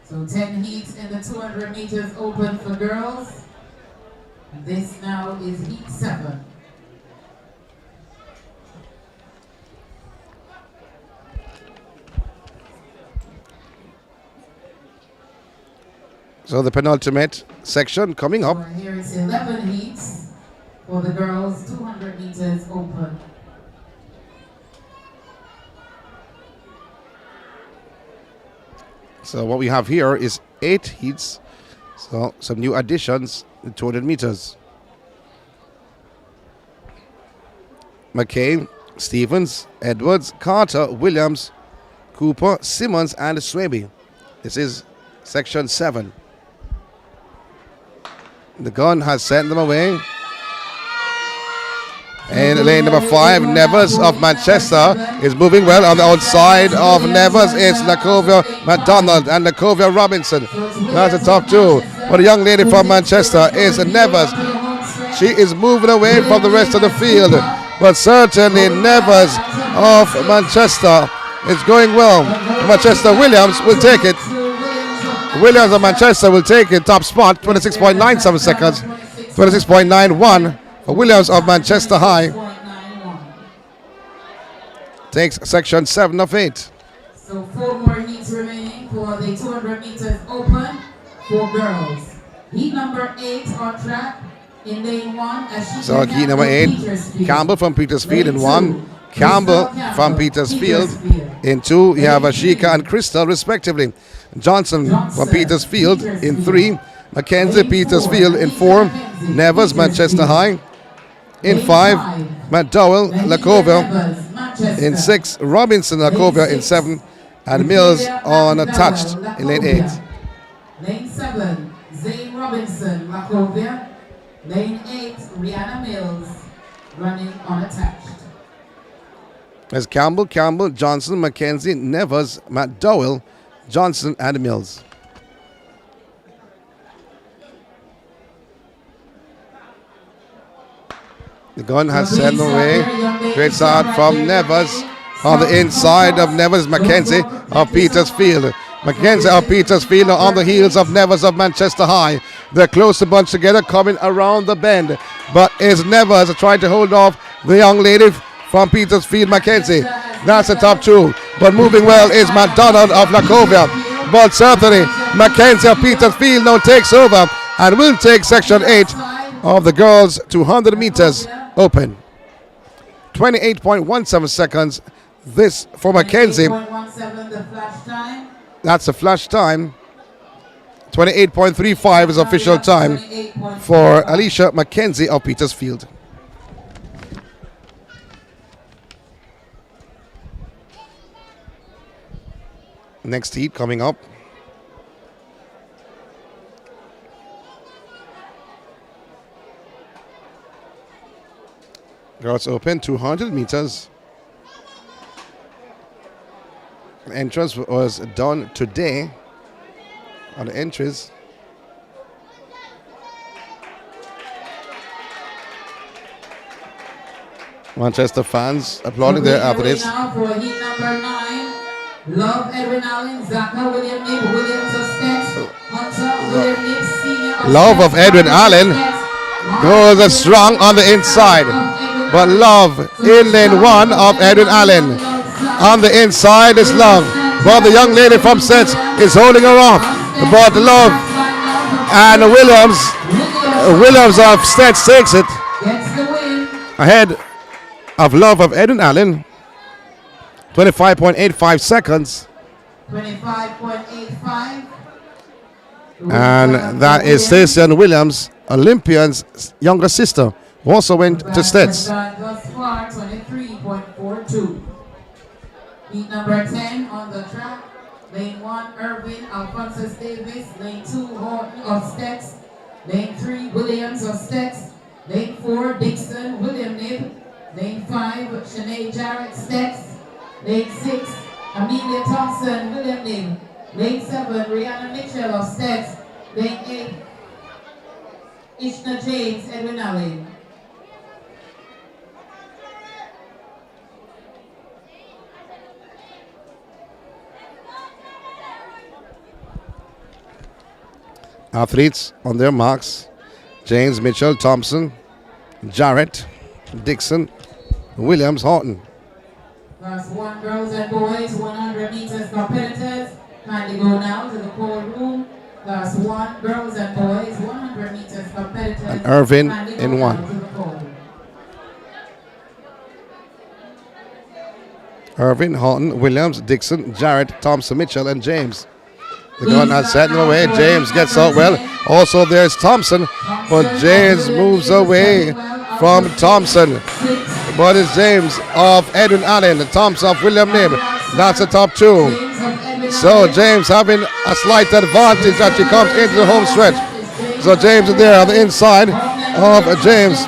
So 10 heats in the 200 meters open for girls. This now is heat 7. So the penultimate section coming up. Here is 11 heats for the girls 200 meters open. So what we have here is 8 heats. So some new additions in 200 meters. McCain, Stevens, Edwards, Carter, Williams, Cooper, Simmons, and Swaby. This is section 7. The gun has sent them away. And lane number 5, Nevers of Manchester is moving well on the outside of Nevers. It's Lakovia McDonald and Lakovia Robinson. That's the top 2. But the young lady from Manchester is Nevers. She is moving away from the rest of the field. But certainly Nevers of Manchester is going well. Manchester Williams will take it. Williams of Manchester will take it. Top spot, 26.97 seconds. 26.91 for Williams of Manchester High. Takes section 7 of 8. So 4 more heats remaining for the 200 meters open for girls. Heat number 8 on track in lane 1. So heat number 8, Campbell from Petersfield in 1. Campbell from Petersfield in 2. You have Ashika and Crystal respectively. Johnson from Petersfield in 3. Mackenzie Petersfield in 4. Nevers Manchester High in 5. McDowell Lakovia in 6. Robinson Lakovia in 7. And Mills unattached in lane 8. Lane 7, Zane Robinson Lakovia. Lane 8, Briana Mills running unattached. There's Campbell, Johnson, Mackenzie, Nevers, McDowell, Johnson, and Mills. The gun has sent away. Great start from Nevers. On the inside of Nevers, Mackenzie of Petersfield. Mackenzie of Petersfield are on the heels of Nevers of Manchester High. They're close to bunch together coming around the bend. But is Nevers trying to hold off the young lady from Petersfield, Mackenzie. That's the top 2. But moving well is McDonald of Lakovia. But certainly Mackenzie of Petersfield now takes over and will take section 8 of the girls 200 meters open. 28.17 seconds. This for Mackenzie. That's the flash time. 28.35 is official time for Alicia Mackenzie of Petersfield. Next heat coming up. Girls open 200 meters. Entrance was done today on the entries. Manchester fans applauding their athletes. Now for heat number 9. Love Edwin Allen, Zaka William Nib, Williams of STETHS, Hunter William Nib, Senior. Love of Edwin Allen goes strong on the inside. But Love in lane 1 of Edwin Allen. On the inside is Love. But the young lady from STETHS is holding her off. But Love and Williams of STETHS takes it. Ahead of Love of Edwin Allen. 25.85 seconds. 25.85. And that is Stacey-Ann Williams Olympian's younger sister, who also went to STETHS. Thus far, 23.42. Heat number 10 on the track. Lane 1, Irvin Alphonsus Davis. Lane 2, Horton of STETHS. Lane 3, Williams of STETHS. Lane 4, Dixon William Nib. Lane 5, Shanae Jarrett STETHS. Lane 6, Amelia Thompson William Nib. Lane 7, Briana Mitchell of STETHS. Lane 8, Ishna James Edwin Allen. Athletes on their marks: James, Mitchell, Thompson, Jarrett, Dixon, Williams, Horton. Class 1 girls and boys, 100 meters competitors. Kindly go now to the call room. Class 1 girls and boys, 100 meters competitors. And Irvin Kindly go in now one. to the call room. Irvin, Horton, Williams, Dixon, Jarrett, Thompson, Mitchell, and James. The gun has set him away. James gets out well. Also, there's Thompson, but James moves away from Thompson. But it's James of Edwin Allen, Thompson of William Nib. That's the top two. So James having a slight advantage as he comes into the home stretch. So James is there on the inside of James.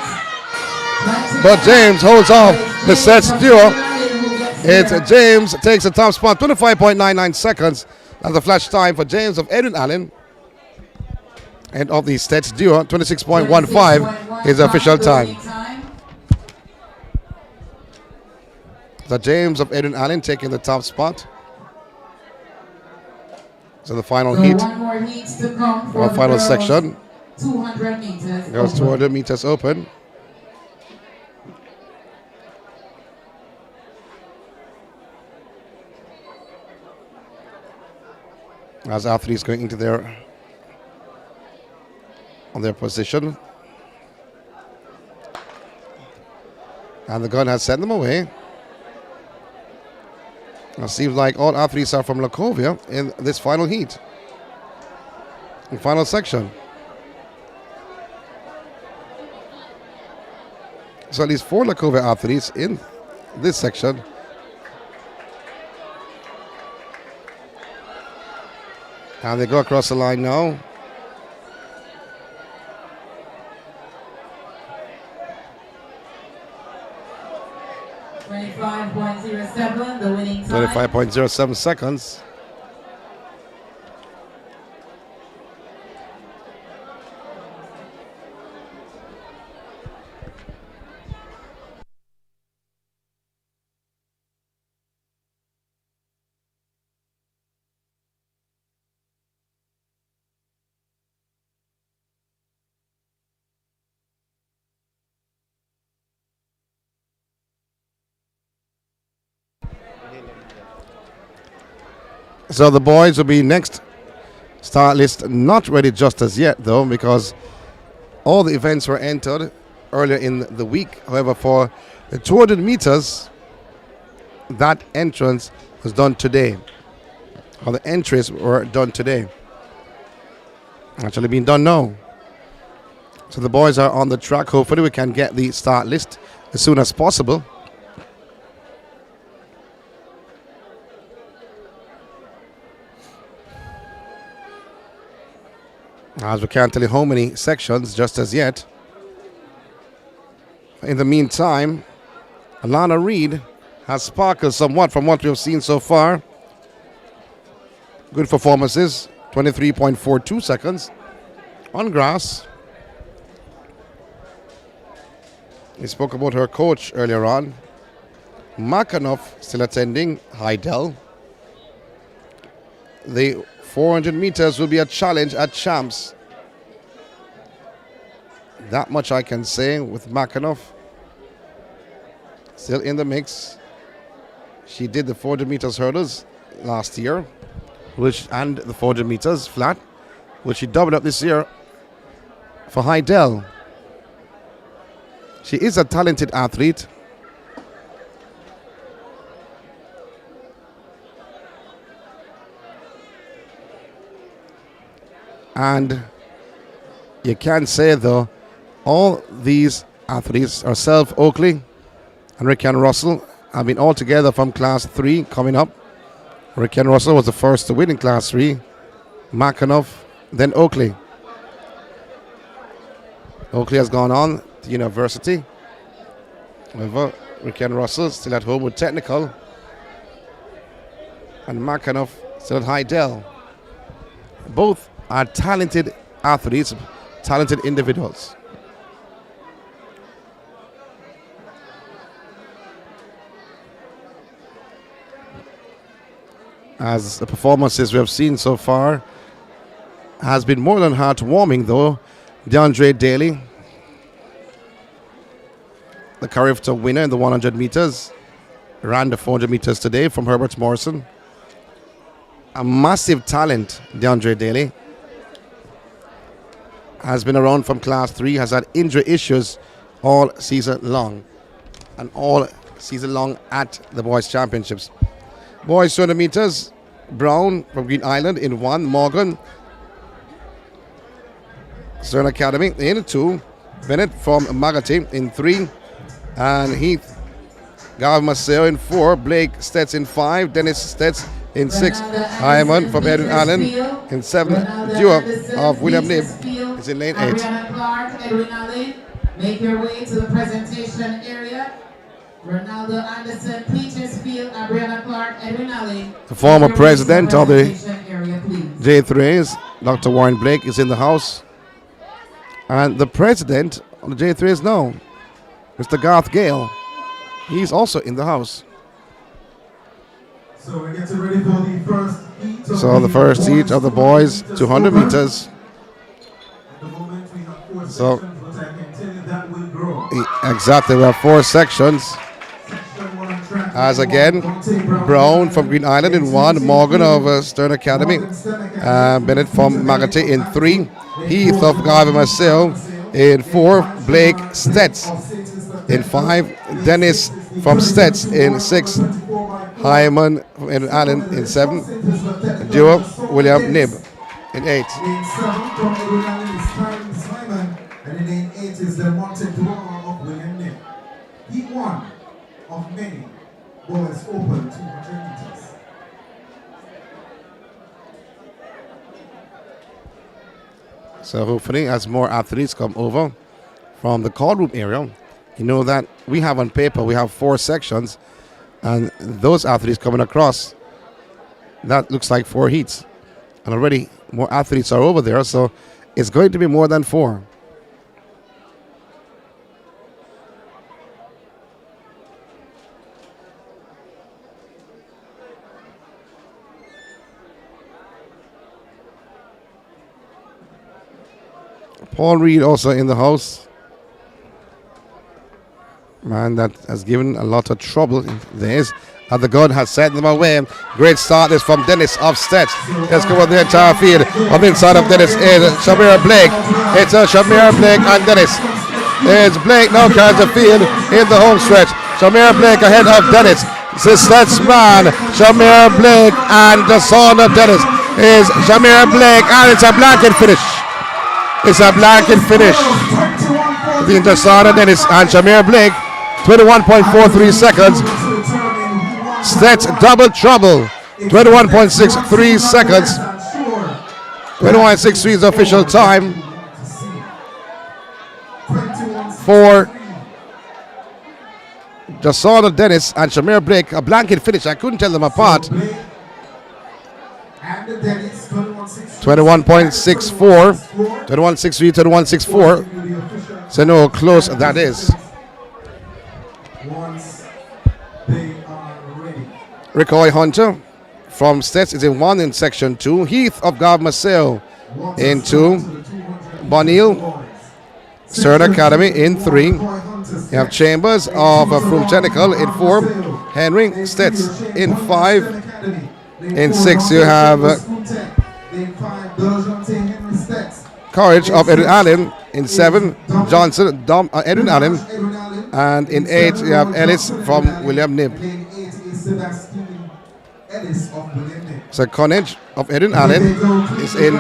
But James holds off the STETHS duo. It's James takes the top spot, 25.99 seconds. That's the flash time for James of Edwin Allen. And of the STETHS duo, 26.15 is the official time. So James of Edwin Allen taking the top spot. So the final heat. One more heat to come for Our the final girls, section. 200 meters. Girls 200 meters open. As athletes going into on their position. And the gun has sent them away. It seems like all athletes are from Lacovia in this final heat. In final section. So at least 4 Lacovia athletes in this section. And they go across the line now. .07, the winning time. 25.07 seconds. So the boys will be next. Start list not ready just as yet though, because all the events were entered earlier in the week. However, for the 200 meters, that entrance was done today. Or the entries were done today. Actually being done now. So the boys are on the track. Hopefully we can get the start list as soon as possible. As we can't tell you how many sections just as yet. In the meantime, Alana Reed has sparkled somewhat from what we've seen so far. Good performances, 23.42 seconds on grass. We spoke about her coach earlier on. Makhanoff still attending Heidel. The 400 meters will be a challenge at Champs. That much I can say with Makhanoff. Still in the mix. She did the 400 meters hurdles last year, and the 400 meters flat, which she doubled up this year for Heidel. She is a talented athlete. And You can say, though, all these athletes, ourselves, Oakley, and Ricky and Russell, have been all together from Class 3 coming up. Ricky and Russell was the first to win in Class 3. Mackenough, then Oakley. Oakley has gone on to university. However, Ricky and Russell still at home with technical. And Mackenough still at Hydel. Both are talented athletes, talented individuals. As the performances we have seen so far has been more than heartwarming, though. DeAndre Daly, the Carifta winner in the 100 meters, ran the 400 meters today from Herbert Morrison. A massive talent, DeAndre Daly. Has been around from Class 3, has had injury issues all season long. And all season long at the Boys Championships. Boys 200 meters, Brown from Green Island in 1, Morgan, Stern Academy in 2, Bennett from Magati in 3, and Heath Gav-Maceo in 4, Blake Stetz in 5, Dennis Stetz in 6, Hyman from Edwin Allen in 7, duo of William Nib is in lane 8. Briana Clark, Edwin Allen, make your way to the presentation area. Ronaldo Anderson, Petersfield, Briana Clark, Edwin Allen. The former president of the J3s, Dr. Warren Blake, is in the house. And the president of the J3s now, Mr. Garth Gale, he's also in the house. So we're getting ready for the first heat. So the first heat of the boys, 200 meters. At the moment we have 4 So sections, but I can tell you that will grow. Exactly, we have 4 sections. As again, Brown from Green Island in 1, Morgan of Stern Academy, Bennett from Magate in 3, Heath of Garvey-Maceo in 4, Blake Stetz in 5, Dennis from Stetz in 6, Hyman from Edwin Allen in 7, duo William Nib in 8. Lane 7 from Edwin Allen is Karen Simon, and in lane 8 is the Monte Duama of William Nib. Heat 1 of many boys open 200 meters. So hopefully as more athletes come over from the call room area, you know that we have on paper, we have 4 sections, and those athletes coming across, that looks like 4 heats. And already more athletes are over there, so it's going to be more than 4. Paul Reed also in the house. Man, that has given a lot of trouble. There is. And the gun has sent them away. Great start is from Dennis of Stetz. Let's go on the entire field. On the inside of Dennis is Shamir Blake. It's Shamir Blake and Dennis. It's Blake now carries the field in the home stretch. Shamir Blake ahead of Dennis. This Stetz man. Shamir Blake and the son of Dennis is Shamir Blake. And it's a blanket finish. It's a blanket finish. The Intersana Dennis and Shamir Blake. 21.43 seconds. Stetz double trouble. 21.63 seconds. 21.63 is the official time for Jasona Dennis and Shamir Blake. A blanket finish. I couldn't tell them apart. 21.64, 21.63, 21.64. So no, close that is. Ricoy Hunter from Stetz is in 1 in section 2. Heath of Garv-Maceo in 2. Bonil, Stern Academy in 3. You have Chambers of Froome Technical in 4. Henry Stetz in 5. In 6 you have Courage of Edwin Allen in 7. Johnson, Edwin Allen. And in 8 you have Ellis from William Nib. Ellis of William. So Connage of Edwin Allen is in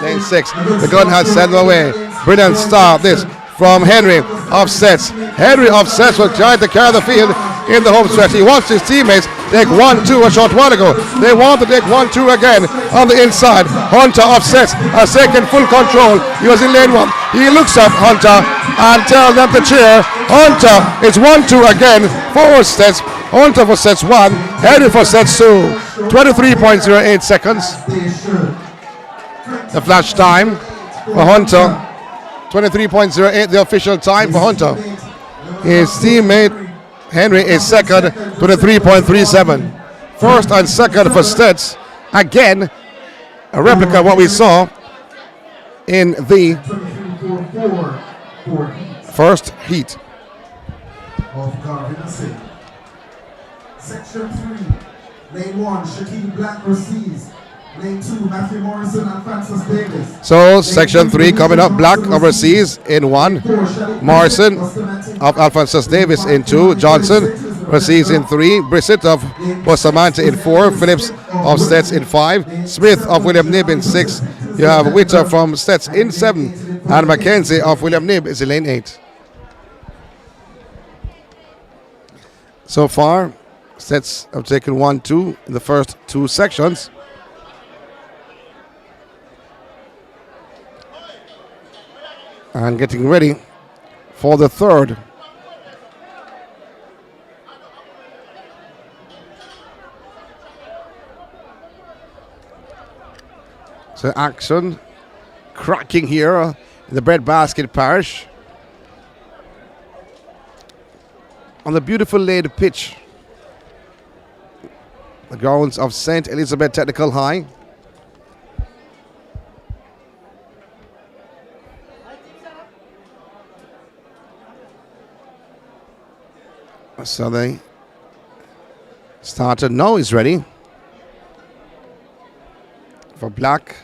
lane 6. The gun has sent them away. Brilliant start this from Henry of Sets. Henry of Sets was trying to carry the field in the home stretch. He wants his teammates take 1-2 a short while ago. They want to take 1-2 again on the inside. Hunter of Sets has taken full control. He was in lane 1. He looks up Hunter and tells them to cheer. Hunter, it's 1-2 again for Sets. Hunter for Sets 1, Henry for Sets 2. 23.08 seconds. The flash time for Hunter. 23.08 the official time for Hunter. His teammate Henry is second, 23.37. First and second for Stats. Again, a replica of what we saw in the first heat. Section 3, lane 1, Shaquille Black receives. Lane 2, Matthew Morrison and Francis Davis. So, section 3 coming up, Black overseas in 1. Morrison of Alphonsus Davis in 2. Johnson receives in 3. Brissett of Bustamante in 4. Phillips of Stets in 5. Smith of William Knibb in 6. You have Witter from Stets in 7. And Mackenzie of William Knibb is in lane 8. So far, Stets have taken 1-2 in the first 2 sections. And getting ready for the third. So action cracking here in the breadbasket parish. On the beautiful laid pitch. The grounds of St. Elizabeth Technical High. So they started. Now he's ready for Black,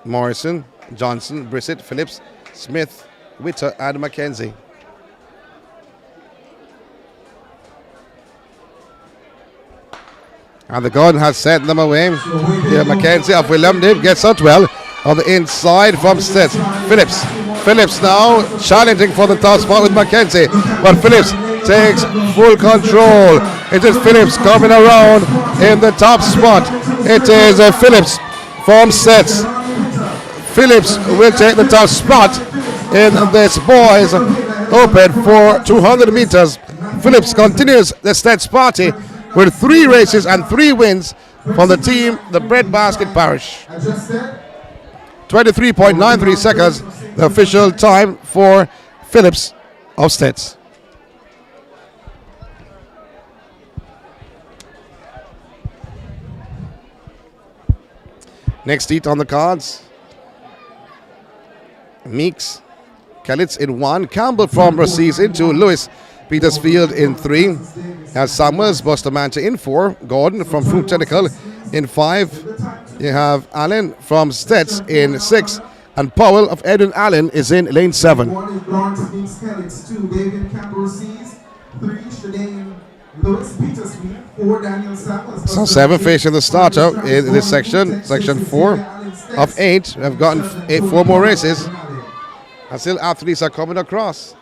Morrison, Johnson, Brissett, Phillips, Smith, Witter, and Mackenzie. And the gun has sent them away. Here Mackenzie of William Knibb gets out well on the inside from Stets. Phillips now challenging for the top spot with Mackenzie, but Phillips takes full control. It is Phillips coming around in the top spot. It is Phillips from Sets. Phillips will take the top spot in this boys open for 200 meters. Phillips continues the Sets party with 3 races and 3 wins from the team, the breadbasket parish. 23.93 seconds, the official time for Phillips of Stets. Next heat on the cards. Meeks, Kellitz in 1. Campbell from Rosses in 2. Lewis Petersfield in 3. Has Summers, Bustamante in 4. Gordon from Fruit Technical in 5. You have Allen from Stets in 6. And Powell of Edwin Allen is in lane 7. 1 is Lawrence Meeks Kellitz. 2, David Campbell Rosses. 3, Shanae Lewis Petersfield. 4, Daniel Samuels. So 7 facing the starter in this section. Section 4 of 8. Have gotten 4 more races. And still athletes are coming across.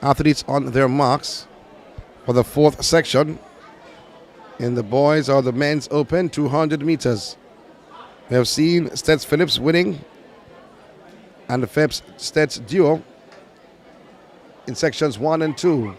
Athletes on their marks for the 4th section. In the boys or the men's open 200 meters. We have seen Stets Phillips winning and the Phillips Stets duo in sections 1 and 2.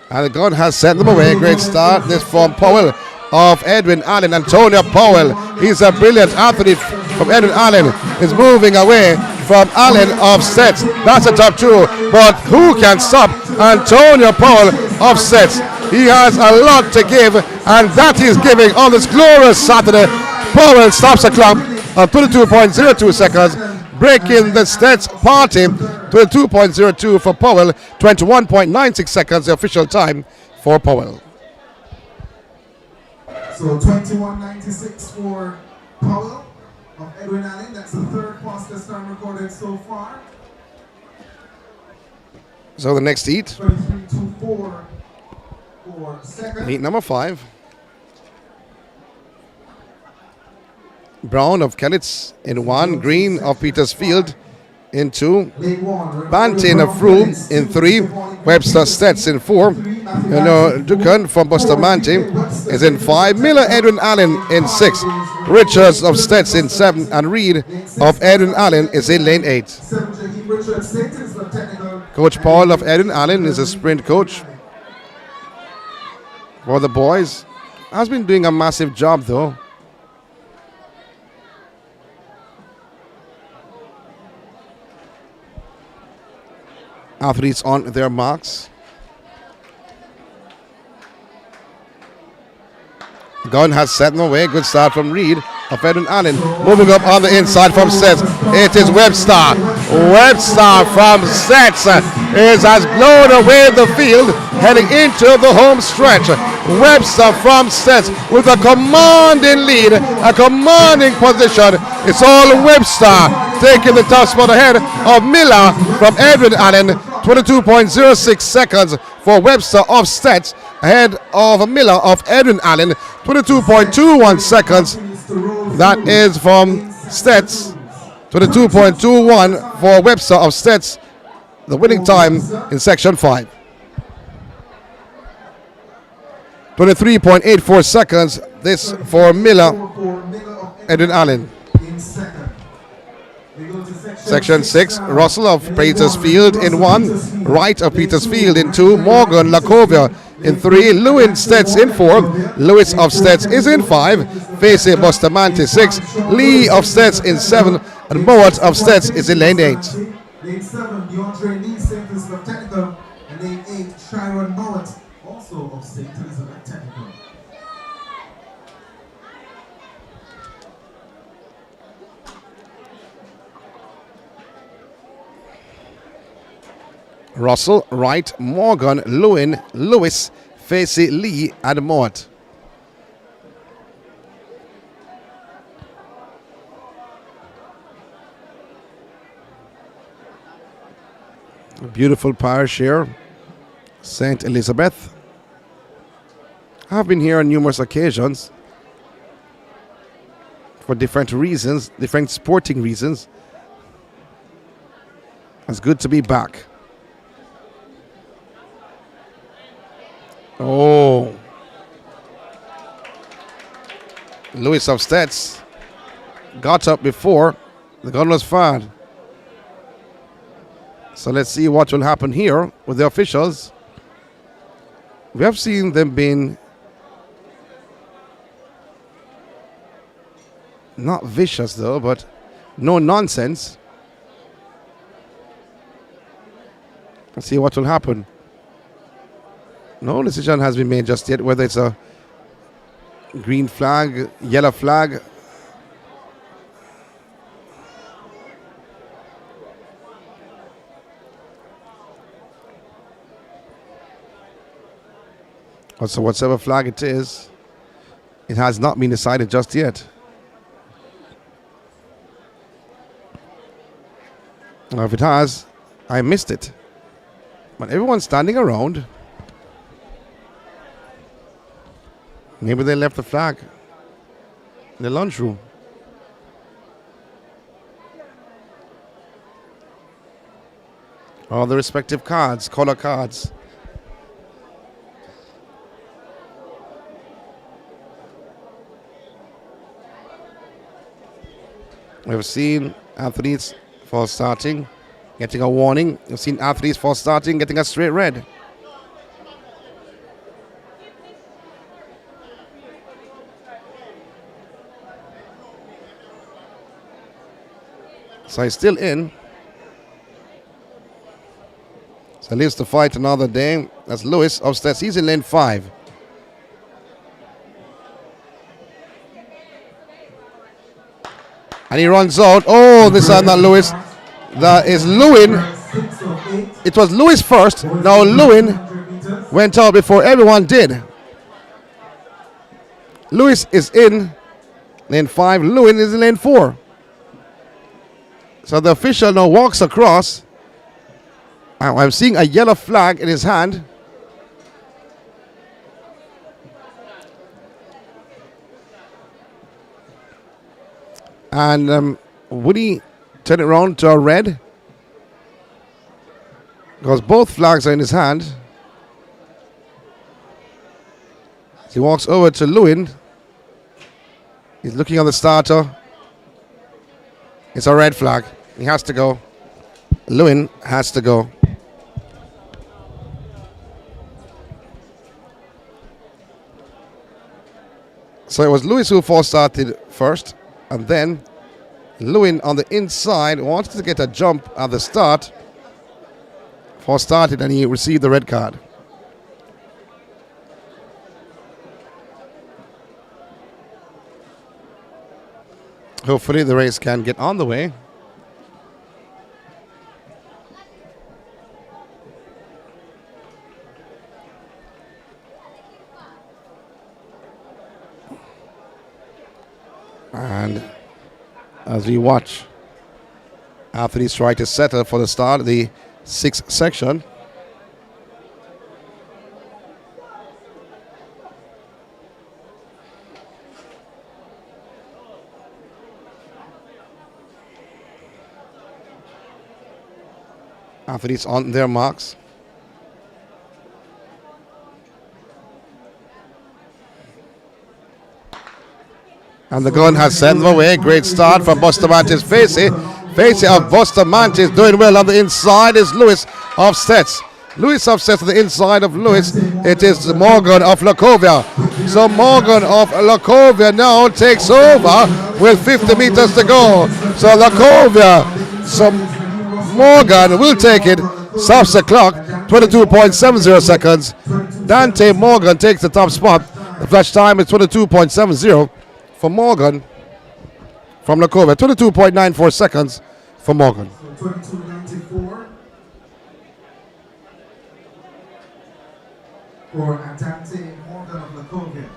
And the gun has sent them away. Great start. This from Powell of Edwin Allen. Antonio Powell. He's a brilliant athlete from Edwin Allen. Is moving away from Allen of Stets. That's a top 2. But who can stop Antonio Powell of Stets? He has a lot to give, and that he's giving on this glorious Saturday. Powell stops the clock on 22.02 seconds, breaking the Stets party. 22.02 for Powell, 21.96 seconds, the official time for Powell. So 21.96 for Powell of Edwin Allen. That's the 3rd fastest time recorded so far. So the next heat, 23-4 for second. heat number 5. Brown of Kellitz in 1, Green of Petersfield in 2, Bantain of Froome in 3, Webster Stetts in 4, Dukan from Bustamante is in 5, Miller Edwin Allen in 6, Richards of Stetts in 7, and Reed of Edwin Allen is in lane 8. Coach Paul of Edwin Allen is a sprint coach for the boys. Has been doing a massive job though. Athletes on their marks. Gun has set them away. Good start from Reed of Edwin Allen. Moving up on the inside from Sets. It is Webster. Webster from Sets has blown away the field, heading into the home stretch. Webster from Sets with a commanding lead, a commanding position. It's all Webster taking the top spot ahead of Miller from Edwin Allen. 22.06 seconds for Webster of Stetts ahead of Miller of Edwin Allen. 22.21 seconds. That is from Stetts. 22.21 for Webster of Stetts. The winning time in section 5. 23.84 seconds. This for Miller, Edwin Allen. Section 6, Russell of Petersfield in 1, Wright of Petersfield in 2, Morgan Lacovia in 3, Lewin Stetts in 4, Lewis of Stetts is in 5, Facey Bustamante 6, Lee of Stetts in 7, and Mowat of Stetts is in lane 8. Lane 7, DeAndre Lee, St. Elizabeth Technical, and lane 8, Sharon Mowat, also of St. Elizabeth Technical. Russell, Wright, Morgan, Lewin, Lewis, Facey, Lee, and Mott. A beautiful parish here, St. Elizabeth. I've been here on numerous occasions for different reasons, different sporting reasons. It's good to be back. Oh, Lewis of Stetts got up before the gun was fired. So let's see what will happen here with the officials. We have seen them being not vicious though, but no nonsense. Let's see what will happen. No decision has been made just yet, whether it's a green flag, yellow flag. So whatever flag it is, it has not been decided just yet. Now, if it has, I missed it. But everyone's standing around. Maybe they left the flag in the lunchroom. All the respective cards, color cards. We've seen athletes false starting, getting a warning. We've seen athletes false starting, getting a straight red. So he's still in. So lives to fight another day. That's Lewis of Stetts. He's in lane 5. And he runs out. Oh, this is not Lewis. That is Lewin. It was Lewis first. Now Lewin went out before everyone did. Lewis is in lane 5. Lewin is in lane 4. So the official now walks across I'm seeing a yellow flag in his hand. And would he turn it around to a red? Because both flags are in his hand. He walks over to Lewin. He's looking on the starter. It's a red flag. He has to go. Lewin has to go. So it was Lewis who first started first, and then Lewin on the inside wanted to get a jump at the start. First started, and he received the red card. Hopefully the race can get on the way. And as we watch athletes try to settle for the start of the sixth section. Athletes on their marks. And the gun has sent them away. Great start from Bustamante's Facey. Facey of Bustamante is doing well on the inside is Lewis of STETHS. Lewis of STETHS on the inside of Lewis. It is Morgan of Lacovia. So Morgan of Lacovia now takes over with 50 meters to go. So Lacovia, Morgan will take it. Stops the clock. 22.70 seconds. Dante Morgan takes the top spot. The flash time is 22.70 for Morgan from Lacovia. 22.94 seconds for Morgan. 22.94 for Dante Morgan of Lacovia.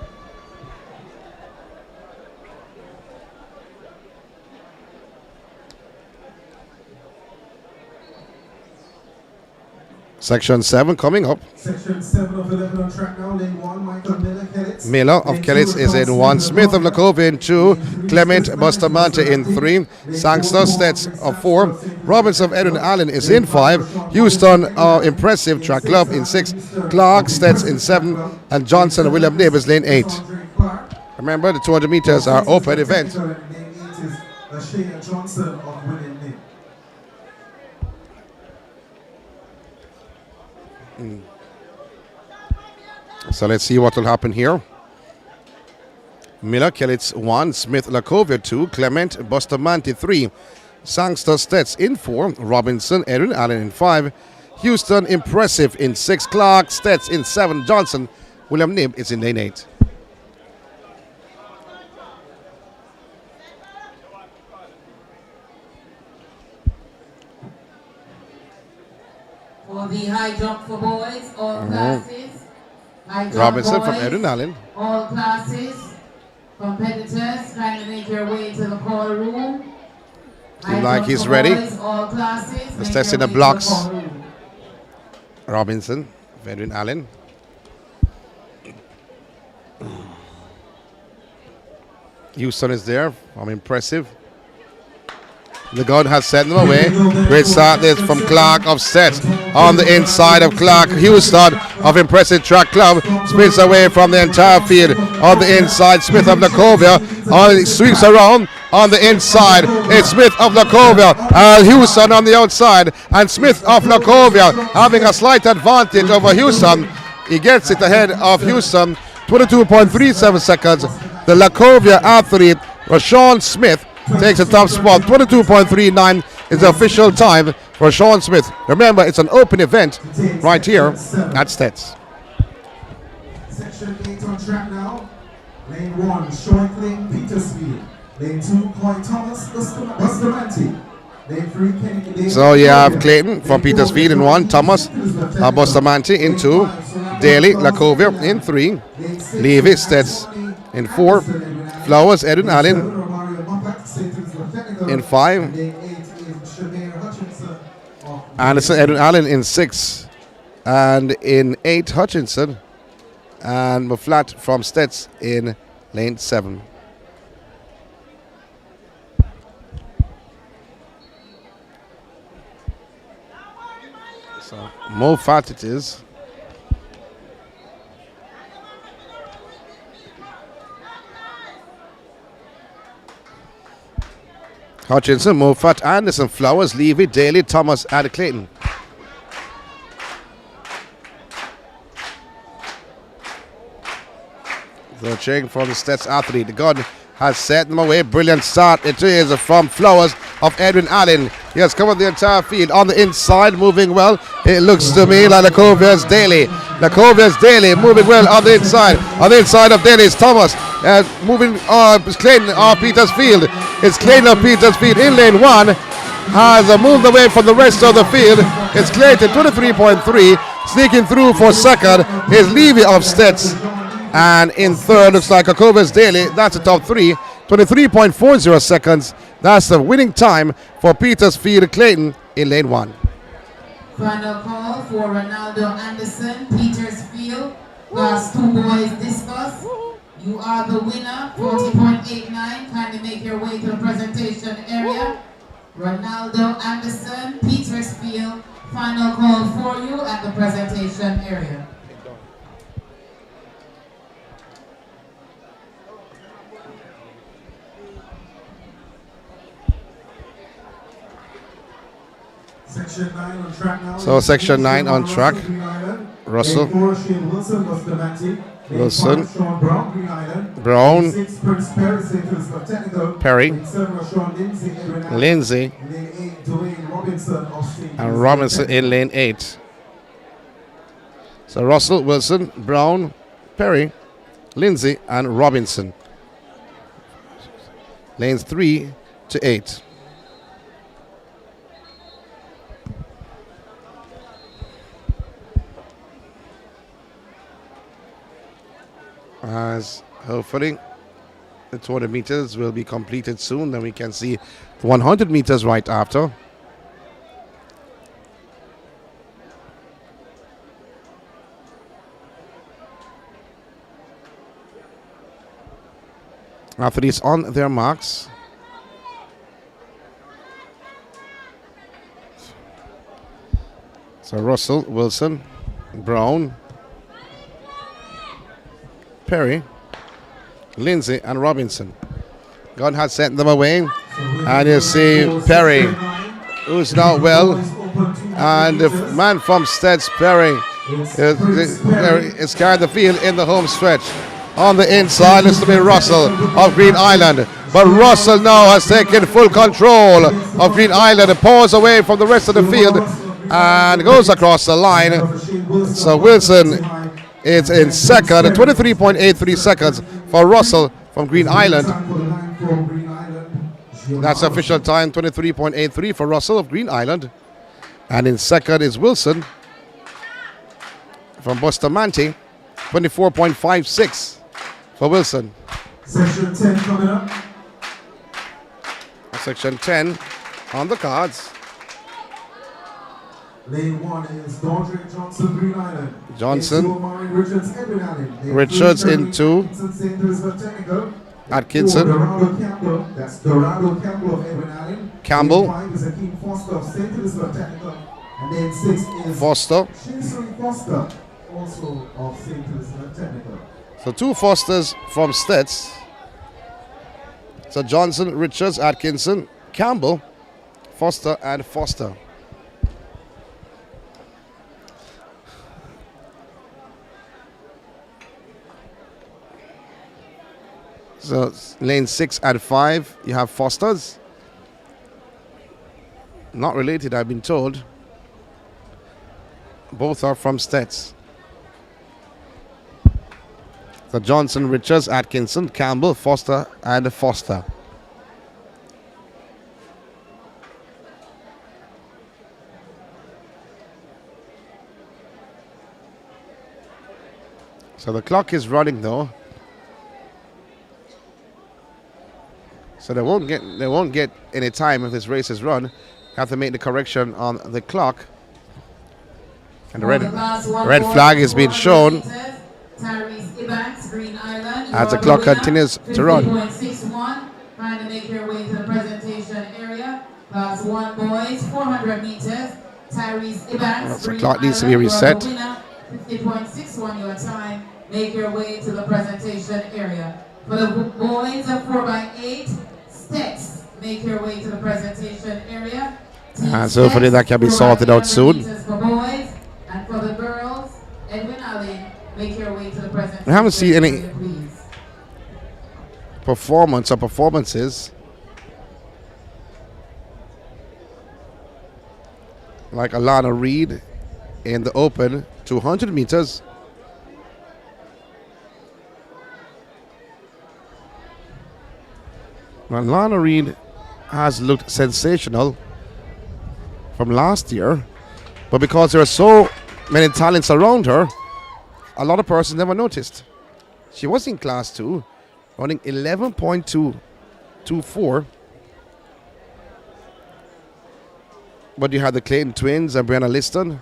Section 7 coming up. Section 7 of 11 on track now. Lane 1, Michael Miller-Kellitz. Miller of Kellitz is in 1. Smith of Lacovia in 2. Clement Bustamante in 3. Sangster STETHS of 4. Robinson of Edwin Allen is in 5. Houston Impressive Track Club in 6. Clark STETHS in 7. And Johnson William Neighbors lane 8. Remember, the 200 meters are open event. Lane 8 is Shea Johnson of William Neighbors. So let's see what will happen here. Miller Kellitz 1, Smith Lacovia 2, Clement Bustamante 3, Sangster STETHS in 4, Robinson Edwin Allen in 5, Houston Impressive in 6, Clark STETHS in 7, Johnson William Nib is in lane 8. For the high jump for boys, all classes. High jump Robinson boys, from Edwin Allen. All classes. Competitors, kindly make your way to the call room. Seems like he's ready. Boys, all classes. Let's test in the blocks. Robinson, Edwin Allen. Houston is there. Impressive. The gun has sent them away. Great start this from Clark of STETHS. On the inside of Clark, Houston of Impressive Track Club spins away from the entire field. On the inside, Smith of Lacovia sweeps around. On the inside, it's Smith of Lacovia. Houston on the outside. And Smith of Lacovia having a slight advantage over Houston. He gets it ahead of Houston. 22.37 seconds. The Lacovia athlete, Rashawn Smith, takes the top spot. 22.39 is the official time for Sean Smith. Remember, it's an open event right here at STETHS. Section 8 on track now. Lane 1, Shoinkling Petersfield. Lane 2, Coy Thomas Bustamante. Lane 3, Kenny. So you have Clayton from Petersfield in 1, Thomas Bustamante in 2, Daly Lacovia in 3, Levy STETHS in 4, Flowers Edwin Allen in 5, Anderson, Edwin Allen in 6. And in 8, Hutchinson. And McLeod from STETHS in lane 7. So, McLeod it is. Hutchinson, McLeod, Anderson, Flowers, Levy, Daly, Thomas, and Clayton. So cheering for the STETHS athlete. The gun has set them away. Brilliant start. It is from Flowers of Edwin Allen. He has covered the entire field on the inside, moving well. It looks to me like Lacovia's Daly. Lacovia's Daly moving well on the inside. On the inside of Daly is Thomas. Moving it's Clayton of Petersfield. It's Clayton of Petersfield in lane 1. Has moved away from the rest of the field. It's Clayton 23.3. Sneaking through for second is Levy of STETHS. And in third, looks like Akova's Daly. That's the top 3. 23.40 seconds. That's the winning time for Petersfield Clayton in lane 1. Final call for Ronaldo Anderson, Petersfield. Class 2 boys discuss. You are the winner, 40.89. Kindly make your way to the presentation area. Ronaldo Anderson, Petersfield. Final call for you at the presentation area. Section 9 on track now. So section 9 on track. Russell. Wilson. Brown. Perry. Lindsay. And Robinson in lane 8. So Russell, Wilson, Brown, Perry, Lindsay, and Robinson. Lanes 3 to 8. As hopefully the 200 meters will be completed soon, then we can see the 100 meters right after. Athletes on their marks. So Russell, Wilson, Brown, Perry, Lindsay, and Robinson. God has sent them away. And you see Perry, who's not well. And the man from STETHS, Perry, is carrying the field in the home stretch. On the inside, looks to be Russell of Green Island. But Russell now has taken full control of Green Island and pulls away from the rest of the field and goes across the line. So Wilson is in second, 23.83 seconds for Russell from Green Island. That's official time, 23.83 for Russell of Green Island. And in second is Wilson from Bustamante, 24.56 for Wilson. Section 10 coming up. Section 10 on the cards. Lane 1 is Dondre Johnson, Green Island. Johnson. Richards, Edwin Allen. Richards in 2. Atkinson. Dorado Campbell. That's Dorado Campbell of Edwin Allen. Campbell. Lane 5 is Akeem Foster of St. Elizabeth Technical. And then 6 is Foster. Shinsui Foster, also of St. Elizabeth Technical. So 2 Fosters from STETHS. So Johnson, Richards, Atkinson, Campbell, Foster, and Foster. So lane 6 and 5, you have Fosters. Not related, I've been told. Both are from STETHS. So Johnson, Richards, Atkinson, Campbell, Foster, and Foster. So the clock is running though. So they won't get any time if this race is run. Have to make the correction on the clock. And the red flag is being shown as the clock continues to run. 50.61, trying to make your way to the presentation area. Class 1 boys, 400 meters. Tyrese Evans, So the clock needs to be reset. 50.61 your time. Make your way to the presentation area. For the boys of 4x8, STETHS, make your way to the presentation area. So hopefully that can be sorted out soon. For boys, and for the girls, Edwin Allen, make your way to the presentation. I haven't seen any area, please. performances like Alana Reed in the open 200 meters. Alana Reed has looked sensational from last year, but because there are so many talents around her, a lot of persons never noticed. She was in class 2, running 11.224. But you had the Clayton twins and Brianna Liston,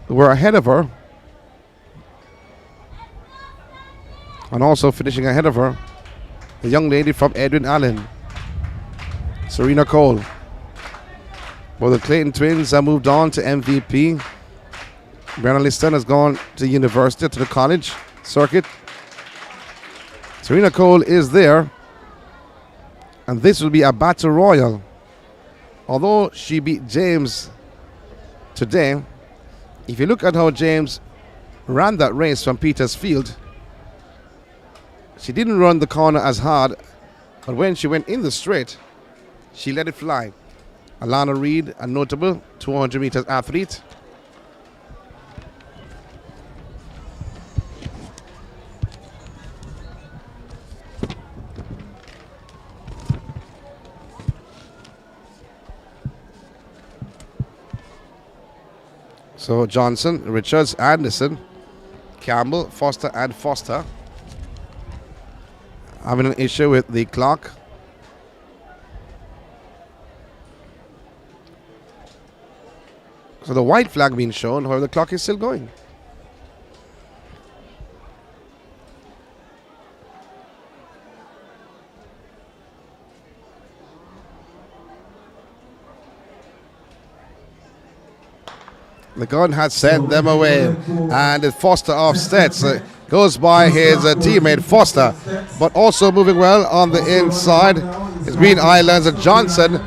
who were ahead of her. And also finishing ahead of her, the young lady from Edwin Allen, Serena Cole. Well, the Clayton twins have moved on to MVP. Brianna Liston has gone to university, to the college circuit. Serena Cole is there. And this will be a battle royal. Although she beat James today, if you look at how James ran that race from Petersfield, she didn't run the corner as hard, but when she went in the straight, she let it fly. Alana Reed, a notable 200 meters athlete. So Johnson, Richards, Anderson, Campbell, Foster, and Foster having an issue with the clock. So the white flag being shown, however, the clock is still going. The gun has sent them away, and it's Foster of STETHS goes by his teammate Foster, but also moving well on the inside is Green Island's Johnson.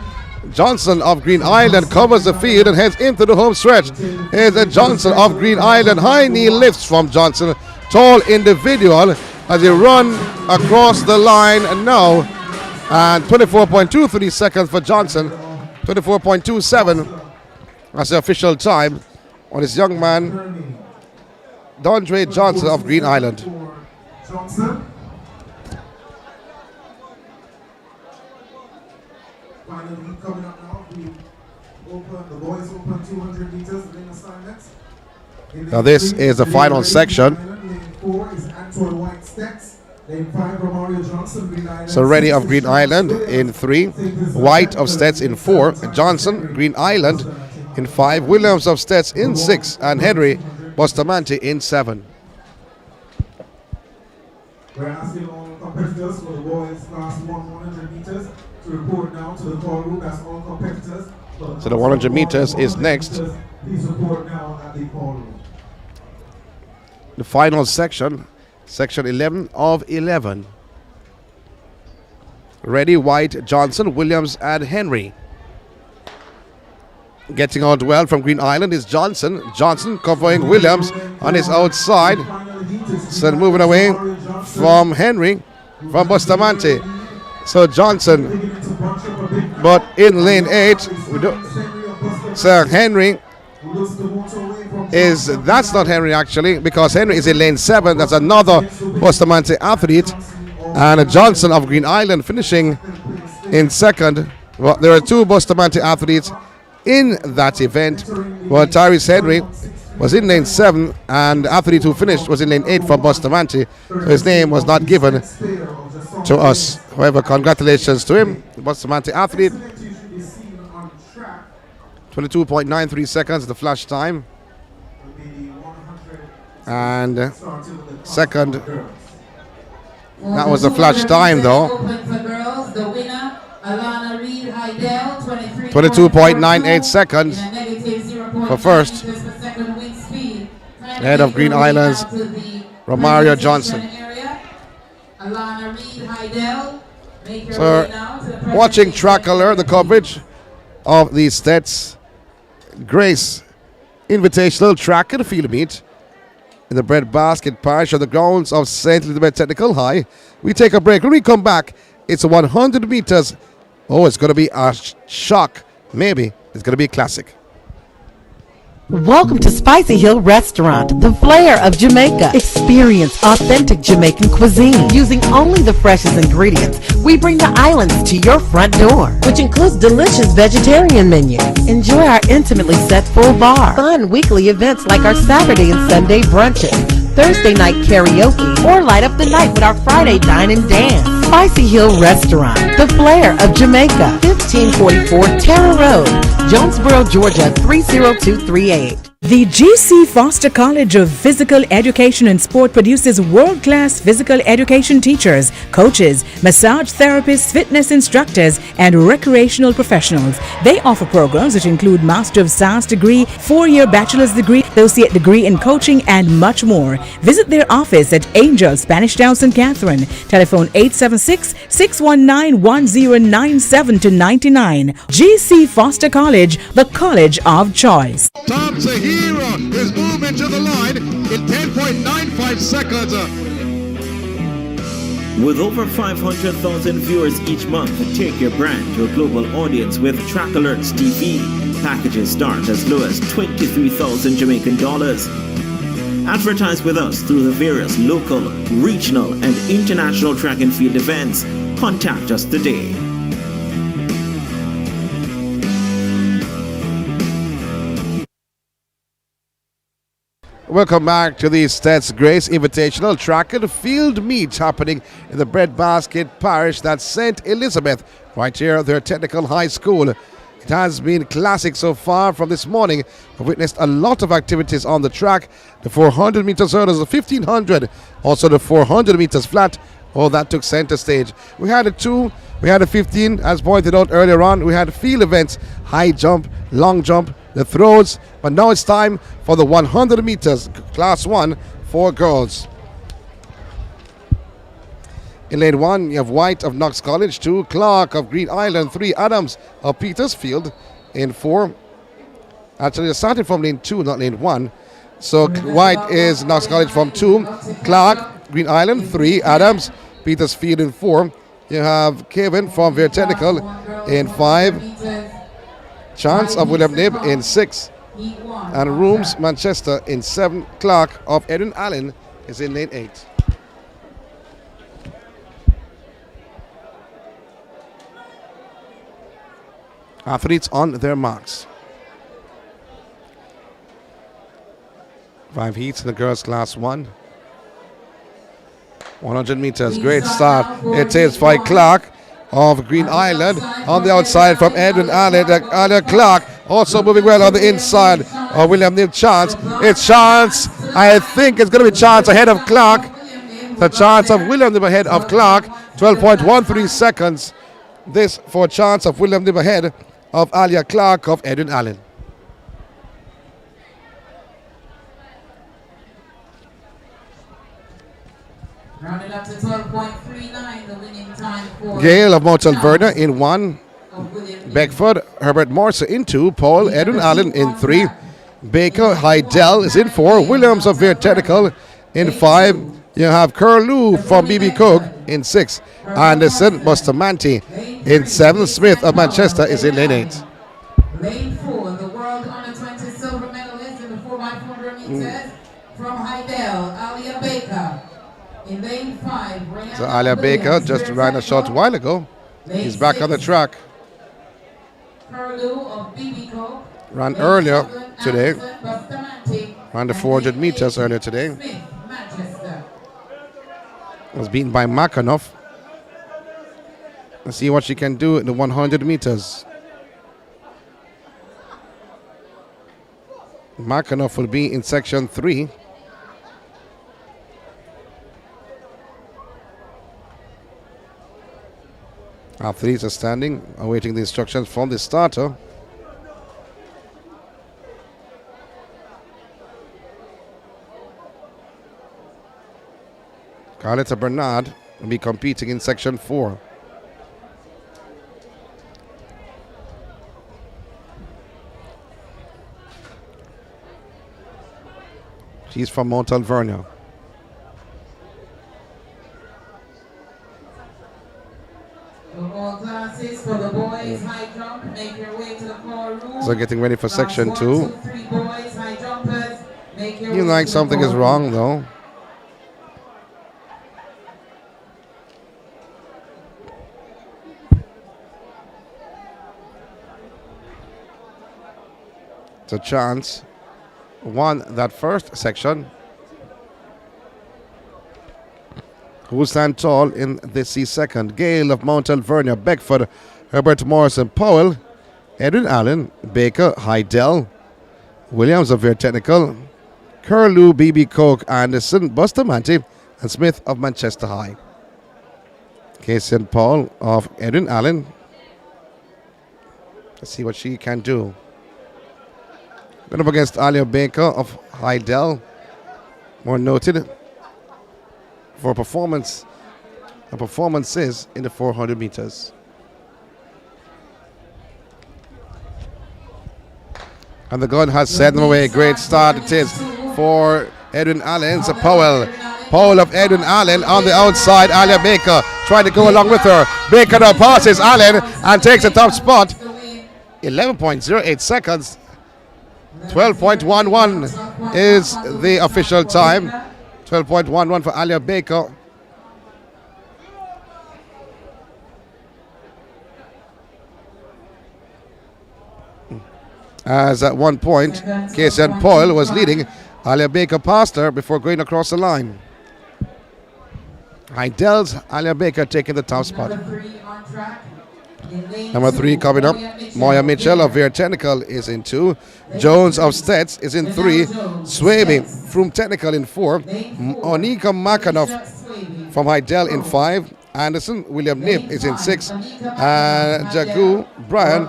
Johnson of Green Island covers the field and heads into the home stretch. Here's a Johnson of Green Island. High knee lifts from Johnson. Tall individual as he run across the line now. And 24.23 seconds for Johnson. 24.27 as the official time on this young man, Dondre Johnson of Green Island. Johnson. Final lead coming up now. The boys open 200 meters in assignments. Now this is the final section. Lane 4 is Antoine White STETHS. Lane 5 Romario Johnson, Green Island. So Ready of Green Island in 3, White of STETHS in 4, Johnson, Green Island in 5, Williams of STETHS in 6, and Henry Bustamante in 7. We're asking all competitors for the boys class 100 meters to report now to the call room. That's all competitors. So the 100 meters is next. Please report now at the call room. The final section, section 11 of 11. Ready, White, Johnson, Williams, and Henry. Getting out well from Green Island is Johnson. Johnson covering Williams on his outside. So moving away from Henry, from Bustamante. So Johnson, but in lane 8, so Henry that's not Henry actually, because Henry is in lane 7. That's another Bustamante athlete. And Johnson of Green Island finishing in 2nd. Well, there are 2 Bustamante athletes in that event. Well, Tyrese Henry was in lane 7, and the athlete who finished was in lane 8 from Bustamante. So his name was not given to us. However, congratulations to him. The Bustamante athlete. 22.93 seconds, the flash time. And second, that was the flash time though. 22.98 seconds for first. Ahead of Green Island's Romario Johnson. So, watching Track Alert, the coverage of the STETHS Grace Invitational Track and Field Meet in the breadbasket parish on the grounds of St. Elizabeth Technical High. We take a break. When we come back, it's 100 meters. Oh, it's going to be a shock. Maybe it's going to be a classic. Welcome to Spicy Hill Restaurant, the flair of Jamaica. Experience authentic Jamaican cuisine. Using only the freshest ingredients, we bring the islands to your front door, which includes delicious vegetarian menu. Enjoy our intimately set full bar. Fun weekly events like our Saturday and Sunday brunches, Thursday night karaoke, or light up the night with our Friday dine and dance. Spicy Hill Restaurant, the flair of Jamaica. 1544 Terra Road, Jonesboro, Georgia 30238. The GC Foster College of Physical Education and Sport produces world-class physical education teachers, coaches, massage therapists, fitness instructors, and recreational professionals. They offer programs which include Master of Science degree, 4-year bachelor's degree, associate degree in coaching, and much more. Visit their office at Angel, Spanish Town, St. Catherine. Telephone 876-619-1097-99. GC Foster College, the college of choice. Thompson Hero is moving to the line in 10.95 seconds. With over 500,000 viewers each month, take your brand to a global audience with Track Alerts TV. Packages start as low as 23,000 Jamaican dollars. Advertise with us through the various local, regional, and international track and field events. Contact us today. Welcome back to the STETHS Grace Invitational Track and Field Meet happening in the breadbasket parish, that's St. Elizabeth, right here at their technical high school. It has been classic so far from this morning. I've witnessed a lot of activities on the track. The 400 meters hurdles, the 1500, also the 400 meters flat. Oh, that took center stage. We had a 2, we had a 15, as pointed out earlier on. We had field events, high jump, long jump, the throws, but now it's time for the 100 meters, class 1 for girls. In lane 1, you have White of Knox College, 2, Clark of Green Island, 3, Adams of Petersfield. In 4, actually it started from lane 2, not lane 1. So White is Knox College from 2, Clark, Green Island, 3, Adams, Petersfield in 4. You have Kevin from Vere Technical in 5. Chance of William Nib in 6, and Rooms Manchester in 7. Clark of Edwin Allen is in lane 8. Athletes on their marks. 5 heats in the girls class 1. 100 meters, great start. It is by Clark of Green Island on the outside from Edwin Allen. Clark also moving well on the inside of William Nib. Chance. It's Chance. I think it's going to be Chance ahead of Clark. The chance of William Nib ahead of Clark. 12.13 seconds. This for Chance of William Nib ahead of Alia Clark of Edwin Allen. Rounded up to 12.39, the winning time for Gail of Mount Alverna in 1. Beckford, Herbert Morse in 2. Paul, Edwin Allen in 3. Baker, Hydell is in 4. Williams of Vere Technical in 5. You have Curlew from BB Cook in 6. Anderson, Bustamante in 7. Smith of Manchester is in lane 8. Lane 4, the world under-20 silver medalist in the 4x400 meters from Hydell, Alia Baker. In lane 5, Briana So Alia Baker Williams, just ran a short while ago. He's back on the track. Curlew of BB Cook. Ran earlier today. Ran the 400 meters earlier today. Smith, Manchester. Was beaten by Makhanoff. Let's see what she can do in the 100 meters. Markanoff will be in section 3. Athletes are standing, awaiting the instructions from the starter. Carletta Bernard will be competing in section 4. She's from Mount Alvernia. All classes for the boys high jump, make your way to the call room. So getting ready for section 2. 3 boys high jumpers, make your You way like to something the is call wrong room. though. It's a chance. Won that first section. Who stand tall in this second? Gale of Mount Alvernia, Beckford, Herbert Morrison, Powell, Edwin Allen, Baker, Heidel, Williams of Veer Technical, Curlew, BB Coke, Anderson, Bustamante, and Smith of Manchester High. Casey and Paul of Edwin Allen. Let's see what she can do. Going up against Alia Baker of Heidel, more noted for performances in the 400 meters. And the gun has set them away. Great start it is for Edwin Allen. So Powell of Edwin Allen on the outside. Alia Baker trying to go along with her. Baker now passes Allen and takes the top spot. 11.08 seconds. 12.11 is the official time. 12.11 for Alia Baker. As at one point, Casey and Paul was leading. Alia Baker passed her before going across the line. Heidel's Alia Baker taking the top spot. Number 3 coming up. Moya Mitchell of Veer Technical is in 2. Jones of STETHS is in 3. Swaby from Technical in 4. Onika Makanoff from Heidel in 5. Anderson William Nib is in 6. And Jagu Brian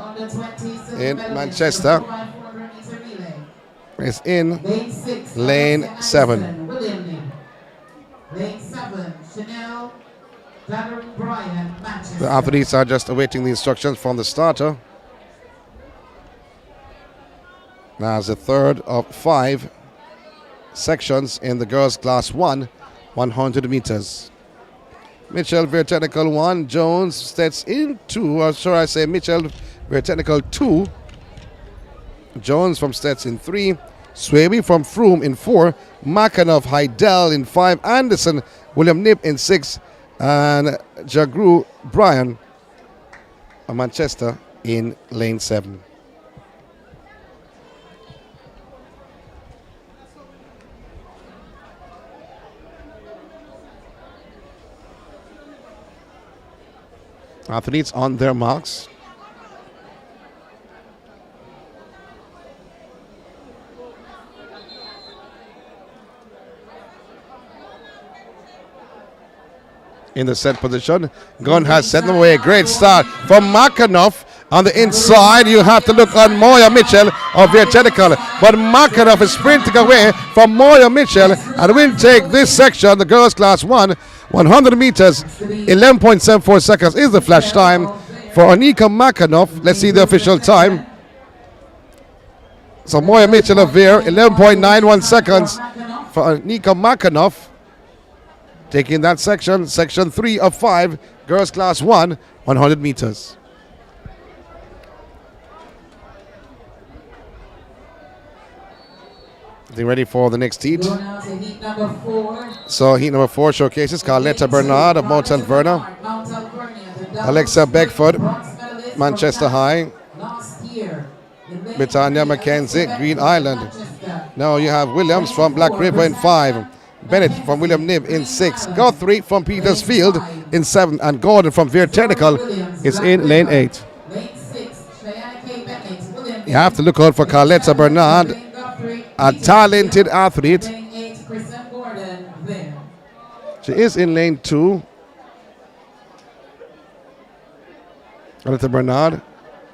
in Manchester is in lane 7. Lane 7, Chanel. The athletes are just awaiting the instructions from the starter. Now it's the third of 5 sections in the girls' class 1, 100 meters. Mitchell, Veer Technical 1, Jones, STETHS in 2, or should I say Mitchell, Veer Technical 2, Jones from STETHS in 3, Swaby from Froome in 4, Makanoff, Heidel in 5, Anderson, William Nip in 6, and Jagru Brian of Manchester in lane 7. Athletes on their marks. In the set position. Gunn has set them away. Great start from Makanoff on the inside. You have to look on Moya Mitchell of Veer Technical. But Makanoff is sprinting away from Moya Mitchell and will take this section, the girls' class 1, 100 meters. 11.74 seconds is the flash time for Anika Makanoff. Let's see the official time. So Moya Mitchell of Veer, 11.91 seconds for Anika Makanoff. Taking that section, section 3 of 5, girls class 1, 100 meters. They ready for the next heat? So heat number 4 showcases Carletta Bernard of Mount Alvernia, Alexa Beckford, Manchester High, Britannia McKenzie, Green Island. Now you have Williams from Black River in 5. Bennett from William Nib in 6. Guthrie from Petersfield in 7th, and Gordon from Veer Technical is in lane 8. You have to look out for Carletta Bernard, a talented athlete. She is in lane 2. Carletta Bernard.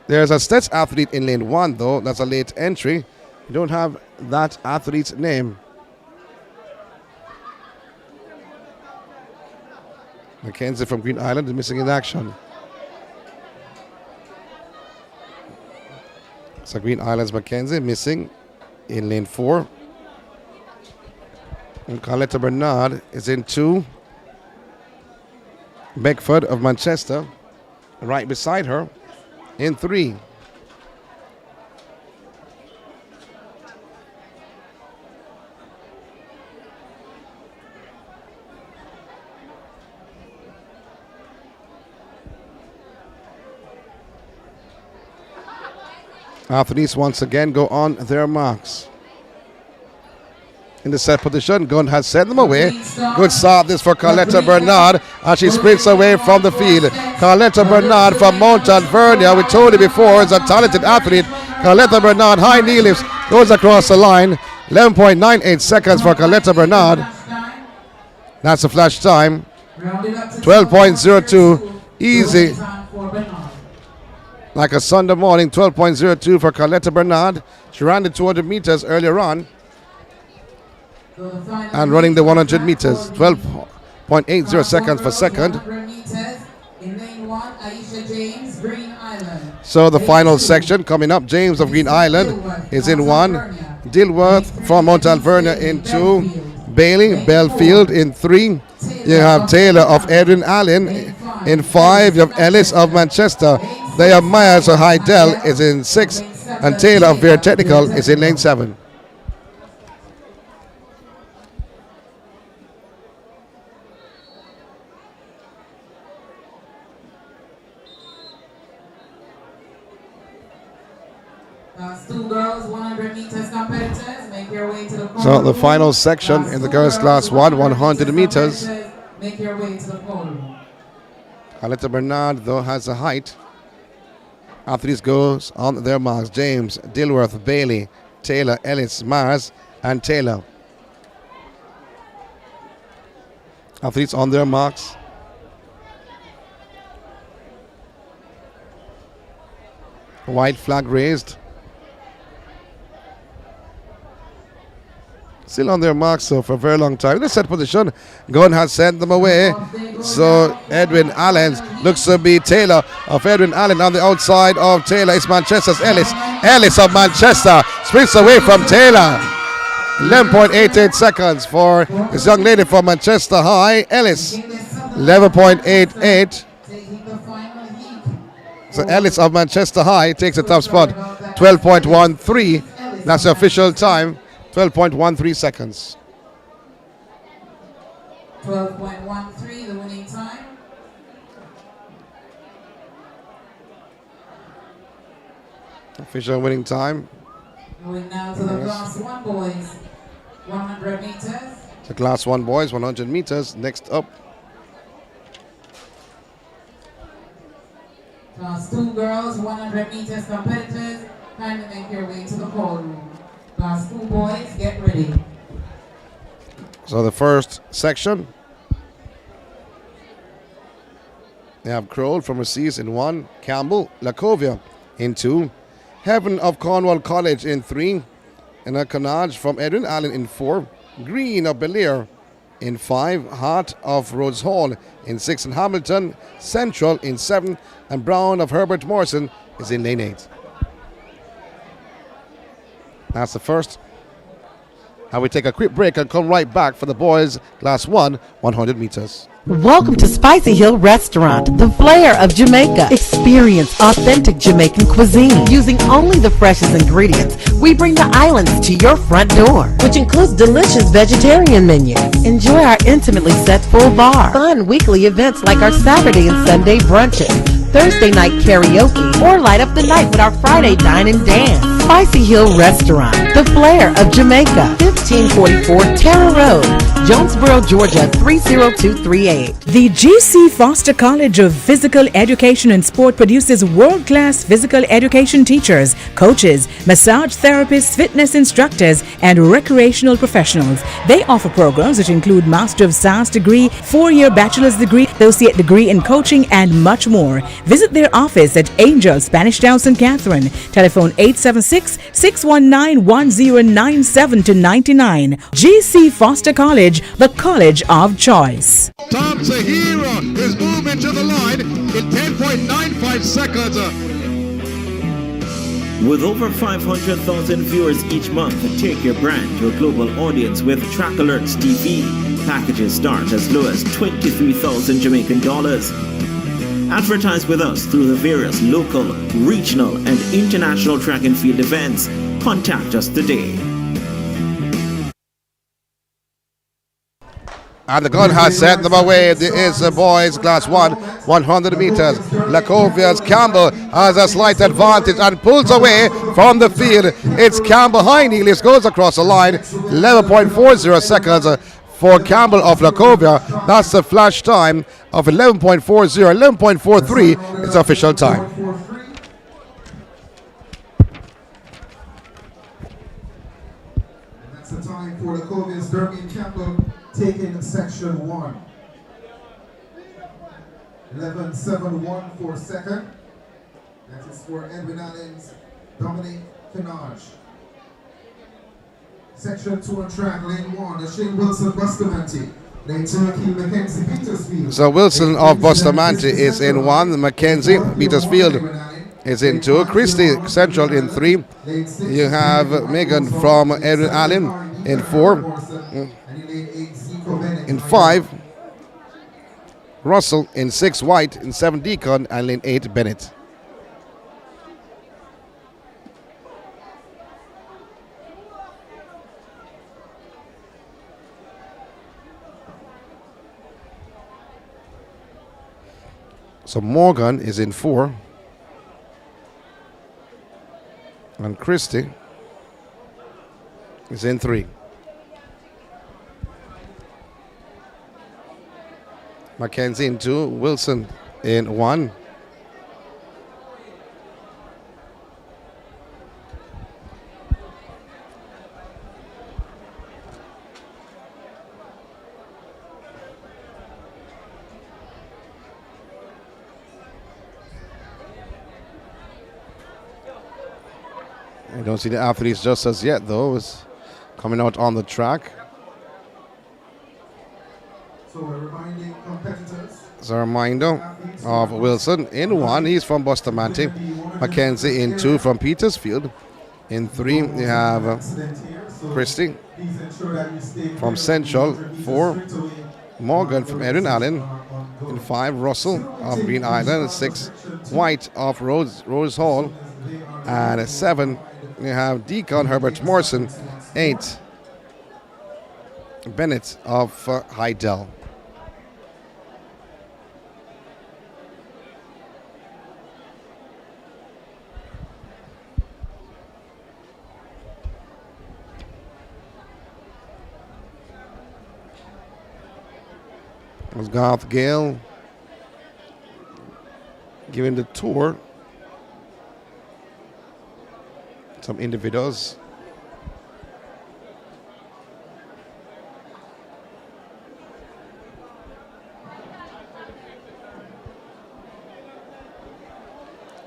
There's a STETHS athlete in lane 1, though. That's a late entry. You don't have that athlete's name. Mackenzie from Green Island is missing in action. So Green Island's Mackenzie missing in lane 4. And Carletta Bernard is in 2. Beckford of Manchester right beside her in 3. Athletes once again go on their marks. In the set position, Gunn has sent them away. Good start this for Carletta Bernard as she sprints away from the field. Carletta Bernard from Mount Alvernia, we told you before, is a talented athlete. Carletta Bernard, high knee lifts, goes across the line. 11.98 seconds for Carletta Bernard. That's the flash time. 12.02, easy. Like a Sunday morning, 12.02 for Carletta Bernard. She ran the 200 meters earlier on. And running the 100 meters, 12.80 seconds for second. So the final section coming up, James of Green Island is in 1. Dilworth from Mount Alvernia in 2. Bailey, Belfield in 3. You have Taylor of Edwin Allen in 5. You have Ellis of Manchester. They have Myers of Hydell is in 6. And Taylor of Veer Technical is in lane 7. Two girls, 100 meters competitors, make your way to the pole. So the final section in the girls class 100 meters. Make your way to the pole. Carletta Bernard, though, has a height. Athletes goes on their marks. James, Dilworth, Bailey, Taylor, Ellis, Mars, and Taylor. Athletes on their marks. White flag raised. Still on their marks, so for a very long time. In the set position, Gunn has sent them away. So Edwin Allen looks to be Taylor of Edwin Allen on the outside of Taylor. It's Manchester's Ellis. Ellis of Manchester sprints away from Taylor. 11.88 seconds for this young lady from Manchester High. Ellis, 11.88. So Ellis of Manchester High takes the top spot. 12.13. That's the official time. 12.13 seconds. 12.13, the winning time. Official winning time. Going now to the class 1 boys, 100 meters. The class 1 boys, 100 meters. Next up. Class 2 girls, 100 meters competitors. Kindly make your way to the call room. Class 2 boys, get ready. So the first section. They have Kroll from Receivs in 1. Campbell, Lacovia in 2. Heaven of Cornwall College in 3. And a Connage from Edwin Allen in 4. Green of Belair in 5. Hart of Rhodes Hall in 6. And Hamilton Central in 7. And Brown of Herbert Morrison is in lane 8. That's the first. And we take a quick break and come right back for the boys class 1, 100 meters. Welcome to Spicy Hill Restaurant, the flair of Jamaica. Experience authentic Jamaican cuisine. Using only the freshest ingredients, we bring the islands to your front door, which includes delicious vegetarian menus. Enjoy our intimately set full bar. Fun weekly events like our Saturday and Sunday brunches. Thursday night karaoke, or light up the night with our Friday dine and dance. Spicy Hill Restaurant, the flair of Jamaica, 1544 Terra Road, Jonesboro, Georgia 30238. The GC Foster College of Physical Education and Sport produces world-class physical education teachers, coaches, massage therapists, fitness instructors, and recreational professionals. They offer programs which include Master of Science degree, 4-year bachelor's degree, associate degree in coaching, and much more. Visit their office at Angel, Spanish Town, St. Catherine. Telephone 876-619-1097-99. GC Foster College, the college of choice. Tom Zahira is moving to the line in 10.95 seconds. With over 500,000 viewers each month, take your brand to a global audience with Track Alerts TV. Packages start as low as 23,000 Jamaican dollars. Advertise with us through the various local, regional, and international track and field events. Contact us today. And the gun has set them away. There is the boys class 100 meters. Lacovia's Campbell has a slight advantage and pulls away from the field. It's Campbell high kneelist goes across the line. 11.40 seconds for Campbell of Lacovia. That's the flash time of 11.40. 11.43 is official time. That's the time for Lacovia's Derby Campbell. Taking section 1. 11.71 for second. That is for Edwin Allen's Dominic Finage. Section 2 on track, lane 1, Shane Wilson Bustamante. Lane 2, Akeem Mackenzie Petersfield. So Wilson of Bustamante is in 1. Mackenzie Petersfield is in 2. Christie Central in 3. You have Megan from Edwin Allen in 4. In 5, Russell. In 6, White. In 7, Deacon. And lane 8, Bennett. So Morgan is in 4. And Christie is in 3. Mackenzie in 2, Wilson in 1. I don't see the athletes just as yet, though. It's coming out on the track. So we're reminding competitors. It's a reminder of Wilson in 1. He's from Bustamante. Mackenzie in 2 from Petersfield. In 3, you have Christie from Central. 4, Morgan from Erin Allen. In 5, Russell of Green Island. 6, White of Rose Hall. And 7, you have Deacon Herbert Morrison. 8, Bennett of Hydel. Was Garth Gale giving the tour some individuals.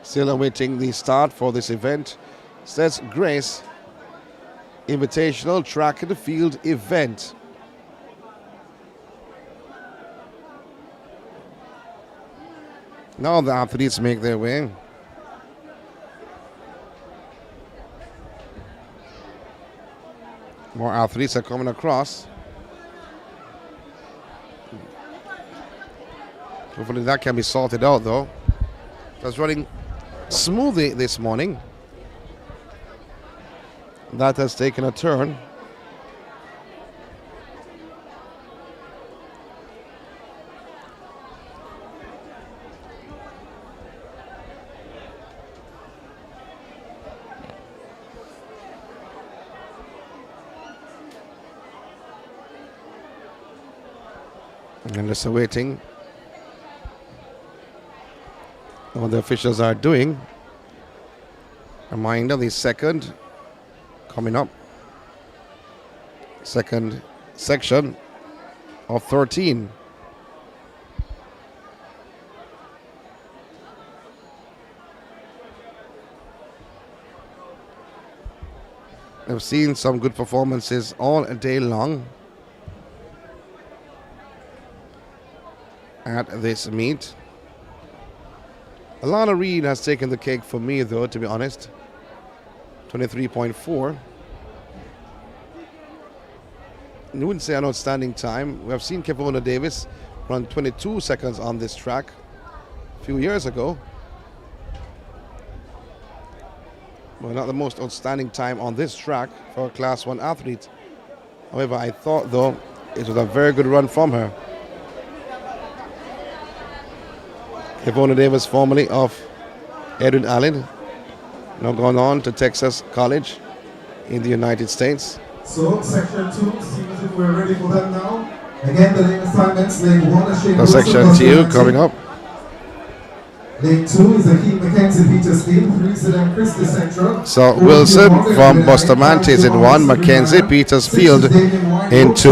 Still awaiting the start for this event. STETHS Grace Invitational Track and Field event. Now the athletes make their way. More athletes are coming across. Hopefully that can be sorted out, though. That's running smoothly this morning. That has taken a turn. And just awaiting what the officials are doing. Reminder, the second coming up. Second section of 13. I've seen some good performances all day long at this meet. Alana Reid has taken the cake for me, though, to be honest. 23.4. You wouldn't say an outstanding time. We have seen Kevona Davis run 22 seconds on this track a few years ago. Well, not the most outstanding time on this track for a Class 1 athlete. However, I thought, though, it was a very good run from her. Kevona Davis, formerly of Edwin Allen, now gone on to Texas College in the United States. So, section 2, seems if we're ready for that now. Again, the lane assignments, lane 1 is So section 2 coming up. Lane 2 is Akeem McKenzie Petersfield, 3 Zidane Christie Central. So Wilson from Bustamante is in 1, Mackenzie Petersfield in 2.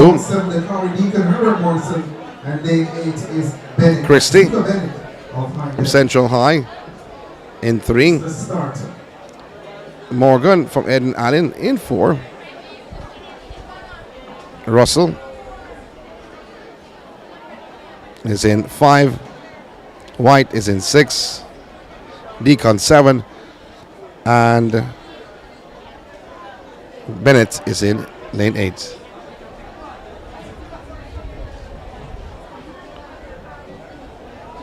And lane 8 is Bennett. Christie from Central High in 3. Morgan from Edwin Allen in 4. Russell is in 5. White is in 6. Deacon 7. And Bennett is in lane 8.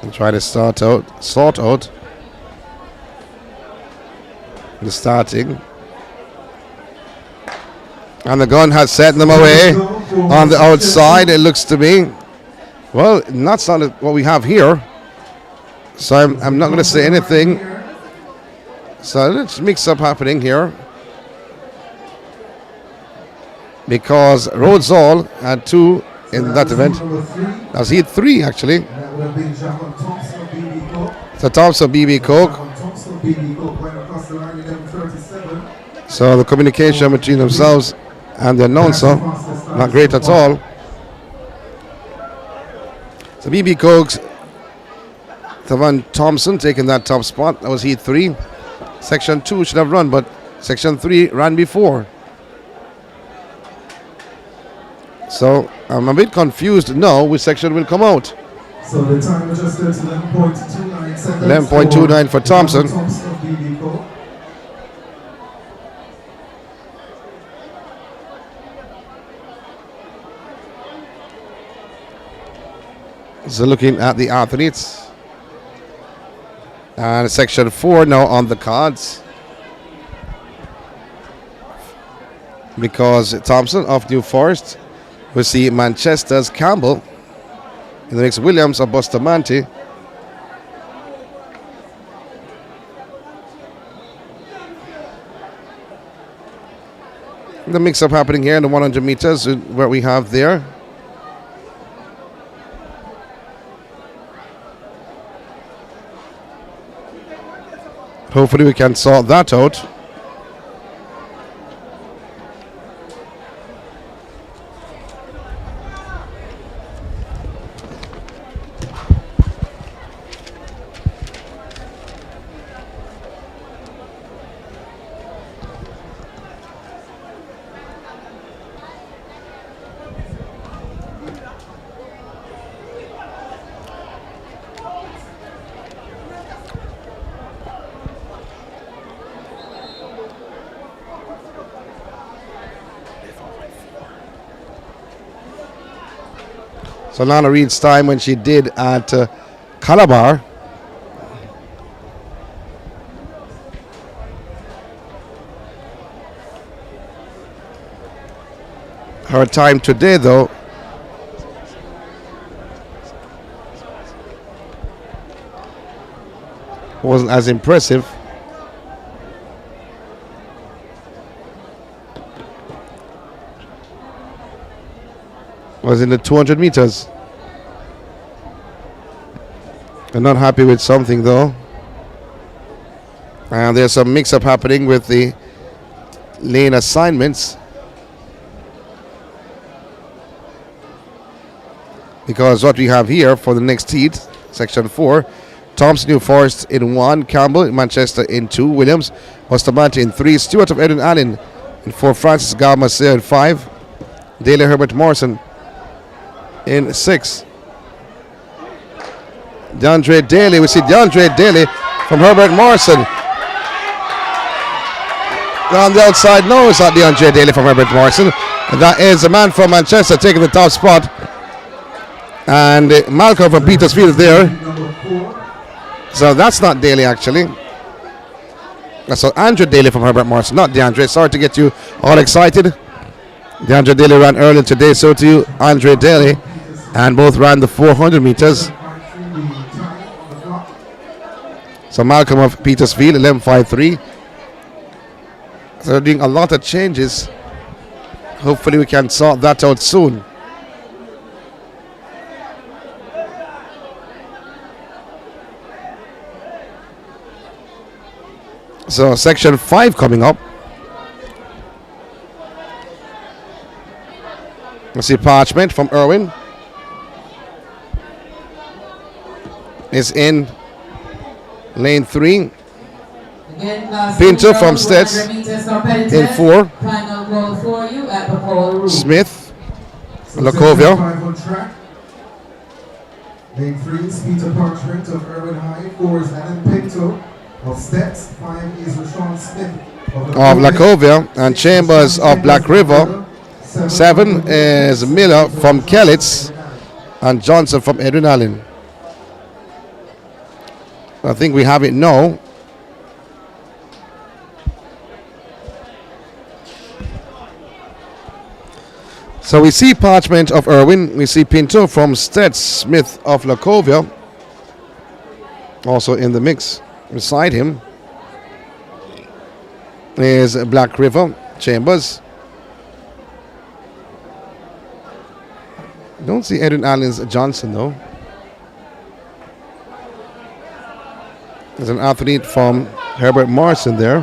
And try to sort out the starting. And the gun has set them away on the outside, it looks to me. Well, that's not what we have here. So I'm not going to say anything. So let's mix up happening here. Because Rhodes Hall had 2 in that event. That's heat 3 actually. So Thompson BB Coke. So the communication between themselves and the announcer, not great at all. So BB Coke's Thavan Thompson taking that top spot. That was heat 3. Section 2 should have run, but section 3 ran before. So I'm a bit confused now which section will come out. So the time adjusted to 11.29 seconds. 11.29 for Thompson. So looking at the athletes. And section 4 now on the cards. Because Thompson of New Forest will see Manchester's Campbell. In the next Williams of Bustamante. The mix-up happening here in the 100 meters where we have there. Hopefully we can sort that out. So Lana Reid's time when she did at Calabar. Her time today, though, wasn't as impressive. Was in the 200 meters. I'm not happy with something though. And there's some mix-up happening with the lane assignments. Because what we have here for the next heat, section 4, Thompson, New Forest in 1, Campbell, Manchester in 2, Williams, Bustamante in 3, Stewart of Edwin Allen in 4, Francis Galmacer in 5, Daly Herbert Morrison in 6. DeAndre Daly, we see DeAndre Daly from Herbert Morrison. On the outside, no, it's not DeAndre Daly from Herbert Morrison. And that is a man from Manchester taking the top spot. And Malcolm from Petersfield is there. So that's not Daly actually. That's Andrew Daly from Herbert Morrison, not DeAndre. Sorry to get you all excited. DeAndre Daly ran earlier today, so to you, Andre Daly. And both ran the 400 meters. So Malcolm of Petersfield, 11.53. So they're doing a lot of changes. Hopefully we can sort that out soon. So section 5 coming up. Let's see, Parchment from Irwin is in lane 3. Pinto from STETHS in 4. Final goal for you at the call room. Smith, Lacovia. Lane 3 is Peter Parchment of Irwin High. 4 is Alan Pinto of STETHS. 5 is Rashawn Smith of Lacovia, and Chambers of Black River. 7 is Miller from Kellitz, and Johnson from Edwin Allen. I think we have it now. So we see Parchment of Irwin, we see Pinto from STETHS, Smith of Lacovia also in the mix. Beside him is Black River, Chambers. Don't see Edwin Allen's Johnson though. There's an athlete from Herbert Morrison there.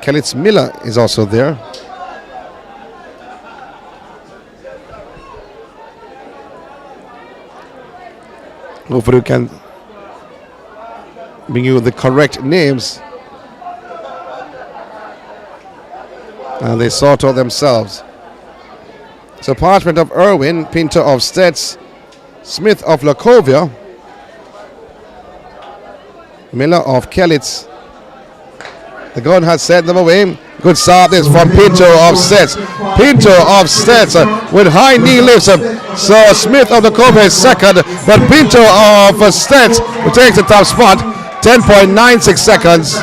Kellitz Miller is also there. Hopefully we can bring you the correct names. And they sort out themselves. So Parchment of Irwin, Pinto of STETHS, Smith of Lacovia, Miller of Kellitz. The gun has sent them away. Good start this from Pinto of STETHS. Pinto of STETHS with high knee lifts. So Smith of Lacovia is second, but Pinto of STETHS who takes the top spot. 10.96 seconds.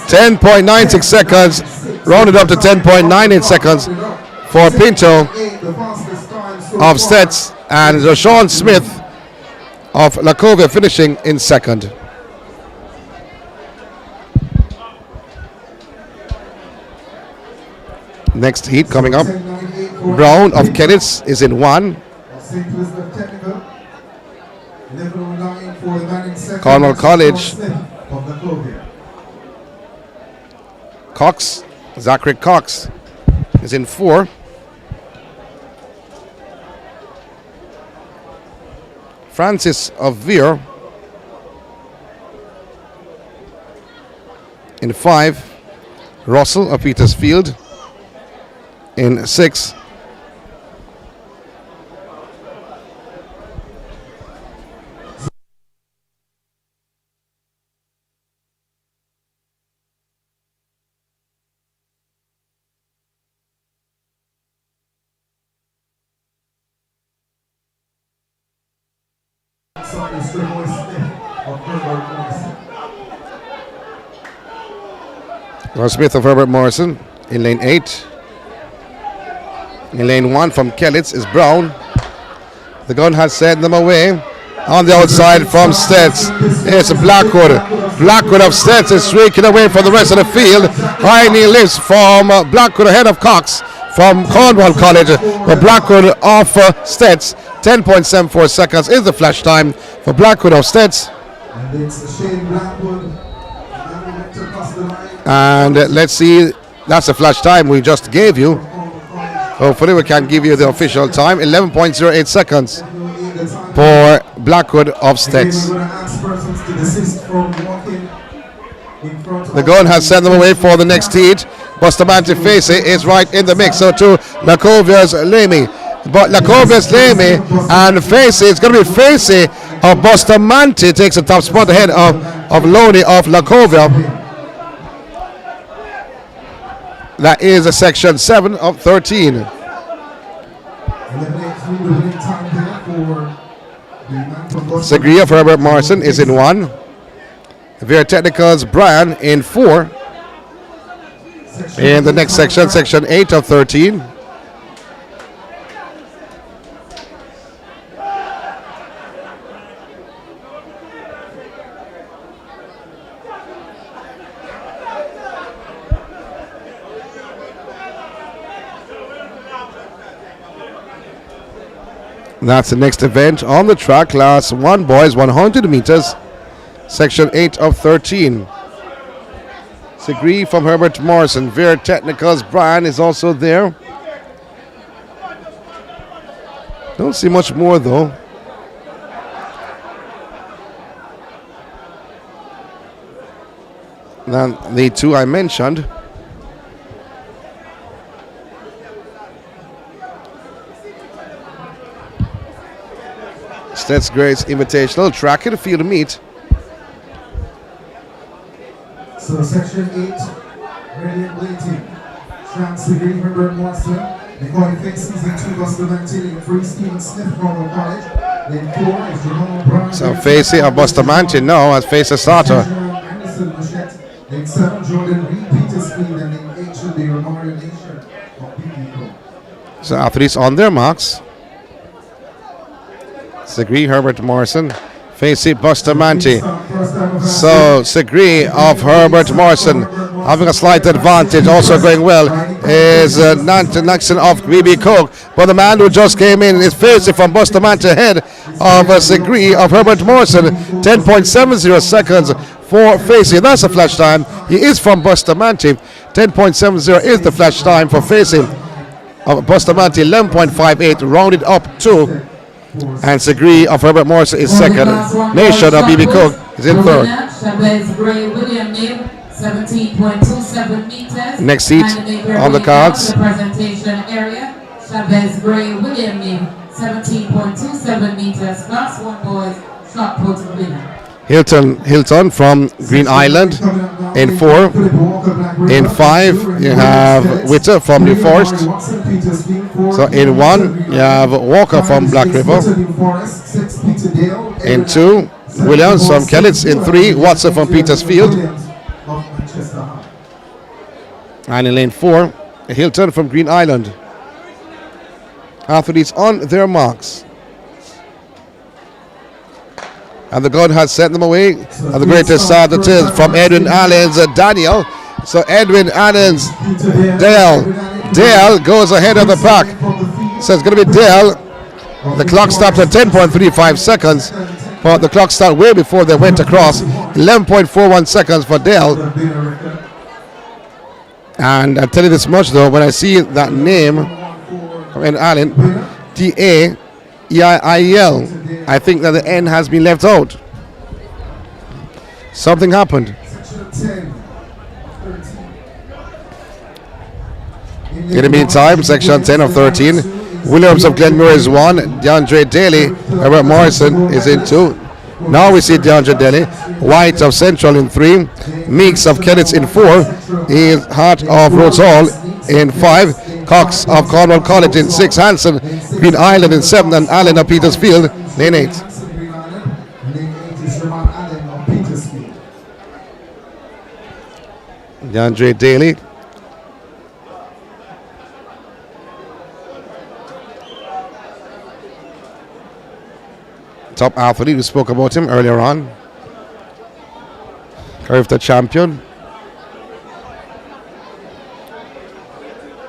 10.96 seconds. Rounded up to 10.98 seconds for Pinto of STETHS, and Rashawn Smith of Lacovia finishing in second. Next heat coming up. Brown of Kellitz is in 1. Cornwall College. Cox, Zachary Cox is in 4. Francis of Veer in 5. Russell of Petersfield in 6. Smith of Herbert Morrison in lane 8. In lane 1 from Kellitz is Brown. The gun has sent them away. On the outside from STETHS, it's Blackwood. Blackwood of STETHS is streaking away from the rest of the field. High knee lifts from Blackwood ahead of Cox from Cornwall College. But Blackwood of STETHS, 10.74 seconds is the flash time for Blackwood of STETHS. And it's Shane Blackwood. And let's see, that's the flash time we just gave you. Hopefully we can give you the official time. 11.08 seconds for Blackwood of STETHS. The gun has sent them away for the next heat. Bustamante Facey is right in the mix. So too Lacovia's Lamy. But Lacovia's Lamy and Facey, it's going to be Facey of Bustamante takes the top spot ahead of Loney of Lacovia. That is a section 7 of 13. Segria of Herbert Morrison is in 1. Vera Technical's Brian in 4. In the next section, section 8 of 13. That's the next event on the track. Class 1 boys, 100 meters, section 8 of 13. Segree from Herbert Morrison. Vera Technical's Brian is also there. Don't see much more though. Than the two I mentioned. STETHS STETHS Invitational track and field meet. So section 8, Radiant Waiting. Segree Herbert Morrison. The qualifications in 2 Bustamante in freestyle Smith from College. Then 4 is Yohan Blake. So Facey of Bustamante now as Facey starter. Then 7 Jordan Reed Petersfield, and then 8 should be Memorial Nation of PPCO. So athletes on their marks. Segree Herbert Morrison, Facey Bustamante. So Segree of Herbert Morrison having a slight advantage. Also going well is Nixon of BB Coke. But the man who just came in is Facey from Bustamante ahead of Segree of Herbert Morrison. 10.70 seconds for Facey. That's a flash time. He is from Bustamante. 10.70 is the flash time for Facey of Bustamante. 11.58 rounded up to. And Segree of Herbert Morrison is second. Nation of BB Cook is in third. Next seat on the cards. Presentation area. Chavez Gray William Name, 17.27 meters. Class 1 boys shot put winner. Hilton from Green Island in 4. In 5 you have Witter from New Forest. So in 1 you have Walker from Black River. In 2 Williams from Kellits. In 3 Watson from Petersfield. And in lane 4 Hilton from Green Island. Athletes on their marks. And the gun has sent them away. And the greatest start it is from Edwin Allen's Daniel. So Edwin Allen's Dale goes ahead of the pack. So it's going to be Dale. The clock stops at 10.35 seconds. But the clock started way before they went across. 11.41 seconds for Dale. And I'll tell you this much though, when I see that name from Edwin Allen, T-A-E-I-I-E-L, I think that the N has been left out. Something happened. In the meantime, section 10 of 13, Williams of Glenmore is 1, DeAndre Daly, Herbert Morrison is in 2. Now we see DeAndre Daly, White of Central in 3, Meeks of Kellits in 4, is Hart of Rhodes Hall in 5, Cox of Cornwall College in 6, Hanson, Green Island in 7, and Allen of Petersfield, lane 8. DeAndre Daly. Top athlete, we spoke about him earlier on. Curve the champion.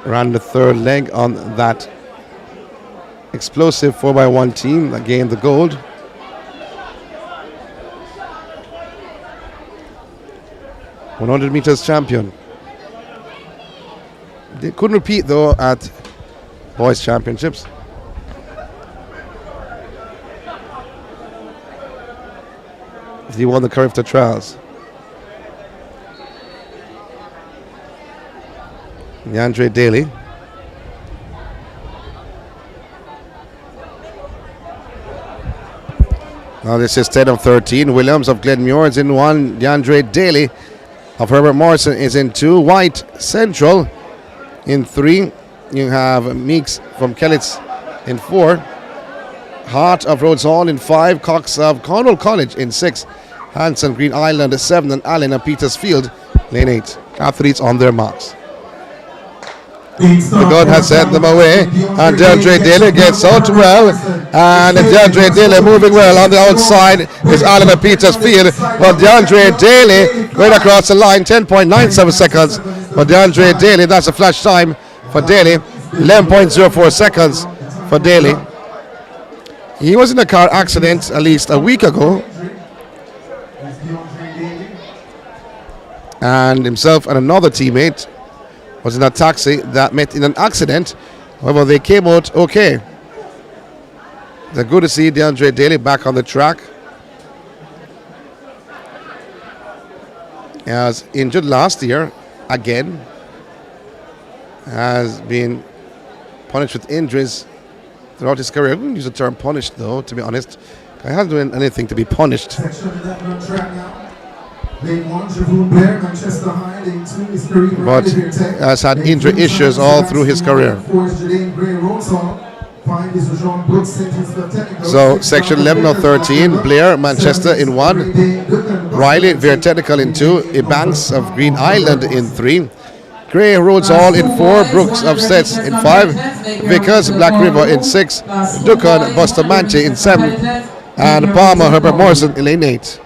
Ran the third leg on that explosive 4x1 team that gained the gold. .100 meters champion. They couldn't repeat though at boys championships. He won the curve to trials. DeAndre Daly. Now this is 10 of 13. Williams of Glenmuir is in 1. DeAndre Daly of Herbert Morrison is in 2. White Central in 3. You have Meeks from Kellitz in 4. Hart of Rhodes Hall in 5. Cox of Cornwall College in 6. Hanson, Green Island 7. And Allen of Petersfield lane 8. Athletes on their marks. The gun has sent them away, and DeAndre Daly gets out well, and DeAndre Daly moving well on the outside is Allen of Petersfield, but DeAndre Daly going across the line, 10.97 seconds for DeAndre Daly. That's a flash time for Daly, 11.04 seconds for Daly. He was in a car accident at least a week ago, and himself and another teammate was in a taxi that met in an accident. However, they came out okay. They're good to see DeAndre Daly back on the track. He was injured last year again. Has been punished with injuries throughout his career. I wouldn't use the term punished though, to be honest. He hasn't done anything to be punished. But has had injury issues all through his career. So section 11 of 13, Blair, Manchester in 1, Riley, Veer Technical in 2, Ebanks of Green Island in 3, Gray Rhodes Hall in 4, Brooks of STETHS in 5, Vickers, Black River in 6, Dukan, Bustamante in 7, and Palmer, Herbert Morrison in lane 8.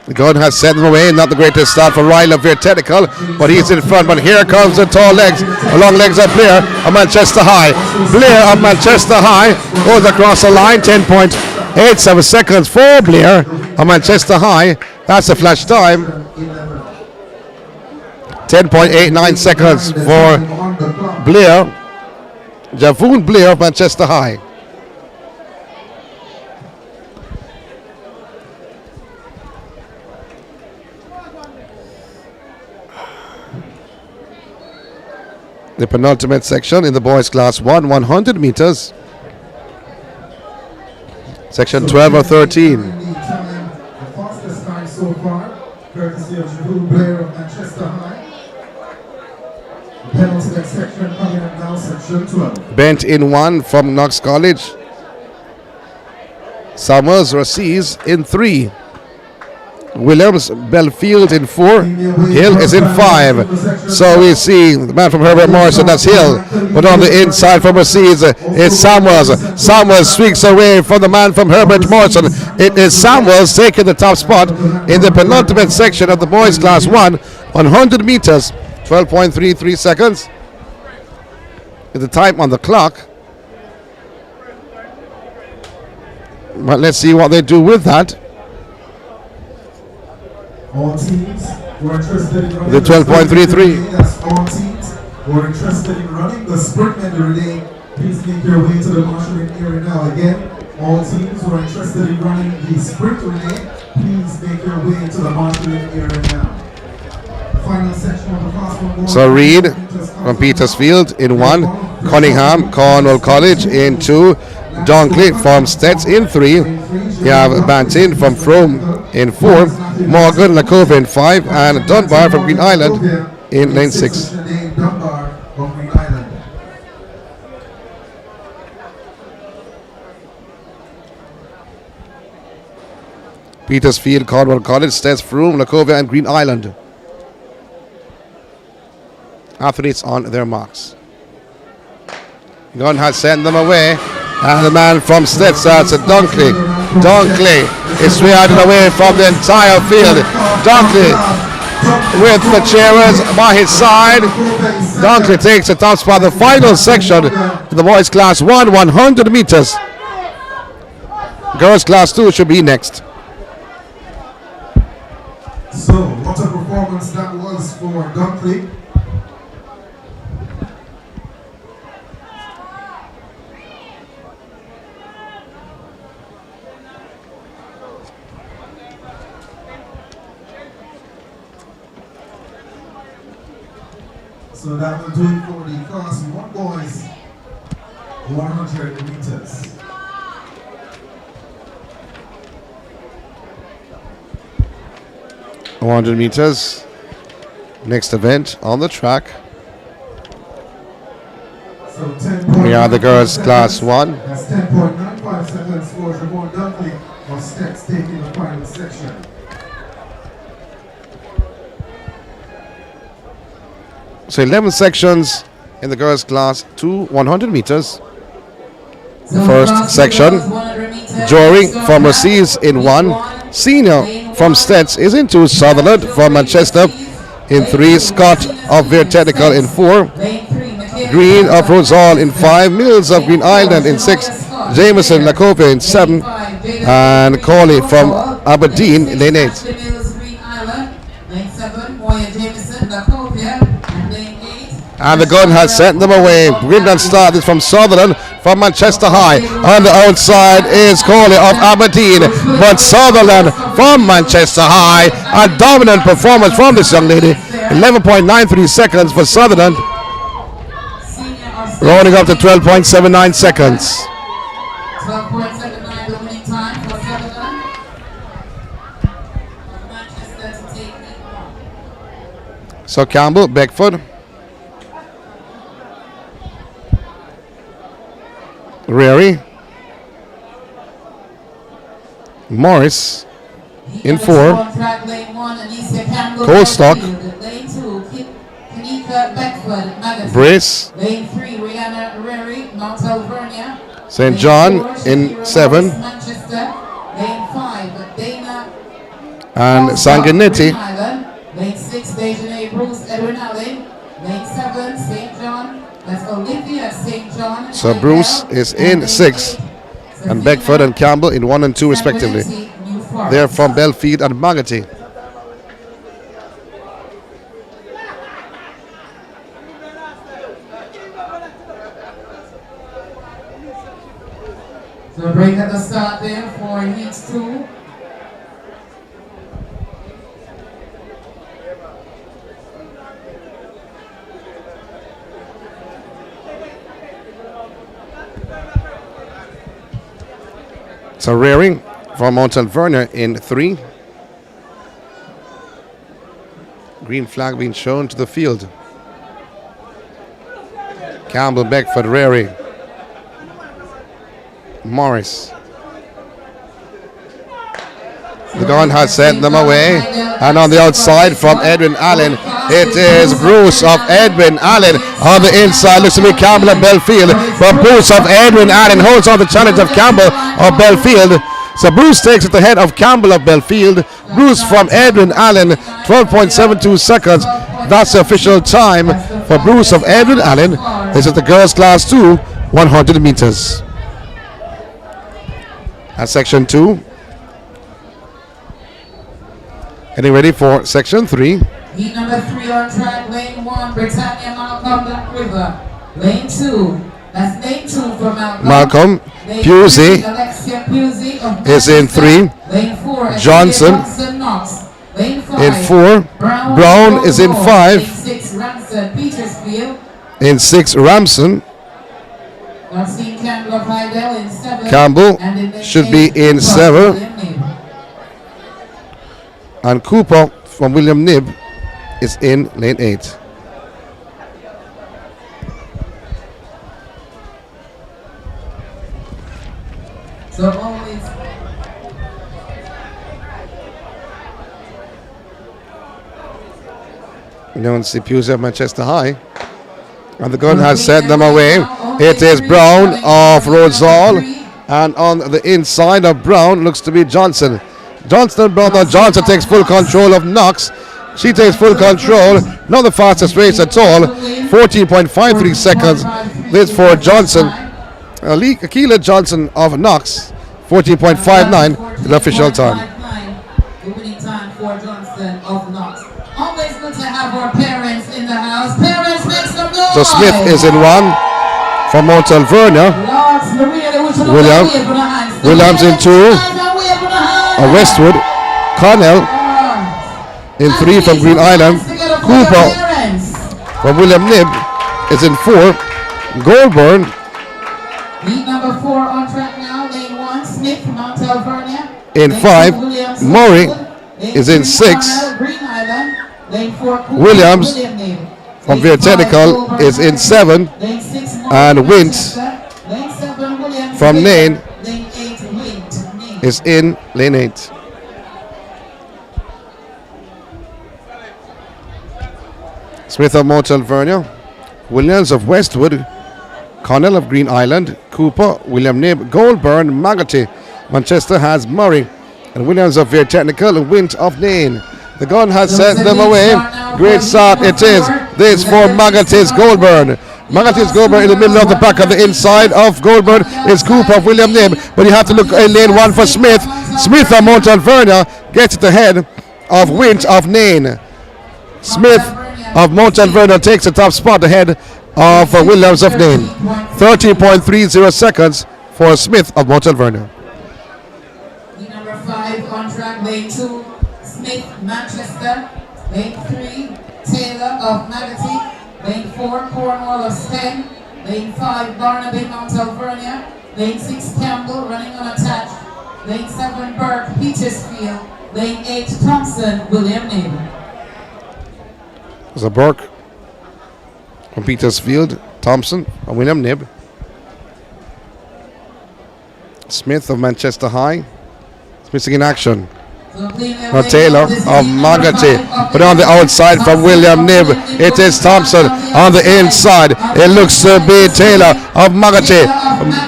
The gun has sent him away. Not the greatest start for Ryle of Veer Technical, but he's in front. But here comes the tall legs, the long legs of Blair of Manchester High. Blair of Manchester High goes across the line, 10.87 seconds for Blair of Manchester High. That's a flash time. 10.89 seconds for Blair, Javoon Blair of Manchester High. The penultimate section in the boys class 1, 100 meters. Section 12 or 13. The fastest time so far, courtesy of Javoon Blair of Manchester High. Penultimate section coming up now, section 12. Bent in 1 from Knox College. Summers Rasis in 3. Williams Belfield in 4. Hill is in 5. So we see the man from Herbert Morrison, that's Hill. But on the inside from Rasis is Samuels. Samuels sweeps away from the man from Herbert Morrison. It is Samuels taking the top spot in the penultimate section of the boys class 1, 100 meters, 12.33 seconds. Is the time on the clock. But let's see what they do with that. All teams who are interested in running the 12.33. That's all teams who are interested in running the sprint and the relay. Please make your way to the marshalling area now. Again, all teams who are interested in running the sprint relay, please make your way to the marshalling area now. Final section of the class 1. So Reed from Petersfield in 1, Cunningham, Cornwall College in 2, Dunkley from STETHS in 3. You have Bantin from Frome in 4, Morgan Lacove in 5, and Dunbar from Green Island in lane 6. Petersfield, Cornwall College, STETHS, Frome, Lacove, and Green Island. Athletes on their marks. Gunn has sent them away. And the man from STETHS starts at Dunkley. Dunkley is 300 away from the entire field. Dunkley with the cheerers by his side. Dunkley takes the top spot. The final section in the boys class 1, 100 meters. Girls class 2 should be next. So, what a performance that was for Dunkley. So that will do it for the class 1 boys 100 meters. meters. Next event on the track. So 10. We are the girls class 1. That's 10.95 seconds for Siobhan Dunkley of STETHS taking the final section. So 11 sections in the girls class 2, 100 meters. The first section, Jory from Receivs in 1. Senior from STETHS is in 2. Sutherland from Manchester in 3. Scott of Veer Technical in 4. Green of Rosal in 5. Mills of Green Island in 6. Jameson Lacope in 7. And Corley from Aberdeen in lane 8. And the gun has sent them away. Brendan Starr is from Sutherland, from Manchester High. On the outside is Corley of Aberdeen, but Sutherland from Manchester High. A dominant performance from this young lady. 11.93 seconds for Sutherland. Rolling up to 12.79 seconds. 12.79 the winning time for Sutherland. Manchester to take lead one. So Campbell, Beckford, Rary, Morris in 4. Coldstock, Brace, Lane 3, Rihanna Rary, Mount Alvernia. St. John in 7. Manchester. Lane 5, Dana And Sanguinetti. Lane 6, Dejanay Bruce, Edwin Allen. Lane 7, St. John. That's Olivia St. John. So Bruce is in 6. And Beckford and Campbell in 1 and 2 respectively. They're from Belfield and Magotty. So break at the start there for heat 2. So Rearing from Mount Alvernia in 3. Green flag being shown to the field. Campbell, Beckford, Rearing. Morris. The gun has sent them away. And on the outside from Edwin Allen, it is Bruce of Edwin Allen. On the inside looks to be Campbell of Belfield. But Bruce of Edwin Allen holds on the challenge of Campbell of Belfield. So Bruce takes it ahead of Campbell of Belfield. Bruce from Edwin Allen, 12.72 seconds. That's the official time for Bruce of Edwin Allen. This is the girls class 2, 100 meters. At section 2. Getting ready for section 3. Heat number 3 on track, lane 1, Britannia Malcolm Black River. Lane 2, that's lane 2 for Malcolm. Malcolm Pusey is in 3. Lane 4, Johnson Knox. Lane 5, in 4. Brown is in 5. Lane 6, Ramson Petersfield. In 6, Ramson. I've seen Campbell of Hydel in 7. Campbell should be in 7. And Cooper from William Knibb is in lane 8. So always you don't see Pusey of Manchester High. And the gun has sent them away. It is Brown of Rosal, and on the inside of Brown looks to be Johnson. Johnson takes full control of Knox. She takes full control. Not the fastest race at all. 14.53 seconds. This for Johnson. Akila Johnson of Knox. 14.59 the official time. The winning time for Johnson of Knox. Always good to have our parents in the house. Parents, make some noise. So Smith is in one from Mount Alvernia. Williams in two. Westwood. Connell in three from Green Island. Cooper from William Knibb is in four. Goulburn. Lead number 4 on track now. Lane 1, Smith from Mount Alvernia. In five. Murray is in six. Williams from Via Technical is in seven. And Wint from Nain is in lane 8. Smith of Mount Alvernia, Williams of Westwood, Connell of Green Island, Cooper, William Knibb, Goulburn, Magarty. Manchester has Murray, and Williams of Via Technical, and Wint of Nain. The gun has sent them away. Great start it is. This for Magarty's Goulburn. Magarty's Goulburn in the middle of the pack. On the inside of Goulburn is Cooper of William Knibb, but you have to look in lane 1 for Smith. Smith of Mount Alvernia gets it ahead of Wint of Nain. Smith of Mount Alvernia takes the top spot ahead of Williams of Nain. 30.30 seconds for Smith of Mount Alvernia. Number 5 on track, lane 2, Smith, Manchester. Lane 3, Taylor of Magarty. Lane 4, Cornwall of Sten. Lane 5, Barnaby, Mount Alvernia. Lane 6, Campbell, running unattached. Lane 7, Burke, Petersfield. Lane 8, Thompson, William Knibb. There's a Burke from Petersfield, Thompson from William Knibb. Smith of Manchester High. It's missing in action. Taylor of Magarty, but on the outside from William Knibb, it is Thompson. On the inside, it looks to be Taylor of Magarty.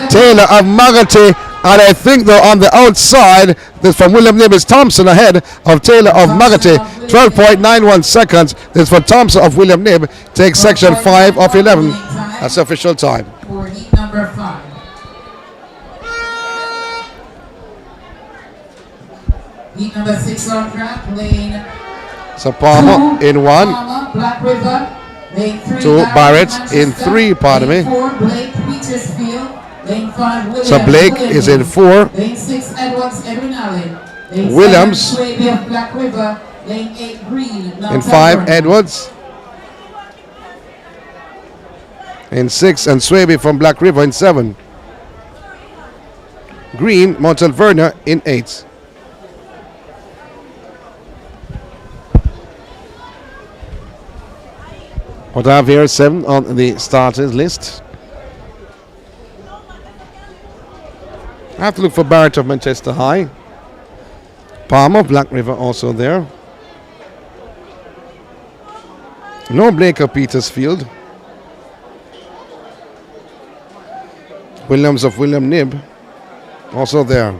Taylor of Magarty, and I think though on the outside, this from William Knibb is Thompson ahead of Taylor of Magarty. 12.91 seconds. This for Thompson of William Knibb. Takes section 5 of 11. That's the official time. For heat number 5. Heat number 6 on track, lane So Palmer in 1. Palmer, Black River. Lane 3, 2 Barrett in 3, pardon me. Lane 4, Blake, Petersfield. Lane 5, Williams. So Blake is in 4. Lane 6, Edwards, Edwin Allen. Lane Williams. 7, Swaby of Black River. Lane 8, Green. In 5, Edwards. In 6, and Swaby from Black River in 7. Green, Mount Alvernia in 8. What I have here, 7 on the starters list. I have to look for Barrett of Manchester High. Palmer, Black River also there. No Blake of Petersfield. Williams of William Knibb also there.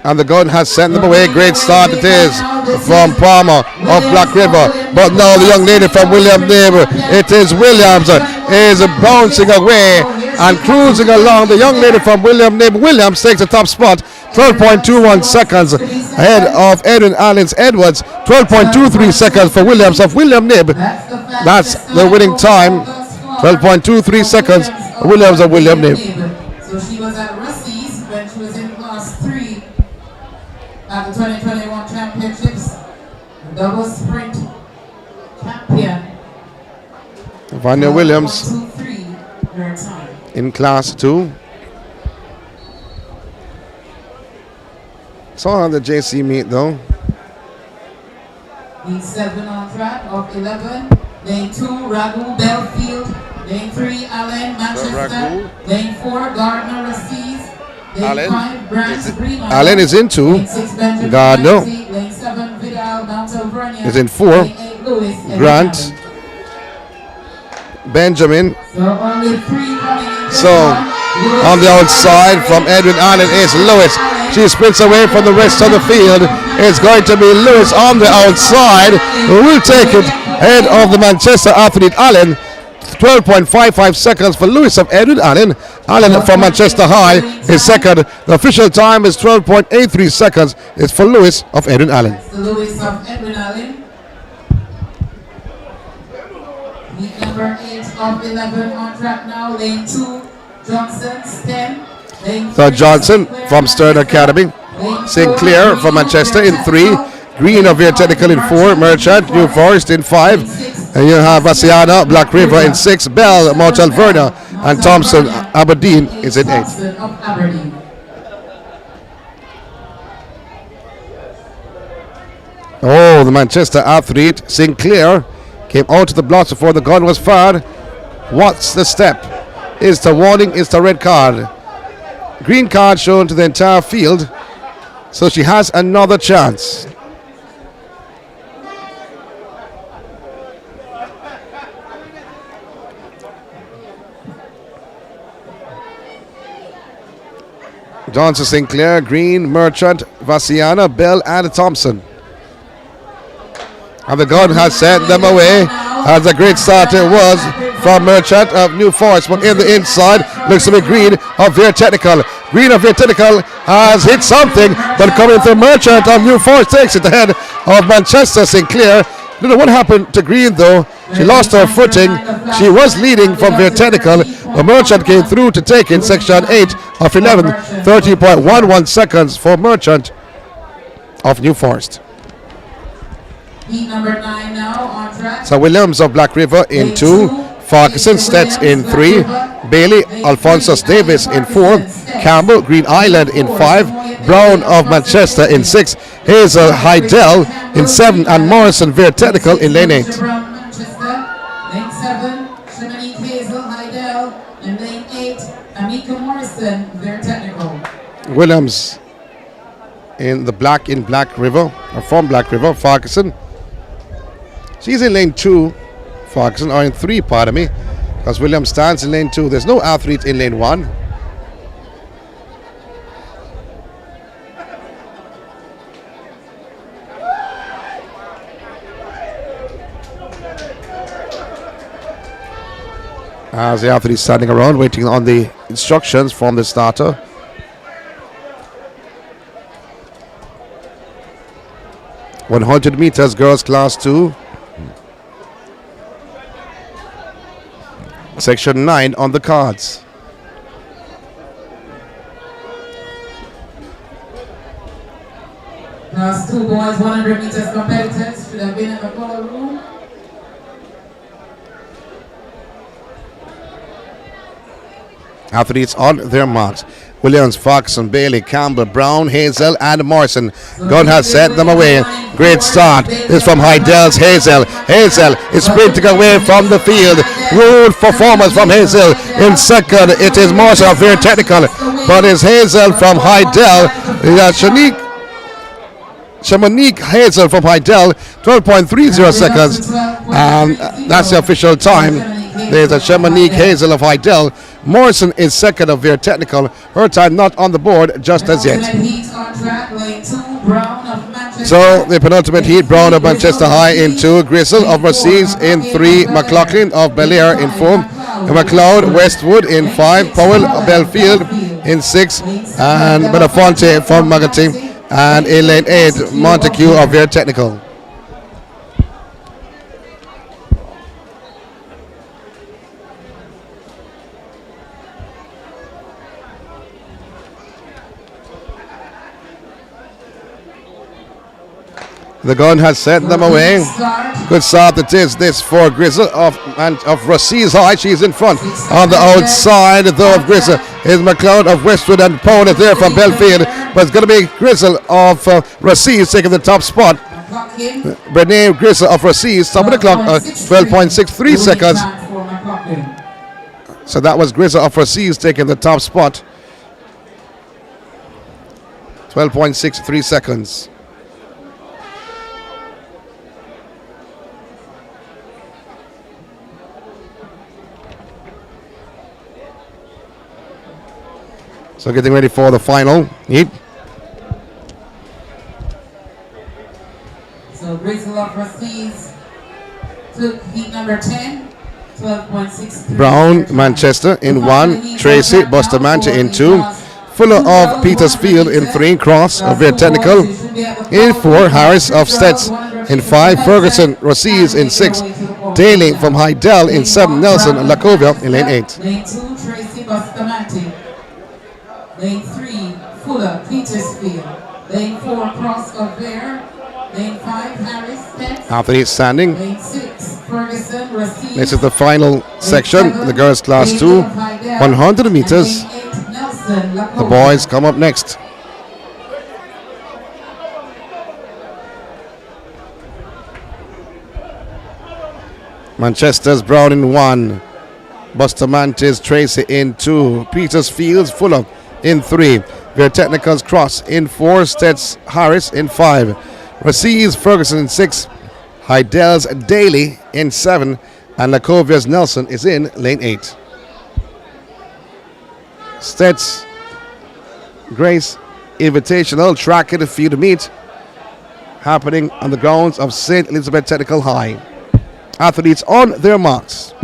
And the gun has sent them away. Great start it is from Palmer of Black River. But now the young lady from William Knibb, it is Williams, is bouncing away and cruising along. The young lady from William Knibb. Williams takes the top spot. 12.21 seconds ahead of Edwin Allen's Edwards. 12.23 seconds for Williams of William Knibb. That's the winning time. 12.23 seconds. Williams of William Knibb. So she was at Rusty's when she was in class 3 at the 2021 championships. Double sprint champion. Vanya Williams in class 2. Saw on the JC meet though. Lead 7 on track of 11. Lane 2, Ragu Belfield. Lane 3, Allen Manchester. Lane 4, Gardner Rasties. Lane 5, Branch Green. Allen is in 2. Lane 6, Benjamin Gardner. Lane 7, Vidal is in 4. Grant. Benjamin. So on the outside from Edwin Allen is Lewis. She sprints away from the rest of the field. It's going to be Lewis on the outside who will take it ahead of the Manchester athlete Allen. 12.55 seconds for Lewis of Edwin Allen. Allen from Manchester High is second. The official time is 12.83 seconds. It's for Lewis of Edwin Allen. Lewis of Edwin Allen. Meet number 8 of 11 on track now. Lane 2, Johnson, 10. So Johnson from Stern Academy. Sinclair from Manchester in 3. Green of Air Technical in 4. Merchant, New Forest in 5. And you have Asiana, Black River in 6. Bell, Mount Alverna, and Thompson, Aberdeen is in 8. Oh, the Manchester athlete Sinclair came out to the blocks before the gun was fired. What's the step? Is the warning? Is the red card? Green card shown to the entire field. So she has another chance. Johnson, Sinclair, Green, Merchant, Vasiana, Bell, and Thompson. And the gun has sent them away. As a great start it was from Merchant of New Forest, but in the inside looks to be Green of Air Technical. Green of Air Technical has hit something, but coming through Merchant of New Forest takes it ahead of Manchester Sinclair. I don't know what happened to Green though. She lost her footing. She was leading from Air Technical. The Merchant came through to take in section 8 of 11. 30.11 seconds for Merchant of New Forest. Heat number 9 now on track. So Williams of Black River in 2. Farquharson, Stets in 3. Bailey, Alphonsus Davis in 4. Campbell, Green Island in 5. Brown of Manchester in 6. Hazel Hydell in 7. And Morrison Veer Technical in lane 8. Lane 7, Janeek Hazel Hydell, and lane 8, Amika Morrison, Veer Technical. Williams in Black River, or from Black River. Farquharson. She's in lane 2. Farquharson, or in 3, pardon me, because Williams stands in lane 2. There's no athlete in lane 1. As the athlete is standing around waiting on the instructions from the starter. (100 meters girls class 2). Section 9 on the cards. Class 2 boys 100 meters competitors should have been in the color room. Athletes on their marks. Williams, Foxon, Bailey, Campbell, Brown, Hazel, and Morrison. Gun has sent them away. Great start. This is from Hydell's Hazel. Hazel is sprinting away from the field. Good performance from Hazel. In second, it is Morrison of Veer Technical. But it's Hazel from Hydell. Shamanik Hazel from Hydell. 12.30 seconds. And that's the official time. There's a Shamanik Hazel of Hydell. Morrison is second of Veer Technical. Her time not on the board just as yet. So the penultimate heat, Brown of Manchester High in 2. Grisel of Mercedes in 3. McLaughlin of Bel Air in 4. McLeod Westwood in 5. Powell of Belfield in 6. And Benafonte from Magating. And in lane 8, Montague of Veer Technical. The gun has sent them away. Good start it is this for Grizzle of Rossi's High. She's in front. On the outside though of Grizzle is McLeod of Westwood, and Powell is there from Belfield. But it's going to be Grizzle of Rossi's taking the top spot. Renee Grizzle of Rossi's, top of the clock, 12.63 seconds. So that was Grizzle of Rossi's taking the top spot. 12.63 seconds. So getting ready for the final heat. So Grizzlov proceeds to heat number 10, 12.63. Brown, Manchester in 1, Tracy, Bustamante in 2, Fuller of Petersfield in 3, Cross of Via Technical in 4, Harris of STETHS in 5, Ferguson, Rosses in 6, Daly from Hydel in 7, Nelson and Lacovia in lane 8. Lane 2, Tracy Bustamante. Lane 3, Fuller, Petersfield. Lane 4, Cross of Via. Lane 5, Harris, STETHS. Athletes standing. Lane 6, Ferguson, Rosses. This is the final section, the girls class 2, 100 meters. The boys come up next. Manchester's Brown in 1, Bustamante's Tracy in 2, Petersfield's Fuller in 3, Via Technical's Cross in 4, STETHS Harris in 5, Rosses Ferguson in 6, Hydel's Daly in 7, and Lacovia's Nelson is in lane 8. STETHS Grace Invitational Track and Field Meet happening on the grounds of St. Elizabeth Technical High. Athletes on their marks.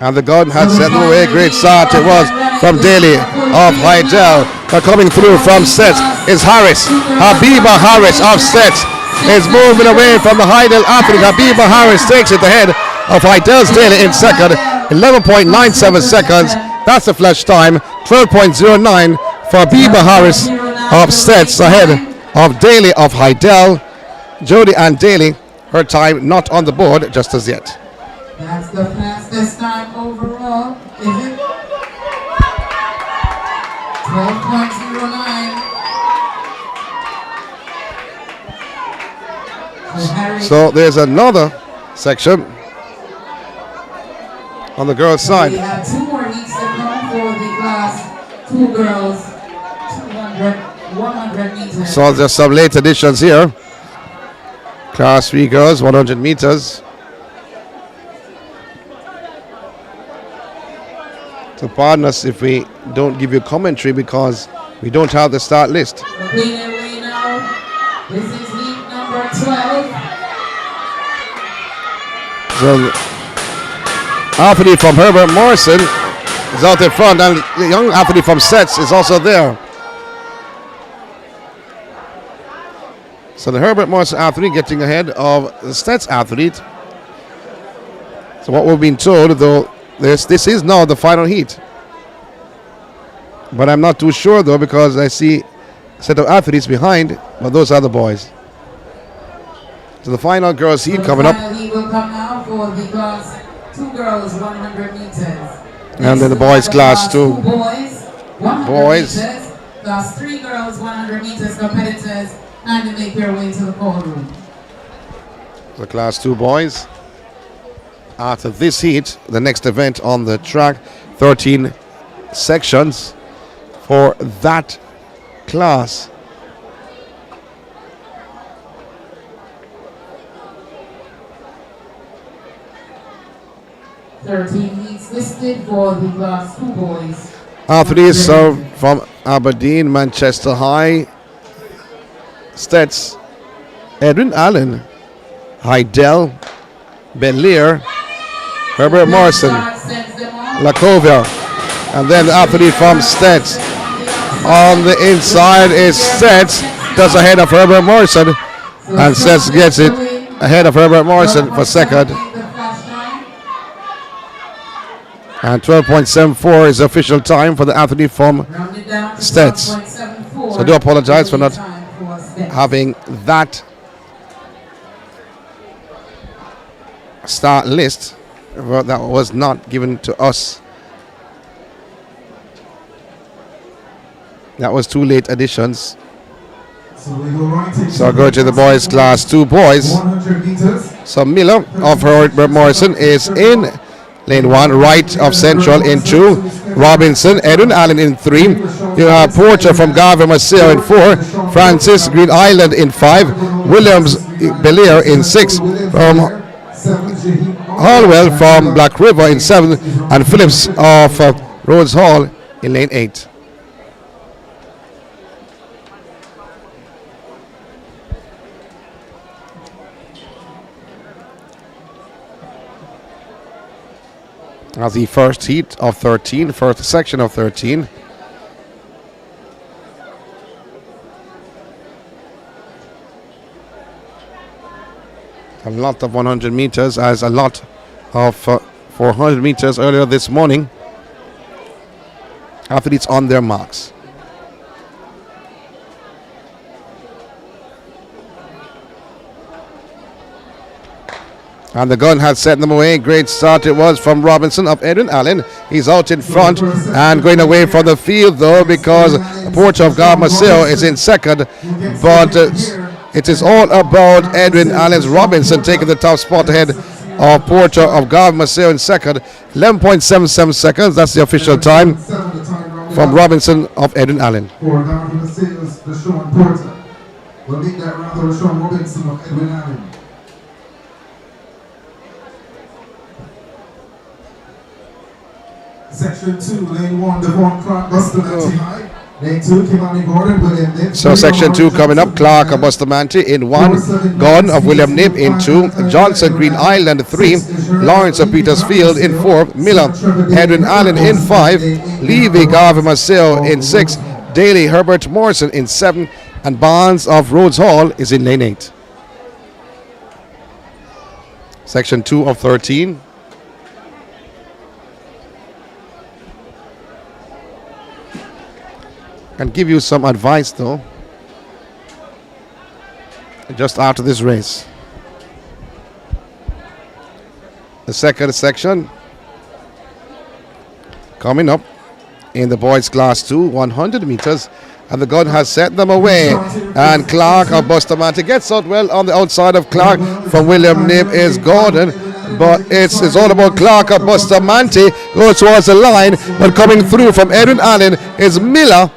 And the gun had set them away. Great start it was from Daly of Hydel. But coming through from STETHS is Harris. Habiba Harris of STETHS is moving away from the Hydel athlete. Habiba Harris takes it ahead of Hydel's Daly in second. 11.97 seconds. That's the flash time. 12.09 for Habiba Harris of STETHS ahead of Daly of Hydel. Jody and Daly, her time not on the board just as yet. That's the fastest time overall, is it? 12.09. So there's another section on the girls' side. We have 2 more heats to come for the class 2 girls, 100 meters. So there's some late additions here. Class 3 girls, 100 meters. So pardon us if we don't give you commentary because we don't have the start list. This is heat number 12. So athlete from Herbert Morrison is out in front, and the young athlete from STETHS is also there. So the Herbert Morrison athlete getting ahead of the STETHS athlete. So what we've been told, though, this is now the final heat. But I'm not too sure, though, because I see a set of athletes behind, but those are the boys. So the final girls heat coming up. The final heat will come now for the class 2 girls, 100 meters. And then the boys class 2. Boys, 100 boys. meters. Class 3 girls, 100 meters competitors, and they make their way to the call room. The class 2 boys. After this heat, the next event on the track, 13 sections for that class. Heats listed for the class 2 boys. Athletes are from Aberdeen, Manchester High, STETHS, Edwin Allen, Hydel, Bel-Air, Herbert Morrison, Lacovia, and then the athlete from STETHS. On the inside is STETHS, just ahead of Herbert Morrison, and STETHS gets it ahead of Herbert Morrison for second. And 12.74 is the official time for the athlete from STETHS. So I do apologize for not having that start list, but that was not given to us. That was 2 late additions. So I'll go to the boys class 2 boys. So Miller of Herbert Morrison is in lane 1, right of Central in 2, Robinson, Edwin Allen in 3, you have Porter from Garvin Maceo in 4, Francis Green Island in 5, Williams Bel-Air in 6, from Hallwell from Black River in 7, and Phillips of Rhodes Hall in lane 8. As the first heat of 13, first section of 13. A lot of 100 meters, as a lot of 400 meters earlier this morning. Athletes on their marks. And the gun has set them away. Great start it was from Robinson of Edwin Allen. He's out in front and going away from the field though, because Porter of Garmaseo is in second. But it is all about Edwin Allen's Robinson taking the top spot ahead of Porter of Garmaseo in second. 11.77 seconds, that's the official time from Robinson of Edwin Allen. We'll make that round of Rashawn Robinson of Edwin Allen. Section 2, lane 1, Devon Clark, Bustamante High. Lane 2, Kevona Gordon, William Nip. So section 2 coming up, Clark of Bustamante in 1, Gordon of William Nip in 2, Johnson Green Island 3, Lawrence of Petersfield in 4, Miller, Edwin Allen in 5, Levy Garvey Maceo in 6, Daly Herbert Morrison in 7, and Barnes of Rhodes Hall is in lane 8. Section 2 of 13. Can give you some advice though, just after this race. The second section coming up in the boys class 2, 100 meters, and the gun has set them away, and Clark of Bustamante gets out well on the outside of Clark. From William Nib is Gordon, but it's all about Clark of Bustamante, goes towards the line, but coming through from Edwin Allen is Miller,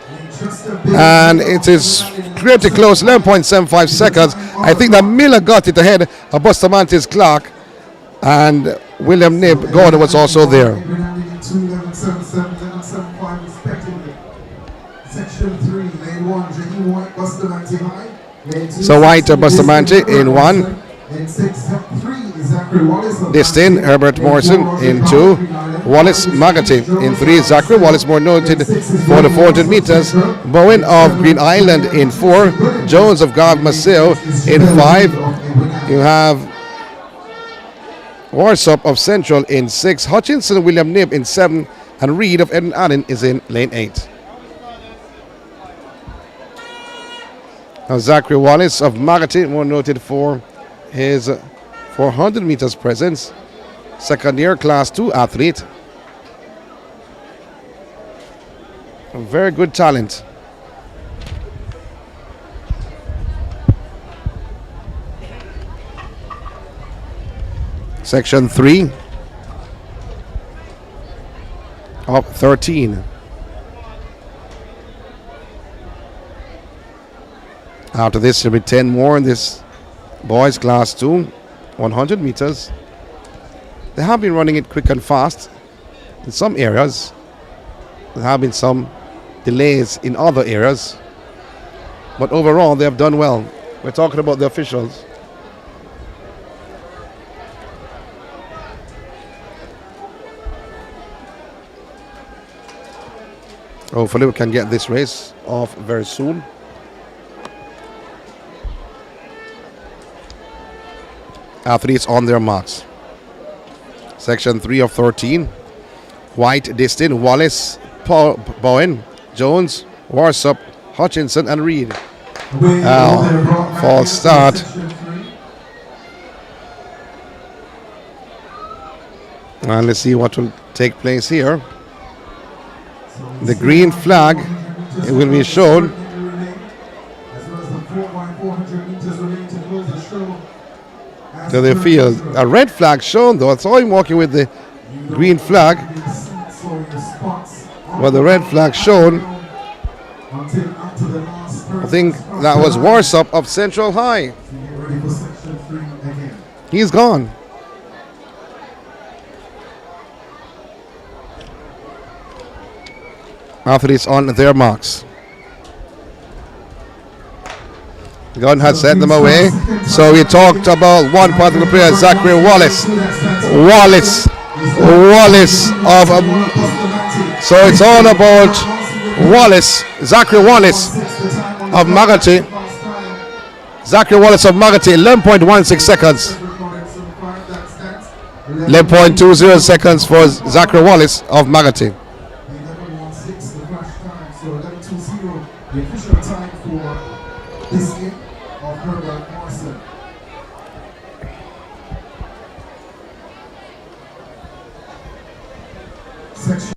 and it is pretty close, 11.75 seconds. I think that Miller got it ahead of Bustamante's Clark, and William Nib Gordon was also there. So White of Bustamante in 1, Distin Herbert Morrison in 2, Wallace Magati in 3, Zachary Wallace more noted for the 400 meters, Bowen of Green Island in 4, Jones of Garv Maceo in 5, you have Warsop of Central in 6, Hutchinson William Nib in 7, and Reed of Edwin Allen is in lane 8. Now Zachary Wallace of Magati, more noted for his 400 meters presence, second year class 2 athlete. A very good talent. Section 3 of 13. After this, there will be 10 more in this boys class 2, 100 meters. They have been running it quick and fast in some areas. There have been some delays in other areas, but overall they have done well. We're talking about the officials. Hopefully we can get this race off very soon. Athletes on their marks. Section 3 of 13. White, Distin, Wallace, Bowen, Jones, Warsop, Hutchinson, and Reed. False start. And let's see what will take place here. The green flag, it will be shown. To the field. A red flag shown though. I saw him walking with the green flag. Well, the red flag shown. I think that was Warsop of Central High. He's gone. Athletes on their marks. The gun has sent them away. So we talked about one particular player, Zachary Wallace. Wallace of so it's all about Wallace, Zachary Wallace of Magati. Zachary Wallace of Magati, 11.16 seconds. 11.20 seconds for Zachary Wallace of Magati. The official time for this game of Herbert Morrison. Section.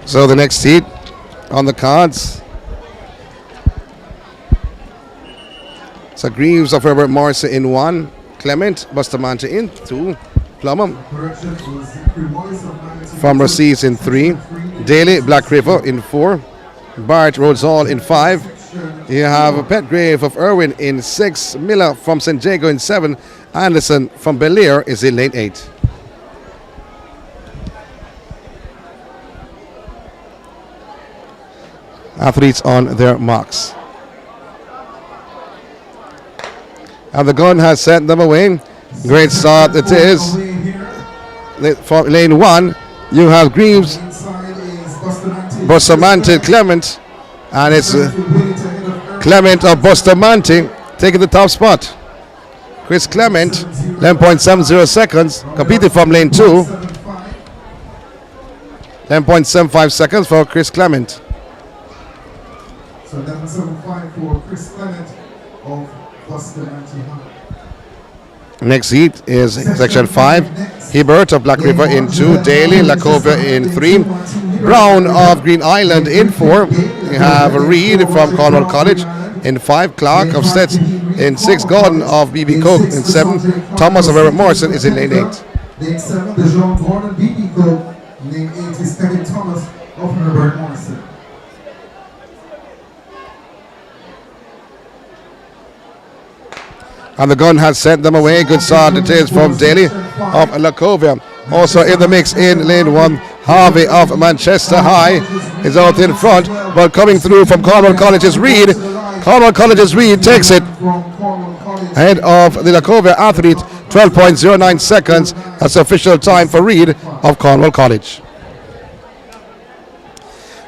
So the next seat on the cards. So Greaves of Herbert Morrison in 1, Clement Bustamante in 2, Plummer from Rosses in 3, Daly Black River in 4, Bart Rosal in 5. You have Petgrave of Irwin in 6, Miller from St. Jago in 7, Anderson from Bel Air is in lane 8. Athletes on their marks. And the gun has sent them away. Great start it is. For lane 1, you have Greaves, Bustamante, Clement, and it's Clement of Bustamante taking the top spot. Chris Clement, 11.70 seconds, competed from lane 2. 11.75 seconds for Chris Clement. So 11.75 for Chris Clement of Bustamante. Next heat is section 5. Hebert of Black River in 2, Daly, Lacovia in 3, Brown of Green Island in 4. You have Reed from Cornwall College in 5, Clark of STETHS in 6, Gordon of BB Coke in 7, Thomas of Herbert Morrison is in lane 8. Lane 7, the Jean Gordon BB Coke. Lane 8 is Kevin Thomas of Herbert Morrison. And the gun has sent them away. Good start it is from Daly of Lacovia. Also in the mix in lane 1, Harvey of Manchester High is out in front, but coming through from Cornwall College is Reed. Cornwall College's Reed takes it ahead of the Lacovia athlete, 12.09 seconds. That's the official time for Reed of Cornwall College.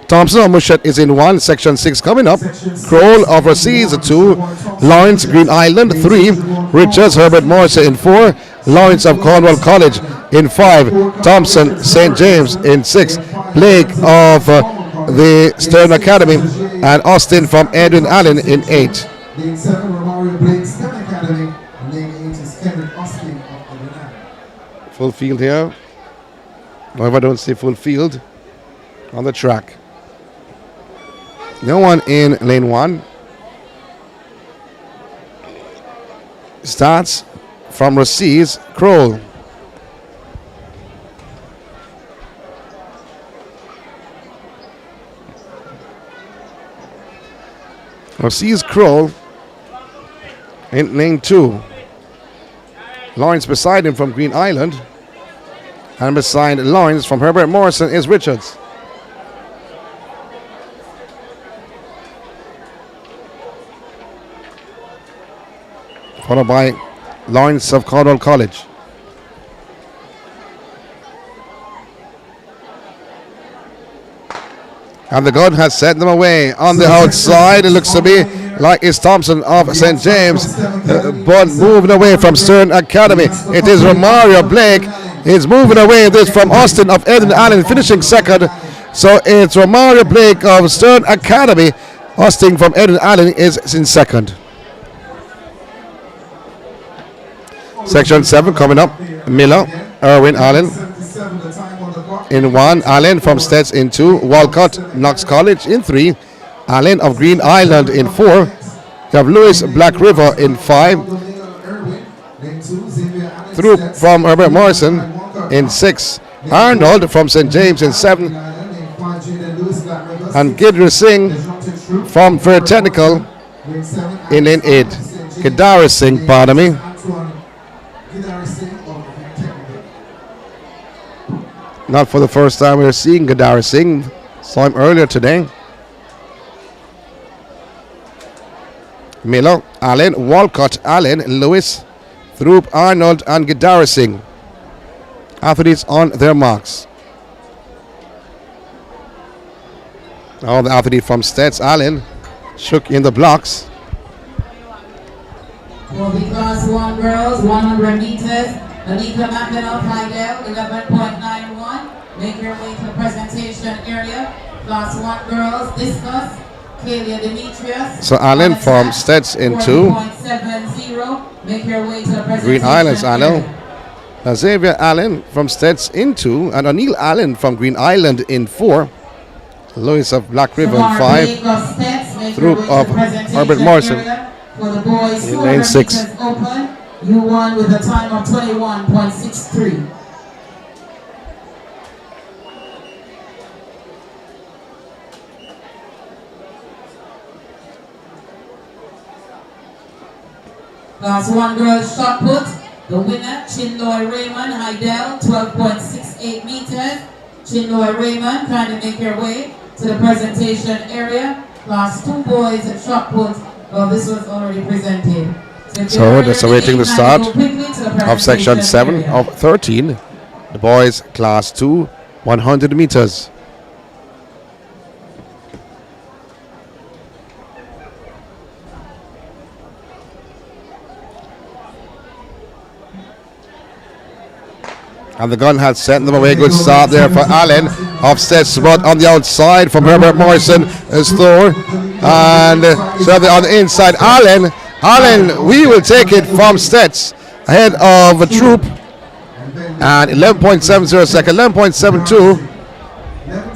Thompson of Mushat is in 1, section 6 coming up. Kroll of Rosses 2, Lawrence Green Island 3, Richards Herbert Morrison in 4, Lawrence of Cornwall College in 5, Thompson St. James in 6, Blake of the Stern Academy, and Austin from Edwin Allen in 8. Lane 7, Romario Blake, Stern Academy. Lane 8 is Kevin Austin of Edwin Allen. Full field here. However, I don't see full field on the track. No one in lane 1. Starts from Rosses, Kroll. Rosses, Kroll in lane 2. Lawrence beside him from Green Island. And beside Lawrence from Herbert Morrison is Richards. Followed by Lawrence of Cornwall College. And the gun has sent them away. On the outside, it looks to me like it's Thompson of St. James, but moving away from Stern Academy. It is Romario Blake. He's moving away this from Austin of Edwin Allen, finishing second. So it's Romario Blake of Stern Academy. Austin from Edwin Allen is in second. Section 7 coming up. Miller, Irwin Allen. 77 the time on the clock. in 1. Allen from STETHS in 2. Walcott, Knox College in 3. Allen of Green Island in 4. You have Lewis Black River in 5. Through from Herbert Morrison in 6. Arnold from St. James in 7. And Gidra Singh from Fair Technical in lane 8. Kedara Singh, pardon me. Not for the first time we're seeing Kedara Singh. Saw him earlier today. Miller, Allen, Walcott, Allen, Lewis, Throop, Arnold, and Kedara Singh. Athletes on their marks. All the athlete from STETHS, Allen, shook in the blocks. For the class 1 girls, 100 meters, Anika McEnough, Heidel, 11.91. Make your way to the presentation area. Class 1 girls, discus, Kalia Demetrius. So Allen from STETHS in 2. 4.70. Make your way to the presentation Green Islands, Allen. area. Xavier Allen from STETHS in 2. And O'Neill Allen from Green Island in 4. Lewis of Black River in 5. Through of Herbert Morrison For the boys, in lane 6. Open. You won with a time of 21.63. Class 1 girls shot put. The winner, Chinloy Raymond, Heidel, 12.68 meters. Chinloy Raymond, kindly make your way to the presentation area. Class 2 boys shot put. Well, this was already presented. So that's awaiting the start of section 7 of 13. The boys class 2, 100 meters. And the gun has sent them away. Good start there for Allen. Offset spot on the outside from Herbert Morrison is Thor. And so on the inside, Allen, we will take it from STETHS ahead of a troop. And 11.70 second, 11.72.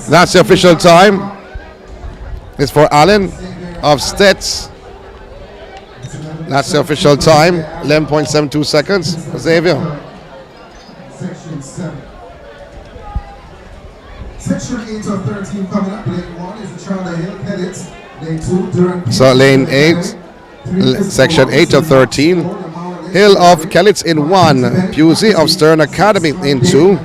That's the official time. It's for Allen of STETHS. That's the official time. 11.72 seconds. Xavier. Section 7. Section 8 of 13 coming up. Lane 1 is the Charlotte Hill Cadets. Lane 2 during. So lane 8, section 8 of 13. Hill of Cadets in 1. Pusey of Stern Academy in 2.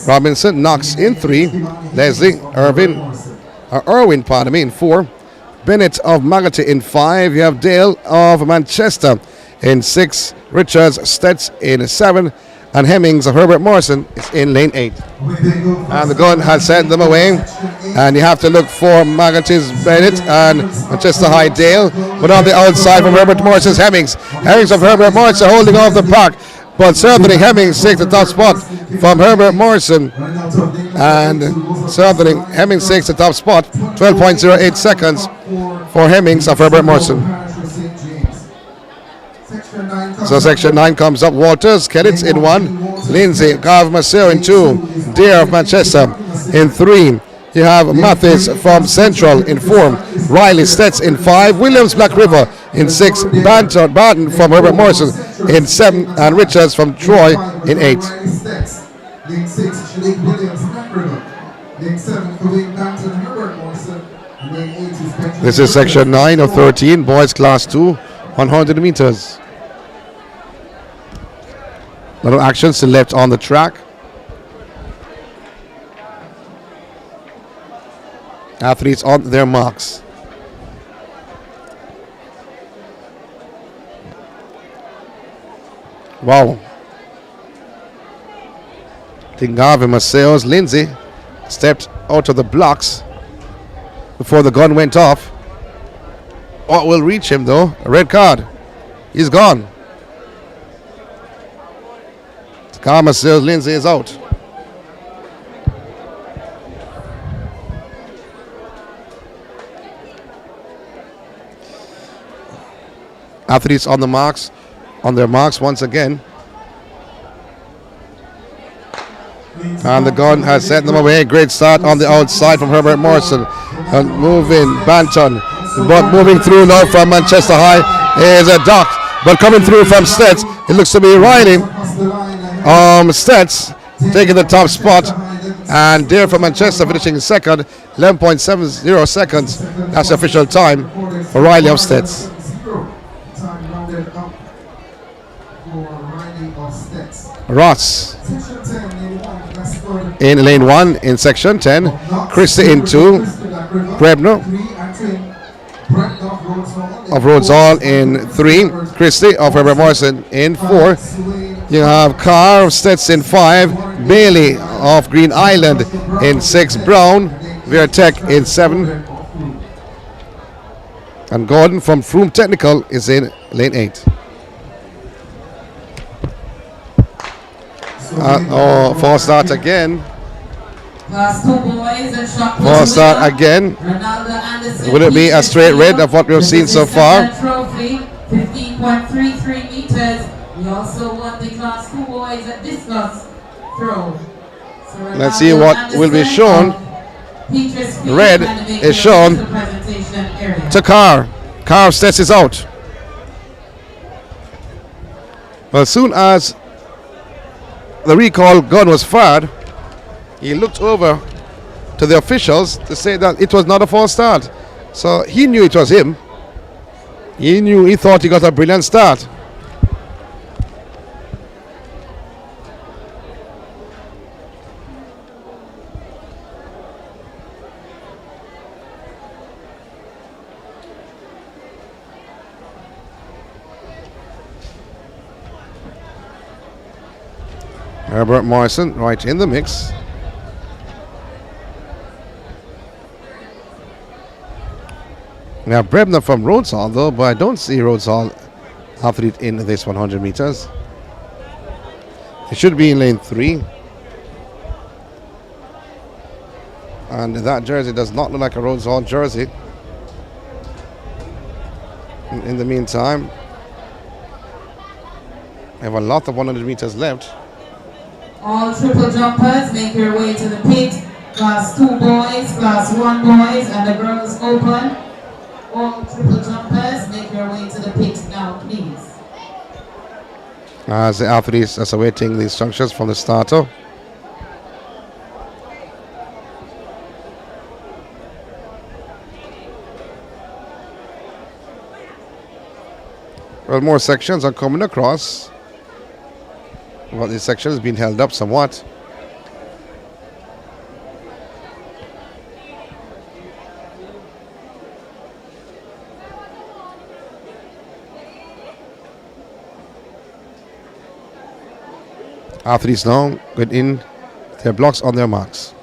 Robinson Knox in 3. Leslie Irwin, pardon me, in 4. Bennett of Magalty in 5. You have Dale of Manchester in 6. Richards STETHS in 7. And Hemmings of Herbert Morrison is in lane 8. And the gun has sent them away. And you have to look for Magalty's Bennett and Manchester High Dale. But on the outside from Herbert Morrison's Hemmings. Hemmings of Herbert Morrison holding off the pack. But certainly Hemmings takes the top spot from Herbert Morrison. And certainly Hemmings takes the top spot. 12.08 seconds for Hemmings of Herbert Morrison. So section 9 comes up. Walters, Cadets in 1. Lindsay, Carver Maceo in 2. Deere of Manchester in 3. You have Mathis from Central in 4. Riley STETHS in 5. Williams Black River in 6. Barton from Herbert Morrison in 7. And Richards from Troy in 8. Lane 6, Janeek Williams, Black River. Lane 7, Kareem Banton, Herbert Morrison. Lane 8 is Benjamin. This is section 9 of 13. Boys class 2, 100 meters. A lot of action still left on the track. Athletes on their marks. Wow. Tingave Maceo's Lindsay stepped out of the blocks before the gun went off. What will reach him though? A red card. He's gone. Tingave Maceo's Lindsay is out. Athletes on the marks, on their marks once again. And the gun has sent them away. Great start on the outside from Herbert Morrison. And moving, Banton. But moving through now from Manchester High is a Doc. But coming through from STETHS, it looks to be Riley. STETHS taking the top spot. And Dare from Manchester finishing second. 11.70 seconds. That's the official time for Riley of STETHS. Ross in lane 1 in section 10. Christie in 2. Brebner of Rhodes Hall in 3. Christie of Herbert Morrison in 4. You have Carr of STETHS in 5. Bailey of Green Island in 6. Brown, Vertec in 7. And Gordon from Froome Technical is in lane 8. False start again. False start again. Will it be a straight red of what we've seen so far? 15.33 meters. We also won the Class 2 boys at discus throw. Let's see what will be shown. Red is shown to Carr. Carr sets is out. Well, as soon as the recall gun was fired, he looked over to the officials to say that it was not a false start. So he knew it was him. He thought he got a brilliant start. Herbert Morrison right in the mix. Now Brebner from Rhodes Hall though, but I don't see Rhodes Hall athlete in this 100 meters. It should be in lane 3. And that jersey does not look like a Rhodes Hall jersey. In the meantime, I have a lot of 100 meters left. All triple jumpers make your way to the pit. Class 2 boys, Class 1 boys, and the girls open. All triple jumpers make your way to the pit now, please. As the athletes are awaiting the instructions from the starter. Well, more sections are coming across. Well, this section has been held up somewhat. Athletes now get in their blocks on their marks.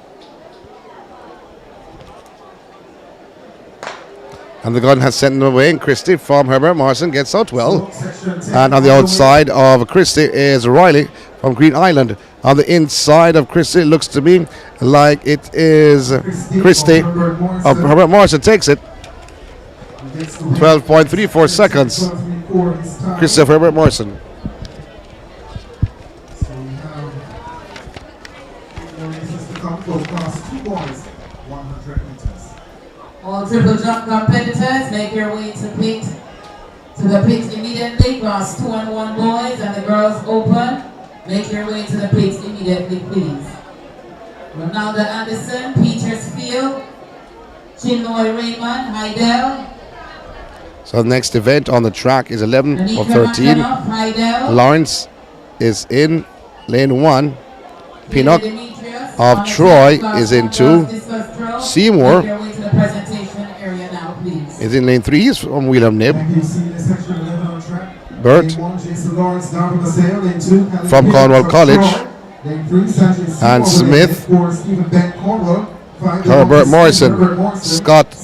And the gun has sent them away, and Christie from Herbert Morrison gets out well. And on the outside of Christie is Riley from Green Island. On the inside of Christie, it looks to me like it is Christie of Herbert Morrison takes it. 12.34 seconds. Christie of Herbert Morrison. All triple jump competitors make your way to the pit immediately. Class 2 and 1 boys and the girls open. Make your way to the pit immediately, please. Ronaldo Anderson, Petersfield, Chinloy Raymond, Heidel. So the next event on the track is 11 of 13. Lawrence is in lane 1. Pinnock of Troy is in 2. Seymour is in lane 3. He's from William Nib. Burt from Cornwall College. And Smith. Herbert Morrison. Scott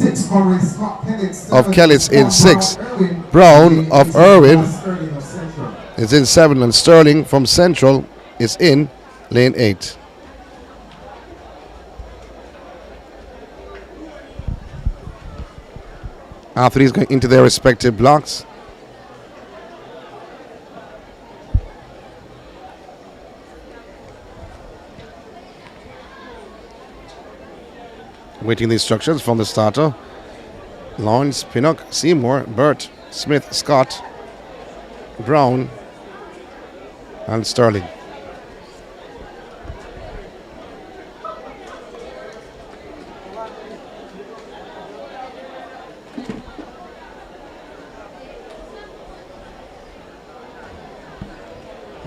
of Kellitz in 6. Brown of Irwin is in 7. And Sterling from Central is in lane 8. Athletes going into their respective blocks. Waiting the instructions from the starter. Lawrence, Pinnock, Seymour, Burt, Smith, Scott, Brown, and Sterling.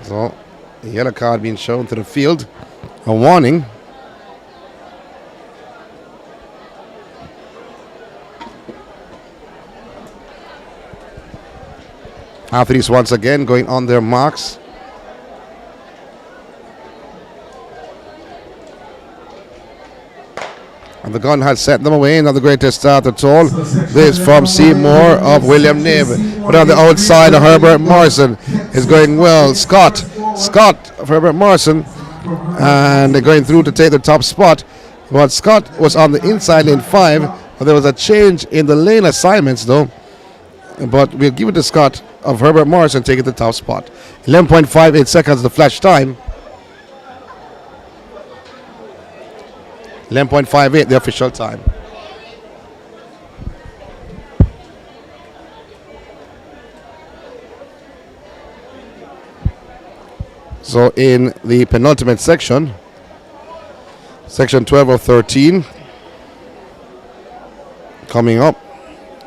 So, a yellow card being shown to the field. A warning. Athletes once again going on their marks. And the gun has set them away. Not the greatest start at all. This from Seymour of William Knibb. But on the outside, Herbert Morrison is going well. Scott of Herbert Morrison. And they're going through to take the top spot. But Scott was on the inside lane 5. But there was a change in the lane assignments though. But we'll give it to Scott of Herbert Morrison taking the top spot. 11.58 seconds the flash time. 11.58 the official time. So in the penultimate section, section 12 of 13, coming up,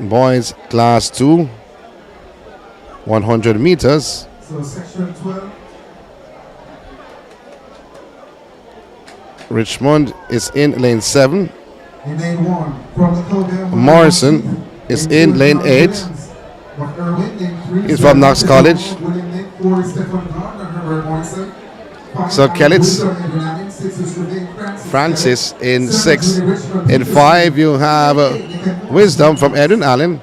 boys class 2, 100 meters. So section 12. Richmond is in lane 7. In lane 1, from the Columbia, Morrison is in lane 8. He's from Knox College. So Kellitz, Francis in 6. In 5 you have Wisdom from Edwin Allen.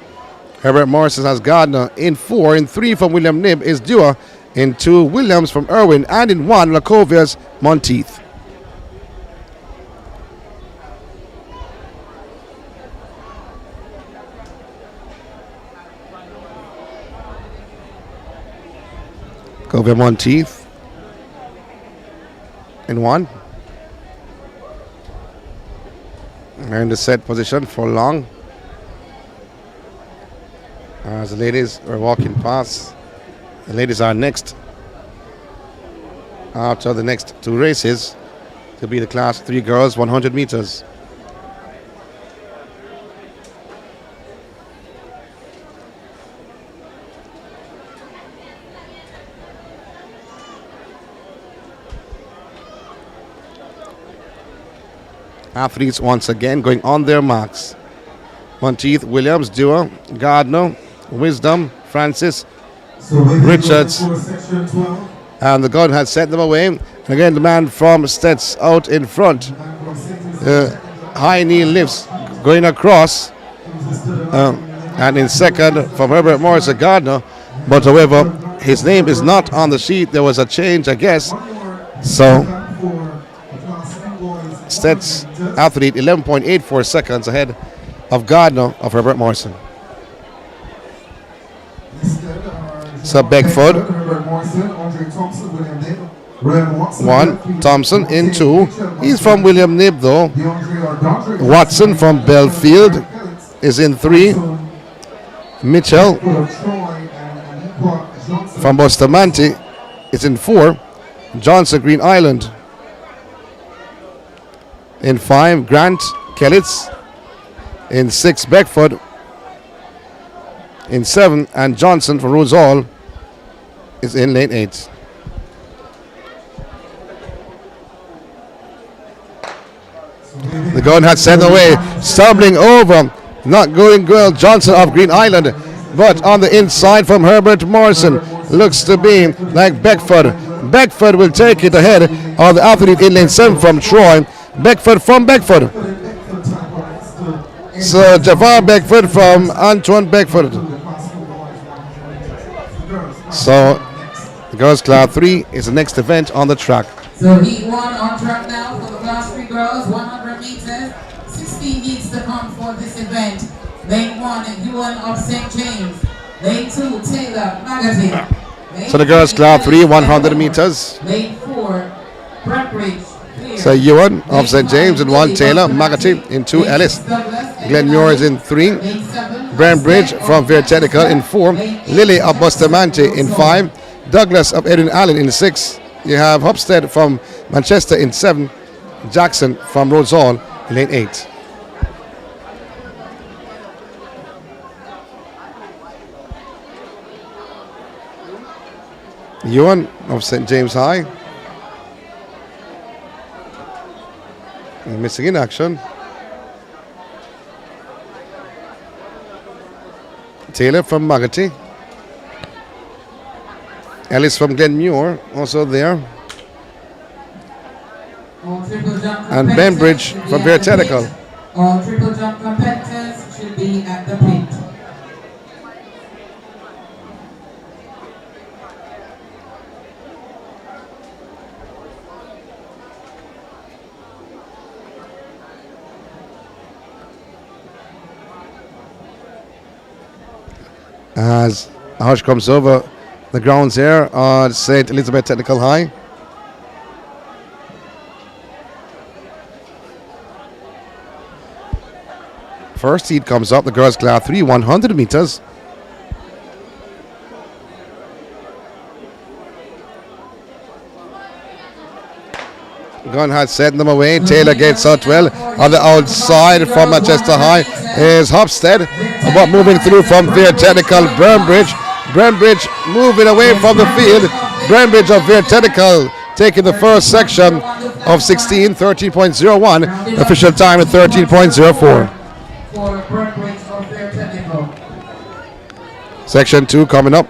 Herbert Morrison has Gardner in 4. In 3 from William Knibb is Dewar. In 2 Williams from Irwin. And in 1 Lacovia's Monteith. Covia Monteith in 1. They're in the set position for long. As the ladies are walking past, the ladies are next. After the next 2 races, to be the class 3 girls 100 meters. Athletes once again going on their marks. Monteith, Williams, Dewar, Gardner, Wisdom, Francis, Richards, and the gun has set them away. Again, the man from STETHS out in front. High knee lifts going across. And in second from Herbert Morrison, Gardner. But however, his name is not on the sheet. There was a change, I guess. So STETHS athlete 11.84 seconds ahead of Gardner of Herbert Morrison. So Beckford 1, Thompson in 2. He's from William Knibb though. Watson from Belfield is in 3. Mitchell from Bustamante is in 4. Johnson, Green Island in 5. Grant, Kellitz in 6. Beckford in 7. And Johnson from Rose Hall is in lane 8. The gun had sent away, stumbling over, not going well. Johnson of Green Island, but on the inside from Herbert Morrison looks to be like Beckford. Beckford will take it ahead of the athlete in lane 7 from Troy. Beckford from Beckford. So Javar Beckford from Antoine Beckford. So the girls class 3 is the next event on the track. So heat 1 on track now for the class 3 girls, 100 meters. 16 heats to come for this event. Lane 1, Yohan of St. James. Lane 2, Taylor, Magazine. So the girls class 3, 100 meters. Lane 4, Breckenridge. So Yohan of St. James in 1, Taylor Magati in 2, Ellis. Glenmuir is in 3. Brambridge from Fair Technical in 4. Lily of Bustamante in 5. Douglas of Edwin Allen in 6. You have Hopstead from Manchester in 7. Jackson from Rhodes Hall in lane 8. Yohan of St. James High. Missing in action. Taylor from Magati. Ellis from Glenmuir also there. And Benbridge from Fair Technical. All triple jump competitors should be at the pit. As a hush comes over the grounds here on St. Elizabeth Technical High. First heat comes up, the girls class 3, 100 meters. Gun had sent them away. Taylor gets out well. On the outside from Manchester High is Hopstead. But moving through from Fair Technical, Brambridge. Brambridge moving away from the field. Brambridge of Fair Technical taking the first section of 16, 13.01. Official time at 13.04. Section 2 coming up.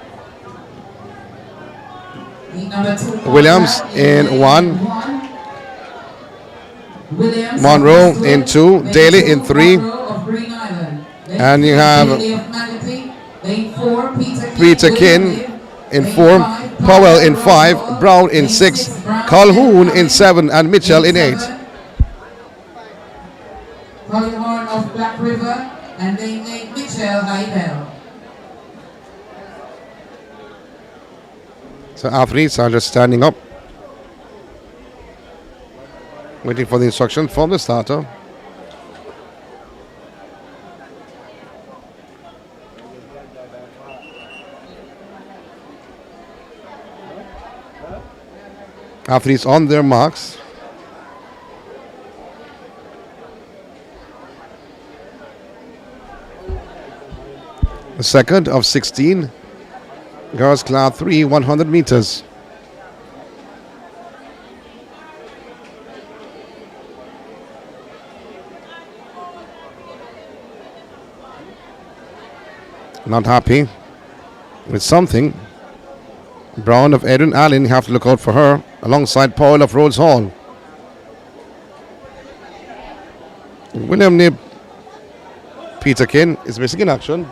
Williams in 1. Monroe in 2, Daly in 3, and you have Peter Kin in 4, Powell in 5, Brown in 6, Calhoun in 7, and Mitchell in 8. Collihorn of Black River, and they make Mitchell Heidel. So athletes are just standing up, waiting for the instruction from the starter. Athletes on their marks. The second of 16, girls class 3, 100 meters. Not happy with something. Brown of Edwin Allen, you have to look out for her, alongside Powell of Rhodes Hall. William Nib, Peter Kin is missing in action.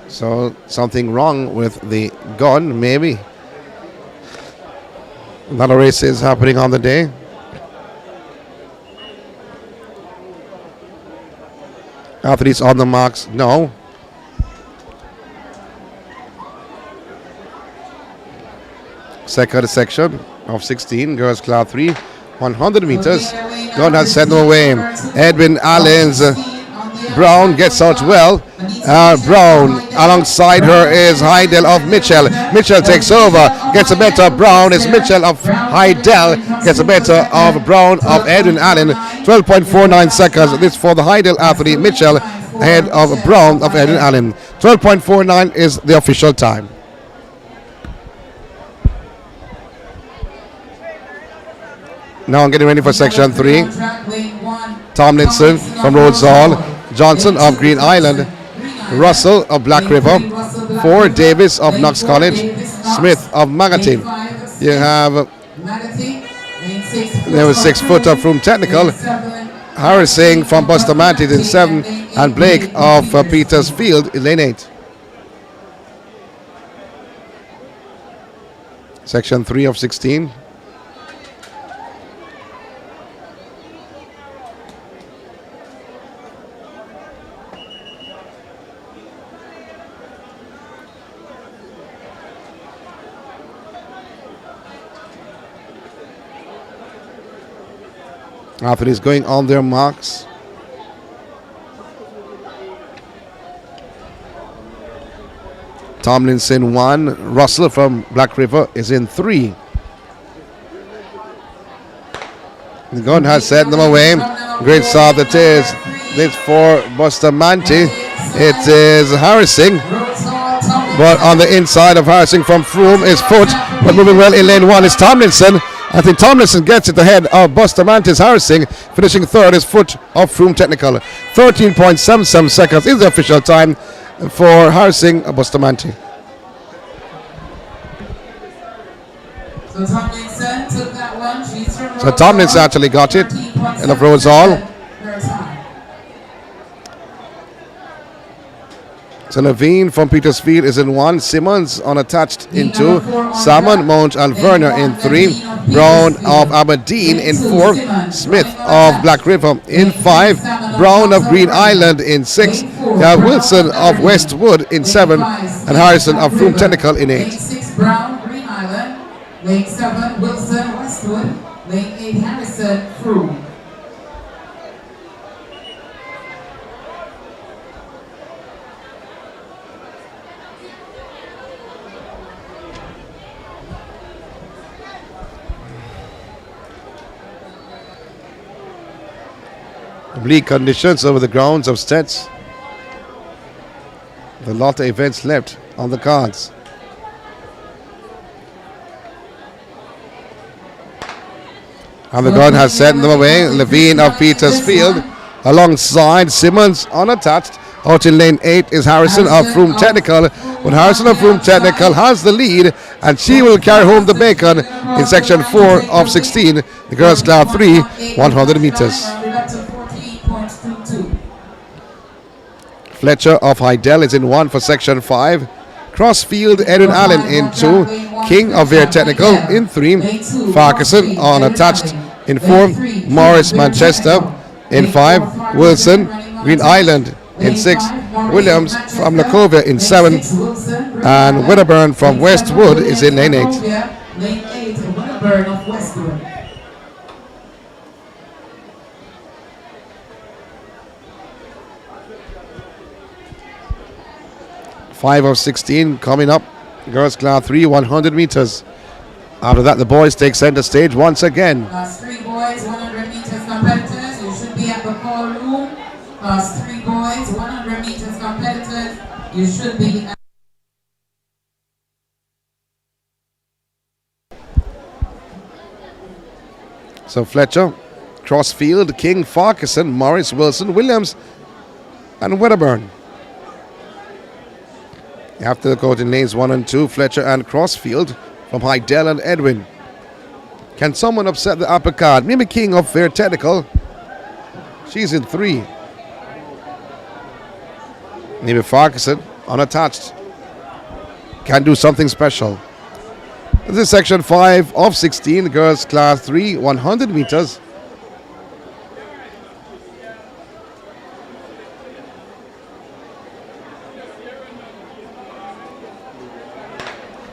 So something wrong with the gun, maybe. Another race is happening on the day. Athletes on the marks, no. Second section of 16, girls class 3, 100 meters. Gun has sent them away. Edwin Allen's Brown gets out well. Brown, alongside her is Heidel of Mitchell. Mitchell takes over, gets a better of Brown. It's Mitchell of Heidel, gets a better of Brown of Edwin Allen. 12.49 seconds. This for the Heidel athlete, Mitchell, ahead of Brown of Edwin Allen. 12.49 is the official time. Now I'm getting ready for section 3. Tomlinson from Rhodes Hall. Johnson of Green Island, Russell of Black River, 4 Davis of Knox College, Smith of Magati. You have there was 6-footer from Technical, Harrising from Bustamante in 7, and Blake of Petersfield in lane 8. Section 3 of 16. Athletes going on their marks. Tomlinson 1. Russell from Black River is in 3. The gun has set them away. Great start it is. This for Bustamante. It is Harrising. But on the inside of Harrising from Froome is Foot. But moving well in lane 1 is Tomlinson. I think Tomlinson gets it ahead of Bustamante's Harrising. Finishing third is Foot of Froome Technical. 13.77 seconds is the official time for Harrising Bustamante. So Tomlinson took that one. She's from So Tomlinson actually got it in the Rose Hall. So Levine from Petersfield is in 1. Simmons unattached in 2. Salmon, Mount and Werner in 3. Brown of Aberdeen in 4. Smith of Black River in 5. Brown of Green Island in 6. You have Wilson of Westwood in 7. And Harrison of Froome Technical in 8. Lane 6, Brown, Green Island. Lane 7, Wilson, Westwood. Lane 8, Harrison, Froome. Bleak conditions over the grounds of STETHS. A lot of events left on the cards. And the gun has sent them away. Levine of Petersfield alongside Simmons unattached. Out in lane 8 is Harrison of Froome Technical. But Harrison of Froome Technical has the lead, and she will carry home the bacon in section 4 of 16. The girls class 3, 100 meters. Fletcher of Hydel is in 1 for section 5. Crossfield, Edwin Allen in 2. King of Vere Technical in 3. Farquharson unattached in 4. Morris Manchester in 5. Wilson, Green Island in 6. Williams from Lacovia in 7. And Wedderburn from Westwood is in lane 8. Lane 8, Wedderburn of Westwood. 5 of 16 coming up. Girls class 3, 100 meters. After that, the boys take center stage once again. Class 3 boys, 100 meters competitors. You should be at the call room. Class 3 boys, 100 meters competitors. You should be at So Fletcher, Crossfield, King, Farquharson, Morris, Wilson, Williams, and Wedderburn. After the court in lanes 1 and 2, Fletcher and Crossfield from Hydel and Edwin. Can someone upset the upper card? Mimi King of Fair Technical. She's in 3. Maybe Farquharson unattached. Can do something special. This is section 5 of 16, girls class 3, 100 meters.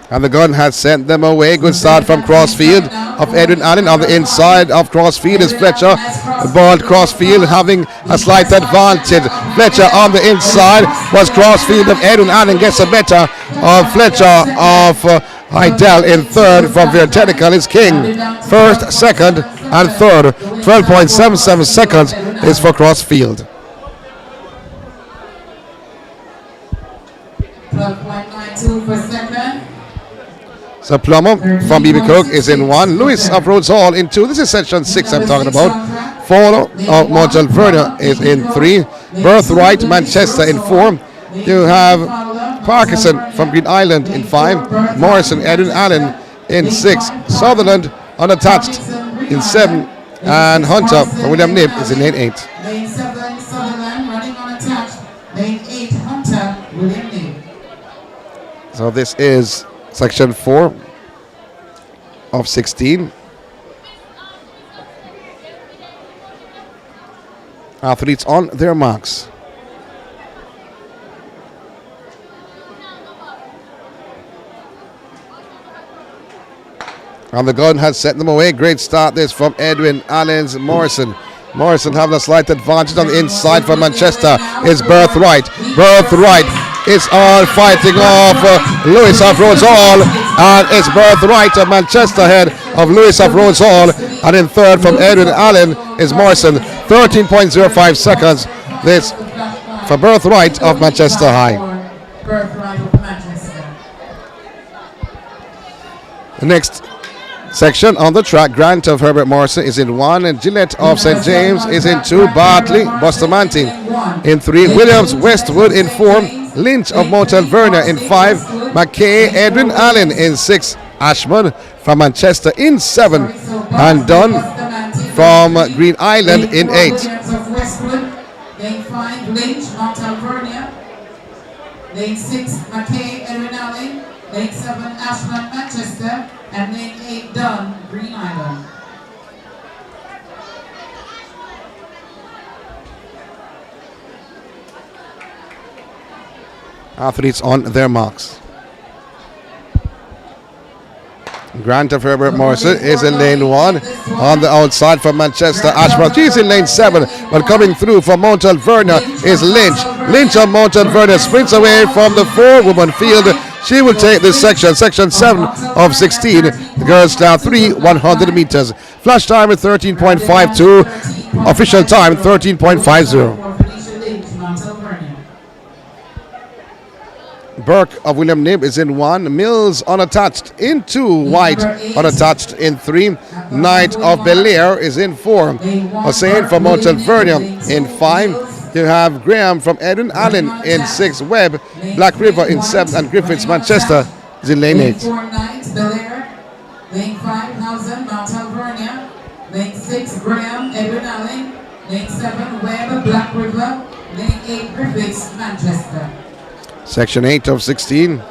And the gun has sent them away. Good start from Crossfield of Edwin Allen. On the inside of Crossfield is Fletcher. The ball Crossfield having a slight advantage. Fletcher on the inside was Crossfield of Edwin Allen. Gets a better of Fletcher of Hydel in 3rd. From Vere Technical is King. 1st, 2nd and 3rd. 12.77 seconds is for Crossfield. 12.92 per second. So Plummer from BB Cook is in 1. Lewis of Rhodes Hall in 2. This is section 6 I'm talking about. Fowler of Montel Verna is in 3. Birthright Manchester in 4. You have Parkinson from Green Island in 5. Morrison Edwin Allen in 6. Sutherland unattached in 7. And Hunter from William Knibb is in lane 8. Lane 7, Sutherland running unattached. Lane 8, Hunter, William Knibb. So this is section 4 of 16. Athletes on their marks. And the gun has set them away. Great start this from Edwin Allen's Morrison. Morrison having a slight advantage on the inside for Manchester. It's Birthright. Birthright is all fighting off Lewis of Rhodes Hall. And it's Birthright of Manchester ahead of Lewis of Rhodes Hall. And in third from Edwin Allen is Morrison. 13.05 seconds. This for Birthright of Manchester High. The next section on the track, Grant of Herbert Morrison is in 1, and Gillette of St. James is in 2, Bartley, Bustamante in 3, Williams, Westwood in 4, Lynch of Mountain Verna in 5, McKay, Edwin Allen in 6, Ashman from Manchester in 7, and Dunn from Green Island in 8. Lane 5, Lynch, Mount Alvernia. Lane 6, McKay, Edwin Allen. Lane 7, Ashman, Manchester. And lane 8, Dunn, Green Island. Athletes on their marks. Grant of Herbert Morrison is in lane 1. On the outside from Manchester, Ashbrook. She's in lane 7, but coming through from Mount Alverna is Lynch. Lynch of Mount Alverna sprints away from the 4-woman field. She will take this section, section 7 of 16. The girls now 100 meters. Flash time is 13.52. Official time 13.50. Burke of William Knibb is in 1. Mills unattached in 2. White unattached in 3. Knight of Belair is in 4. Hussein from Mount Alvernia in 5. You have Graham from Edwin Allen in 6. Webb, Black River in 7. And Griffiths, Manchester is in lane 8. Lane 4, Knight, Belair. Lane 5, Housen, Mount Alvernia. Lane 6, Graham, Edwin Allen. Lane 7, Webb, Black River. Lane 8, Griffiths, Manchester. Section 8 of 16.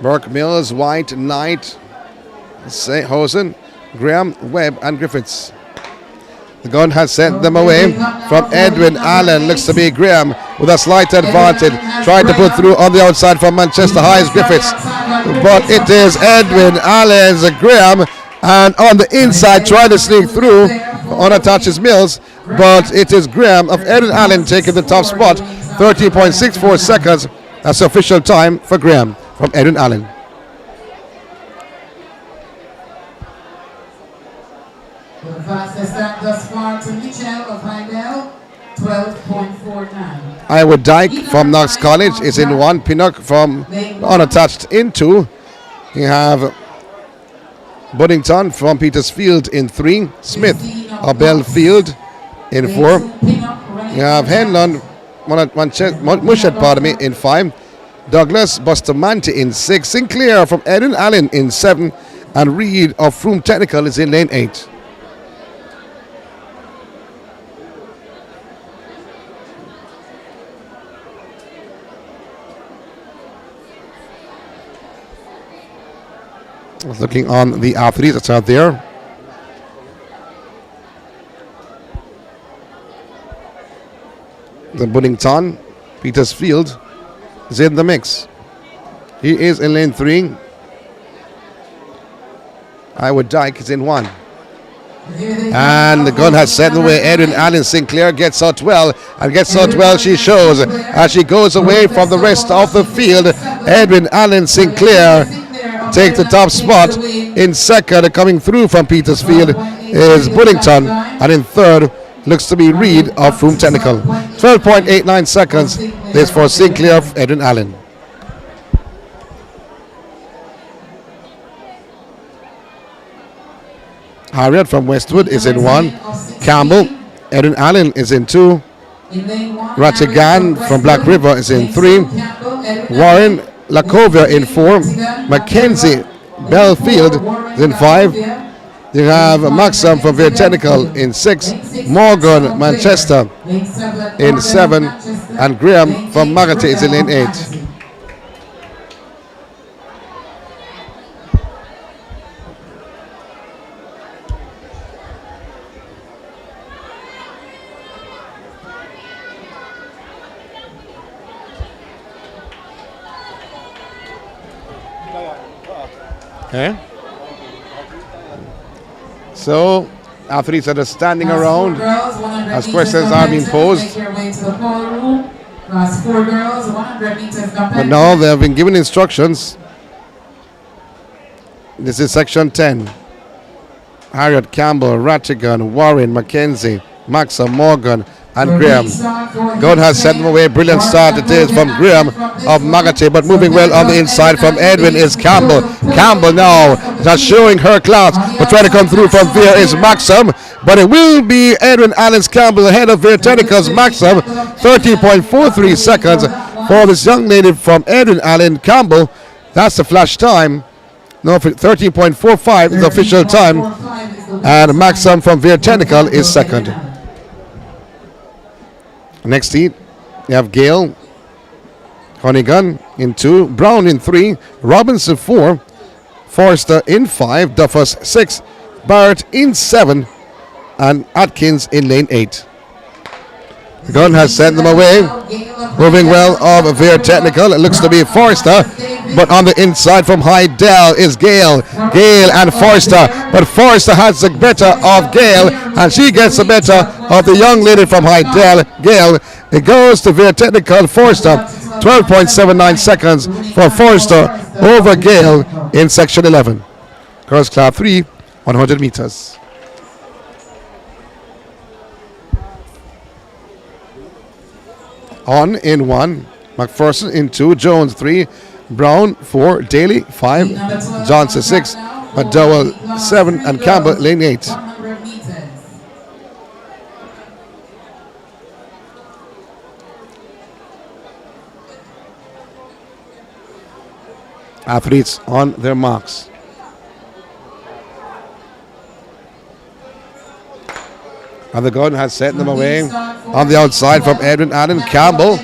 Burke, Mills, White, Knight, Hosen, Graham, Webb, and Griffiths. The gun has sent them away from Edwin Allen. Looks to be Graham with a slight advantage. Trying to put through on the outside from Manchester High's Griffiths. But it is Edwin Allen's Graham. And on the inside trying to sneak through unattached Mills. But it is Graham of Edwin Allen taking the top spot. 13.64 seconds. That's the official time for Graham from Edwin Allen. The fastest time thus far to Mitchell of Heidel, 12.49. Iowa Dyke from Knox College is in 1. Pinnock from unattached in 2. You have Buddington from Petersfield in 3. Smith of Belfield in 4. You have Henlon Mushet, in 5. Douglas Bustamante in 6. Sinclair from Edwin Allen in 7. And Reed of Froome Technical is in lane 8. Looking on the athletes that's out there. The Buddington, Petersfield is in the mix. He is in lane 3. Iowa Dyke is in 1. And the gun has set away. Edwin Allen. Sinclair gets out well, and gets out well she shows as she goes away from the rest of the field. Edwin Allen Sinclair take the top spot. In second, coming through from Petersfield is Buddington, and in third looks to be Reed of Froome Technical. 12.89 seconds. This for Sinclair of Edwin Allen. Harriet from Westwood is in 1. Campbell, Edwin Allen is in 2. Rattigan from Black River is in 3. Warren Lacovia in 4. Mackenzie Belfield is in 5. You have Maxim from Veer Technical in 6, Morgan Manchester in 7, and Graham from Magate is in lane 8. Okay. So, athletes that are standing around as questions are being posed. But now they have been given instructions. This is section 10. Harriet Campbell, Rattigan, Warren, Mackenzie, Maxim, Morgan, and Graham. God has sent them away. Brilliant start it is from Graham of Magate, but moving well on the inside from Edwin is Campbell. Campbell now just showing her class, but trying to come through from Veer is Maxim, but it will be Edwin Allen's Campbell ahead of Veer Technical's Maxim. 13.43 seconds for this young lady from Edwin Allen Campbell. That's the flash time. No, 13.45 is the official time, and Maxim from Veer Technical is second. Next heat, you have Gale, Honeygun in 2, Brown in 3, Robinson 4, Forrester in 5, Duffus 6, Barrett in 7, and Atkins in lane 8. The gun has sent them away. Moving well of Veer Technical. It looks to be Forrester, but on the inside from Hydell is Gale. Gale and Forrester, but Forrester has the better of Gale, and she gets the better of the young lady from Hydell, Gale. It goes to Veer Technical. Forrester, 12.79 seconds for Forrester over Gale in section 11. Girls Class 3, 100 meters. On in 1, McPherson in 2, Jones 3, Brown 4, Daly 5, Johnson 6, McDowell 7, and Campbell lane 8. Athletes on their marks. And the gun has sent them away on the outside from Edwin Allen Campbell.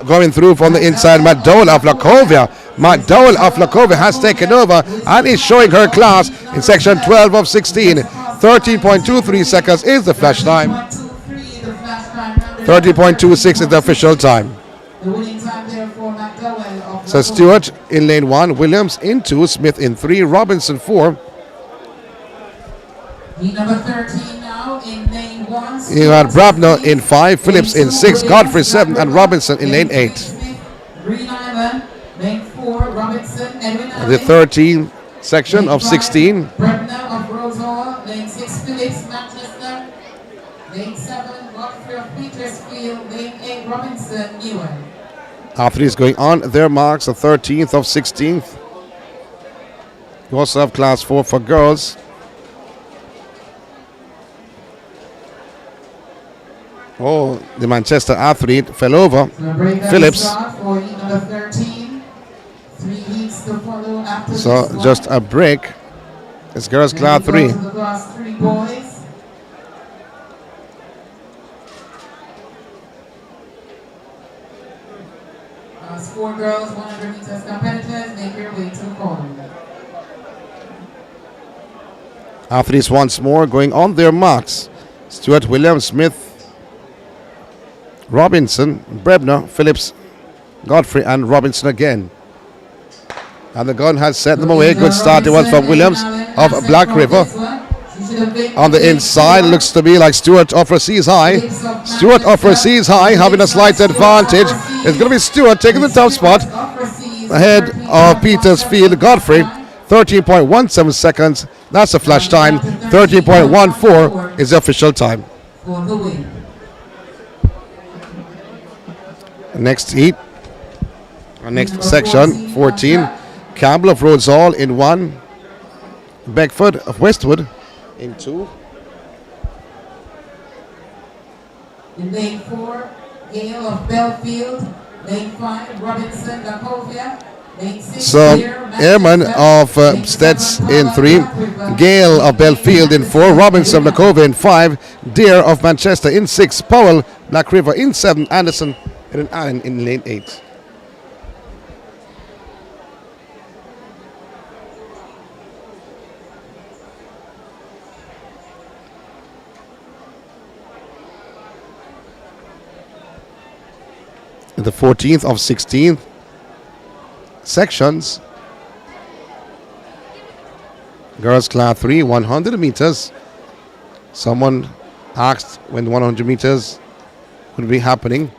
Going through from the inside, McDowell of Lacovia. McDowell of Lacovia has taken over and is showing her class in section 12 of 16. 13.23 seconds is the flash time. 30.26 is the official time. So Stewart in lane 1, Williams in 2, Smith in 3, Robinson 4. Number 13 now in lane 1. You had Brabner in 5, Phillips in 6, Godfrey 7, and Robinson in lane 8. The 13th section of 16. Brabner of Rosehall, lane 6, Phillips, Manchester, lane 7, Godfrey of Petersfield, lane 8, Robinson, Newark. Athletes going on their marks, the 13th of 16th. You also have class 4 for girls. Oh, the Manchester athlete fell over. Phillips. So just a break. It's girls class 3. Class 4 girls, 100 meters competitors, make your way to the corner. Athletes once more going on their marks. Stuart, Williams, Smith, Robinson, Brebner, Phillips, Godfrey, and Robinson again. And the gun has sent them away. Good start it was from Williams of Black River. On the inside, looks to be like Stewart Offers Seas High. Stewart Offers Seas High having a slight advantage. It's going to be Stewart taking the top spot ahead of Petersfield Godfrey. 13.17 seconds. That's the flash time. 13.14 is the official time. Next heat, next section, 14. Campbell of Rhodes Hall in 1. Beckford of Westwood in 2. In lane 4, Gale of Belfield. Lane 5, Robinson, Lacovia. So Airman of STETHS in 3, Gale of Belfield in 4, Robinson of Lakova in 5, Deere of Manchester in 6, Powell, Black River in 7, Anderson and Allen in lane 8. In the 14th of 16th sections, girls class 3, 100 meters. Someone asked when 100 meters would be happening.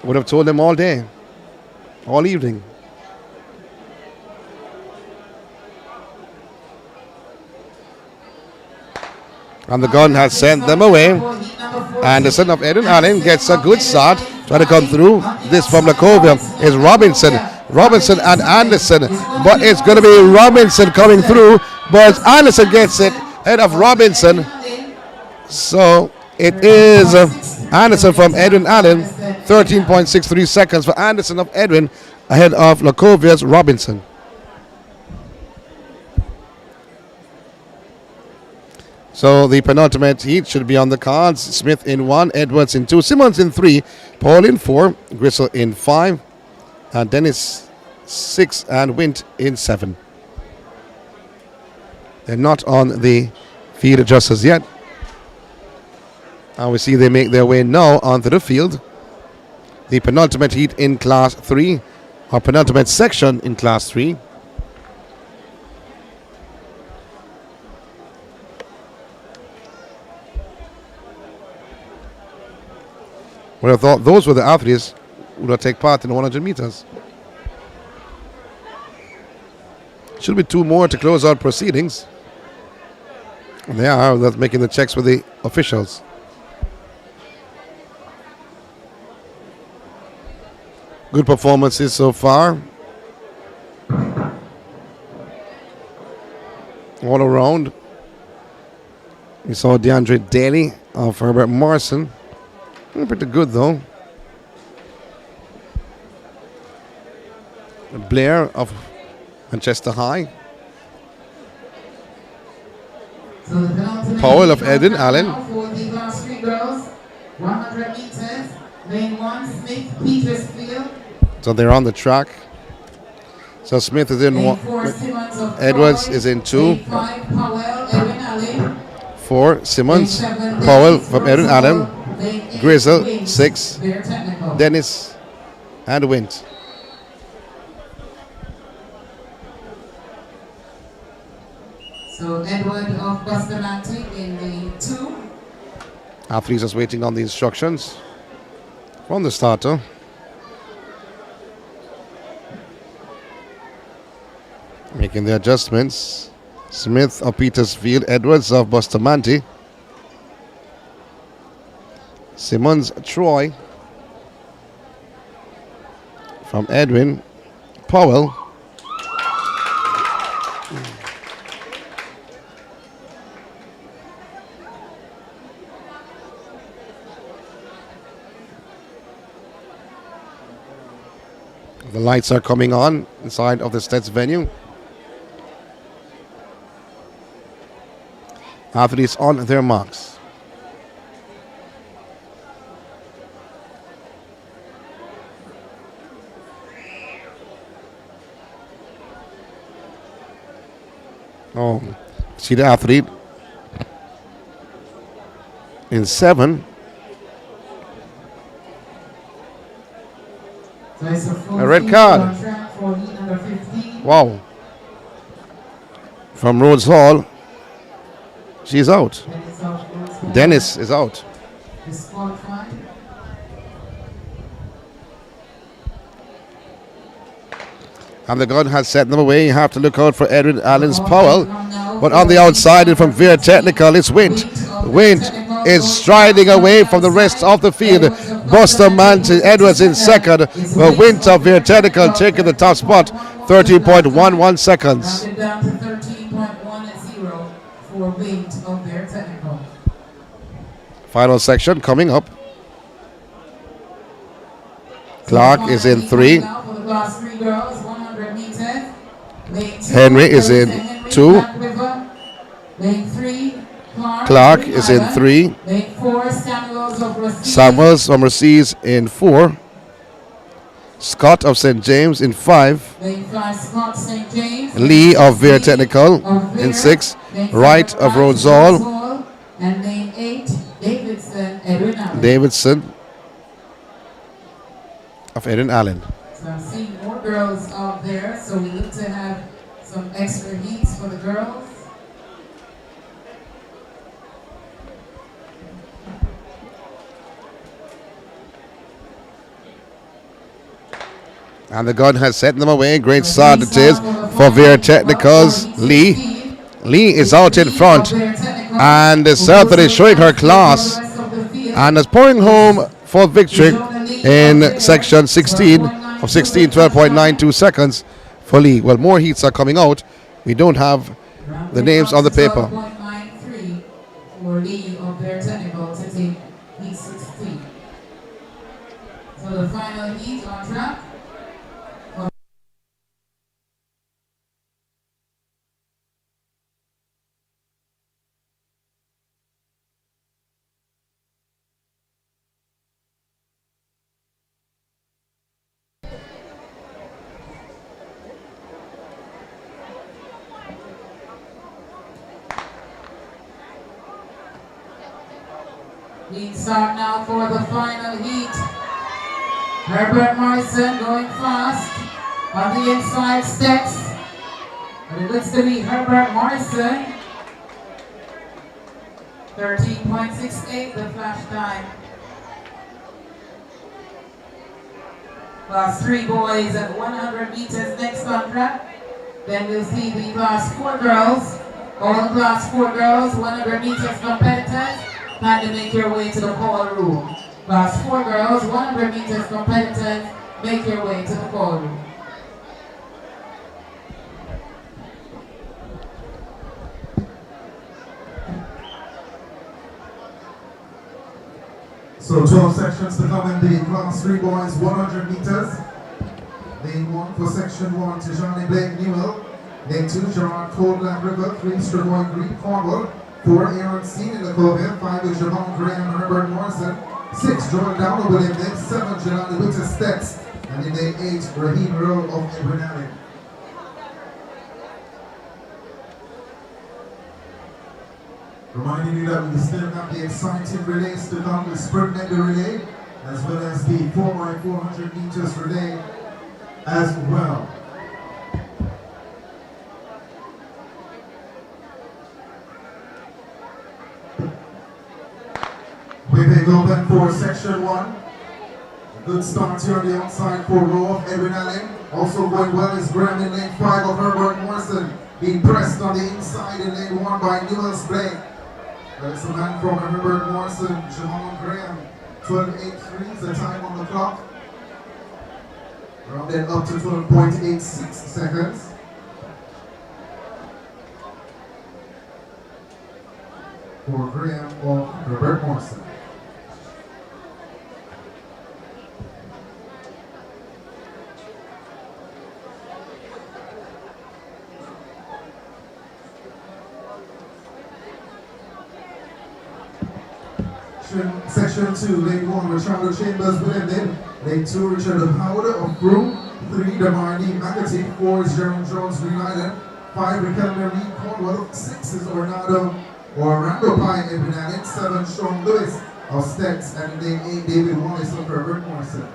Would have told them all day, all evening. And the gun has sent them away. Anderson of Eden Allen gets a good start. Trying to come through. This from Lakova is Robinson. Robinson and Anderson. But it's going to be Robinson coming through. But Anderson gets it ahead of Robinson. So it is Anderson from Edwin Allen. 13.63 seconds for Anderson of Edwin ahead of Lakovia's Robinson. So the penultimate heat should be on the cards. Smith in 1, Edwards in 2, Simmons in 3, Paul in 4, Gristle in 5, and Dennis 6, and Wint in 7. They're not on the field just as yet. And we see they make their way now onto the field. The penultimate heat in class 3, or penultimate section in class 3. Would have thought those were the athletes who would take part in the 100 meters. Should be 2 more to close out proceedings. And they are. That's making the checks with the officials. Good performances so far. All around. We saw DeAndre Daly of Herbert Morrison. Pretty good though. Blair of Manchester High. Powell of Edwin Allen. So they're on the track. So Smith is in 1. Edwards is in 2. 4 Simmons. Powell from Edwin Allen. Grizzle 6, Dennis and Wint. So Edward of Bustamante in the 2. Athletes just waiting on the instructions from the starter. Making the adjustments. Smith of Petersfield, Edwards of Bustamante. Simmons Troy from Edwin Powell. The lights are coming on inside of the STETHS venue. Athletes on their marks. Oh, see the athlete in 7. A red card. Wow. From Rhodes Hall, she's out. Dennis is out. And the gun has set them away. You have to look out for Edwin Allen's Powell. But on the outside and from Veer Technical, it's Wint. Wint is striding away from the rest of the field. Bustamante Edwards in second. But Wint of Veer Technical taking the top spot. 13.11 seconds. Down to 13.10 for Wint of Veer Technical. Final section coming up. Clark is in 3. Class 3 girls, 100 meters. Lane 2, Henry is in Henry, 2. Black River. Lane 3, Clark is in 3. Lane 4, Samuels of Racine. Samuels from Racine in 4. Scott of St. James in 5. Lane 5, Scott St. James. Lee of Vere Technical in 6. Wright of Rosal. And lane 8, Davidson, Edwin Allen. Davidson of Edwin Allen. So I'm seeing more girls out there, so we look to have some extra heats for the girls. And the gun has sent them away. Great start it is for Vere Technicals. Lee. Lee is out in front. And certainly showing her class. And is pouring home for victory in section 16 of 16, 12.92 seconds for Lee. Well, more heats are coming out. We don't have the names on the paper. 12.93 for Lee of Vere Technical to take heat 16. So the final heat on track. We start now for the final heat. Herbert Morrison going fast on the inside steps. And it looks to be Herbert Morrison. 13.68 the flash time. Class 3 boys at 100 meters next on track. Then we'll see the class 4 girls. All class 4 girls, 100 meters competitors. Time to make your way to the call room. Class 4 girls, 100 meters competitors, make your way to the call room. So 12 sections to come in the class 3 boys, 100 meters. Lane 1 for section 1, Tijani Blake Newell. Lane 2, Gerard Cole Black River, 3, Stravoy Green Cornwall. 4, Aaron Steen in the Cove, 5 is Javon Graham, Herbert Morrison. 6, Jordan Downell William Nick. 7, Jelani Witter STETHS. And in lane 8, Raheem Rowe of Edwin Allen. Reminding you that we still have the exciting relays to come, the sprint medley relay, as well as the 4x400 meters relay as well. We pick open for section 1. A good start here on the outside for row of Edwin Allen. Also going well is Graham in lane 5 of Herbert Morrison. Being pressed on the inside in lane 1 by Newell's Blake. There's a man from Herbert Morrison, Jamal Graham. 12.83 is the time on the clock. Rounded up to 12.86 seconds. For Graham of Herbert Morrison. Section 2, lane 1, Richard Chambers, William Lynn. Lane 2, Richard Howard of Broome. 3, Damarni McAtee. 4 is Jerome Jones, Green Island. 5, Riquelme Reed, Cornwall. 6 is Orlando Pine, Edwin Allen. 7, Sean Lewis of STETHS. And lane 8, David Wallace of Herbert Morrison.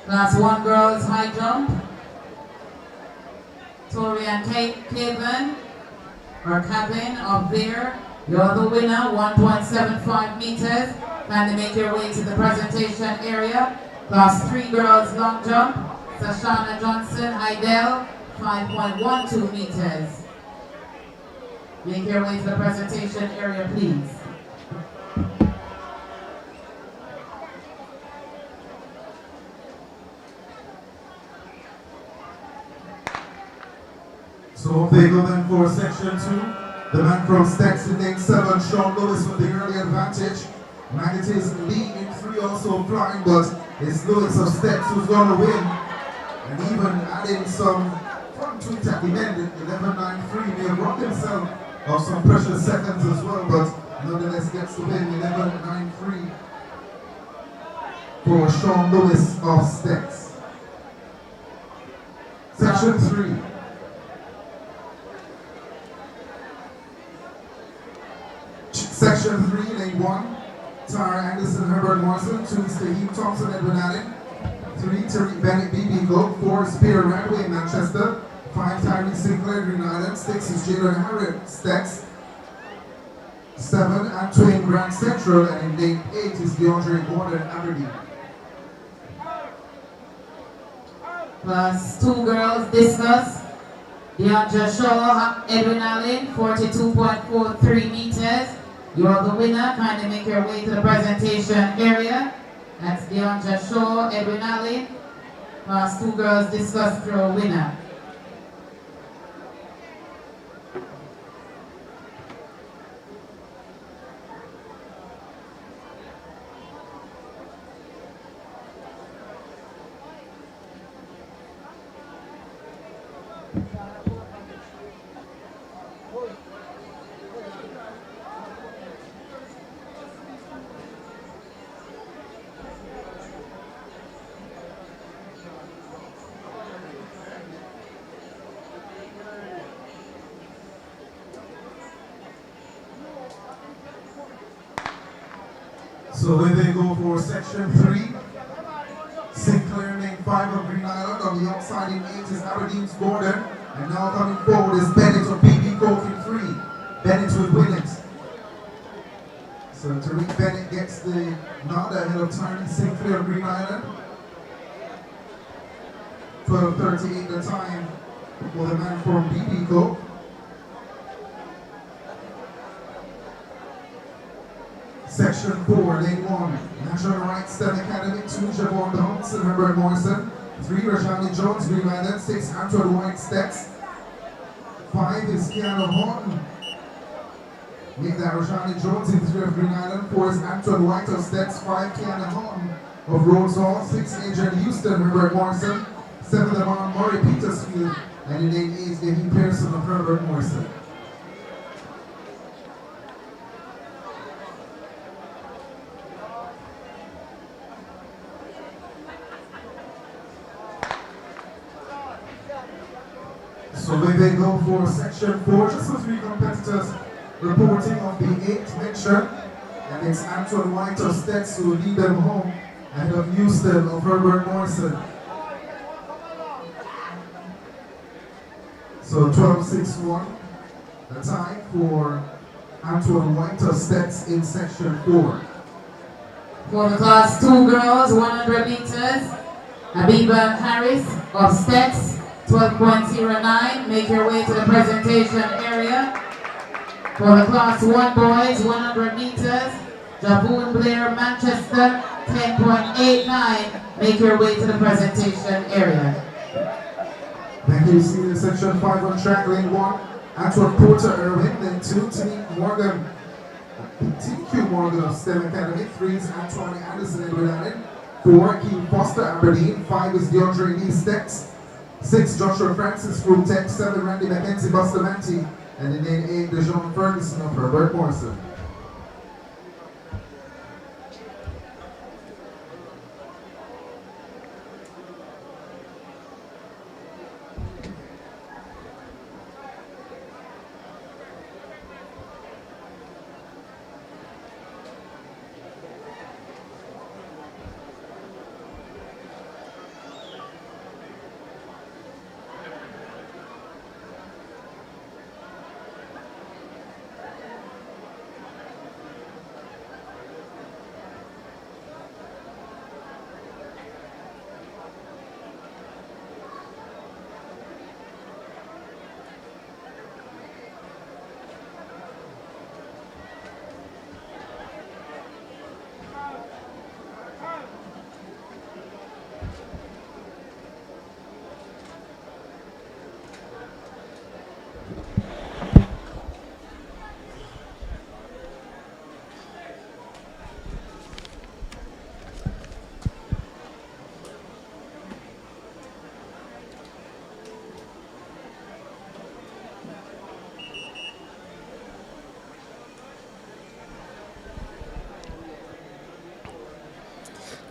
Class 1 girls high jump. Tori and Kevin or Kevin of there. You're the winner, 1.75 meters. Kindly make your way to the presentation area. Class 3 girls long jump. Sashana Johnson, Idel, 5.12 meters. Make your way to the presentation area, please. So they go then for section 2. The man from STETHS in lane 7, Sean Lewis with the early advantage. Maggot is lead in 3 also flying, but it's Lewis of STETHS who's going to win. And even adding some front tweet at the end, 11.93, may have robbed himself of some precious seconds as well, but nonetheless gets the win, 11.93 for Sean Lewis of STETHS. Section 3. Section 3, lane 1, Tara Anderson, Herbert Morrison. 2 is Akeem Thompson, Edwin Allen. 3, Tariq Bennett, BB Cook. 4 is Spear Radway, Manchester. 5, Tyree Sinclair, Green Island. 6 is Jalen Harriet, STETHS. 7, Antoine Grant Central. And in lane 8 is DeAndre Gordon, Aberdeen. Class 2 girls discus. Deandra Shaw, Edwin Allen, 42.43 meters. You're the winner. Kindly make your way to the presentation area. That's Deandra Shaw, Edwin Allen. Class 2 girls discuss through winner. So when they go for section 3, Sinclair lane 5 of Green Island. On the outside in 8 is Aberdeen's Gordon. And now coming forward is Bennett of BB Coke in 3. Bennett will win it. So Tariq Bennett gets the nod ahead of Tyree Sinclair of Green Island. 12:38 the time for the man from BB Coke. Section 4, lane 1, National Rights STEM Academy. 2, Javon Thompson, Herbert Morrison. 3, Rajani Jones, Green Island. 6, Antoine White, STETHS. 5 is Kiara Horton. Make that Rajani Jones in 3 of Green Island. 4 is Antoine White of STETHS. 5, Kiara Horton of Rose Hall. 6, Adrian Houston, Herbert Morrison. 7, Lamar Murray, Petersfield. And in lane 8, Davey Pearson of Herbert Morrison. So when they go for section 4, just the 3 competitors reporting of the 8th mention, and it's Antoine White of STETHS who lead them home ahead of Houston of Herbert Morrison. So 12:61, the time for Antoine White of STETHS in section 4. For the class 2 girls, 100 meters, Abiba Harris of STETHS. 12.09, make your way to the presentation area. For the class 1 boys, 100 meters, Javoon Blair, Manchester, 10.89, make your way to the presentation area. Thank you. Senior section 5 on track, lane 1, Antoine Porter Irwin. Lane 2, TQ Morgan of STEM Academy. 3 is Antoine Anderson, Edwin Allen. 4, Keith Foster, Aberdeen. 5 is DeAndre Lee, STETHS. 6, Joshua Francis, Fruit Tech. 7, Randy McKenzie, Bustamante. And in lane 8, DeJohn Ferguson of Herbert Morrison.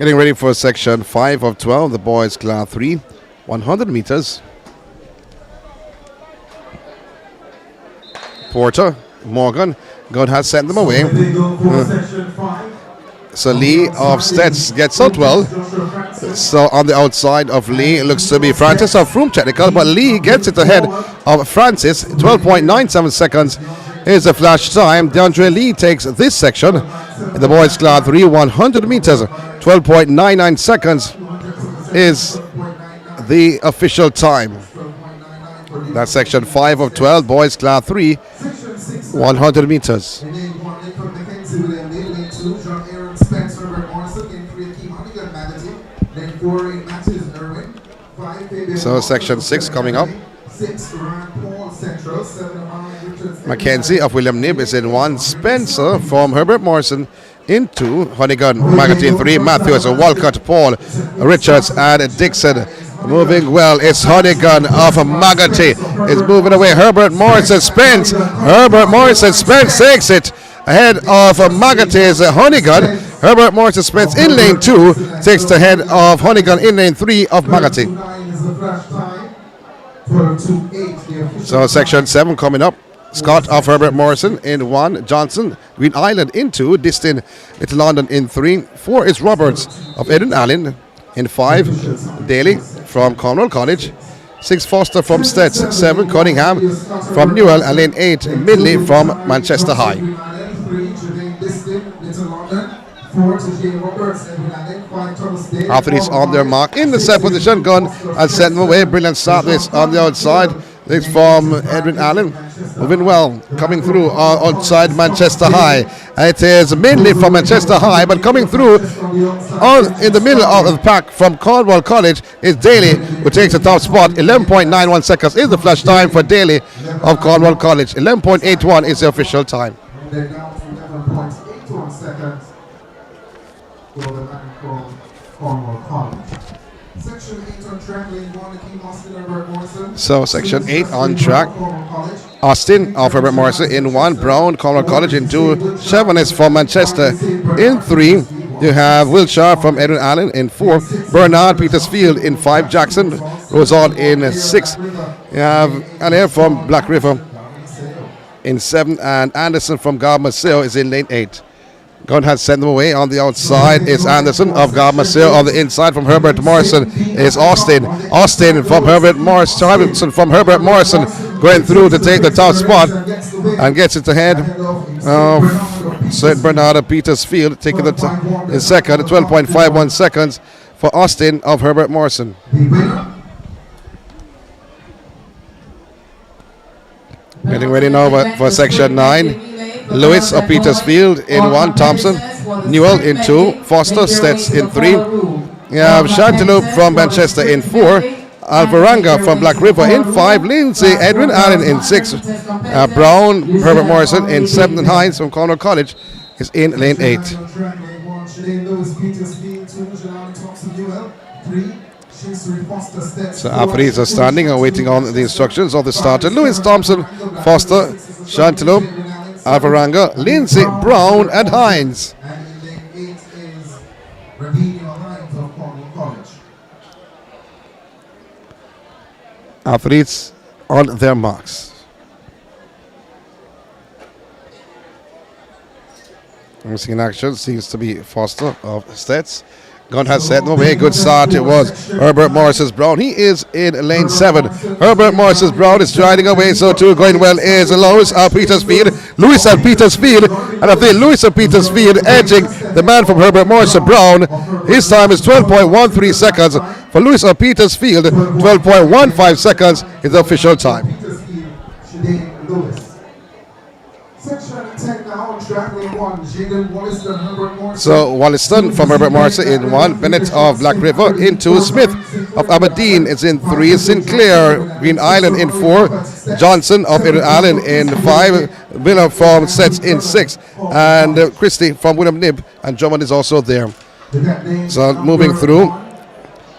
Getting ready for section 5 of 12, the boys class 3, 100 meters. Porter, Morgan, God has sent them away. So Lee of STETHS gets out well. So on the outside of Lee, it looks to be Francis of Froome Technical, but Lee gets it ahead of Francis. 12.97 seconds is the flash time. DeAndre Lee takes this section. In the boys class 3, 100 meters. 12.99 seconds is the official time. That's section 5 of 12, boys class 3, 100 meters. So section 6 coming up. Mackenzie of William Knibb is in 1. Spencer from Herbert Morrison in 2. Honeygun, Maggotty in 3. Matthews, Walcott, Paul, Richards, and Dixon. Moving well, it's Honeygun of Maggotty is moving away. Herbert Morrison Spence. Herbert Morrison Spence takes it ahead of Maggotty's Honeygun. Herbert Morrison Spence in lane 2 takes the head of Honeygun in lane 3 of Maggotty. So section 7 coming up. Scott of Herbert Morrison in 1. Johnson, Green Island in 2. Distin, Little London in 3. 4 is Roberts of Edwin Allen in 5. Daly from Cornwall College. 6 Foster from STETHS. 7 Cunningham from Newell. And lane 8 Midley from Manchester High. Athletes on their mark in the set position. Gun and send them away. Brilliant start this on the outside. This from Edwin Allen. Moving well. Coming through outside Manchester High. It is mainly from Manchester High, but coming through in the middle of the pack from Cornwall College is Daly, who takes the top spot. 11.91 seconds is the flash time for Daly of Cornwall College. 11.81 is the official time. So section 8 on track. Austin of Herbert Morrison in 1. Brown, Cornwall College in 2. Chevanis from Manchester in 3. You have Wiltshire from Edwin Allen in 4. Bernard Petersfield in 5. Jackson Rosal in 6. You have Alair from Black River in 7. And Anderson from Garmaseo is in lane 8. Gunn has sent them away. On the outside is Anderson of Garmaseo. On the inside from Herbert Morrison is Austin. Austin from Herbert Morrison. Robinson from Herbert Morrison going through to take the top spot and gets it ahead of St. Bernard of Petersfield, taking the in second. 12.51 seconds for Austin of Herbert Morrison. Getting ready now for section 9. Lewis of Petersfield in 1. Thompson, Newell in 2. Foster, STETHS in 3. You have Chanteloup from Manchester in 4. Alvaranga from Black River in 5. Lindsay, Edwin Allen in 6. Brown, Herbert Morrison in 7. And Hines from Cornwall College is in lane 8. So athletes are standing and waiting on the instructions of the starter. Lewis, Thompson, Foster, Chanteloup, Alvaranga, Lindsay, Brown, and Hines. Athletes on their marks. Missing in action seems to be Foster of STETHS. Gunn has set them away. Good start it was. Herbert Morris Brown. He is in lane 7. Herbert Morris Brown is striding away. So too going well is Lewis of Petersfield. Lewis of Petersfield. And I think Lewis of Petersfield edging the man from Herbert Morris Brown. His time is 12.13 seconds. For Lewis of Petersfield, 12.15 seconds is the official time. So Wollaston from Herbert Morrison in 1. Bennett of Black River in 2. Smith of Aberdeen is in 3. Sinclair, Green Island in 4. Johnson of Edwin Allen in 5. Miller from STETHS in 6. And Christie from William Knibb. And Drummond is also there. So moving through.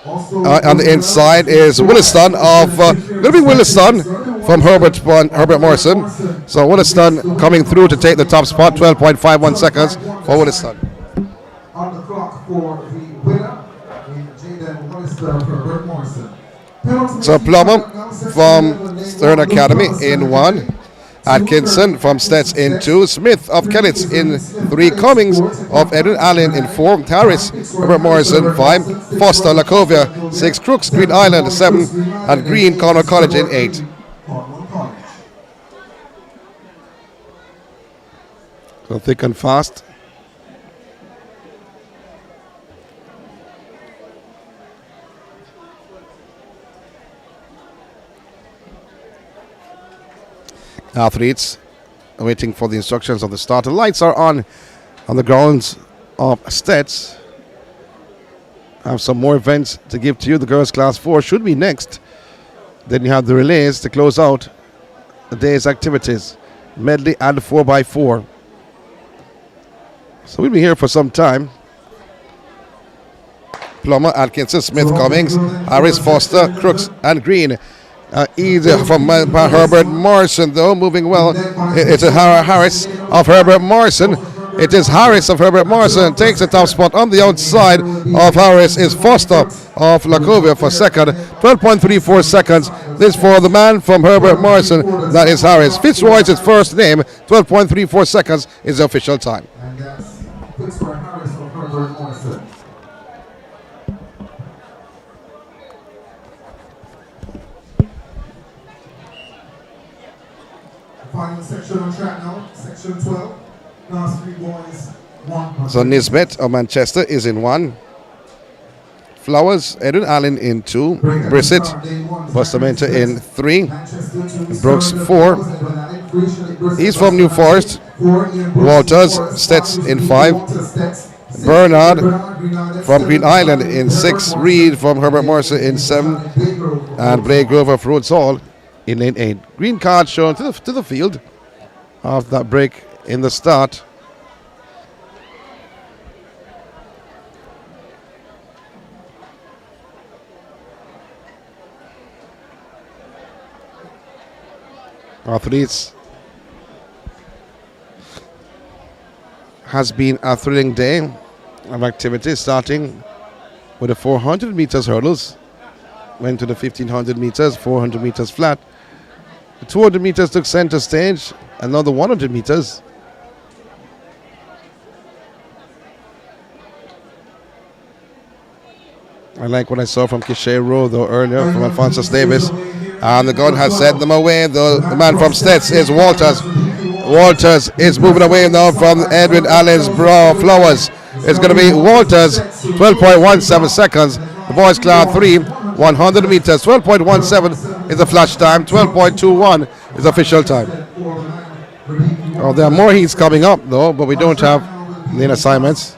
On the inside is Williston of Williston from Herbert Morrison. So Williston coming through to take the top spot. 12.51 seconds for Williston. on the clock for the winner in Jaden Hollister for Bert Morrison. So Plummer from Stern Academy in 1. Atkinson from STETHS in 2. Smith of Kellitts in 3. Cummings of Edwin Allen in 4. Harris, Robert Morrison 5. Foster, Lacovia 6. Crooks, Green Island 7. And Green, Cornwall College in 8. So thick and fast. Athletes waiting for the instructions of the starter. Lights are on the grounds of STETHS. I have some more events to give to you. The girls class 4 should be next. Then you have the relays to close out the day's activities. Medley and 4x4. So we'll be here for some time. Plummer, Atkinson, Smith, Cummings, Harris, Foster, Crooks, and Green. Either from Herbert Morrison, though, moving well. It's a Harris of Herbert Morrison. It is Harris of Herbert Morrison. Takes the top spot on the outside of Harris is Foster of Lacovia for second. 12.34 seconds. This for the man from Herbert Morrison. That is Harris. Fitzroy is his first name. 12.34 seconds is the official time. And that's Fitzroy Harris of Herbert Morrison. Final section on track now, section 12. Class 3 boys, 1. So Nisbet of Manchester is in 1. Flowers, Edwin Allen in 2. Brissett, Bustamante in 3. Brooks 4. He's from New Forest. Walters, STETHS in 5. Bernard from Green Island in 6. Reed from Herbert Morrison in 7. And Blake Grover of Rhodes Hall in lane 8. Green card shown to the field after that break in the start. Athletes, has been a thrilling day of activity, starting with the 400 meters hurdles. Went to the 1500 meters, 400 meters flat. The 200 meters took center stage, another 100 meters. I like what I saw from Kishay Rowe though earlier, from Alphonsus Davis. And the gun has sent them away. The man from STETHS is Walters. Walters is moving away now from Edwin Allen's Flowers. It's going to be Walters, 12.17 seconds. The boys class 3, 100 meters, 12.17 is the flash time, 12.21 is official time. Oh, there are more heats coming up though, but we don't have lane assignments.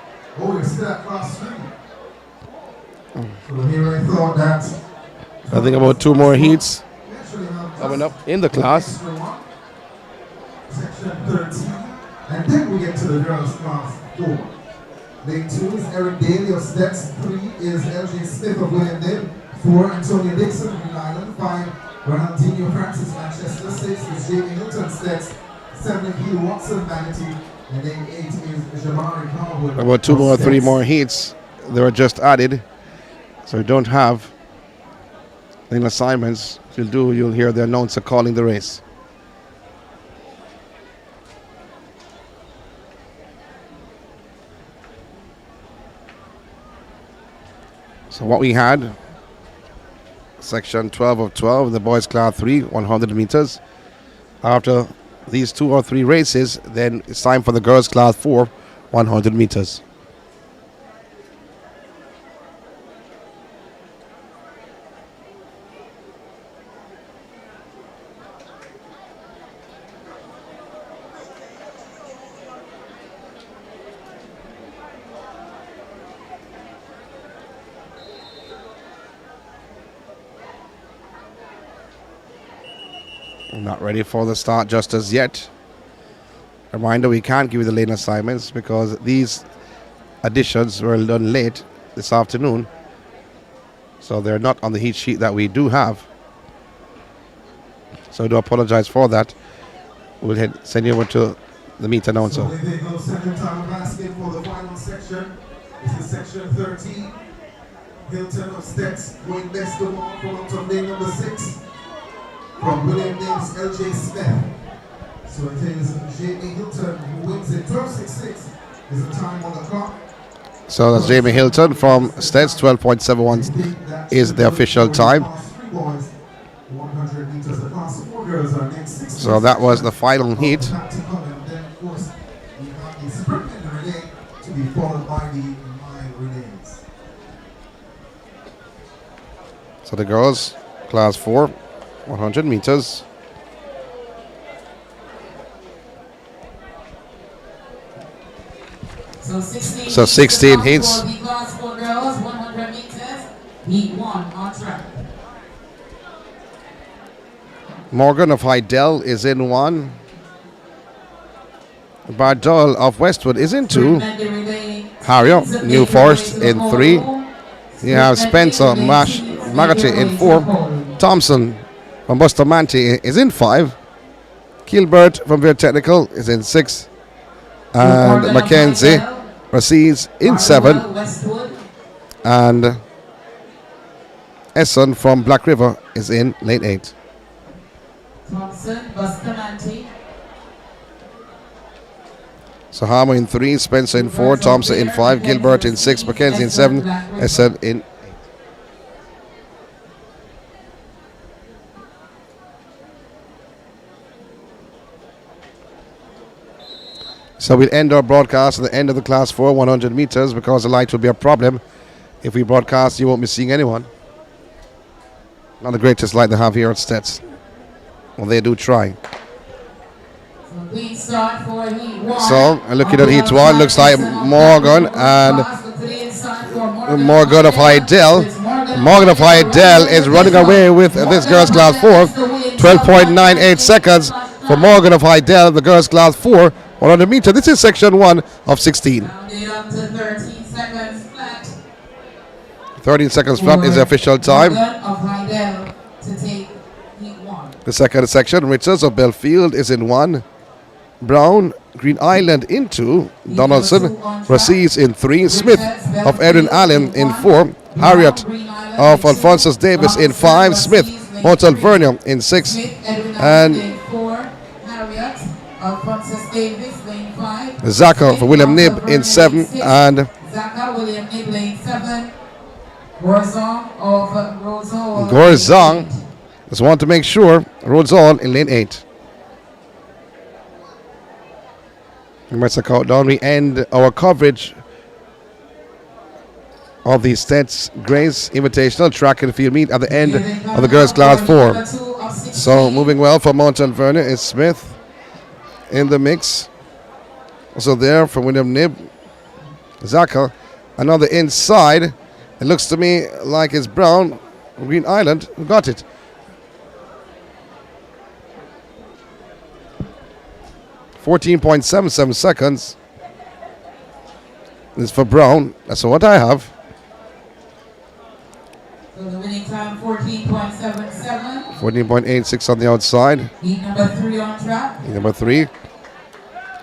I think about 2 more heats coming up in the class. Section 13, and then we get to the girls class 4. Lane 2 is Eric Daly of STETHS. 3 is LJ Smith of William Dale. 4, Antonio Dixon of Green Island. 5, Ronaldinho Francis Manchester. 6 is Jamie Hilton STETHS. 7, Hugh Watson Vanity. And then 8 is Jamari Howard. About 2 more, 3 more heats. They were just added. So we don't have lane assignments. You'll hear the announcer calling the race. So what we had, section 12 of 12, the boys class 3, 100 meters. After these 2 or 3 races, then it's time for the girls class 4, 100 meters. Not ready for the start just as yet. Reminder, we can't give you the lane assignments because these additions were done late this afternoon. So they're not on the heat sheet that we do have. So I do apologize for that. We'll send you over to the meet announcer. So they go second time basket for the final section. This is section 13. Hilton of STETHS going next to ball for out of lane number 6 from William Names LJ Smith. So it is Jamie Hilton who wins it. 12.66 is the time on the clock. So that's Jamie Hilton from STETHS. 12.71 is the official time. 100 meters across. 4 girls are next. So that was the final heat. Then of course we have the sprint and relay to be followed by the mile relays. So the girls, class 4, 100 meters. So 16 hits. For the class 4 girls, 100 meters, heat 1 on track. Morgan of Hydell is in 1. Bardol of Westwood is in 2. Harriet New Forest in 3. You have Spencer Magati in 4. Thompson from Bustamante is in 5. Gilbert from Vera Technical is in 6. And Mackenzie proceeds in 7. And Esson from Black River is in lane 8. Thompson, Bustamante. So Harmer in 3, Spencer in 4, Thompson in 5, Gilbert in 6, Mackenzie in 7, Esson in 8. So we'll end our broadcast at the end of the class 4, 100 meters, because the light will be a problem. If we broadcast, you won't be seeing anyone. Not the greatest light they have here at STETHS. Well, they do try. So, looking at heat 1, looks like Morgan and Morgan of Hydell. Morgan of Hydell is running away with this girls' class 4. 12.98 seconds for Morgan of Hydell, the girls' class 4, 100 meters. This is section 1 of 16. 13 seconds flat is the official time. The second section, Richards of Belfield is in 1. Brown, Green Island in 2. Donaldson proceeds in 3. Smith of Erin Allen in 4. Harriet of Alphonsus Davis in 5. Smith, Hotel Vernon in 6. And Zaka for William Nibb in 7. And Gorzong, just want to make sure, Rodzon in lane 8. That's a countdown. We end our coverage of the STETHS Grace Invitational Track and Field Meet at the end of the girls' class 4. So moving well for Mountain Vernon is Smith in the mix. Also there for William Nibb, Zaka. And on the inside, it looks to me like it's Brown, Green Island, who got it. .77 seconds is for Brown. That's what I have. So the winning time 14.77. 14.86 on the outside. Heat number 3 on track. Heat number 3.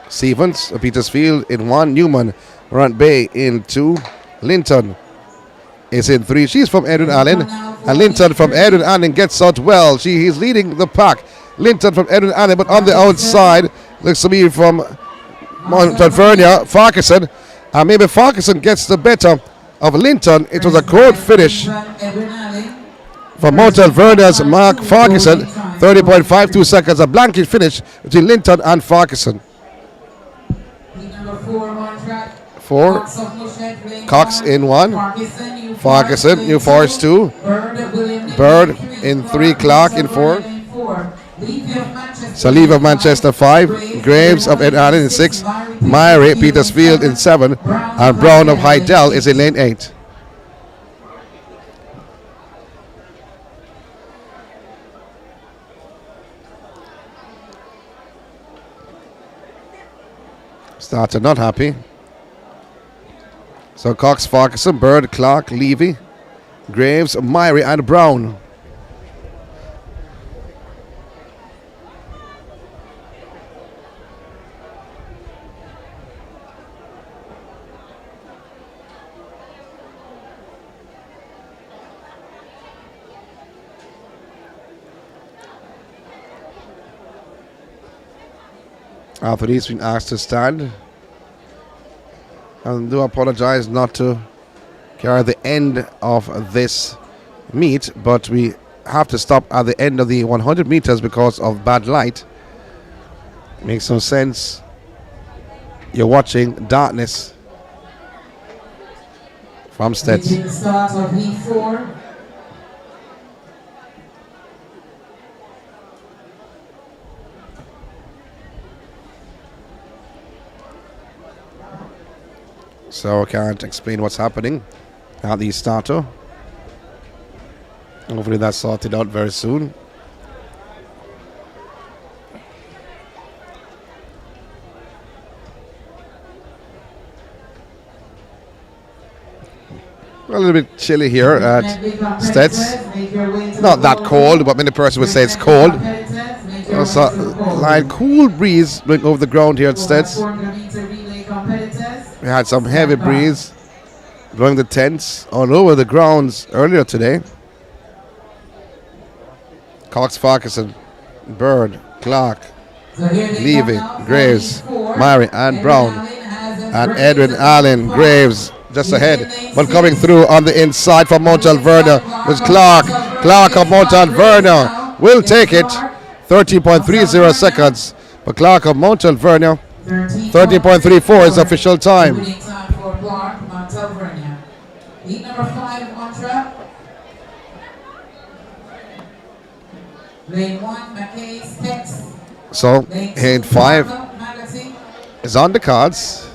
Stevens of Petersfield in 1. Newman, Rant Bay in 2. Linton is in 3. She's from Edwin Allen. And Linton from Edwin Allen gets out well. He's leading the pack. Linton from Edwin Allen, but on the outside, looks to me from Montevernia, Farquharson. And maybe Farquharson gets the better of Linton. It was a good finish from Montevernia's Mark Farquharson. 30.52 seconds. A blanket finish between Linton and Farquharson. 4. Cox in 1. Farquharson, New Forest 2. Bird in 3. Clark in 4. Saliva of Manchester 5. Graves of Ed Allen in 6. Myrie Petersfield in 7. And Brown of Hydell is in lane 8. Starter not happy. So Cox, Farquharson, Bird, Clark, Levy, Graves, Myrie and Brown. Athletes being asked to stand. And do apologize not to carry the end of this meet, but we have to stop at the end of the 100 meters because of bad light. Makes no sense. You're watching darkness from STETHS. The start of heat 4. So I can't explain what's happening at the starter. Hopefully that's sorted out very soon. A little bit chilly here at STETHS. Not that cold, but many persons would say it's cold. Also, like cool breeze blowing over the ground here at STETHS. We had some heavy breeze blowing the tents all over the grounds earlier today. Cox, Farquharson, Bird, Clark, Levy, Graves, Murray and Brown, and Edwin Allen, Graves just ahead, but coming through on the inside from Mount Alverna was Clark. Clark of Mount Alverna will take it. 30.30 seconds for Clark of Mount Alverna. 30.34 is official time. Heat number 5 on track. Lane 1, McKay, STETHS. So, heat 5 is on the cards.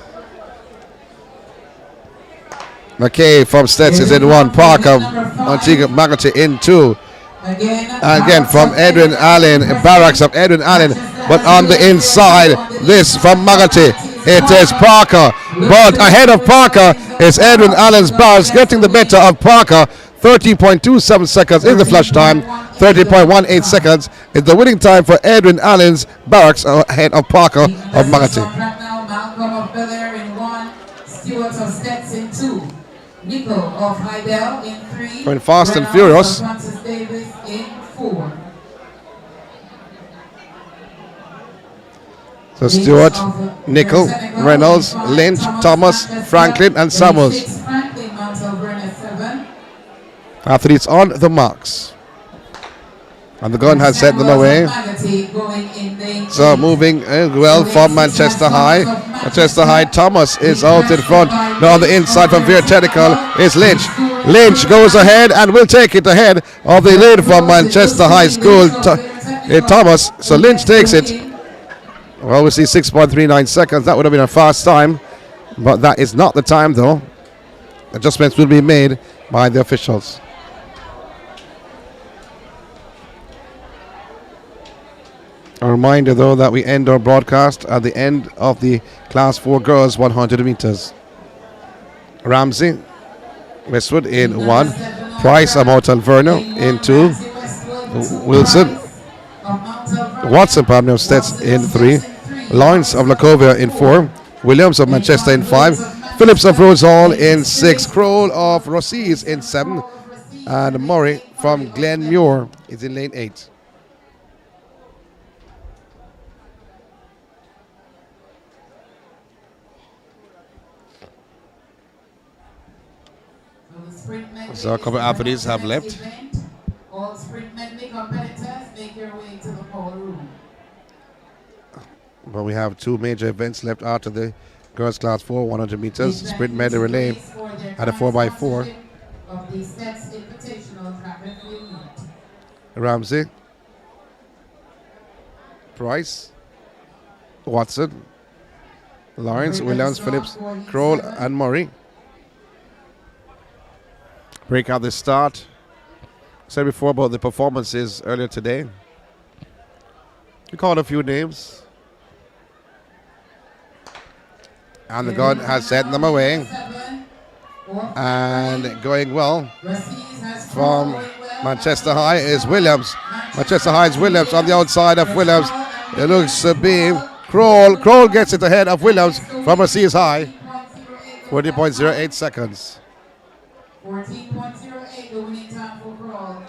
McKay from STETHS is in 1. Parker, Antigua Magarty in 2. Again from Edwin Allen, Barracks of Edwin Allen, but on the inside, this from Magarty. It is Parker, but ahead of Parker is Edwin Allen's Barracks, getting the better of Parker. 30.27 seconds is the flash time. 30.18 seconds is the winning time for Edwin Allen's Barracks ahead of Parker of Magarty. Malcolm of Bel Air in 1, Stewart of STETHS in 2, Nico of Hydel in 3, going fast and furious. Francis Davis in 4. So Stewart, Nickel, Reynolds, Lynch, Thomas, Franklin and Samuels. Athletes on the marks. And the gun has set them away. So moving well from Manchester High. Manchester High, Thomas is out in front. Now on the inside from Veer Technical is Lynch. Lynch goes ahead and will take it ahead of the lead from Manchester High School, Thomas. So Lynch takes it. Well, we see 6.39 seconds. That would have been a fast time. But that is not the time though. Adjustments will be made by the officials. A reminder though that we end our broadcast at the end of the Class 4 girls 100 meters. Ramsey, Westwood in 1. Price of Mount Alverna in 2. Wilson, Watson of STETHS in 3. Lawrence of Lacovia in 4. Williams of Manchester in 5. Phillips of Rose Hall in 6. Kroll of Rossies in 7. And Murray from Glenmuir is in lane 8. So a couple of athletes have left. All sprint medley competitors make your way to the call room. But we have 2 major events left after the girls class 4 100 meters sprint medley relay at a 4x4. Of the STETHS Invitational track and field meet. Ramsey, Price, Watson, Lawrence, Williams, Phillips, Kroll and Murray. Break out the start. Said before about the performances earlier today. We called a few names. And the gun has sent them away. And going well from Manchester High is Williams. Manchester High is Williams on the outside of Williams. It looks to be Kroll. Kroll gets it ahead of Williams from Rossies High. 40.08 seconds. 14.08, the winning time for Kroll.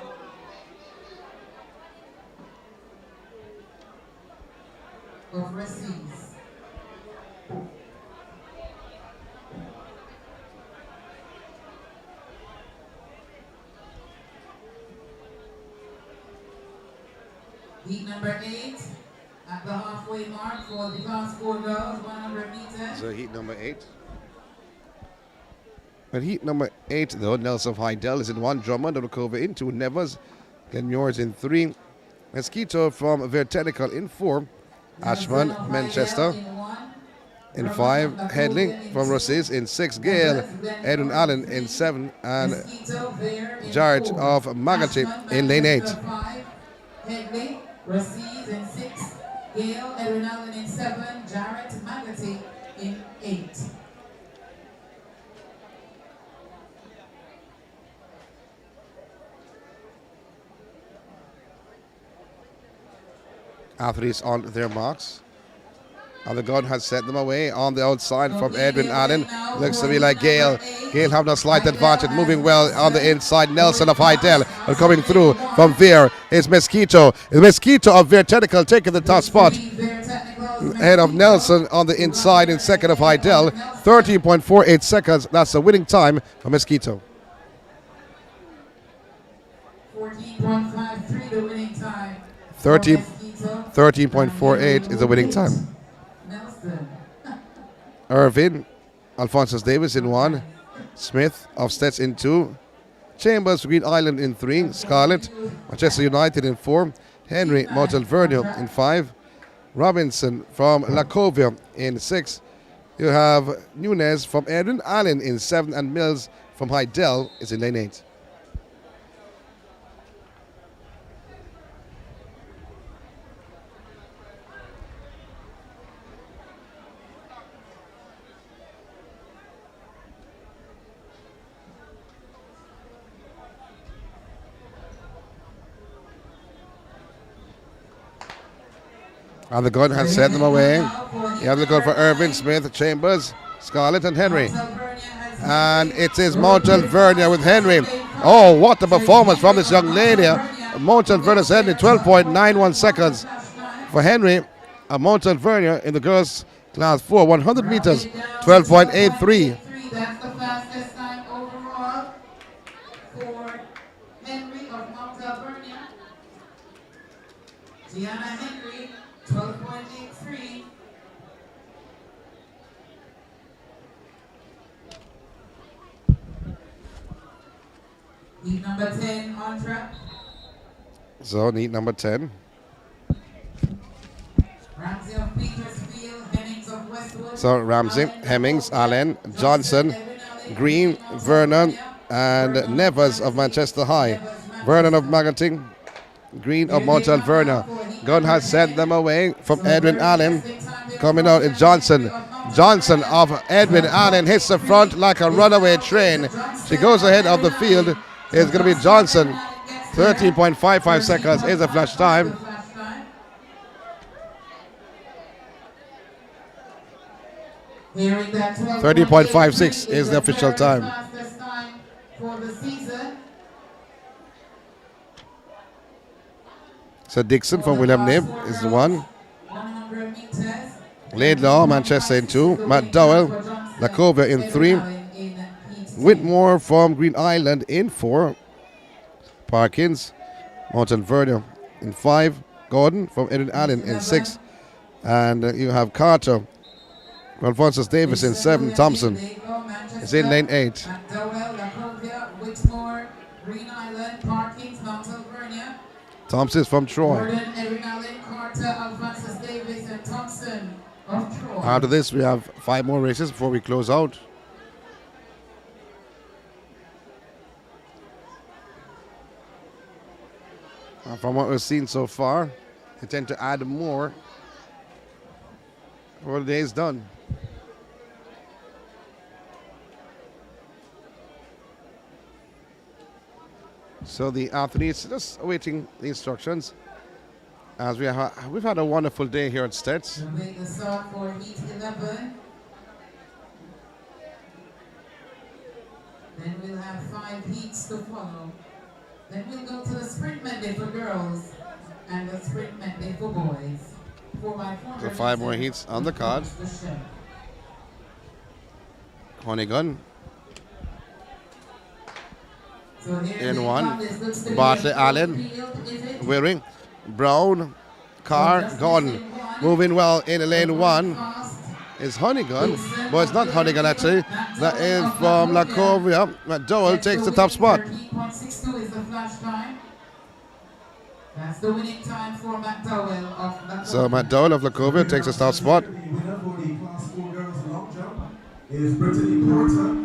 Of Rossies. Heat number 8 at the halfway mark for the class 4 girls, 100 meters. So heat number 8. But heat number 8, though, Nelson Heidel is in 1, Drummond of Dakota in 2, Nevers, Glen Muir in 3, Mosquito from Vertenical in 4, Ashman, Manchester in 5, Headley from Rosses in 6, Gale, Edwin Allen in 7, and Jarrett of Magalty in lane 8. Headley, Rosses in 6, Gale, Edwin Allen in 7, Jarrett Magalty in 8. Athletes on their marks. And the gun has set them away on the outside from Edwin Allen. Looks to be like Gale. Gale having a slight advantage, moving well on the inside. Nelson of Heidel and coming through from Veer is Mosquito. Mosquito of Veer Technical taking the top spot. Ahead of Nelson on the inside in second of Heidel. 13.48 seconds. That's the winning time for Mosquito. 14.53 the winning time. 13.48 is the winning time. Irvin, Alphonsus Davis in 1, Smith of STETHS in 2, Chambers, Green Island in 3, Scarlett, Manchester United in 4, Henry, Montalverno in 5, Robinson from Lacovia in 6. You have Nunez from Edwin Allen in 7, and Mills from Heidel is in lane 8. And the gun has sent them away. You have the gun for Irvin, Smith, Chambers, Scarlett, and Henry. And it is Montalvernia with Henry. Oh, what a performance from this young lady. Montalvernia's Henry, 12.91 seconds for Henry. And Montalvernia in the girls' class 4, 100 meters, 12.83. That's the fastest time overall for Henry of Montalvernia. Gianna Henry, 12.83. Heat number 10 on track. So, heat number 10. Ramsey of Petersfield, Hemmings of Westwood. So, Ramsey, Hemmings, Allen, Johnson, Green, Vernon, and Nevers of Manchester High. Vernon of Magalty, Green of Montalvernia. Gun has sent them away from Edwin Allen. Coming out is Johnson. Johnson of Edwin Allen hits the front like a runaway train. She goes ahead of the field. It's going to be Johnson. 13.55 seconds is the flash time. 30.56 is the official time. So Dixon from William Knibb is the 1. Laidlaw, Manchester in 2. Matt Dowell, Lacovia in 3. Whitmore from Green Island in 4. Parkins, Montalvernia in 5. Gordon from Edwin Allen in 6. And you have Carter, Alphonsus Davis in 7. Thompson is in lane 8. Thompson is from Troy. After this, we have 5 more races before we close out. From what we've seen so far, they tend to add more before the day is done. So the athletes just awaiting the instructions. As we've had a wonderful day here at STETHS. Make the start for heat 11. Then we'll have 5 heats to follow. Then we'll go to the sprint medley for girls and the sprint medley for boys. 4x400 So 5 more heats on the card. Honeygun So here in they one. come. This looks to be Bartley a Allen field, is it? wearing. Brown, Carr, gone. Moving well in lane 1 is Honeygun, but it's not Honeygun actually. That is from Lacovia. McDowell takes the top spot. 13.62 is the flash time. That's the winning time for McDowell of Lacovia. So McDowell of Lacovia takes the top spot. The winner for the Class 4 girls long jump is Brittany Porter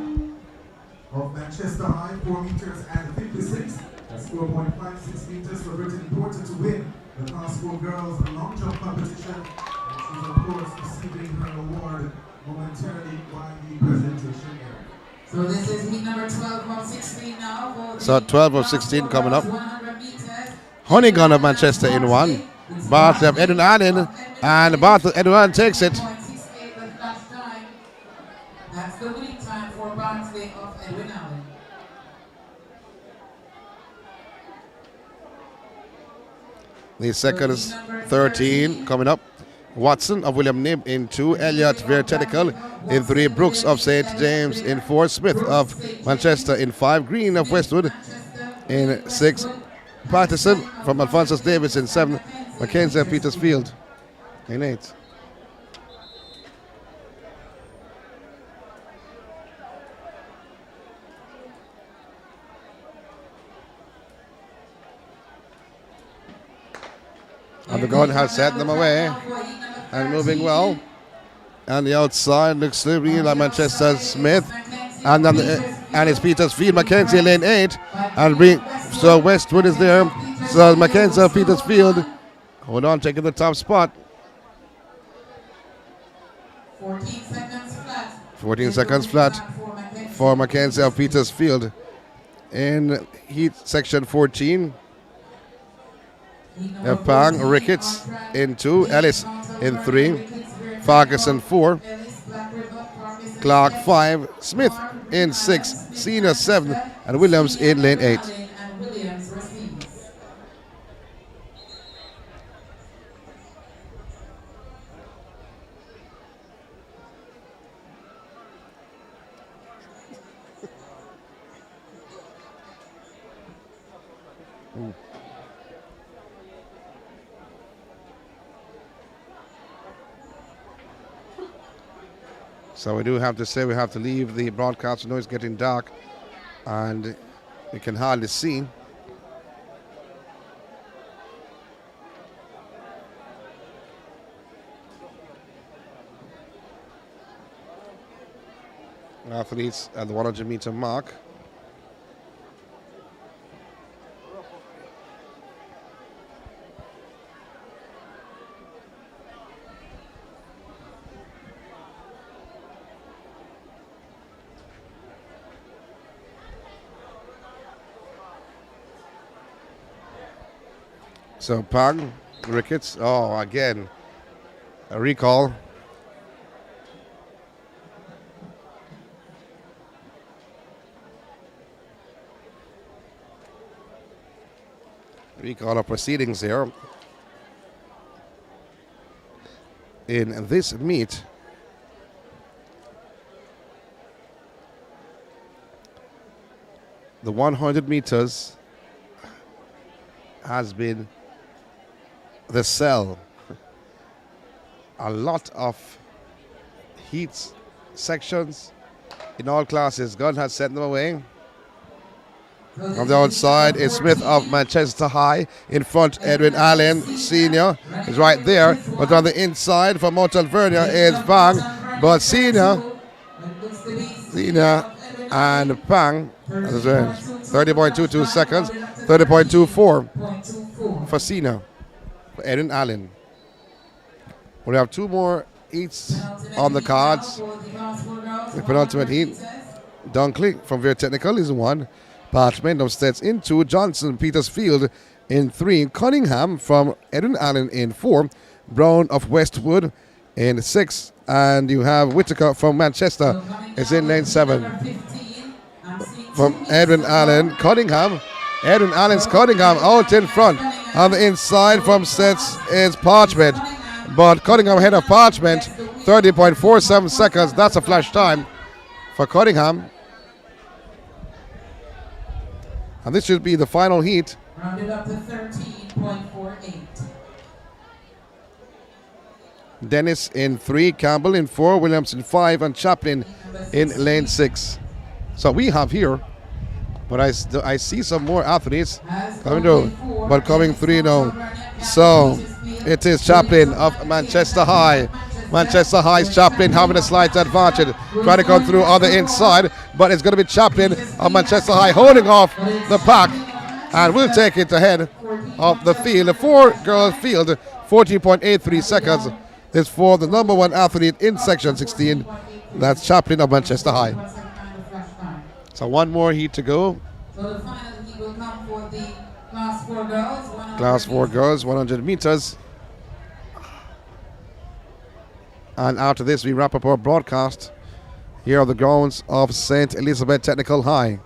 of Manchester High, 4 meters and 56. That's 4.56 meters for Brittany Porter to win the Class 4 girls long jump competition. And she's of course receiving her award momentarily while the presentation ends. So this is heat number 12 of 16 now. For the So 12 of 16 Class 4 coming up. girls 100 meters. Honeygun of Manchester in 1. Bartley of Edwin Allen, and Bartley Edwin Allen takes it. 0.68 the flash time. That's the winning time for Bartley of Edwin Allen. The second is 13 coming up. Watson of William Knibb in 2. Elliott Vertetical in 3. Brooks of St. James in 4. Smith of Manchester in 5. Green of Westwood in 6. Patterson from Alphonsus Davis in 7. Mackenzie of Petersfield in 8. And the gun has set them away and moving well. And the outside looks to be like Manchester Smith. And then and it's Petersfield, Mackenzie lane 8. And so Westwood is there. So Mackenzie of Petersfield, hold on, taking the top spot. 14 seconds flat. 14 seconds flat for Mackenzie of Petersfield. In heat section 14, Pang Ricketts in 2, Ellis in 3, Ferguson 4, Clark 5, Smith in 6, Senior 7, and Williams in lane 8. So we do have to say we have to leave the broadcast. I know it's getting dark and you can hardly see. Athletes at the 100 meter mark. So Pang, Ricketts, oh again, a recall. Recall of proceedings here. In this meet, the 100 meters has been the cell. A lot of heats, sections in all classes. Gunn has sent them away. On the outside is Smith of Manchester High. In front, Edwin Allen, Senior, is right there. But on the inside for Mount Alvernia is Pang. But Senior and Pang, 30.22 seconds, 30.24 for Senior. For Edwin Allen. We have 2 more heats on the cards. The penultimate heat. Dunkley from Veer Technical is 1. Parchment of STETHS in 2. Johnson Petersfield in 3. Cunningham from Edwin Allen in 4. Brown of Westwood in 6. And you have Whitaker from Manchester is in lane 7. From Edwin Allen, Cunningham. Edwin Allen's Cunningham out in front. On the inside from STETHS is Parchment. But Cunningham ahead of Parchment, 30.47 seconds. That's a flash time for Cunningham. And this should be the final heat. Rounded up to 13.48. Dennis in 3, Campbell in 4, Williams in 5, and Chaplin in lane 6. So we have here, but I see some more athletes coming through, but coming 3 now. So it is Chaplin of Manchester High. Manchester High's Chaplin having a slight advantage, trying to come through on the inside, but it's going to be Chaplin of Manchester High holding off the pack, and we'll take it ahead of the field. The 4-girl field, 14.83 seconds is for the number 1 athlete in section 16. That's Chaplin of Manchester High. So one more heat to go. So the final heat will come for the class 4 girls. Class 4 girls, 100 meters. And after this, we wrap up our broadcast here on the grounds of St. Elizabeth Technical High.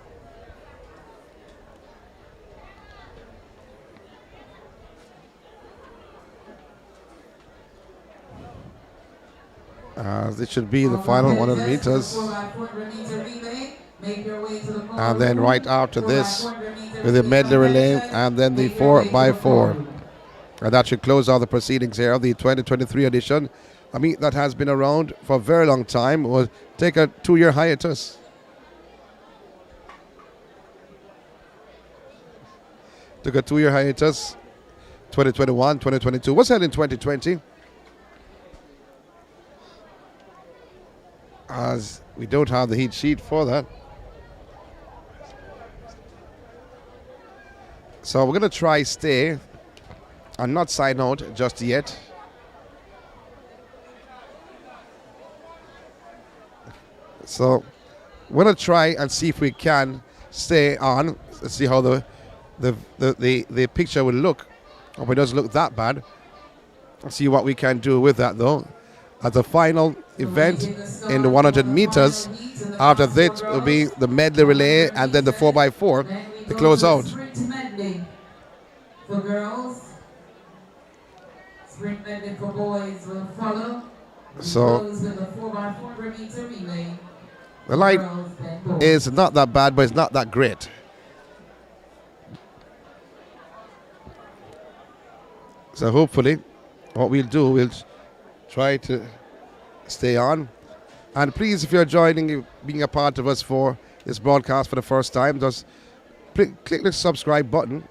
This should be the final 100 meters. And then right after this, with the medley relay and then the 4x4. And that should close out the proceedings here of the 2023 edition. A meet that has been around for a very long time. Will take a 2-year hiatus. Took a 2-year hiatus. 2021, 2022. Was held in 2020. As we don't have the heat sheet for that. So we're going to try stay and not sign out just yet. So we're going to try and see if we can stay on. Let's see how the picture will look. Hope it doesn't look that bad. Let's see what we can do with that though. At the final event in the 100 meters. After that will be the medley relay and then the 4x4 to close out. For girls, sprint medley for boys will follow. So With the 4x4 meter relay. the light is not that bad, but it's not that great. So hopefully what we'll do, we'll try to stay on. And please, if you're joining, being a part of us for this broadcast for the first time, just click the subscribe button.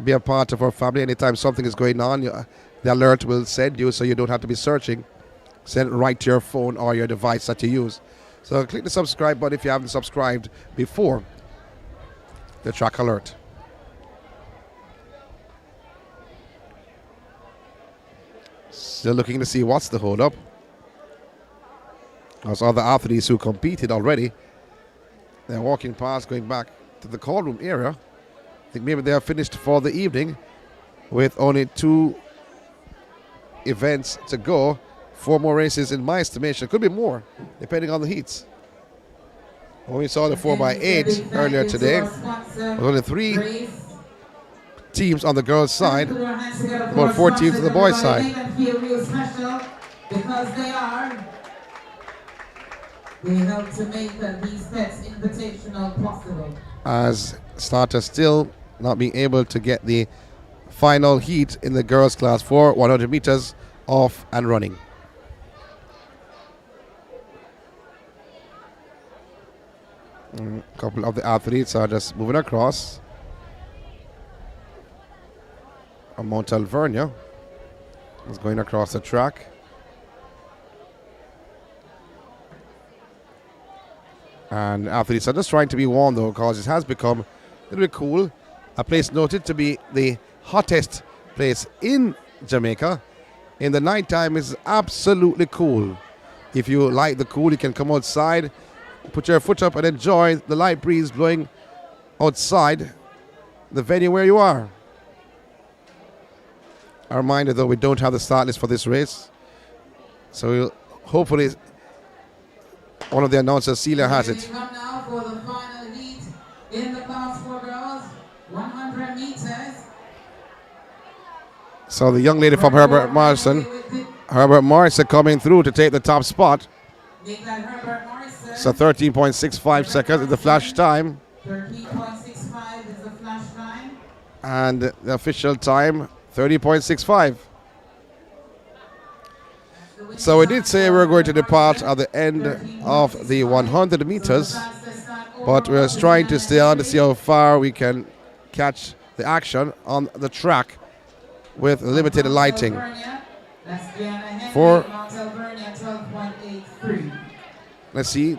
Be a part of our family. Anytime something is going on, the alert will send you, so you don't have to be searching. Send it right to your phone or your device that you use. So click the subscribe button if you haven't subscribed before the track alert. Still looking to see what's the hold up. Those other athletes who competed already, they're walking past, going back to the call room area. I think maybe they are finished for the evening with only 2 events to go. 4 more races in my estimation. Could be more, depending on the heats. When we saw the 4x8 earlier today, there were only 3 teams on the girls' side, about 4 teams on the boys' side. Because they help to make the STETHS Invitational possible. As starters still not being able to get the final heat in the girls' class 4, 100 meters off and running. A couple of the athletes are just moving across. Mount Alvernia is going across the track. And athletes are just trying to be warm though, because it has become a little bit cool. A place noted to be the hottest place in Jamaica. In the night time is absolutely cool. If you like the cool, you can come outside, put your foot up and enjoy the light breeze blowing outside the venue where you are. A reminder though, we don't have the start list for this race. So we'll hopefully one of the announcers, Celia, has it. Come now for the final heat in the class 4 girls, 100 meters. So the young lady from Herbert Morrison coming through to take the top spot. So 13.65 seconds is the flash time. 13.65 is the flash time. And the official time, 30.65. So we did say we were going to depart at the end of the 100 meters, but we're trying to stay on to see how far we can catch the action on the track with limited lighting. For, let's see,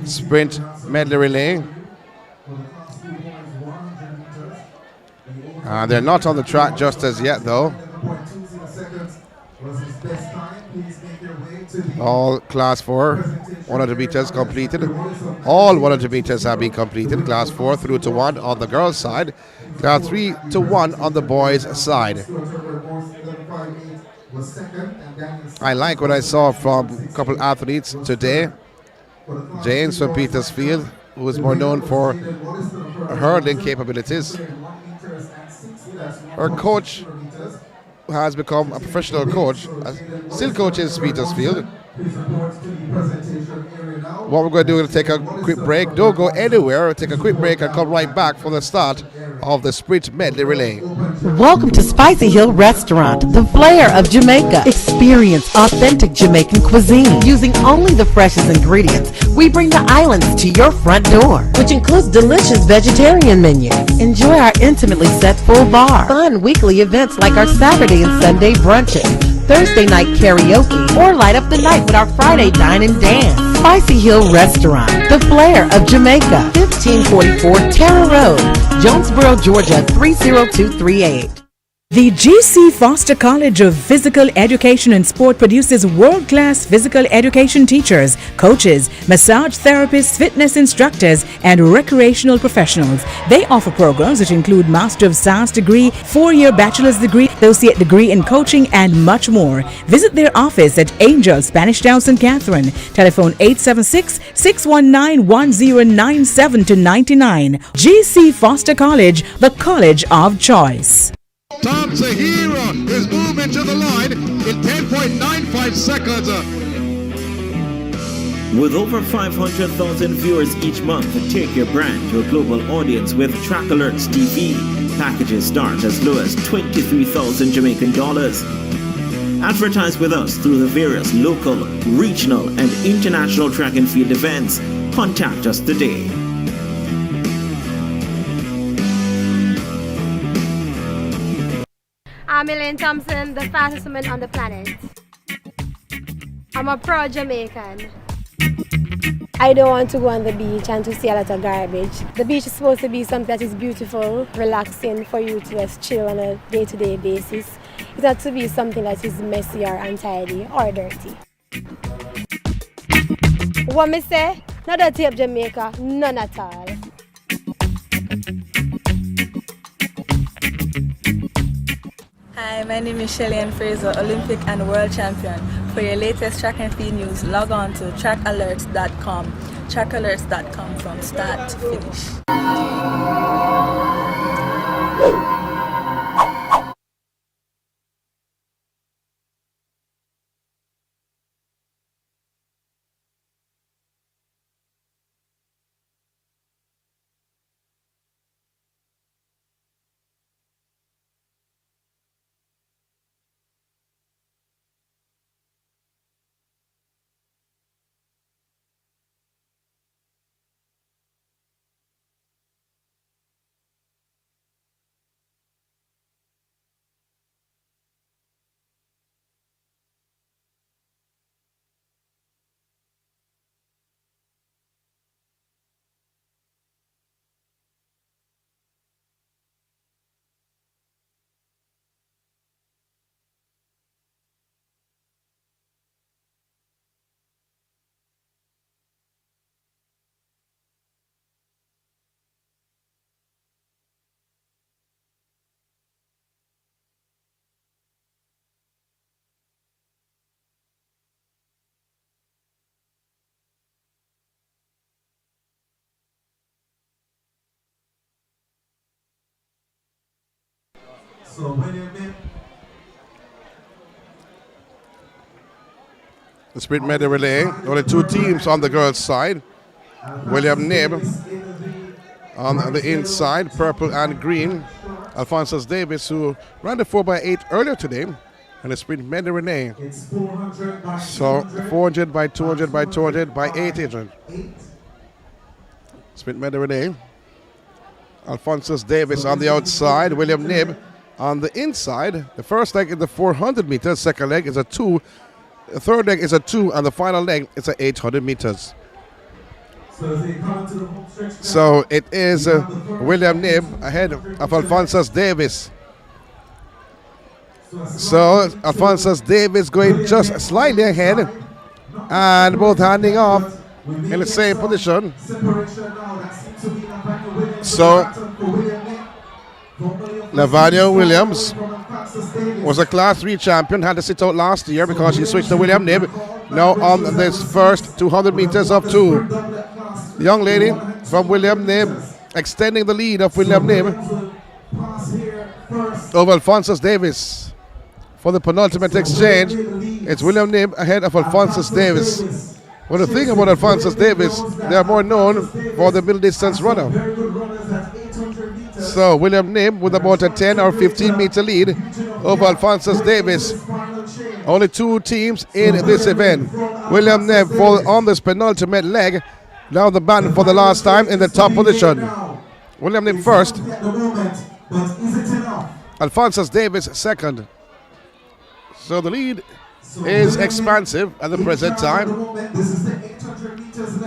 sprint medley relay. They're not on the track just as yet, though. All class 4 100 meters completed. All 100 meters have been completed. Class 4 through to 1 on the girls' side. Class 3 to 1 on the boys' side. I like what I saw from a couple athletes today. James from Petersfield, who is more known for hurling capabilities. Her coach has become a professional coach, still coaches Petersfield. What we're going to do is take a quick break. Don't go anywhere. Take a quick break and come right back for the start of the sprint medley relay. Welcome to Spicy Hill Restaurant, the flair of Jamaica. Experience authentic Jamaican cuisine. Using only the freshest ingredients, we bring the islands to your front door, which includes delicious vegetarian menu. Enjoy our intimately set full bar. Fun weekly events like our Saturday and Sunday brunches, Thursday night karaoke, or light up the night with our Friday dine and dance. Spicy Hill Restaurant, the flair of Jamaica, 1544 Terra Road, Jonesboro, Georgia 30238. The GC Foster College of Physical Education and Sport produces world-class physical education teachers, coaches, massage therapists, fitness instructors, and recreational professionals. They offer programs which include Master of Science degree, 4-year bachelor's degree, associate degree in coaching, and much more. Visit their office at Angel, Spanish Town, St. Catherine. Telephone 876-619-1097-99. GC Foster College, the college of choice. Tom Zahira is moving to the line in 10.95 seconds. With over 500,000 viewers each month, take your brand to a global audience with Track Alerts TV. Packages start as low as 23,000 Jamaican dollars. Advertise with us through the various local, regional, and international track and field events. Contact us today. I'm Elaine Thompson, the fastest woman on the planet. I'm a proud Jamaican. I don't want to go on the beach and to see a lot of garbage. The beach is supposed to be something that is beautiful, relaxing for you to just chill on a day-to-day basis. It's not to be something that is messy or untidy or dirty. What me say? Not dirty up Jamaica, none at all. Hi, my name is Shelly-Ann Fraser, Olympic and World Champion. For your latest track and field news, log on to trackalerts.com. Trackalerts.com from start to finish. So when you make The sprint medley relay. Only two teams on the girls' side. William Nib on the inside, purple and green. Alphonsus Davis, who ran the 4x8 earlier today, and the sprint medley relay. So 400 by 200 by 200 by 800. Sprint medley relay. Alphonsus Davis on the outside, William Nib on the inside. The first leg is the 400 meters, second leg is a 2, the third leg is a 2, and the final leg is a 800 meters. So it is William Nib ahead of Alphonsus Davis. So Alphonsus Davis going just slightly ahead, and both handing off in the same position. So Lavanya Williams was a Class 3 champion, had to sit out last year because she switched to William Nib. Now on this first 200 meters of 2. The young lady from William Nib extending the lead of William Nib over Alphonsus Davis. For the penultimate exchange, it's William Nib ahead of Alphonsus Davis. Well, the thing about Alphonsus Davis, they are more known for the middle distance runner. So William Nib with about a 10 or 15 meter lead over Alphonsus Davis. Only two teams in this event. William Nib on this penultimate leg. Now the band for the last time in the top position. William Nib first. Alphonsus Davis second. So the lead is expansive at the present time.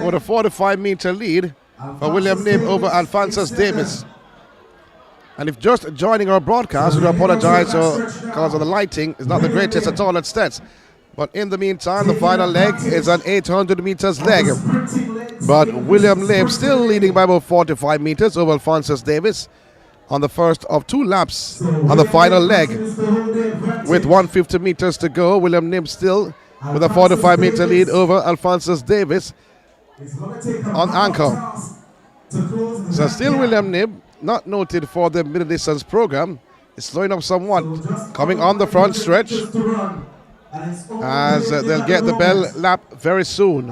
With a 45 meter lead for William Nib over Alphonsus Davis. And if just joining our broadcast, we apologize because of the lighting is not the greatest at all at STETHS. But in the meantime, the final leg is an 800 meters leg. But William Nib still leading by about 45 meters over Alphonsus Davis on the first of 2 laps on the final leg. With 150 meters to go, William Nib still with a 45 meter lead over Alphonsus Davis on anchor. So still William Nib, not noted for the middle distance program, is slowing up somewhat, coming on the front stretch as they'll get the bell lap very soon.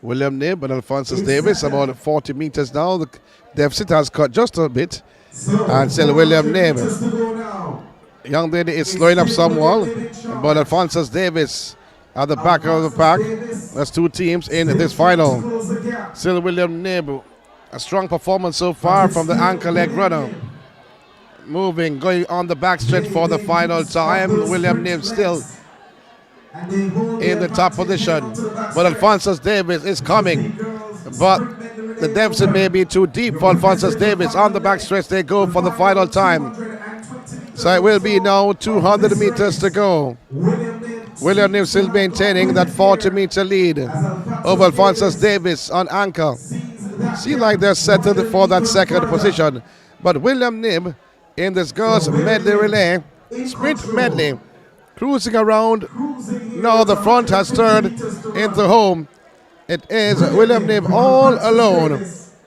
William Nib and Alphonsus Davis about 40 meters now. The deficit has cut just a bit, and still William Nib. Young lady is slowing up somewhat, but Alphonsus Davis at the back of the pack. There's two teams in this final. Still William Nib. A strong performance so far from the anchor leg runner. Moving, going on the backstretch for the final time. William Nib still in the top position. But Alphonsus Davis is coming. But the deficit may be too deep for Alphonsus Davis. On the backstretch they go for the final time. So it will be now 200 meters to go. William Nib still maintaining that 40 meter lead over Alphonsus Davis on anchor. Seem like they're settled for that second position. But William Nib in this girls medley relay, sprint medley, cruising around. Now the front has turned into home. It is William Nib all alone.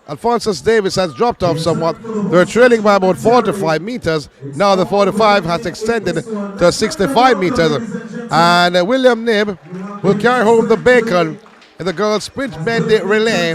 Alphonsus Davis has dropped off somewhat. They're trailing by about 45 meters. Now the 45 has extended to 65 meters. And William Nib will carry home the bacon in the girls' sprint medley relay,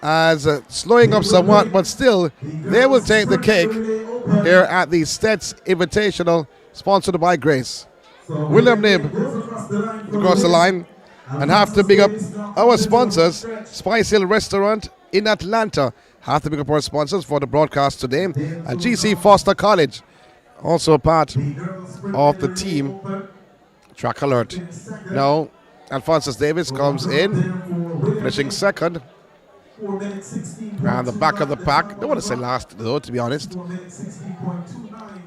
as slowing up somewhat, but still they will take the cake here at the STETHS Invitational, sponsored by Grace. William Nib across the line, and have to big up our sponsors, Spice Hill Restaurant in Atlanta. Have to big up our sponsors for the broadcast today, and GC Foster College, also part of the team. Track alert. Now Alphonsus Davis comes in, finishing second. And the back of the pack, don't want to say last though, to be honest.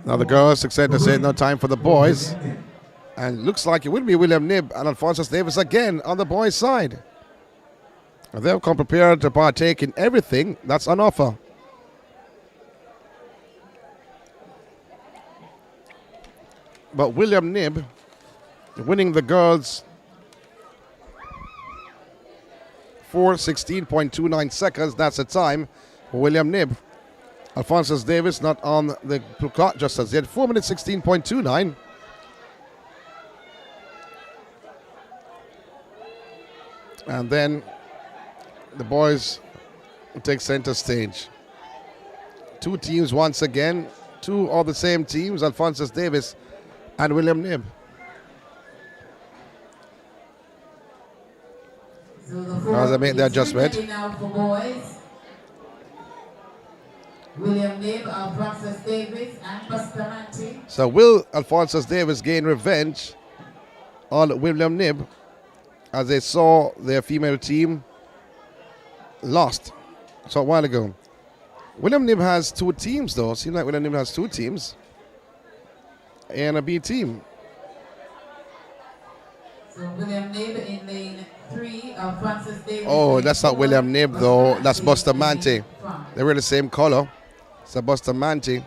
Now the girls excited to say no time for the boys. And looks like it will be William Nib and Alphonsus Davis again on the boys' side. They've come prepared to partake in everything that's on offer. But William Nib winning the girls for 16.29 seconds. That's the time for William Nib. Alphonsus Davis not on the clock just as yet. 4 minutes 16.29. And then the boys take center stage. Two teams once again. Two of the same teams, Alphonsus Davis and William Knibb. As I make the adjustment. Now for boys. William Knibb, Alphonsus Davis, and Bustamante. So will Alphonsus Davis gain revenge on William Knibb as they saw their female team lost a while ago? William Knibb has two teams though. Seems like William Knibb has two teams. A and a B team. So William Knibb in lane 3, Alphonsus Davis. Oh, that's not William Knibb though. That's Bustamante. They were the same color. So Bustamante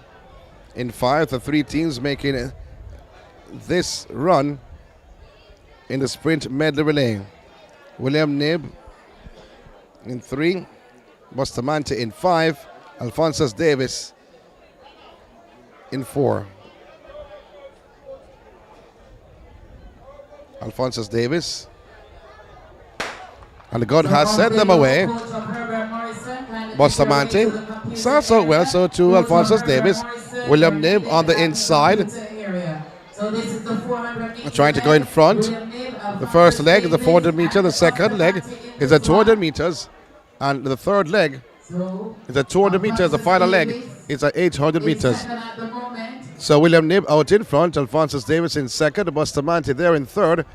in 5. The 3 teams making this run in the sprint medley relay. William Knibb in 3. Bustamante in 5. Alphonsus Davis in 4. Alphonsus Davis. And the gun has sent them away. Bustamante starts out well, so to Alphonsus Davis. William Knibb on the inside. Trying to go in front. The first leg is a 400 meter. The second leg is a 200 meters. And the third leg is a 200 meters. The final leg is a 800 meters. So William Knibb out in front. Alphonsus Davis in second. Bustamante there in third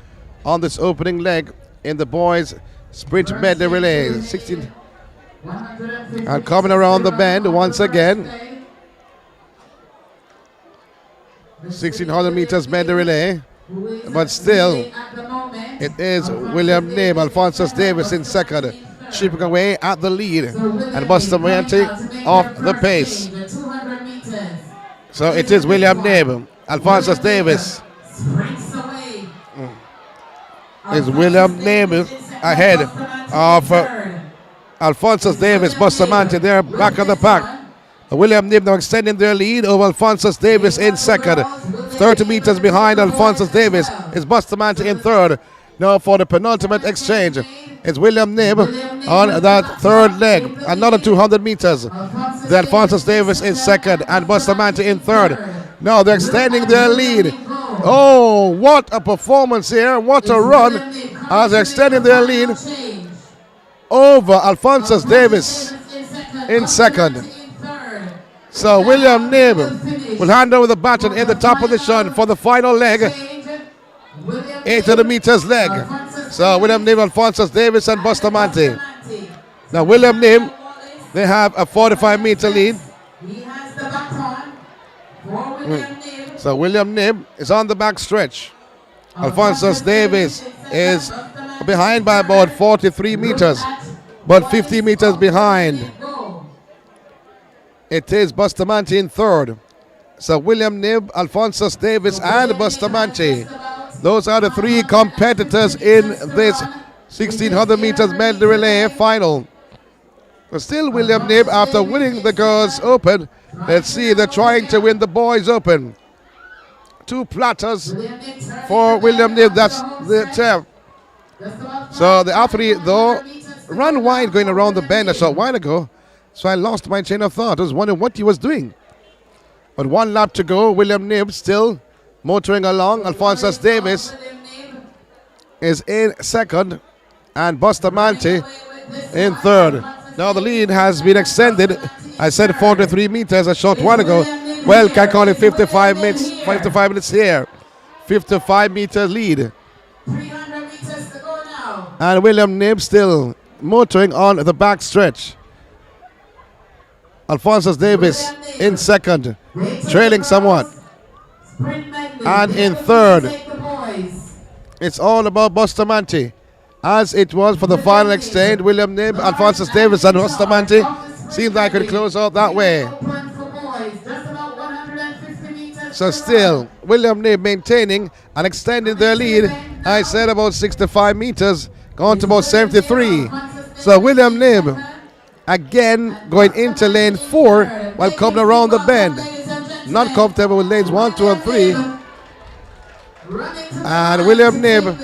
on this opening leg in the boys' sprint medley relay. 16. And coming around the bend once again. 1600 meters medley relay. But still, it is William Knibb, Alphonsus Davis in second, chipping away at the lead. And Bustamante off the pace. So it is William Knibb, Alphonsus Davis. Is William Knibb ahead of Alphonsus Davis. Bustamante there back of the pack. William Knibb now extending their lead over Alphonsus Davis in second. 30 meters behind Alphonsus Davis is Bustamante in third. Now for the penultimate exchange, it's William Knibb on that third leg. Another 200 meters. The Alphonsus Davis is second and Bustamante in third. Now they're extending their lead. Oh, what a performance here. What a run as they're extending their lead over Alphonsus Davis in second. So William Knibb will hand over the baton in the top of the shun for the final leg. 800 meters leg. So William Knibb, Alphonsus Davis and Bustamante. Now William Knibb, they have a 45 meter lead. So William Knibb is on the back stretch. Alphonsus Davis is behind by about 43 meters, but 50 meters behind. It is Bustamante in third. So William Knibb, Alphonsus Davis and Bustamante. Those are the 3 competitors in this 1600 meters medley relay final. But still William Knibb after winning the girls open. Let's see, they're trying to win the boys open. 2 platters for William Knibb, that's the champ. So the athlete though ran wide going around the bend a short while ago. So I lost my chain of thought. I was wondering what he was doing. But 1 lap to go. William Knibb still motoring along. Alphonsus Davis is in second. And Bustamante in third. Now the lead has been extended. I said 43 meters a short while ago. Well, can call it 55 minutes. 55 minutes here. 55 meter lead. 300 meters to go now. And William Knibb still motoring on the back stretch. Alphonsus Davis in second, trailing somewhat. And in third, it's all about Bustamante. As it was for the final exchange, William Knibb, Alphonsus Davis and Bustamante. Seems like it could close out that way. So still, William Knibb maintaining and extending their lead. I said about 65 meters, gone to about 73. So William Knibb again going into lane 4 while coming around the bend. Not comfortable with lanes 1, 2 and 3. And William Knibb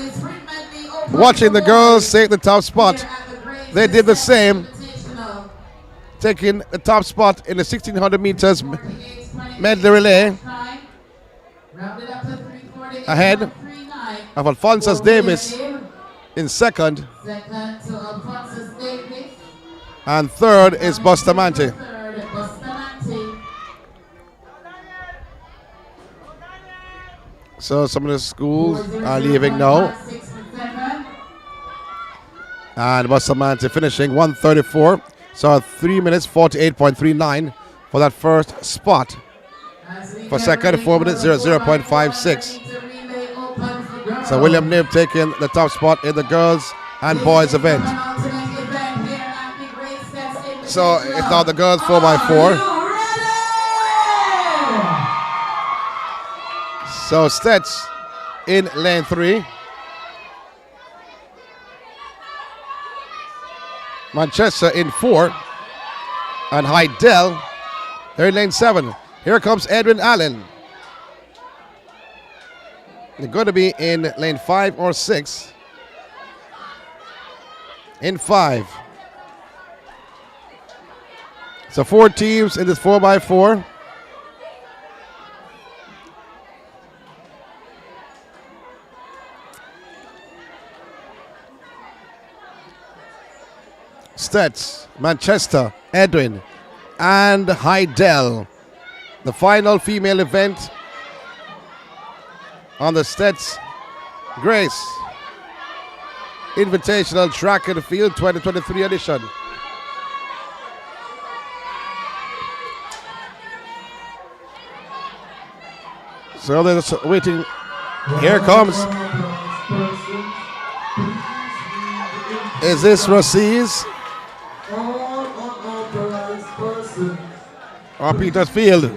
watching the girls take the top spot. They did the same, taking the top spot in the 1600 meters medley relay, ahead of Alphonsus Davis in second, and third is Bustamante. So some of the schools are leaving now. And Bustamante finishing 134. So 3 minutes 48.39 for that first spot. For second, 4 minutes 0.56. So William Knibb taking the top spot in the girls and boys event. So it's now the girls 4x4. So STETHS in lane 3. Manchester in 4. And Heidel, they're in lane 7. Here comes Edwin Allen. They're going to be in lane 5 or 6. In 5. So 4 teams in this 4x4. STETHS, Manchester, Edwin, and Heidel. The final female event on the STETHS Grace Invitational Track and Field 2023 edition. So they're just waiting. Here comes. Is this Rossi's? Or Petersfield?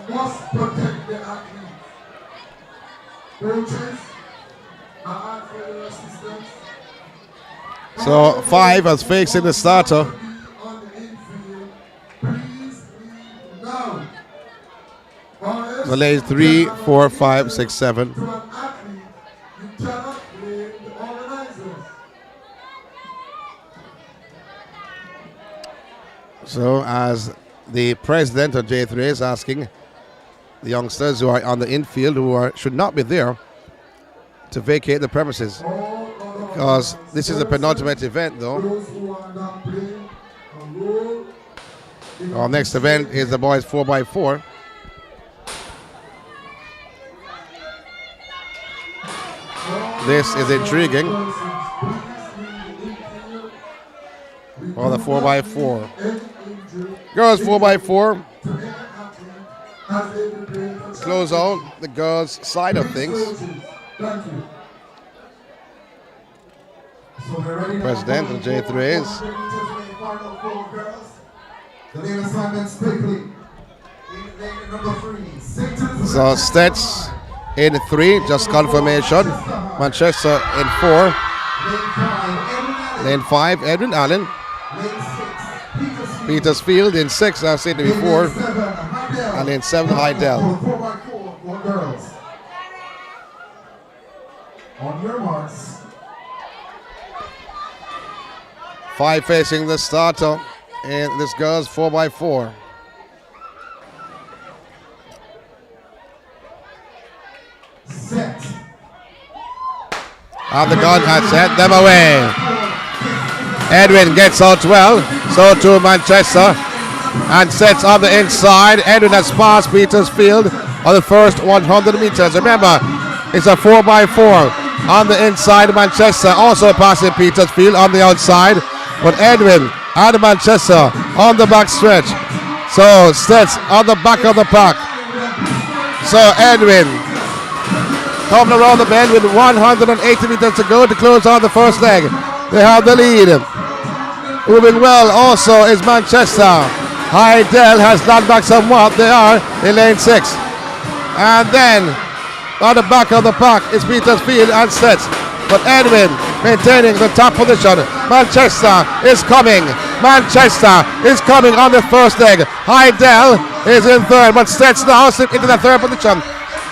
Must protect the athlete. Coaches are for their assistance. So 5 as facing the starter. On the infield, please leave now. The lanes 3, 4, 5, 6, 7. To an athlete, you cannot blame the organizers. So as the president of J3 is asking the youngsters who are on the infield who should not be there to vacate the premises, because this is a penultimate event though. Our next event is the boys 4x4. This is intriguing. Or the 4x4. Girls 4x4. Close out the girls' side of things. President of J3s. So STETHS in 3, just confirmation. Manchester in 4. Lane 5, Edwin Allen. Petersfield in 6, I've said before. And in 7, Heidel. On your marks. 5 facing the starter in this girls 4x4. Set. And the gun has sent them away. Edwin gets out well, so too Manchester, and sets on the inside. Edwin has passed Petersfield on the first 100 meters. Remember, it's a 4x4 on the inside. Manchester also passing Petersfield on the outside, but Edwin and Manchester on the back stretch. So STETHS on the back of the pack. So Edwin coming around the bend with 180 meters to go to close on the first leg. They have the lead. Moving well also is Manchester. Heidel has knocked back somewhat. They are in lane 6. And then on the back of the pack is Petersfield and STETHS. But Edwin maintaining the top position. Manchester is coming. Manchester is coming on the first leg. Heidel is in third, but STETHS now slipped into the third position.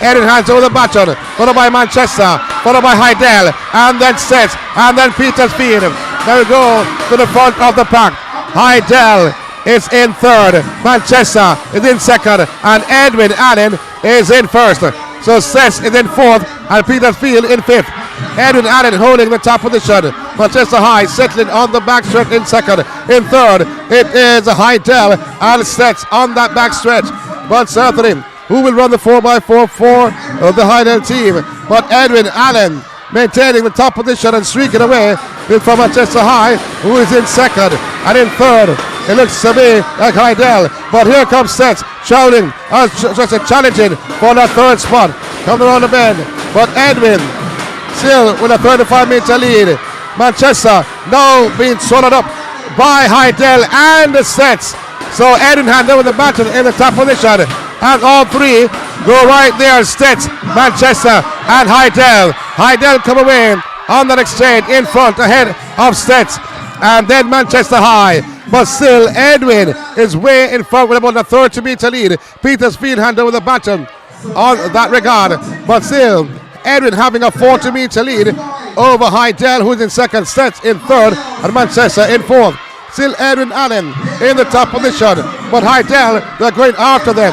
Edwin hands over the baton, followed by Manchester, followed by Hydel, and then Sets, and then Petersfield. There we go to the front of the pack. Hydel is in third, Manchester is in second, and Edwin Allen is in first. So Sets is in fourth, and Petersfield in fifth. Edwin Allen holding the top position. Manchester High settling on the backstretch in second. In third, it is Hydel and Sets on that backstretch. But certainly, who will run the 4x4 for the Hydel team? But Edwin Allen maintaining the top position and streaking away from Manchester High, who is in second. And in third, it looks to me like Hydel. But here comes Sets shouting, challenging for that third spot. Coming around the bend. But Edwin still with a 35-meter lead. Manchester now being swallowed up by Hydel and the Sets. So Edwin hand over the baton in the top position. And all three go right there. Sets, Manchester, and Hydel. Hydel come away on that exchange in front ahead of Sets. And then Manchester High. But still, Edwin is way in front with about a 30-meter lead. Petersfield hand over the baton on that regard. But still, Edwin having a 40-meter lead over Hydel, who's in second, Sets in third, and Manchester in fourth. Still Edwin Allen in the top position, but Hydel, they're going after them.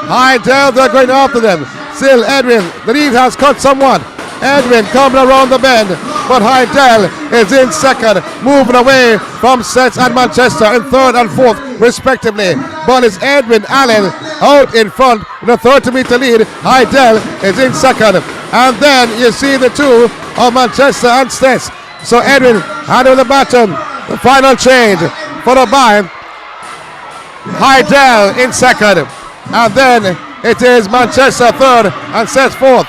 Hydel, they're going after them. Still Edwin, the lead has cut somewhat. Edwin coming around the bend, but Hydel is in second, moving away from Sets and Manchester in third and fourth, respectively. But it's Edwin Allen out in front with a 30-meter lead. Hydel is in second. And then you see the two of Manchester and Sets. So Edwin hand over the baton. The final change followed by Hydel in second. And then it is Manchester third and Sets fourth.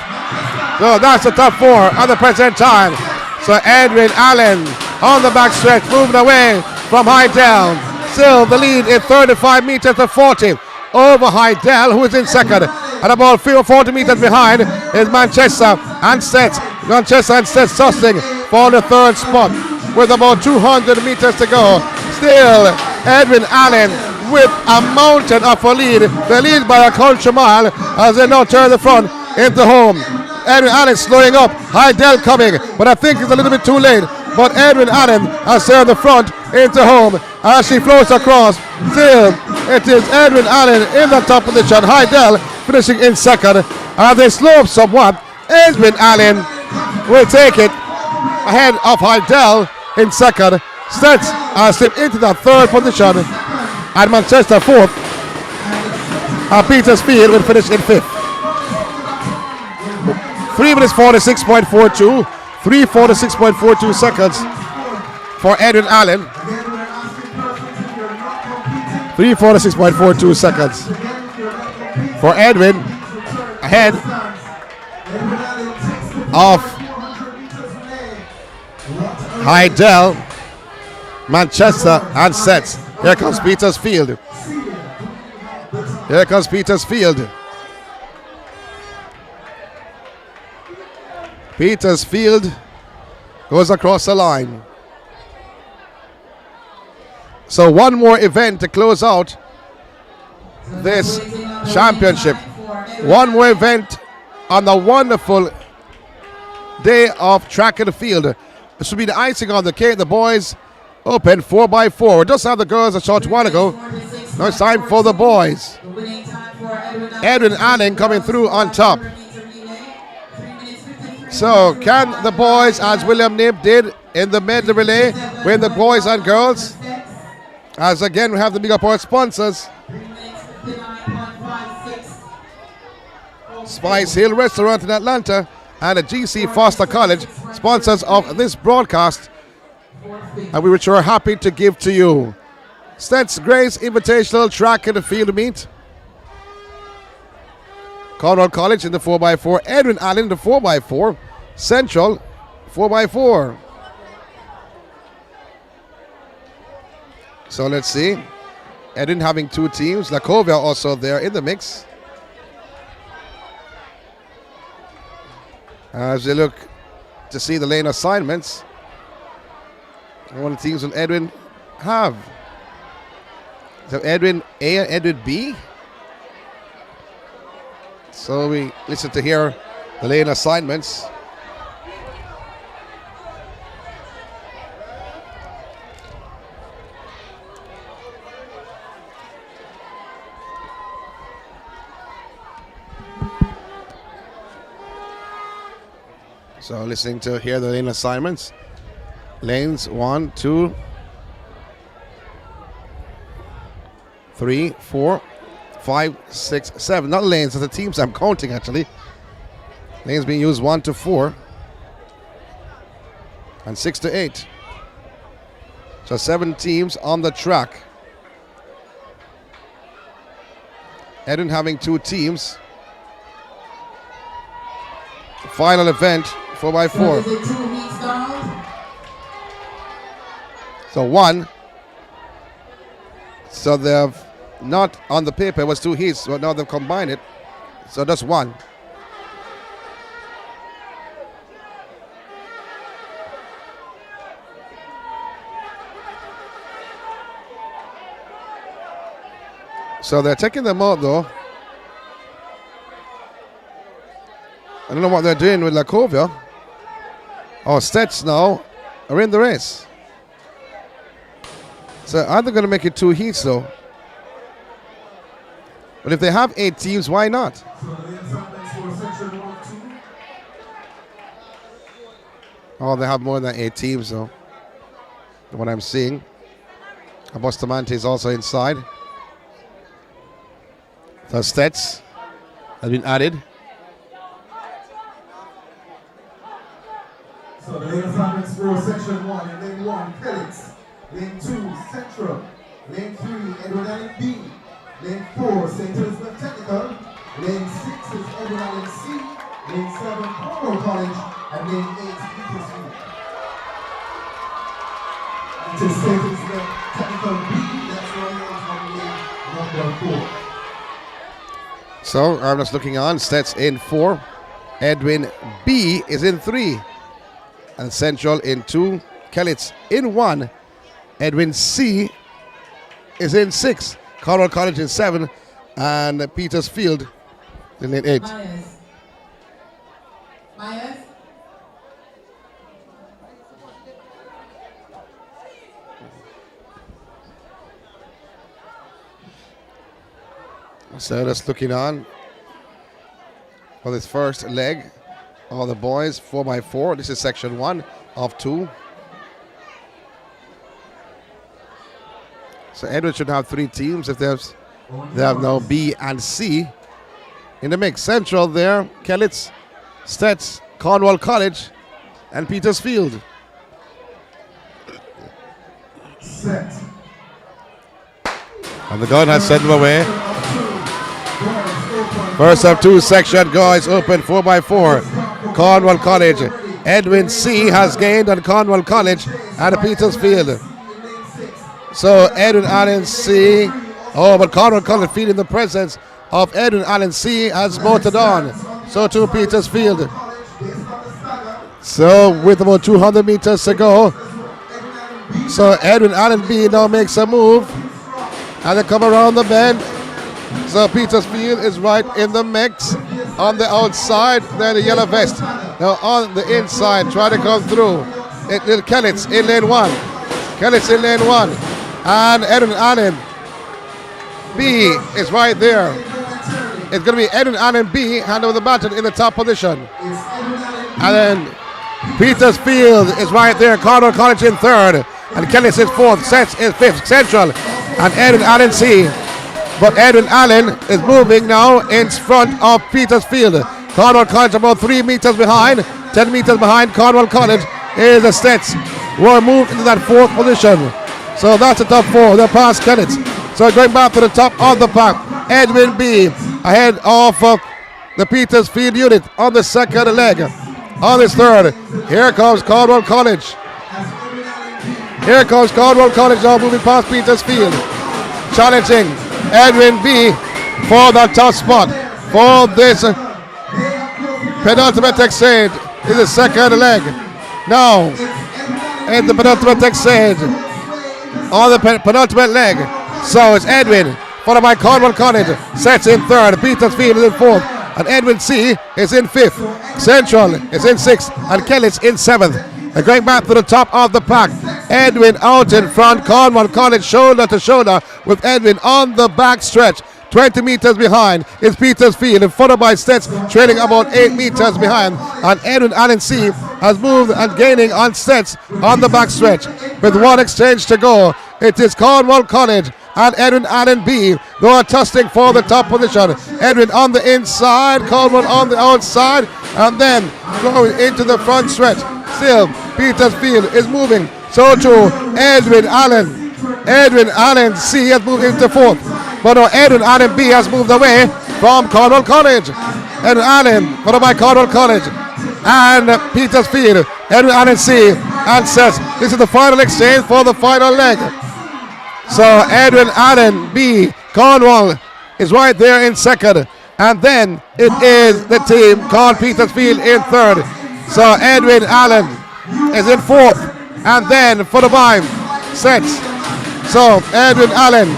So that's the top four at the present time. So Edwin Allen on the backstretch moving away from Hydel. Still the lead in 35 meters to 40 over Hydel, who is in second. And about 40 meters behind is Manchester and Sets. Manchester and Sets tussling for the third spot with about 200 meters to go. Still Edwin Allen with a mountain of a lead. They lead by a country mile as they now turn the front into home. Edwin Allen slowing up. Hydel coming, but I think it's a little bit too late. But Edwin Allen has turned the front into home as she floats across. Still, it is Edwin Allen in the top position. Hydel finishing in second. As they slow up somewhat, Edwin Allen will take it ahead of Hydel in second. Sets slipped into the third position. And Manchester fourth. And Petersfield will finish in fifth. 3 minutes 46.42. 3:46.42 seconds for Edwin Allen. 3:46.42 seconds for Edwin ahead of Hydel, Manchester, and Sets. Here comes Petersfield. Here comes Petersfield. Petersfield goes across the line. So one more event to close out this championship. One more event on the wonderful day of track and field. This will be the icing on the cake. The boys open 4x4. We just had the girls a short while ago. Now it's time for the boys. Edwin Allen coming through on top. So can the boys, as William Nib did in the medley relay, win the boys and girls? As again we have the big up our sponsors. Spice Hill Restaurant in Atlanta and the GC Foster College, sponsors of this broadcast, and which we are happy to give to you. STETHS Grace Invitational Track and Field Meet. Conrad College in the 4x4. Edwin Allen in the 4x4. Central 4x4. So let's see. Edwin having two teams. Lakovia also there in the mix. As they look to see the lane assignments. And what teams will Edwin have? So Edwin A and Edwin B. So we listen to hear the lane assignments. So listening to hear the lane assignments. Lanes 1, 2, 3, 4, 5, 6, 7. Not lanes, the teams I'm counting actually. Lanes being used 1 to 4. And 6 to 8. So 7 teams on the track. Edwin having 2 teams. Final event, 4x4. So 1. So they've not on the paper, it was 2 heats, but now they've combined it. So that's 1. So they're taking them out though. I don't know what they're doing with Lakovia. Oh, STETHS now are in the race. So are they going to make it 2 heats though? But if they have 8 teams, why not? Oh, they have more than 8 teams though. What I'm seeing. Bustamante is also inside. So STETHS has been added. So the lane assignments for section 1 in lane 1, Felix. Lane 2, Central. Lane 3, Edward Allen B. Lane 4, St. Elizabeth Technical. Lane 6 is Edward Allen C. Lane 7, Cornwall College. And lane 8, Petersfield. It is St. Elizabeth Technical B. That's why you're on lane number 4. So I'm just looking on. STETHS in 4. Edwin B is in 3. And Central in 2. Kellitz in 1. Edwin C is in 6. Cornwall College in 7. And Petersfield in 8. Myers. So just looking on for this first leg. All the boys, 4x4. This is section 1 of 2. So Edward should have 3 teams if they have now B and C in the mix. Central there, Kellitz, STETHS, Cornwall College, and Petersfield. Set. And the gun has sent them away. First of 2 section, guys, open 4x4. Cornwall College. Edwin C has gained on Cornwall College and Petersfield. So Edwin Allen C. Oh, but Cornwall College feeling the presence of Edwin Allen C has motored on. So to Petersfield. So with about 200 meters to go. So Edwin Allen B now makes a move. And they come around the bend. So Petersfield is right in the mix. On the outside, then the yellow vest. Now on the inside, try to come through. Kellitz in lane 1. Kellitz in lane 1. And Edwin Allen B is right there. It's going to be Edwin Allen B hand over the baton in the top position. And then Petersfield is right there. Cornwall College in 3rd. And Kellitz is 4th. STETHS is 5th. Central. And Edwin Allen C. But Edwin Allen is moving now in front of Petersfield. Cornwall College about 3 meters behind. 10 meters behind Cornwall College is the STETHS. We're moved into that 4th position. So that's the top 4. They're past Kellitz. So going back to the top of the pack. Edwin B ahead of the Petersfield unit on the 2nd leg. On this 3rd. Here comes Cornwall College. Here comes Cornwall College now moving past Petersfield. Challenging Edwin B for the top spot for this penultimate exchange in the 2nd leg. Now, in the penultimate exchange on the penultimate leg. So it's Edwin, followed by Cornwall College. STETHS in 3rd. Petersfield is in 4th. and Edwin C is in 5th. Central is in 6th, and Kelly's in 7th. And going back to the top of the pack, Edwin out in front. Cornwall College shoulder to shoulder with Edwin on the back stretch. 20 meters behind is Petersfield, followed by STETHS, trailing about 8 meters behind. And Edwin Allen C has moved and gaining on STETHS on the back stretch. With one exchange to go, it is Cornwall College and Edwin Allen B. They are tussling for the top position. Edwin on the inside, Cornwall on the outside, and then going into the front stretch. Still, Petersfield is moving. So too, Edwin Allen. Edwin Allen C has moved into 4th. But now Edwin Allen B has moved away from Cornwall College. Edwin Allen, followed by Cornwall College. And Petersfield, Edwin Allen C, and says this is the final exchange for the final leg. So Edwin Allen B, Cornwall is right there in 2nd. And then it is the team called Petersfield in 3rd. So Edwin Allen is in 4th. And then for the by STETHS. So Edwin Allen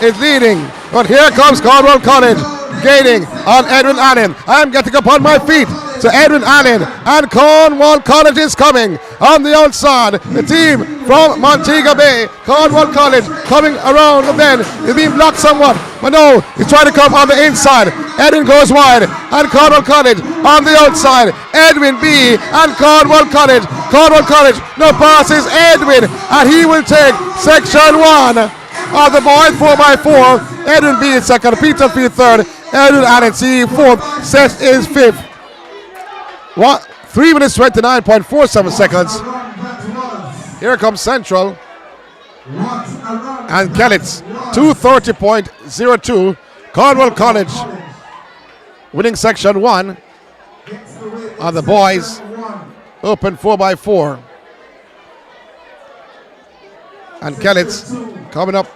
is leading. But here comes Cornwall College gaining on Edwin Allen. I'm getting up on my feet. So Edwin Allen and Cornwall College is coming on the outside. The team from Montego Bay, Cornwall College, coming around the bend. It's being blocked somewhat, but no, he's trying to come on the inside. Edwin goes wide, and Cornwall College on the outside. Edwin B and Cornwall College. Cornwall College, no passes. Edwin, and he will take section 1 of the boys 4x4. Edwin B is 2nd, Peterfield 3rd, Edwin Allen C 4th, STETHS is 5th. 3 minutes 29.47 seconds. Here comes Central and Kellitz 2:30.02. Cornwall College winning section 1 on the boys open 4x4. And Kellitz coming up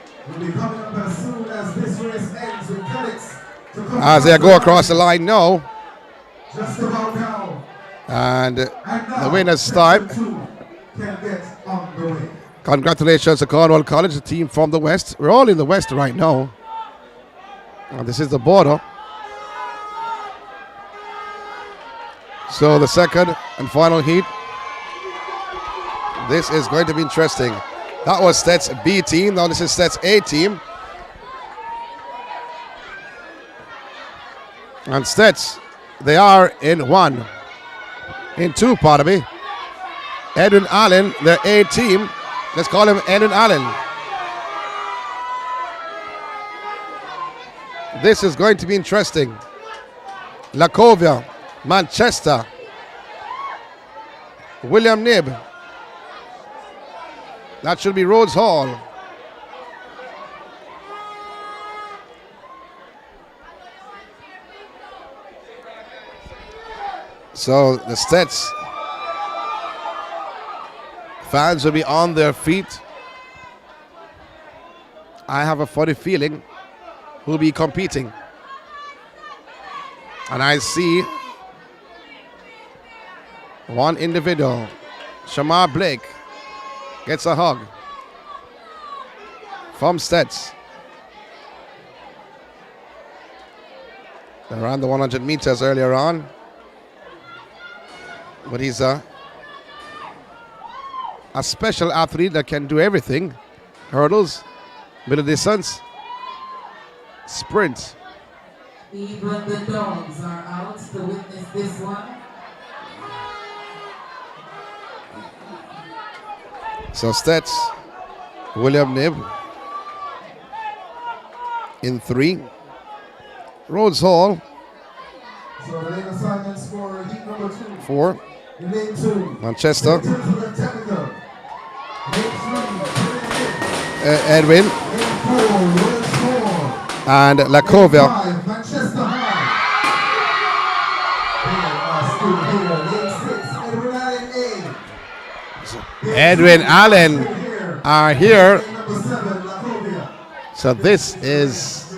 as they go across the line now. And the winner's time. Congratulations to Cornwall College, the team from the West. We're all in the West right now. And this is the border. So the second and final heat. This is going to be interesting. That was STETHS B team. Now this is STETHS A team. And STETHS, they are in 1. In 2, pardon me. Edwin Allen, their A team. Let's call him Edwin Allen. This is going to be interesting. Lacovia, Manchester, William Knibb. That should be Rhodes Hall. So the STETHS fans will be on their feet. I have a funny feeling who'll be competing. And I see one individual, Shamar Blake, gets a hug from STETHS. They ran the 100 meters earlier on. But he's a special athlete that can do everything. Hurdles, middle distance, sprint. Even the dogs are out to witness this one. So STETHS, William Knibb in 3. Rhodes Hall, So the lane assignments for heat number 2. 4. Lane 2. Manchester. Lane 2 is the technical. Lane 3. Edwin. Lane 4. Rhodes Hall. And Lacovia. Lane 5. Manchester High. Edwin Allen are here. So this is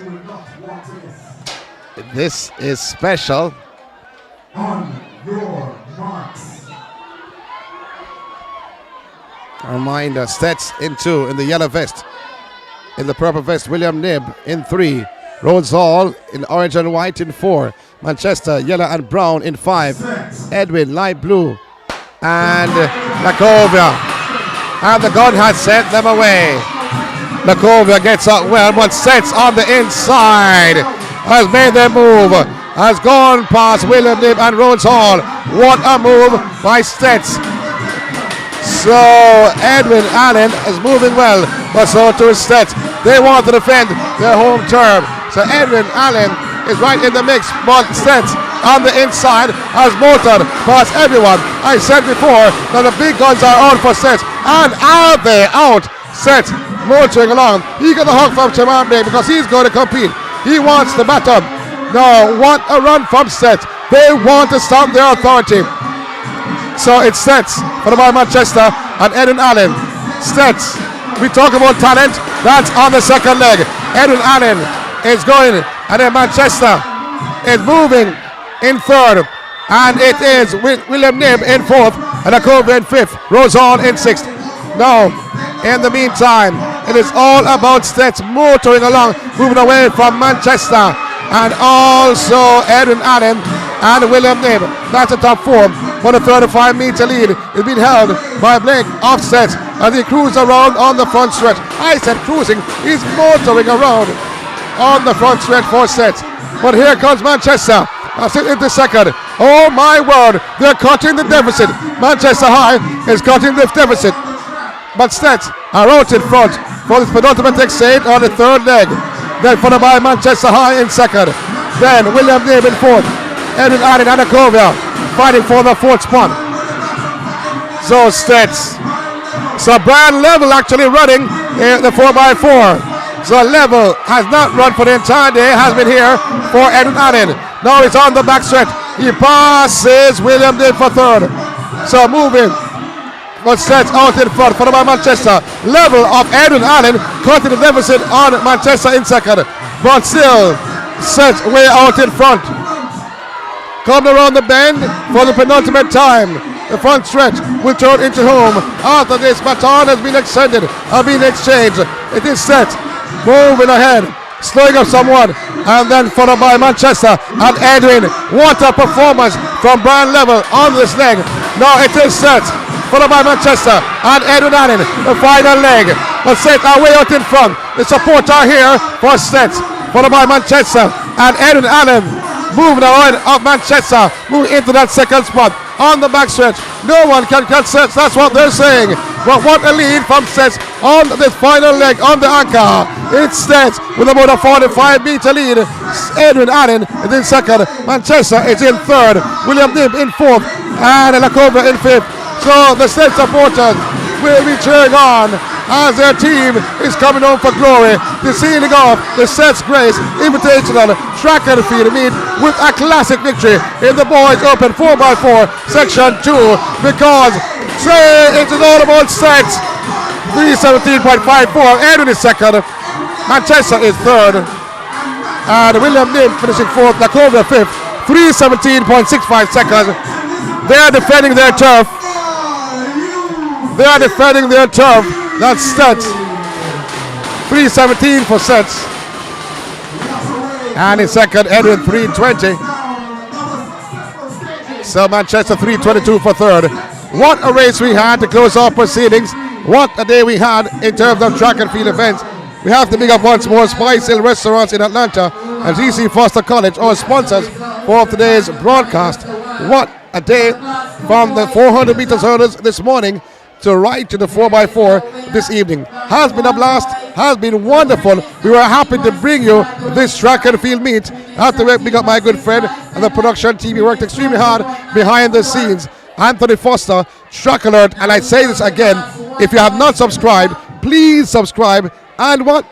special. On your marks. A reminder, STETHS in 2 in the yellow vest. In the purple vest, William Knibb in 3. Rhodes Hall in orange and white in 4. Manchester, yellow and brown in 5. Edwin, light blue. And Lakovia. And the gun has sent them away. Lakovia gets out well, but sets on the inside. Has made their move. Has gone past William Nib and Rhodes Hall. What a move by STETHS. So Edwin Allen is moving well, but so too is STETHS. They want to defend their home turf. So Edwin Allen is right in the mix, but STETHS on the inside has motored past everyone. I said before that the big guns are out for STETHS, and are they out? STETHS motoring along. He got the hug from Omar McLeod because he's going to compete. He wants the baton. No, what a run from STETHS. They want to stop their authority. So it's STETHS for the Manchester and Edwin Allen. STETHS, we talk about talent, that's on the second leg. Edwin Allen is going, and then Manchester is moving in 3rd, and it is William Nib in 4th, and Akobe in 5th, Rhodes Hall in 6th. Now, in the meantime, it is all about STETHS motoring along, moving away from Manchester, and also Edwin Allen and William Nib. That's the top 4. For the 35-meter lead is being held by Blake offset as he cruises around on the front stretch. I said cruising, he's motoring around on the front stretch for STETHS. But here comes Manchester. That's it into 2nd. Oh my word, they're cutting the deficit. Manchester High is cutting the deficit. But STETHS are out in front for this penultimate exchange on the 3rd leg. Then followed by Manchester High in 2nd. Then William Nib in 4th. Edwin Allen and Akovia fighting for the 4th spot. So STETHS. So Brian Level actually running in the 4x4. So Level has not run for the entire day, has been here for Edwin Allen. Now he's on the back stretch. He passes William Nib for 3rd. So moving. But STETHS out in front, followed by Manchester. Level of Edwin Allen cutting the deficit on Manchester in 2nd. But still, STETHS way out in front. Coming around the bend for the penultimate time. The front stretch will turn into home. After this, baton has been extended, been exchanged. It is STETHS moving ahead, slowing up somewhat, and then followed by Manchester and Edwin. What a performance from Brian Level on this leg. Now it is STETHS followed by Manchester and Edwin Allen, the final leg. But STETHS are way out in front. The support are here for STETHS, followed by Manchester and Edwin Allen. Moving around up Manchester, moving into that 2nd spot on the backstretch. No one can catch STETHS, that's what they're saying. But what a lead from STETHS on this final leg on the anchor. It's STETHS with about a 45-meter lead. Edwin Allen is in 2nd. Manchester is in 3rd. William Nib in 4th. And Lakova in 5th. So the STETHS supporters will be cheering on as their team is coming home for glory. The sealing off the STETHS Grace Invitational Track and Field meet with a classic victory in the boys open 4x4 section 2, because it is all about STETHS. 3:17.54. Edwin is 2nd. Manchester is 3rd. And William Nib finishing 4th. Lakova 5th. 3:17.65 seconds. They are defending their turf. They are defending their turf. That's STETHS. 3:17 for STETHS. And in 2nd, Edwin 3:20. So Manchester 3:22 for 3rd. What a race we had to close off proceedings. What a day we had in terms of track and field events. We have to big up once more Spice Hill Restaurants in Atlanta and GC Foster College, our sponsors for today's broadcast. What a day from the 400 meters hurdles this morning to right to the 4x4 this evening. Has been a blast, has been wonderful. We were happy to bring you this track and field meet. I have to big up my good friend and the production team. He worked extremely hard behind the scenes. Anthony Foster, Track Alert, and I say this again, if you have not subscribed, please subscribe and what?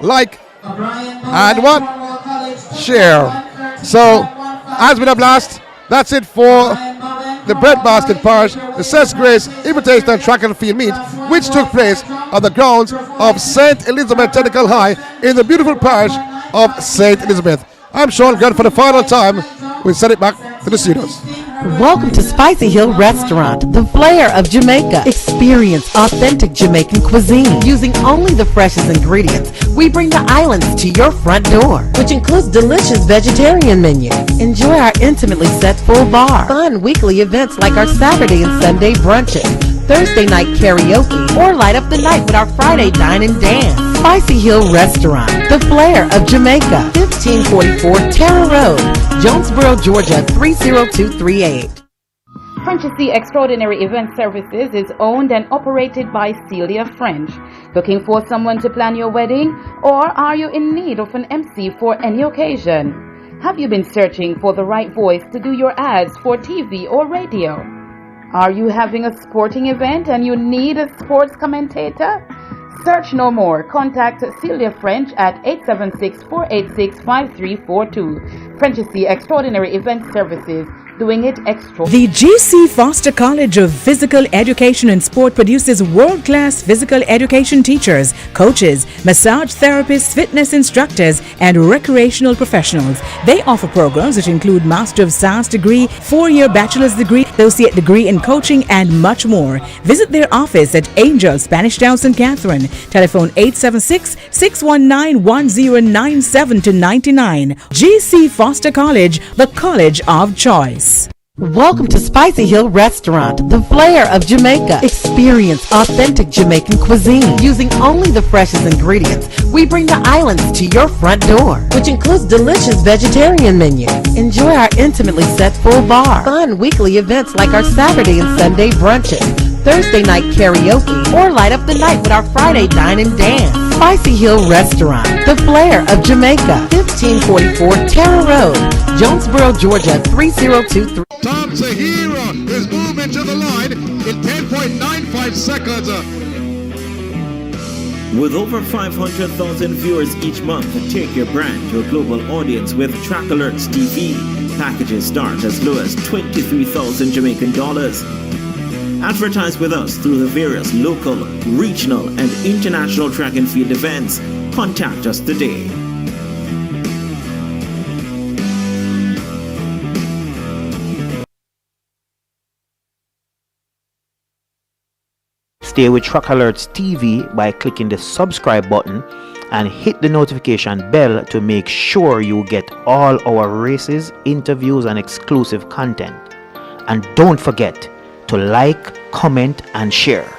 Like and what? Share. So, has been a blast. That's it for the Breadbasket Parish, the STETHS Grace Invitational Track and Field Meet, which took place on the grounds of St. Elizabeth Technical High in the beautiful parish of St. Elizabeth. I'm Sean Grant for the final time. We'll send it back to the studios. Welcome to Spicy Hill Restaurant, the flair of Jamaica. Experience authentic Jamaican cuisine. Using only the freshest ingredients, we bring the islands to your front door, which includes delicious vegetarian menu. Enjoy our intimately set full bar, fun weekly events like our Saturday and Sunday brunches, Thursday night karaoke, or light up the night with our Friday dine and dance. Spicy Hill Restaurant, the flair of Jamaica, 1544 Terra Road, Jonesboro, Georgia 30238. French's Extraordinary Event Services is owned and operated by Celia French. Looking for someone to plan your wedding, or are you in need of an MC for any occasion? Have you been searching for the right voice to do your ads for TV or radio? Are you having a sporting event and you need a sports commentator? Search no more. Contact Celia French at 876-486-5342. French's Extraordinary Event Services, doing it extra. The GC Foster College of Physical Education and Sport produces world-class physical education teachers, coaches, massage therapists, fitness instructors, and recreational professionals. They offer programs which include Master of Science degree, 4-year bachelor's degree, associate degree in coaching, and much more. Visit their office at Angel, Spanish Town, St. Catherine. Telephone 876-619-1097-99. GC Foster College, the college of choice. Welcome to Spicy Hill Restaurant, the flair of Jamaica. Experience authentic Jamaican cuisine. Using only the freshest ingredients, we bring the islands to your front door, which includes delicious vegetarian menu. Enjoy our intimately set full bar, fun weekly events like our Saturday and Sunday brunches, Thursday night karaoke, or light up the night with our Friday dine and dance. Spicy Hill Restaurant, the flair of Jamaica, 1544 Terra Road, Jonesboro, Georgia 3023. Thompson is moving to the line in 10.95 seconds. With over 500,000 viewers each month, take your brand to a global audience with Track Alerts TV. Packages start as low as 23,000 Jamaican dollars. Advertise with us through the various local, regional, and international track and field events. Contact us today. Stay with Track Alerts TV by clicking the subscribe button and hit the notification bell to make sure you get all our races, interviews, and exclusive content. And don't forget to like, comment, and share.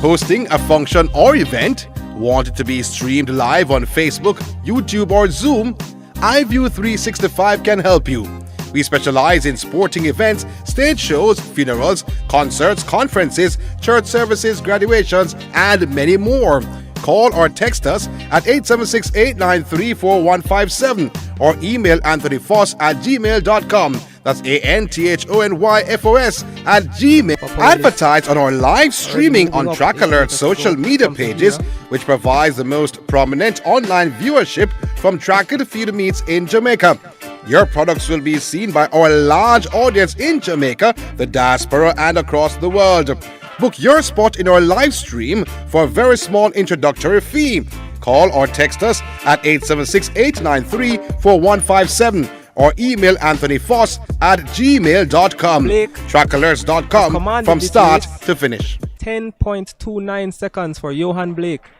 Hosting a function or event? Want it to be streamed live on Facebook, YouTube, or Zoom? iView 365 can help you. We specialize in sporting events, stage shows, funerals, concerts, conferences, church services, graduations, and many more. Call or text us at 876-893-4157 or email anthonyfoss@gmail.com. That's ANTHONYFOS@gmail. Advertise on our live streaming on Track Alert's social media pages, which provides the most prominent online viewership from track and field meets in Jamaica. Your products will be seen by our large audience in Jamaica, the diaspora, and across the world. Book your spot in our live stream for a very small introductory fee. Call or text us at 876-893-4157 or email anthonyfoss@gmail.com. Trackalerts.com from start to finish. 10.29 seconds for Yohan Blake.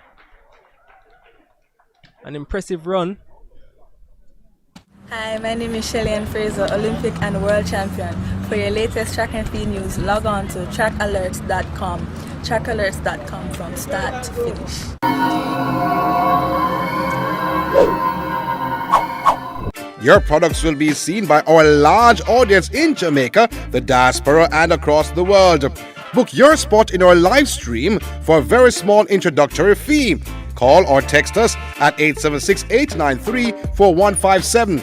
An impressive run. Hi, my name is Shelly-Ann Fraser, Olympic and World Champion. For your latest track and field news, log on to trackalerts.com. Trackalerts.com from start to finish. Your products will be seen by our large audience in Jamaica, the diaspora, and across the world. Book your spot in our live stream for a very small introductory fee. Call or text us at 876-893-4157